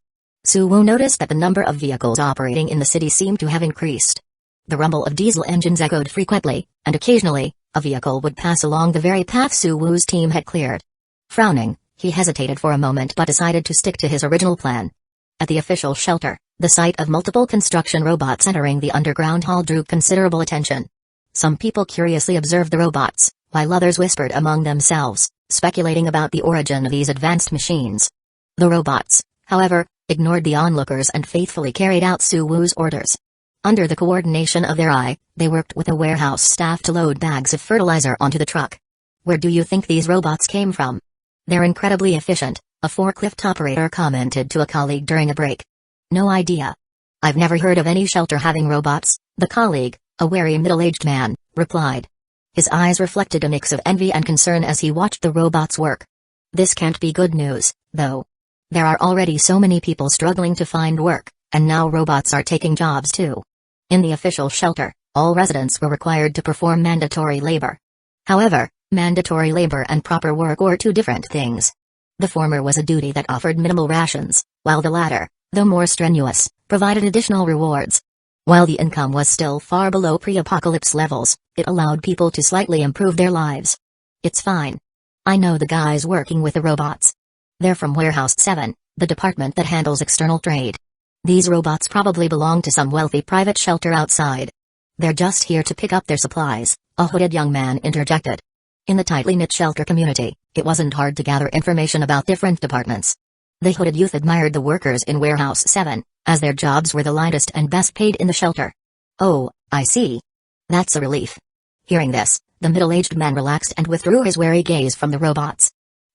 Suwoo noticed that the number of vehicles operating in the city seemed to have increased. The rumble of diesel engines echoed frequently, and occasionally, a vehicle would pass along the very path Suwoo's team had cleared. Frowning, he hesitated for a moment but decided to stick to his original plan. At the official shelter, the sight of multiple construction robots entering the underground hall drew considerable attention. Some people curiously observed the robots, while others whispered among themselves, speculating about the origin of these advanced machines. The robots, however, ignored the onlookers and faithfully carried out Suwoo's orders. Under the coordination of their eye, they worked with the warehouse staff to load bags of fertilizer onto the truck. "Where do you think these robots came from?" "They're incredibly efficient," a forklift operator commented to a colleague during a break. "No idea. I've never heard of any shelter having robots," the colleague, a wary middle-aged man, replied. His eyes reflected a mix of envy and concern as he watched the robots work. This can't be good news, though. There are already so many people struggling to find work, and now robots are taking jobs too. In the official shelter, all residents were required to perform mandatory labor. However, mandatory labor and proper work were 2 different things. The former was a duty that offered minimal rations, while the latter, though more strenuous, provided additional rewards. While the income was still far below pre-apocalypse levels, it allowed people to slightly improve their lives. "It's fine. I know the guys working with the robots. They're from Warehouse 7, the department that handles external trade. These robots probably belong to some wealthy private shelter outside. They're just here to pick up their supplies, a hooded young man interjected. In the tightly knit shelter community, it wasn't hard to gather information about different departments. The hooded youth admired the workers in Warehouse 7, as their jobs were the lightest and best paid in the shelter. Oh, I see. That's a relief. Hearing this, the middle-aged man relaxed and withdrew his wary gaze from the robots.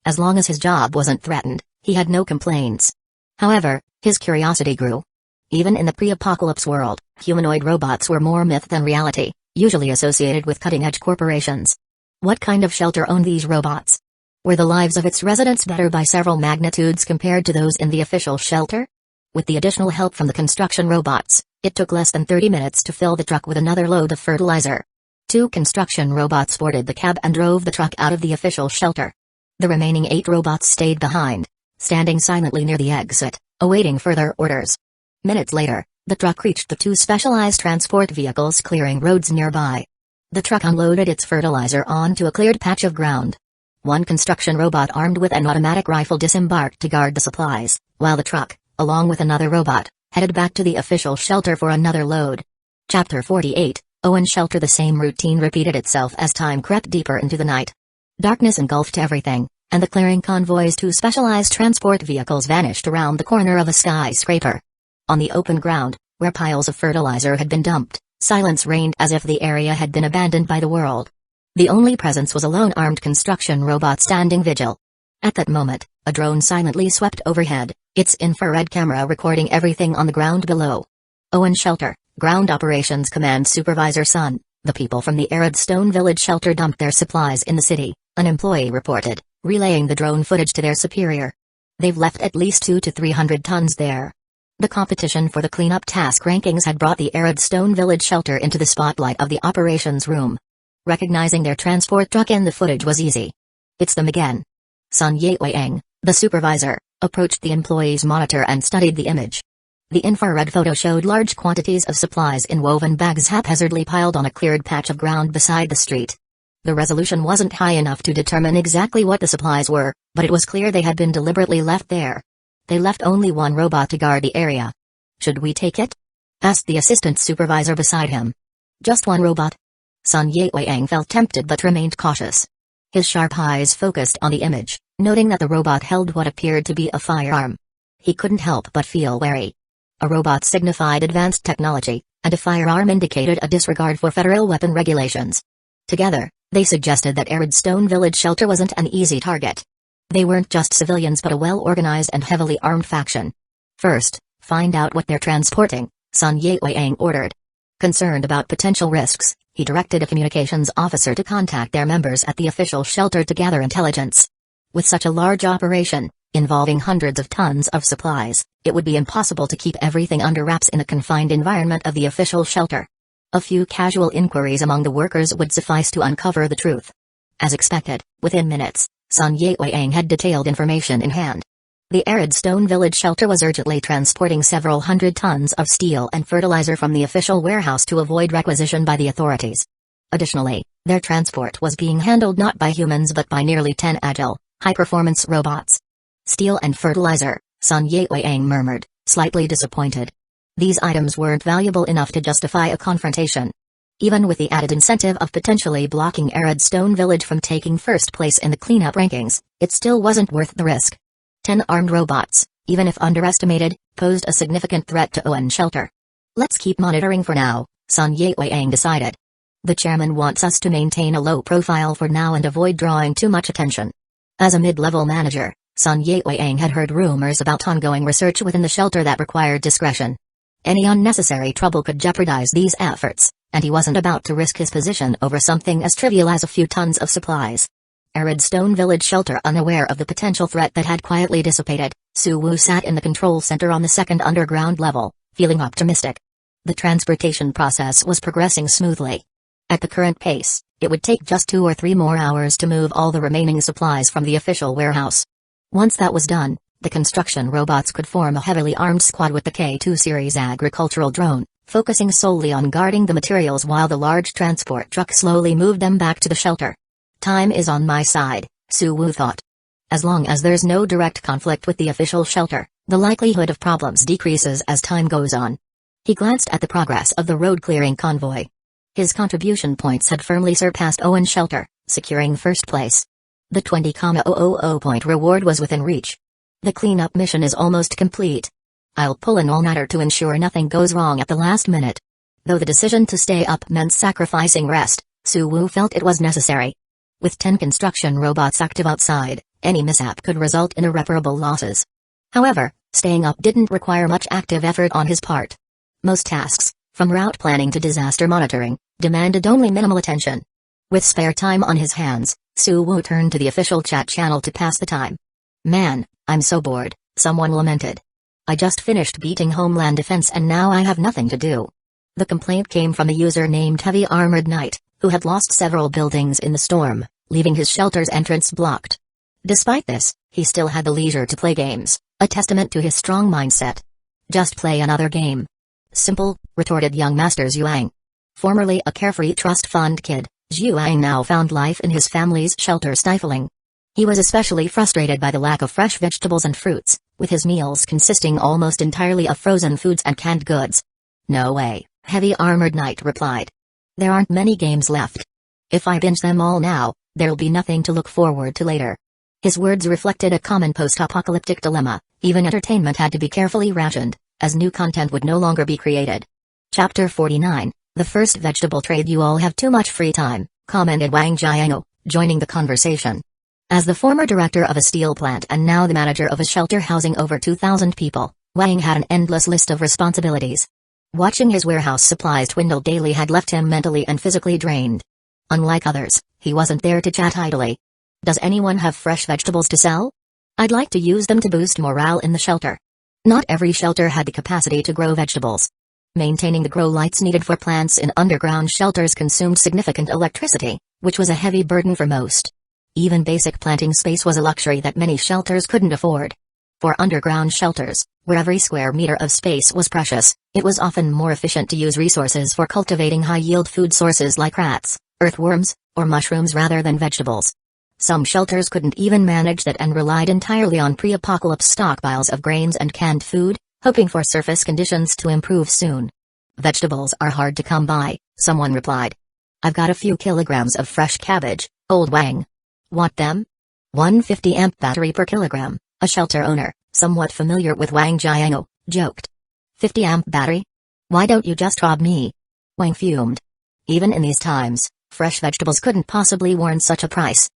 As long as his job wasn't threatened, he had no complaints. However, his curiosity grew. Even in the pre-apocalypse world, humanoid robots were more myth than reality, usually associated with cutting-edge corporations. What kind of shelter owned these robots? Were the lives of its residents better by several magnitudes compared to those in the official shelter? With the additional help from the construction robots, it took less than 30 minutes to fill the truck with another load of fertilizer. 2 construction robots boarded the cab and drove the truck out of the official shelter. The remaining 8 robots stayed behind, standing silently near the exit, awaiting further orders. Minutes later, the truck reached the 2 specialized transport vehicles clearing roads nearby. The truck unloaded its fertilizer onto a cleared patch of ground. 1 construction robot armed with an automatic rifle disembarked to guard the supplies, while the truck, along with another robot, headed back to the official shelter for another load. Chapter 48, Owen's Shelter. The same routine repeated itself as time crept deeper into the night. Darkness engulfed everything, and the clearing convoy's 2 specialized transport vehicles vanished around the corner of a skyscraper. On the open ground, where piles of fertilizer had been dumped, silence reigned as if the area had been abandoned by the world. The only presence was a lone armed construction robot standing vigil. At that moment, a drone silently swept overhead, its infrared camera recording everything on the ground below. Owen's Shelter, Ground Operations Command Supervisor Sun. The people from the arid stone village shelter dumped their supplies in the city, an employee reported, relaying the drone footage to their superior. They've left at least 200 to 300 tons there. The competition for the cleanup task rankings had brought the arid stone village shelter into the spotlight of the operations room. Recognizing their transport truck in the footage was easy. It's them again. Sun Yewang, the supervisor, approached the employee's monitor and studied the image. The infrared photo showed large quantities of supplies in woven bags haphazardly piled on a cleared patch of ground beside the street. The resolution wasn't high enough to determine exactly what the supplies were, but it was clear they had been deliberately left there. They left only 1 robot to guard the area. Should we take it? Asked the assistant supervisor beside him. Just 1 robot? Sun Yewang felt tempted but remained cautious. His sharp eyes focused on the image, noting that the robot held what appeared to be a firearm. He couldn't help but feel wary. A robot signified advanced technology, and a firearm indicated a disregard for federal weapon regulations. Together, they suggested that arid stone village shelter wasn't an easy target. They weren't just civilians but a well-organized and heavily armed faction. First, find out what they're transporting, Sun Yewang ordered. Concerned about potential risks, he directed a communications officer to contact their members at the official shelter to gather intelligence. With such a large operation, involving hundreds of tons of supplies, it would be impossible to keep everything under wraps in the confined environment of the official shelter. A few casual inquiries among the workers would suffice to uncover the truth. As expected, within minutes, Sun Yewang had detailed information in hand. The arid stone village shelter was urgently transporting several hundred tons of steel and fertilizer from the official warehouse to avoid requisition by the authorities. Additionally, their transport was being handled not by humans but by nearly 10 agile, high-performance robots. Steel and fertilizer, Sun Yewang murmured, slightly disappointed. These items weren't valuable enough to justify a confrontation. Even with the added incentive of potentially blocking arid stone village from taking first place in the cleanup rankings, it still wasn't worth the risk. 10 armed robots, even if underestimated, posed a significant threat to Owen's Shelter. Let's keep monitoring for now, Sun Yewang decided. The chairman wants us to maintain a low profile for now and avoid drawing too much attention. As a mid-level manager, Sun Yewang had heard rumors about ongoing research within the shelter that required discretion. Any unnecessary trouble could jeopardize these efforts, and he wasn't about to risk his position over something as trivial as a few tons of supplies. Arid stone village shelter. Unaware of the potential threat that had quietly dissipated, Su Wu sat in the control center on the 2nd underground level, feeling optimistic. The transportation process was progressing smoothly. At the current pace, it would take just 2 or 3 more hours to move all the remaining supplies from the official warehouse. Once that was done, the construction robots could form a heavily armed squad with the K2 series agricultural drone, focusing solely on guarding the materials while the large transport truck slowly moved them back to the shelter. Time is on my side, Su Wu thought. As long as there's no direct conflict with the official shelter, the likelihood of problems decreases as time goes on. He glanced at the progress of the road-clearing convoy. His contribution points had firmly surpassed Owen's shelter, securing first place. The 20,000 point reward was within reach. The cleanup mission is almost complete. I'll pull an all-nighter to ensure nothing goes wrong at the last minute. Though the decision to stay up meant sacrificing rest, Su Wu felt it was necessary. With 10 construction robots active outside, any mishap could result in irreparable losses. However, staying up didn't require much active effort on his part. Most tasks, from route planning to disaster monitoring, demanded only minimal attention. With spare time on his hands, Su Wu turned to the official chat channel to pass the time. "Man, I'm so bored," someone lamented. "I just finished beating Homeland Defense and now I have nothing to do." The complaint came from a user named Heavy Armored Knight, who had lost several buildings in the storm, leaving his shelter's entrance blocked. Despite this, he still had the leisure to play games, a testament to his strong mindset. "Just play another game." "Simple," retorted young Master Zhuang. Formerly a carefree trust fund kid, Zhuang now found life in his family's shelter stifling. He was especially frustrated by the lack of fresh vegetables and fruits, with his meals consisting almost entirely of frozen foods and canned goods. "No way," Heavy Armored Knight replied. "There aren't many games left. If I binge them all now, there'll be nothing to look forward to later." His words reflected a common post-apocalyptic dilemma. Even entertainment had to be carefully rationed, as new content would no longer be created. Chapter 49, The First Vegetable Trade. "You all have too much free time," commented Wang Jiango, joining the conversation. As the former director of a steel plant and now the manager of a shelter housing over 2,000 people, Wang had an endless list of responsibilities. Watching his warehouse supplies dwindle daily had left him mentally and physically drained. Unlike others, he wasn't there to chat idly. "Does anyone have fresh vegetables to sell? I'd like to use them to boost morale in the shelter." Not every shelter had the capacity to grow vegetables. Maintaining the grow lights needed for plants in underground shelters consumed significant electricity, which was a heavy burden for most. Even basic planting space was a luxury that many shelters couldn't afford. For underground shelters, where every square meter of space was precious, it was often more efficient to use resources for cultivating high-yield food sources like rats, earthworms, or mushrooms rather than vegetables. Some shelters couldn't even manage that and relied entirely on pre-apocalypse stockpiles of grains and canned food, hoping for surface conditions to improve soon. "Vegetables are hard to come by," someone replied. "I've got a few kilograms of fresh cabbage, old Wang." "Want them?" 150 amp battery per kilogram, a shelter owner, somewhat familiar with Wang Jiango, joked. 50 amp battery? Why don't you just rob me? Wang fumed. Even in these times, fresh vegetables couldn't possibly warrant such a price.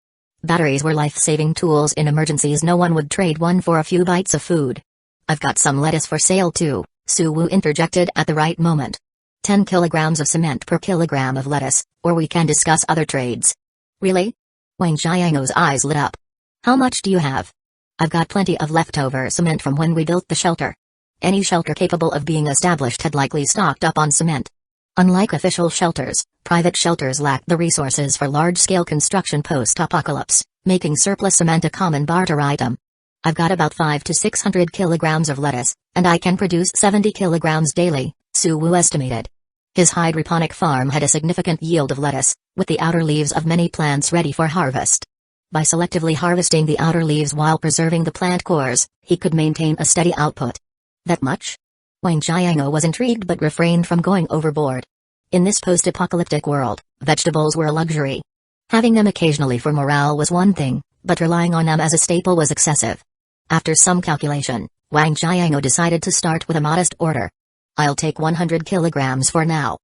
Batteries were life-saving tools in emergencies. No one would trade one for a few bites of food. "I've got some lettuce for sale too," Su Wu interjected at the right moment. 10 kilograms of cement per kilogram of lettuce, or we can discuss other trades. "Really?" Wang Jiango's eyes lit up. "How much do you have?" "I've got plenty of leftover cement from when we built the shelter." Any shelter capable of being established had likely stocked up on cement. Unlike official shelters, private shelters lacked the resources for large-scale construction post-apocalypse, making surplus cement a common barter item. "I've got about 500 to 600 kilograms of lettuce, and I can produce 70 kilograms daily," Su Wu estimated. His hydroponic farm had a significant yield of lettuce, with the outer leaves of many plants ready for harvest. By selectively harvesting the outer leaves while preserving the plant cores, he could maintain a steady output. That much? Wang Jiango was intrigued but refrained from going overboard. In this post-apocalyptic world, vegetables were a luxury. Having them occasionally for morale was one thing, but relying on them as a staple was excessive. After some calculation, Wang Jiango decided to start with a modest order. "I'll take 100 kilograms for now.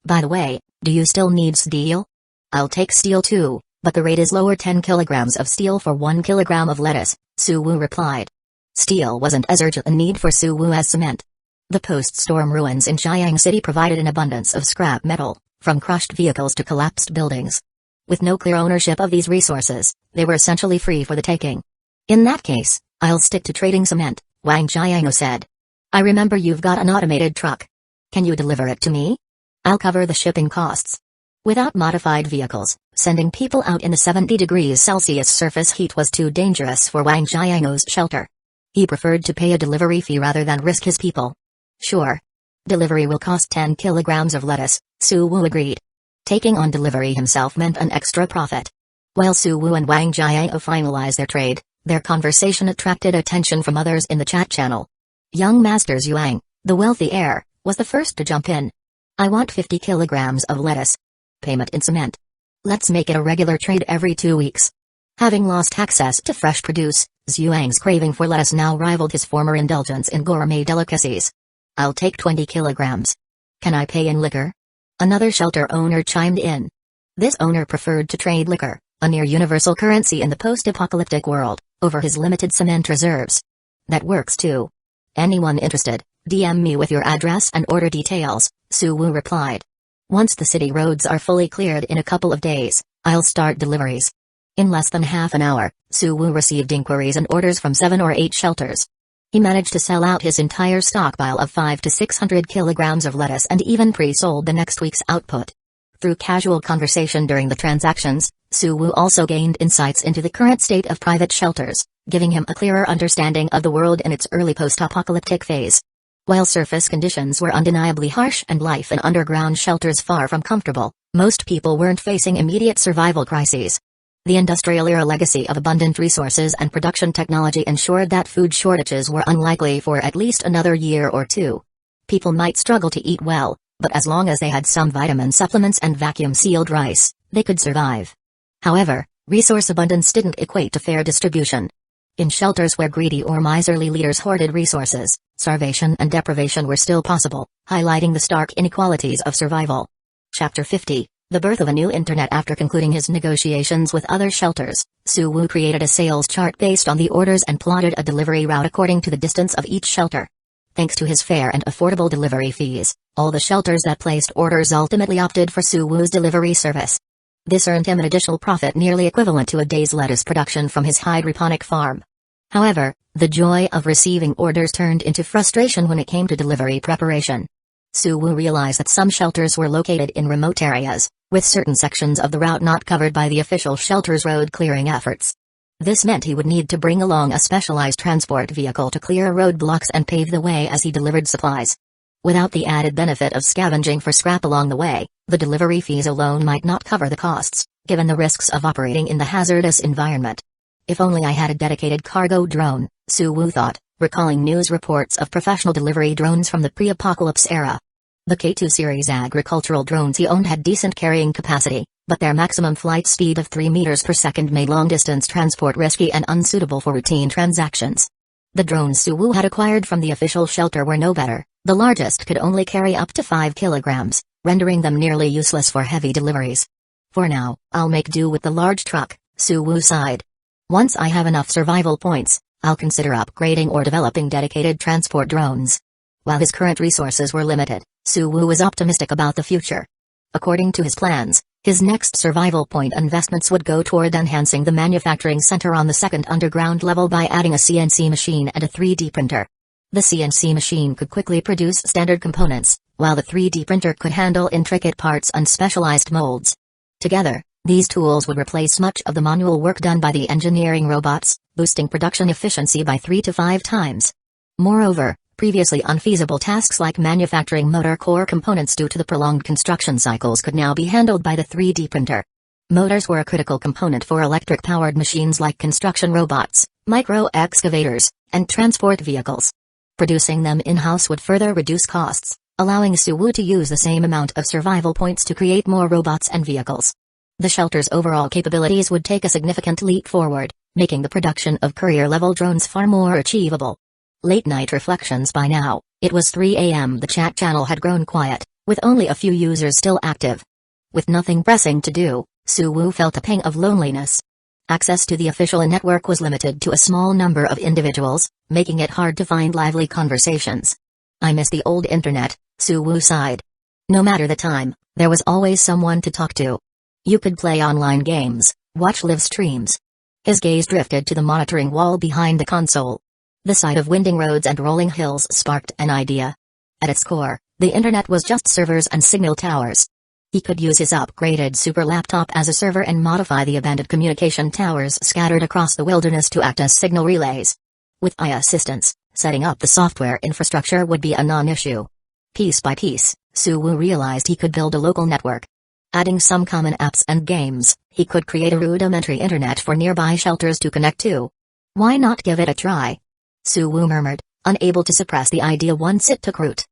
By the way, do you still need steel?" "I'll take steel too, but the rate is lower. 10 kilograms of steel for 1 kilogram of lettuce," Su Wu replied. Steel wasn't as urgent a need for Su Wu as cement. The post-storm ruins in Jiang City provided an abundance of scrap metal, from crushed vehicles to collapsed buildings. With no clear ownership of these resources, they were essentially free for the taking. "In that case, I'll stick to trading cement," Wang Jiango said. "I remember you've got an automated truck. Can you deliver it to me? I'll cover the shipping costs." Without modified vehicles, sending people out in the 70 degrees Celsius surface heat was too dangerous for Wang Jiango's shelter. He preferred to pay a delivery fee rather than risk his people. "Sure. Delivery will cost 10 kilograms of lettuce," Su Wu agreed. Taking on delivery himself meant an extra profit. While Su Wu and Wang Jiao finalized their trade, their conversation attracted attention from others in the chat channel. Young Master Zhuang, the wealthy heir, was the first to jump in. I want 50 kilograms of lettuce. Payment in cement. Let's make it a regular trade every 2 weeks. Having lost access to fresh produce, Zhuang's craving for lettuce now rivaled his former indulgence in gourmet delicacies. I'll take 20 kilograms. Can I pay in liquor? Another shelter owner chimed in. This owner preferred to trade liquor, a near-universal currency in the post-apocalyptic world, over his limited cement reserves. That works too. Anyone interested, DM me with your address and order details, Su Wu replied. Once the city roads are fully cleared in a couple of days, I'll start deliveries. In less than half an hour, Su Wu received inquiries and orders from 7 or 8 shelters. He managed to sell out his entire stockpile of 500 to 600 kilograms of lettuce and even pre-sold the next week's output. Through casual conversation during the transactions, Su Wu also gained insights into the current state of private shelters, giving him a clearer understanding of the world in its early post-apocalyptic phase. While surface conditions were undeniably harsh and life in underground shelters far from comfortable, most people weren't facing immediate survival crises. The industrial era legacy of abundant resources and production technology ensured that food shortages were unlikely for at least another year or two. People might struggle to eat well, but as long as they had some vitamin supplements and vacuum-sealed rice, they could survive. However, resource abundance didn't equate to fair distribution. In shelters where greedy or miserly leaders hoarded resources, starvation and deprivation were still possible, highlighting the stark inequalities of survival. Chapter 50. The birth of a new internet. After concluding his negotiations with other shelters, Su Wu created a sales chart based on the orders and plotted a delivery route according to the distance of each shelter. Thanks to his fair and affordable delivery fees, all the shelters that placed orders ultimately opted for Su Wu's delivery service. This earned him an additional profit nearly equivalent to a day's lettuce production from his hydroponic farm. However, the joy of receiving orders turned into frustration when it came to delivery preparation. Su Wu realized that some shelters were located in remote areas, with certain sections of the route not covered by the official shelter's road clearing efforts. This meant he would need to bring along a specialized transport vehicle to clear roadblocks and pave the way as he delivered supplies. Without the added benefit of scavenging for scrap along the way, the delivery fees alone might not cover the costs, given the risks of operating in the hazardous environment. If only I had a dedicated cargo drone, Su Wu thought, recalling news reports of professional delivery drones from the pre-apocalypse era. The K2 series agricultural drones he owned had decent carrying capacity, but their maximum flight speed of 3 meters per second made long-distance transport risky and unsuitable for routine transactions. The drones Su Wu had acquired from the official shelter were no better. The largest could only carry up to 5 kilograms, rendering them nearly useless for heavy deliveries. For now, I'll make do with the large truck, Su Wu sighed. Once I have enough survival points, I'll consider upgrading or developing dedicated transport drones. While his current resources were limited, Su Wu was optimistic about the future. According to his plans, his next survival point investments would go toward enhancing the manufacturing center on the second underground level by adding a CNC machine and a 3D printer. The CNC machine could quickly produce standard components, while the 3D printer could handle intricate parts and specialized molds. Together, these tools would replace much of the manual work done by the engineering robots, boosting production efficiency by 3 to 5 times. Moreover, previously unfeasible tasks like manufacturing motor core components due to the prolonged construction cycles could now be handled by the 3D printer. Motors were a critical component for electric-powered machines like construction robots, micro-excavators, and transport vehicles. Producing them in-house would further reduce costs, allowing Su Wu to use the same amount of survival points to create more robots and vehicles. The shelter's overall capabilities would take a significant leap forward, making the production of courier-level drones far more achievable. Late-night reflections. By now, it was 3 a.m. The chat channel had grown quiet, with only a few users still active. With nothing pressing to do, Su Wu felt a pang of loneliness. Access to the official network was limited to a small number of individuals, making it hard to find lively conversations. I miss the old internet, Su Wu sighed. No matter the time, there was always someone to talk to. You could play online games, watch live streams. His gaze drifted to the monitoring wall behind the console. The sight of winding roads and rolling hills sparked an idea. At its core, the internet was just servers and signal towers. He could use his upgraded super laptop as a server and modify the abandoned communication towers scattered across the wilderness to act as signal relays. With AI assistance, setting up the software infrastructure would be a non-issue. Piece by piece, Su Wu realized he could build a local network. Adding some common apps and games, he could create a rudimentary internet for nearby shelters to connect to. Why not give it a try? Suwoo murmured, unable to suppress the idea once it took root.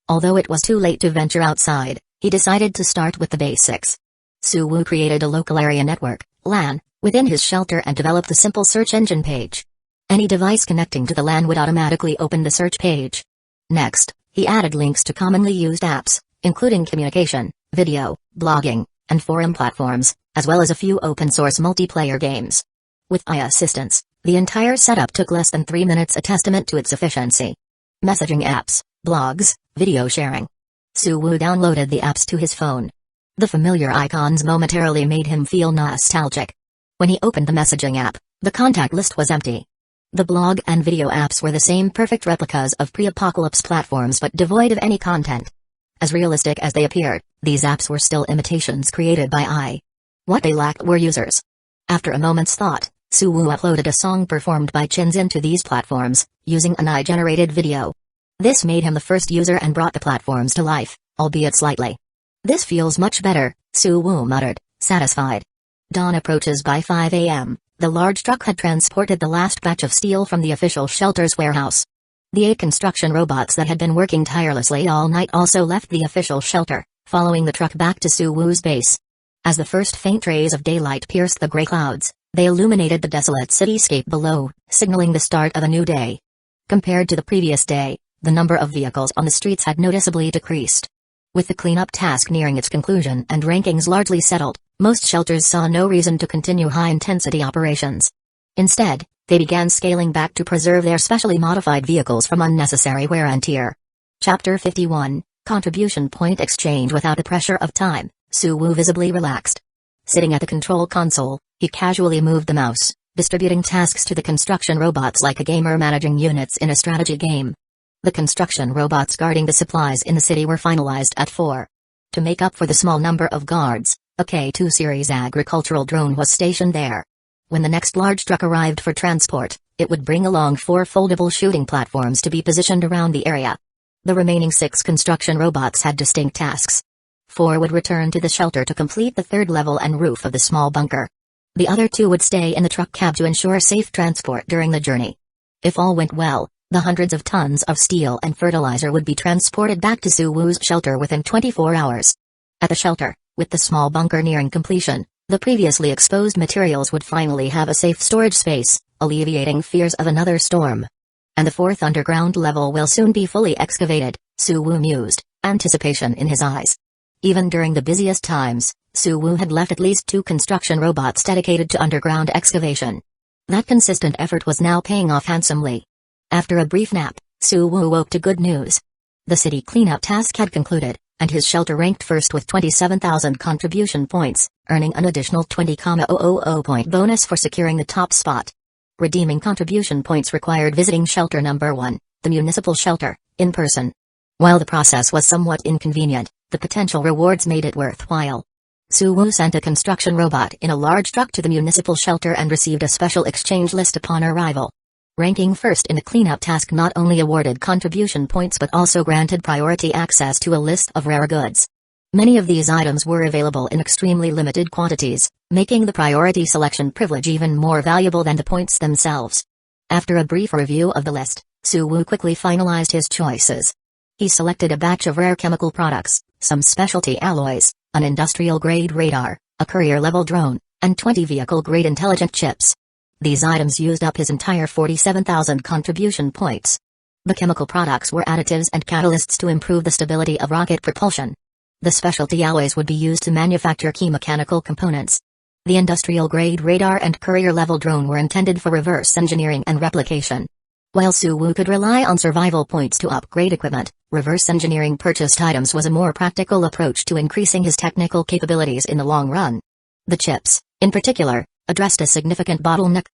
Although it was too late to venture outside, he decided to start with the basics. Suwoo created a local area network, LAN, within his shelter and developed a simple search engine page. Any device connecting to the LAN would automatically open the search page. Next, he added links to commonly used apps, including communication, video, blogging, and forum platforms, as well as a few open-source multiplayer games. With AI assistance, the entire setup took less than 3 minutes, a testament to its efficiency. Messaging apps, blogs, video sharing. Suwoo downloaded the apps to his phone. The familiar icons momentarily made him feel nostalgic. When he opened the messaging app, the contact list was empty. The blog and video apps were the same perfect replicas of pre-apocalypse platforms but devoid of any content. As realistic as they appeared, these apps were still imitations created by AI. What they lacked were users. After a moment's thought, Suwoo uploaded a song performed by Shinzin to these platforms, using an AI-generated video. This made him the first user and brought the platforms to life, albeit slightly. This feels much better, Suwoo muttered, satisfied. Dawn approaches. By 5 a.m., the large truck had transported the last batch of steel from the official shelter's warehouse. The 8 construction robots that had been working tirelessly all night also left the official shelter, following the truck back to Suwoo's base. As the first faint rays of daylight pierced the gray clouds, they illuminated the desolate cityscape below, signaling the start of a new day. Compared to the previous day, the number of vehicles on the streets had noticeably decreased. With the cleanup task nearing its conclusion and rankings largely settled, most shelters saw no reason to continue high-intensity operations. Instead, they began scaling back to preserve their specially modified vehicles from unnecessary wear and tear. Chapter 51, Contribution Point Exchange. Without the pressure of time, Suwoo visibly relaxed. Sitting at the control console, he casually moved the mouse, distributing tasks to the construction robots like a gamer managing units in a strategy game. The construction robots guarding the supplies in the city were finalized at 4. To make up for the small number of guards, a K2 series agricultural drone was stationed there. When the next large truck arrived for transport, it would bring along 4 foldable shooting platforms to be positioned around the area. The remaining 6 construction robots had distinct tasks. 4 would return to the shelter to complete the 3rd level and roof of the small bunker. The other 2 would stay in the truck cab to ensure safe transport during the journey. If all went well, the hundreds of tons of steel and fertilizer would be transported back to Suwoo's shelter within 24 hours. At the shelter, with the small bunker nearing completion, the previously exposed materials would finally have a safe storage space, alleviating fears of another storm. And the 4th underground level will soon be fully excavated, Suwoo mused, anticipation in his eyes. Even during the busiest times, Suwoo had left at least 2 construction robots dedicated to underground excavation. That consistent effort was now paying off handsomely. After a brief nap, Suwoo woke to good news. The city cleanup task had concluded, and his shelter ranked first with 27,000 contribution points, earning an additional 20,000 point bonus for securing the top spot. Redeeming contribution points required visiting shelter number 1, the municipal shelter, in person. While the process was somewhat inconvenient, the potential rewards made it worthwhile. Suwoo sent a construction robot in a large truck to the municipal shelter and received a special exchange list upon arrival. Ranking first in the cleanup task not only awarded contribution points but also granted priority access to a list of rare goods. Many of these items were available in extremely limited quantities, making the priority selection privilege even more valuable than the points themselves. After a brief review of the list, Suwoo quickly finalized his choices. He selected a batch of rare chemical products, some specialty alloys, an industrial-grade radar, a courier-level drone, and 20 vehicle-grade intelligent chips. These items used up his entire 47,000 contribution points. The chemical products were additives and catalysts to improve the stability of rocket propulsion. The specialty alloys would be used to manufacture key mechanical components. The industrial-grade radar and courier-level drone were intended for reverse engineering and replication. While Suwoo could rely on survival points to upgrade equipment, reverse engineering purchased items was a more practical approach to increasing his technical capabilities in the long run. The chips, in particular, addressed a significant bottleneck.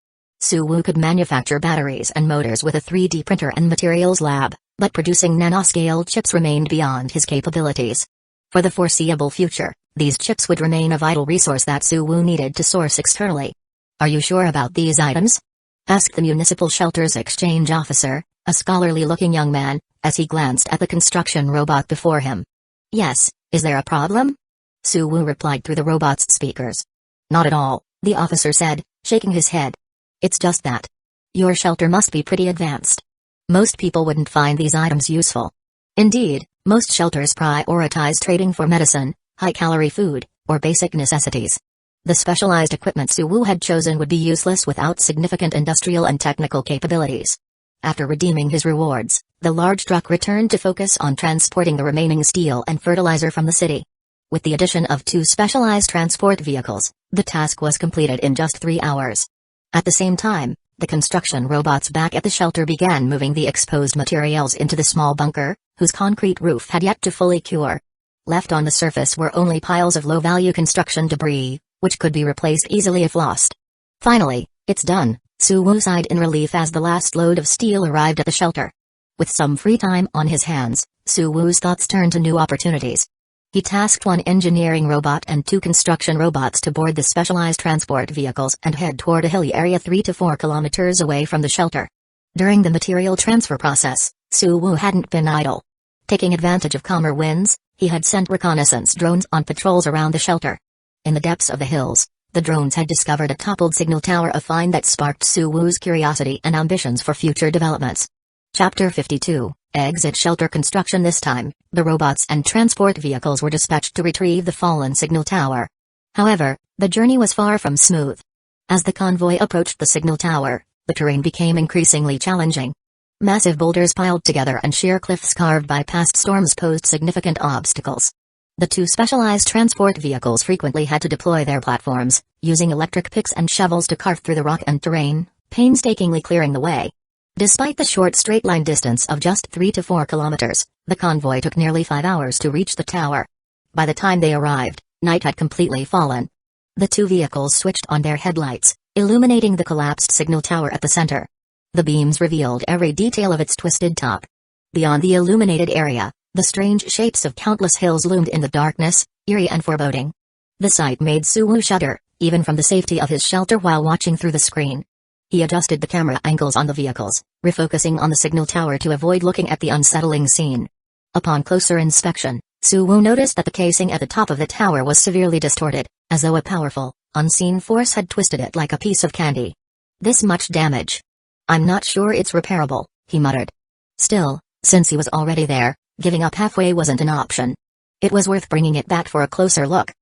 Suwoo could manufacture batteries and motors with a 3D printer and materials lab, but producing nanoscale chips remained beyond his capabilities. For the foreseeable future, these chips would remain a vital resource that Suwoo needed to source externally. "Are you sure about these items?" asked the municipal shelter's exchange officer, a scholarly-looking young man, as he glanced at the construction robot before him. "Yes, is there a problem?" Suwoo replied through the robot's speakers. Not at all, the officer said, shaking his head. It's just that. Your shelter must be pretty advanced. Most people wouldn't find these items useful. Indeed, most shelters prioritize trading for medicine, high-calorie food, or basic necessities. The specialized equipment Suwu had chosen would be useless without significant industrial and technical capabilities. After redeeming his rewards, the large truck returned to focus on transporting the remaining steel and fertilizer from the city. With the addition of 2 specialized transport vehicles, the task was completed in just 3 hours. At the same time, the construction robots back at the shelter began moving the exposed materials into the small bunker, whose concrete roof had yet to fully cure. Left on the surface were only piles of low-value construction debris, which could be replaced easily if lost. Finally, it's done, Suwu sighed in relief as the last load of steel arrived at the shelter. With some free time on his hands, Suwu's thoughts turned to new opportunities. He tasked 1 engineering robot and 2 construction robots to board the specialized transport vehicles and head toward a hilly area 3 to 4 kilometers away from the shelter. During the material transfer process, Suwu hadn't been idle. Taking advantage of calmer winds, he had sent reconnaissance drones on patrols around the shelter. In the depths of the hills, the drones had discovered a toppled signal tower, a find that sparked Suwu's curiosity and ambitions for future developments. Chapter 52, Exit Shelter Construction. This time, the robots and transport vehicles were dispatched to retrieve the fallen signal tower. However, the journey was far from smooth. As the convoy approached the signal tower, the terrain became increasingly challenging. Massive boulders piled together and sheer cliffs carved by past storms posed significant obstacles. The 2 specialized transport vehicles frequently had to deploy their platforms, using electric picks and shovels to carve through the rock and terrain, painstakingly clearing the way. Despite the short straight-line distance of just 3 to 4 kilometers, the convoy took nearly 5 hours to reach the tower. By the time they arrived, night had completely fallen. The 2 vehicles switched on their headlights, illuminating the collapsed signal tower at the center. The beams revealed every detail of its twisted top. Beyond the illuminated area, the strange shapes of countless hills loomed in the darkness, eerie and foreboding. The sight made Suwu shudder, even from the safety of his shelter while watching through the screen. He adjusted the camera angles on the vehicles, refocusing on the signal tower to avoid looking at the unsettling scene. Upon closer inspection, Suwu noticed that the casing at the top of the tower was severely distorted, as though a powerful, unseen force had twisted it like a piece of candy. This much damage. I'm not sure it's repairable, he muttered. Still, since he was already there, giving up halfway wasn't an option. It was worth bringing it back for a closer look.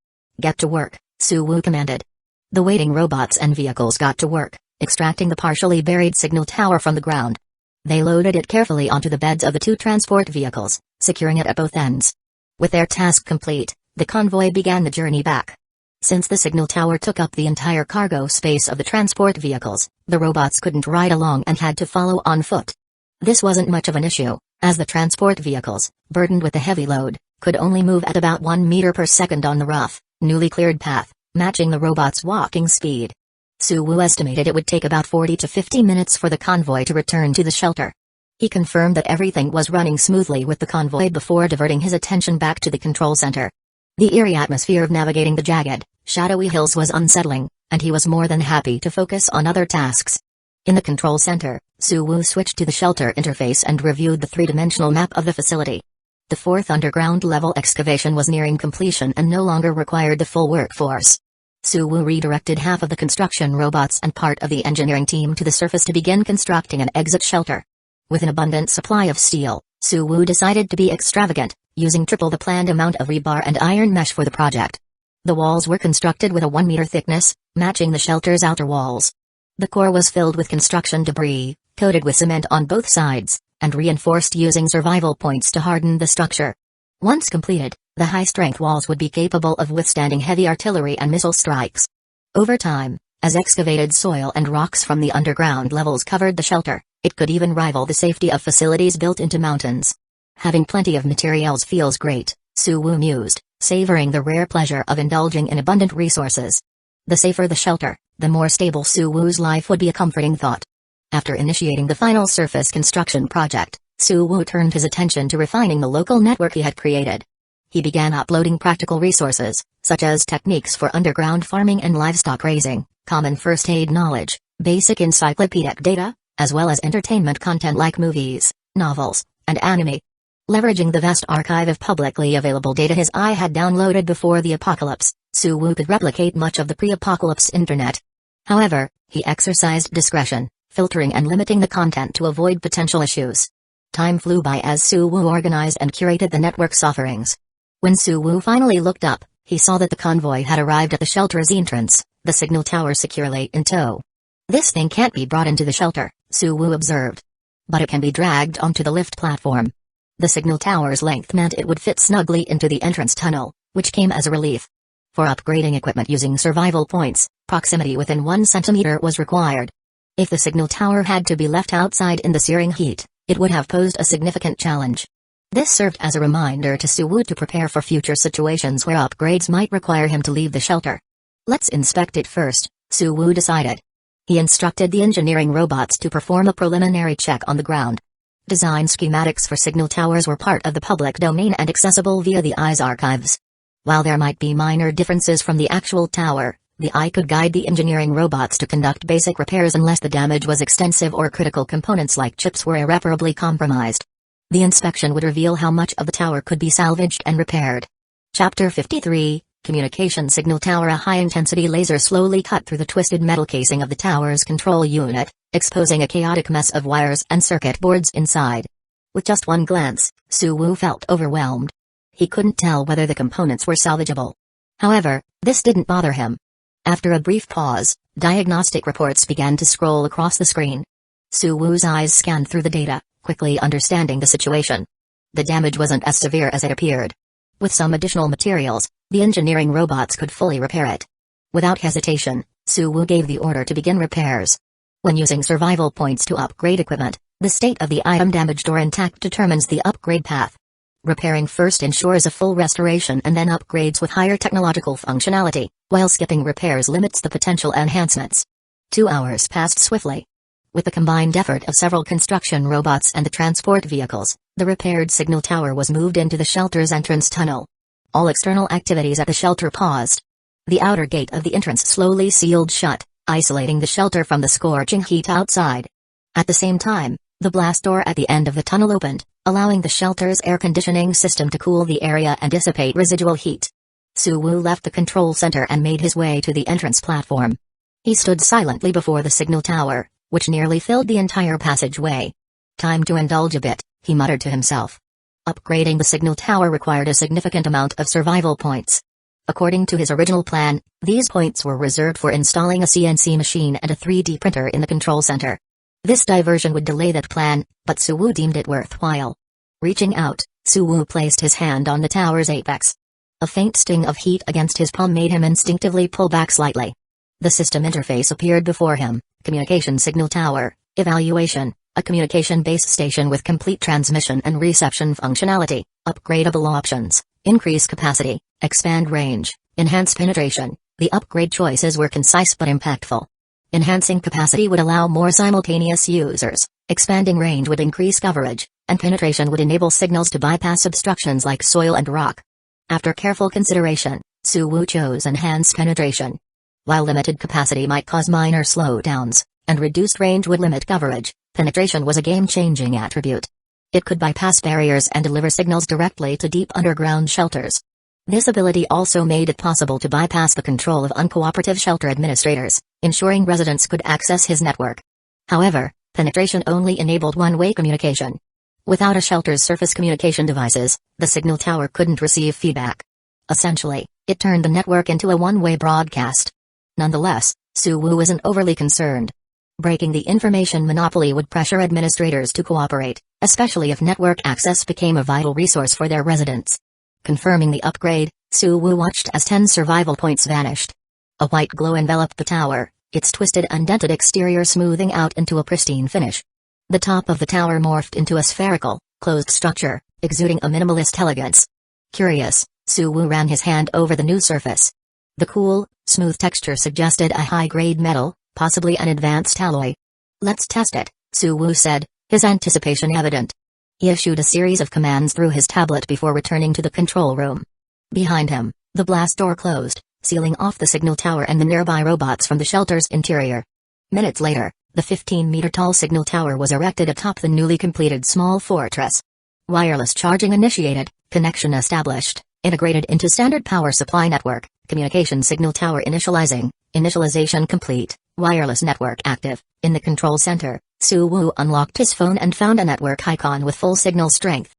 Get to work, Suwu commanded. The waiting robots and vehicles got to work, extracting the partially buried signal tower from the ground. They loaded it carefully onto the beds of the 2 transport vehicles, securing it at both ends. With their task complete, the convoy began the journey back. Since the signal tower took up the entire cargo space of the transport vehicles, the robots couldn't ride along and had to follow on foot. This wasn't much of an issue, as the transport vehicles, burdened with a heavy load, could only move at about 1 meter per second on the rough, newly cleared path, matching the robots' walking speed. Suwu estimated it would take about 40 to 50 minutes for the convoy to return to the shelter. He confirmed that everything was running smoothly with the convoy before diverting his attention back to the control center. The eerie atmosphere of navigating the jagged, shadowy hills was unsettling, and he was more than happy to focus on other tasks. In the control center, Suwu switched to the shelter interface and reviewed the 3-dimensional map of the facility. The 4th underground level excavation was nearing completion and no longer required the full workforce. Suwu redirected half of the construction robots and part of the engineering team to the surface to begin constructing an exit shelter. With an abundant supply of steel, Suwu decided to be extravagant, using triple the planned amount of rebar and iron mesh for the project. The walls were constructed with a 1-meter thickness, matching the shelter's outer walls. The core was filled with construction debris, coated with cement on both sides, and reinforced using survival points to harden the structure. Once completed, the high-strength walls would be capable of withstanding heavy artillery and missile strikes. Over time, as excavated soil and rocks from the underground levels covered the shelter, it could even rival the safety of facilities built into mountains. Having plenty of materials feels great, Suwu mused, savoring the rare pleasure of indulging in abundant resources. The safer the shelter, the more stable Suwu's life would be, a comforting thought. After initiating the final surface construction project, Suwu turned his attention to refining the local network he had created. He began uploading practical resources, such as techniques for underground farming and livestock raising, common first aid knowledge, basic encyclopedic data, as well as entertainment content like movies, novels, and anime. Leveraging the vast archive of publicly available data his eye had downloaded before the apocalypse, Suwoo could replicate much of the pre-apocalypse internet. However, he exercised discretion, filtering and limiting the content to avoid potential issues. Time flew by as Suwoo organized and curated the network's offerings. When Suwoo finally looked up, he saw that the convoy had arrived at the shelter's entrance, the signal tower securely in tow. "This thing can't be brought into the shelter," Suwoo observed. "But it can be dragged onto the lift platform." The signal tower's length meant it would fit snugly into the entrance tunnel, which came as a relief. For upgrading equipment using survival points, proximity within 1 centimeter was required. If the signal tower had to be left outside in the searing heat, it would have posed a significant challenge. This served as a reminder to Suwoo to prepare for future situations where upgrades might require him to leave the shelter. "Let's inspect it first," Suwoo decided. He instructed the engineering robots to perform a preliminary check on the ground. Design schematics for signal towers were part of the public domain and accessible via the Eye's archives. While there might be minor differences from the actual tower, the Eye could guide the engineering robots to conduct basic repairs unless the damage was extensive or critical components like chips were irreparably compromised. The inspection would reveal how much of the tower could be salvaged and repaired. Chapter 53, Communication Signal Tower. A high-intensity laser slowly cut through the twisted metal casing of the tower's control unit, exposing a chaotic mess of wires and circuit boards inside. With just one glance, Suwoo felt overwhelmed. He couldn't tell whether the components were salvageable. However, this didn't bother him. After a brief pause, diagnostic reports began to scroll across the screen. Suwoo's eyes scanned through the data, quickly understanding the situation. The damage wasn't as severe as it appeared. With some additional materials, the engineering robots could fully repair it. Without hesitation, Suwoo gave the order to begin repairs. When using survival points to upgrade equipment, the state of the item damaged or intact determines the upgrade path. Repairing first ensures a full restoration and then upgrades with higher technological functionality, while skipping repairs limits the potential enhancements. 2 hours passed swiftly. With the combined effort of several construction robots and the transport vehicles, the repaired signal tower was moved into the shelter's entrance tunnel. All external activities at the shelter paused. The outer gate of the entrance slowly sealed shut, isolating the shelter from the scorching heat outside. At the same time, the blast door at the end of the tunnel opened, allowing the shelter's air conditioning system to cool the area and dissipate residual heat. Suwoo left the control center and made his way to the entrance platform. He stood silently before the signal tower, which nearly filled the entire passageway. "Time to indulge a bit," he muttered to himself. Upgrading the signal tower required a significant amount of survival points. According to his original plan, these points were reserved for installing a CNC machine and a 3D printer in the control center. This diversion would delay that plan, but Suwoo deemed it worthwhile. Reaching out, Suwoo placed his hand on the tower's apex. A faint sting of heat against his palm made him instinctively pull back slightly. The system interface appeared before him: Communication Signal Tower, Evaluation, a communication base station with complete transmission and reception functionality, upgradable options, increase capacity, expand range, enhance penetration. The upgrade choices were concise but impactful. Enhancing capacity would allow more simultaneous users, expanding range would increase coverage, and penetration would enable signals to bypass obstructions like soil and rock. After careful consideration, Suwoo chose enhanced penetration. While limited capacity might cause minor slowdowns, and reduced range would limit coverage, penetration was a game-changing attribute. It could bypass barriers and deliver signals directly to deep underground shelters. This ability also made it possible to bypass the control of uncooperative shelter administrators, ensuring residents could access his network. However, penetration only enabled one-way communication. Without a shelter's surface communication devices, the signal tower couldn't receive feedback. Essentially, it turned the network into a one-way broadcast. Nonetheless, Suwoo wasn't overly concerned. Breaking the information monopoly would pressure administrators to cooperate, especially if network access became a vital resource for their residents. Confirming the upgrade, Suwoo watched as 10 survival points vanished. A white glow enveloped the tower, its twisted undented exterior smoothing out into a pristine finish. The top of the tower morphed into a spherical, closed structure, exuding a minimalist elegance. Curious, Suwoo ran his hand over the new surface. The cool, smooth texture suggested a high-grade metal, possibly an advanced alloy. "Let's test it," Suwoo said, his anticipation evident. He issued a series of commands through his tablet before returning to the control room. Behind him, the blast door closed, sealing off the signal tower and the nearby robots from the shelter's interior. Minutes later, the 15-meter-tall signal tower was erected atop the newly completed small fortress. Wireless charging initiated, connection established, integrated into standard power supply network, Communication signal tower initializing. Initialization complete. Wireless network active. In the control center, Su Wu unlocked his phone and found a network icon with full signal strength.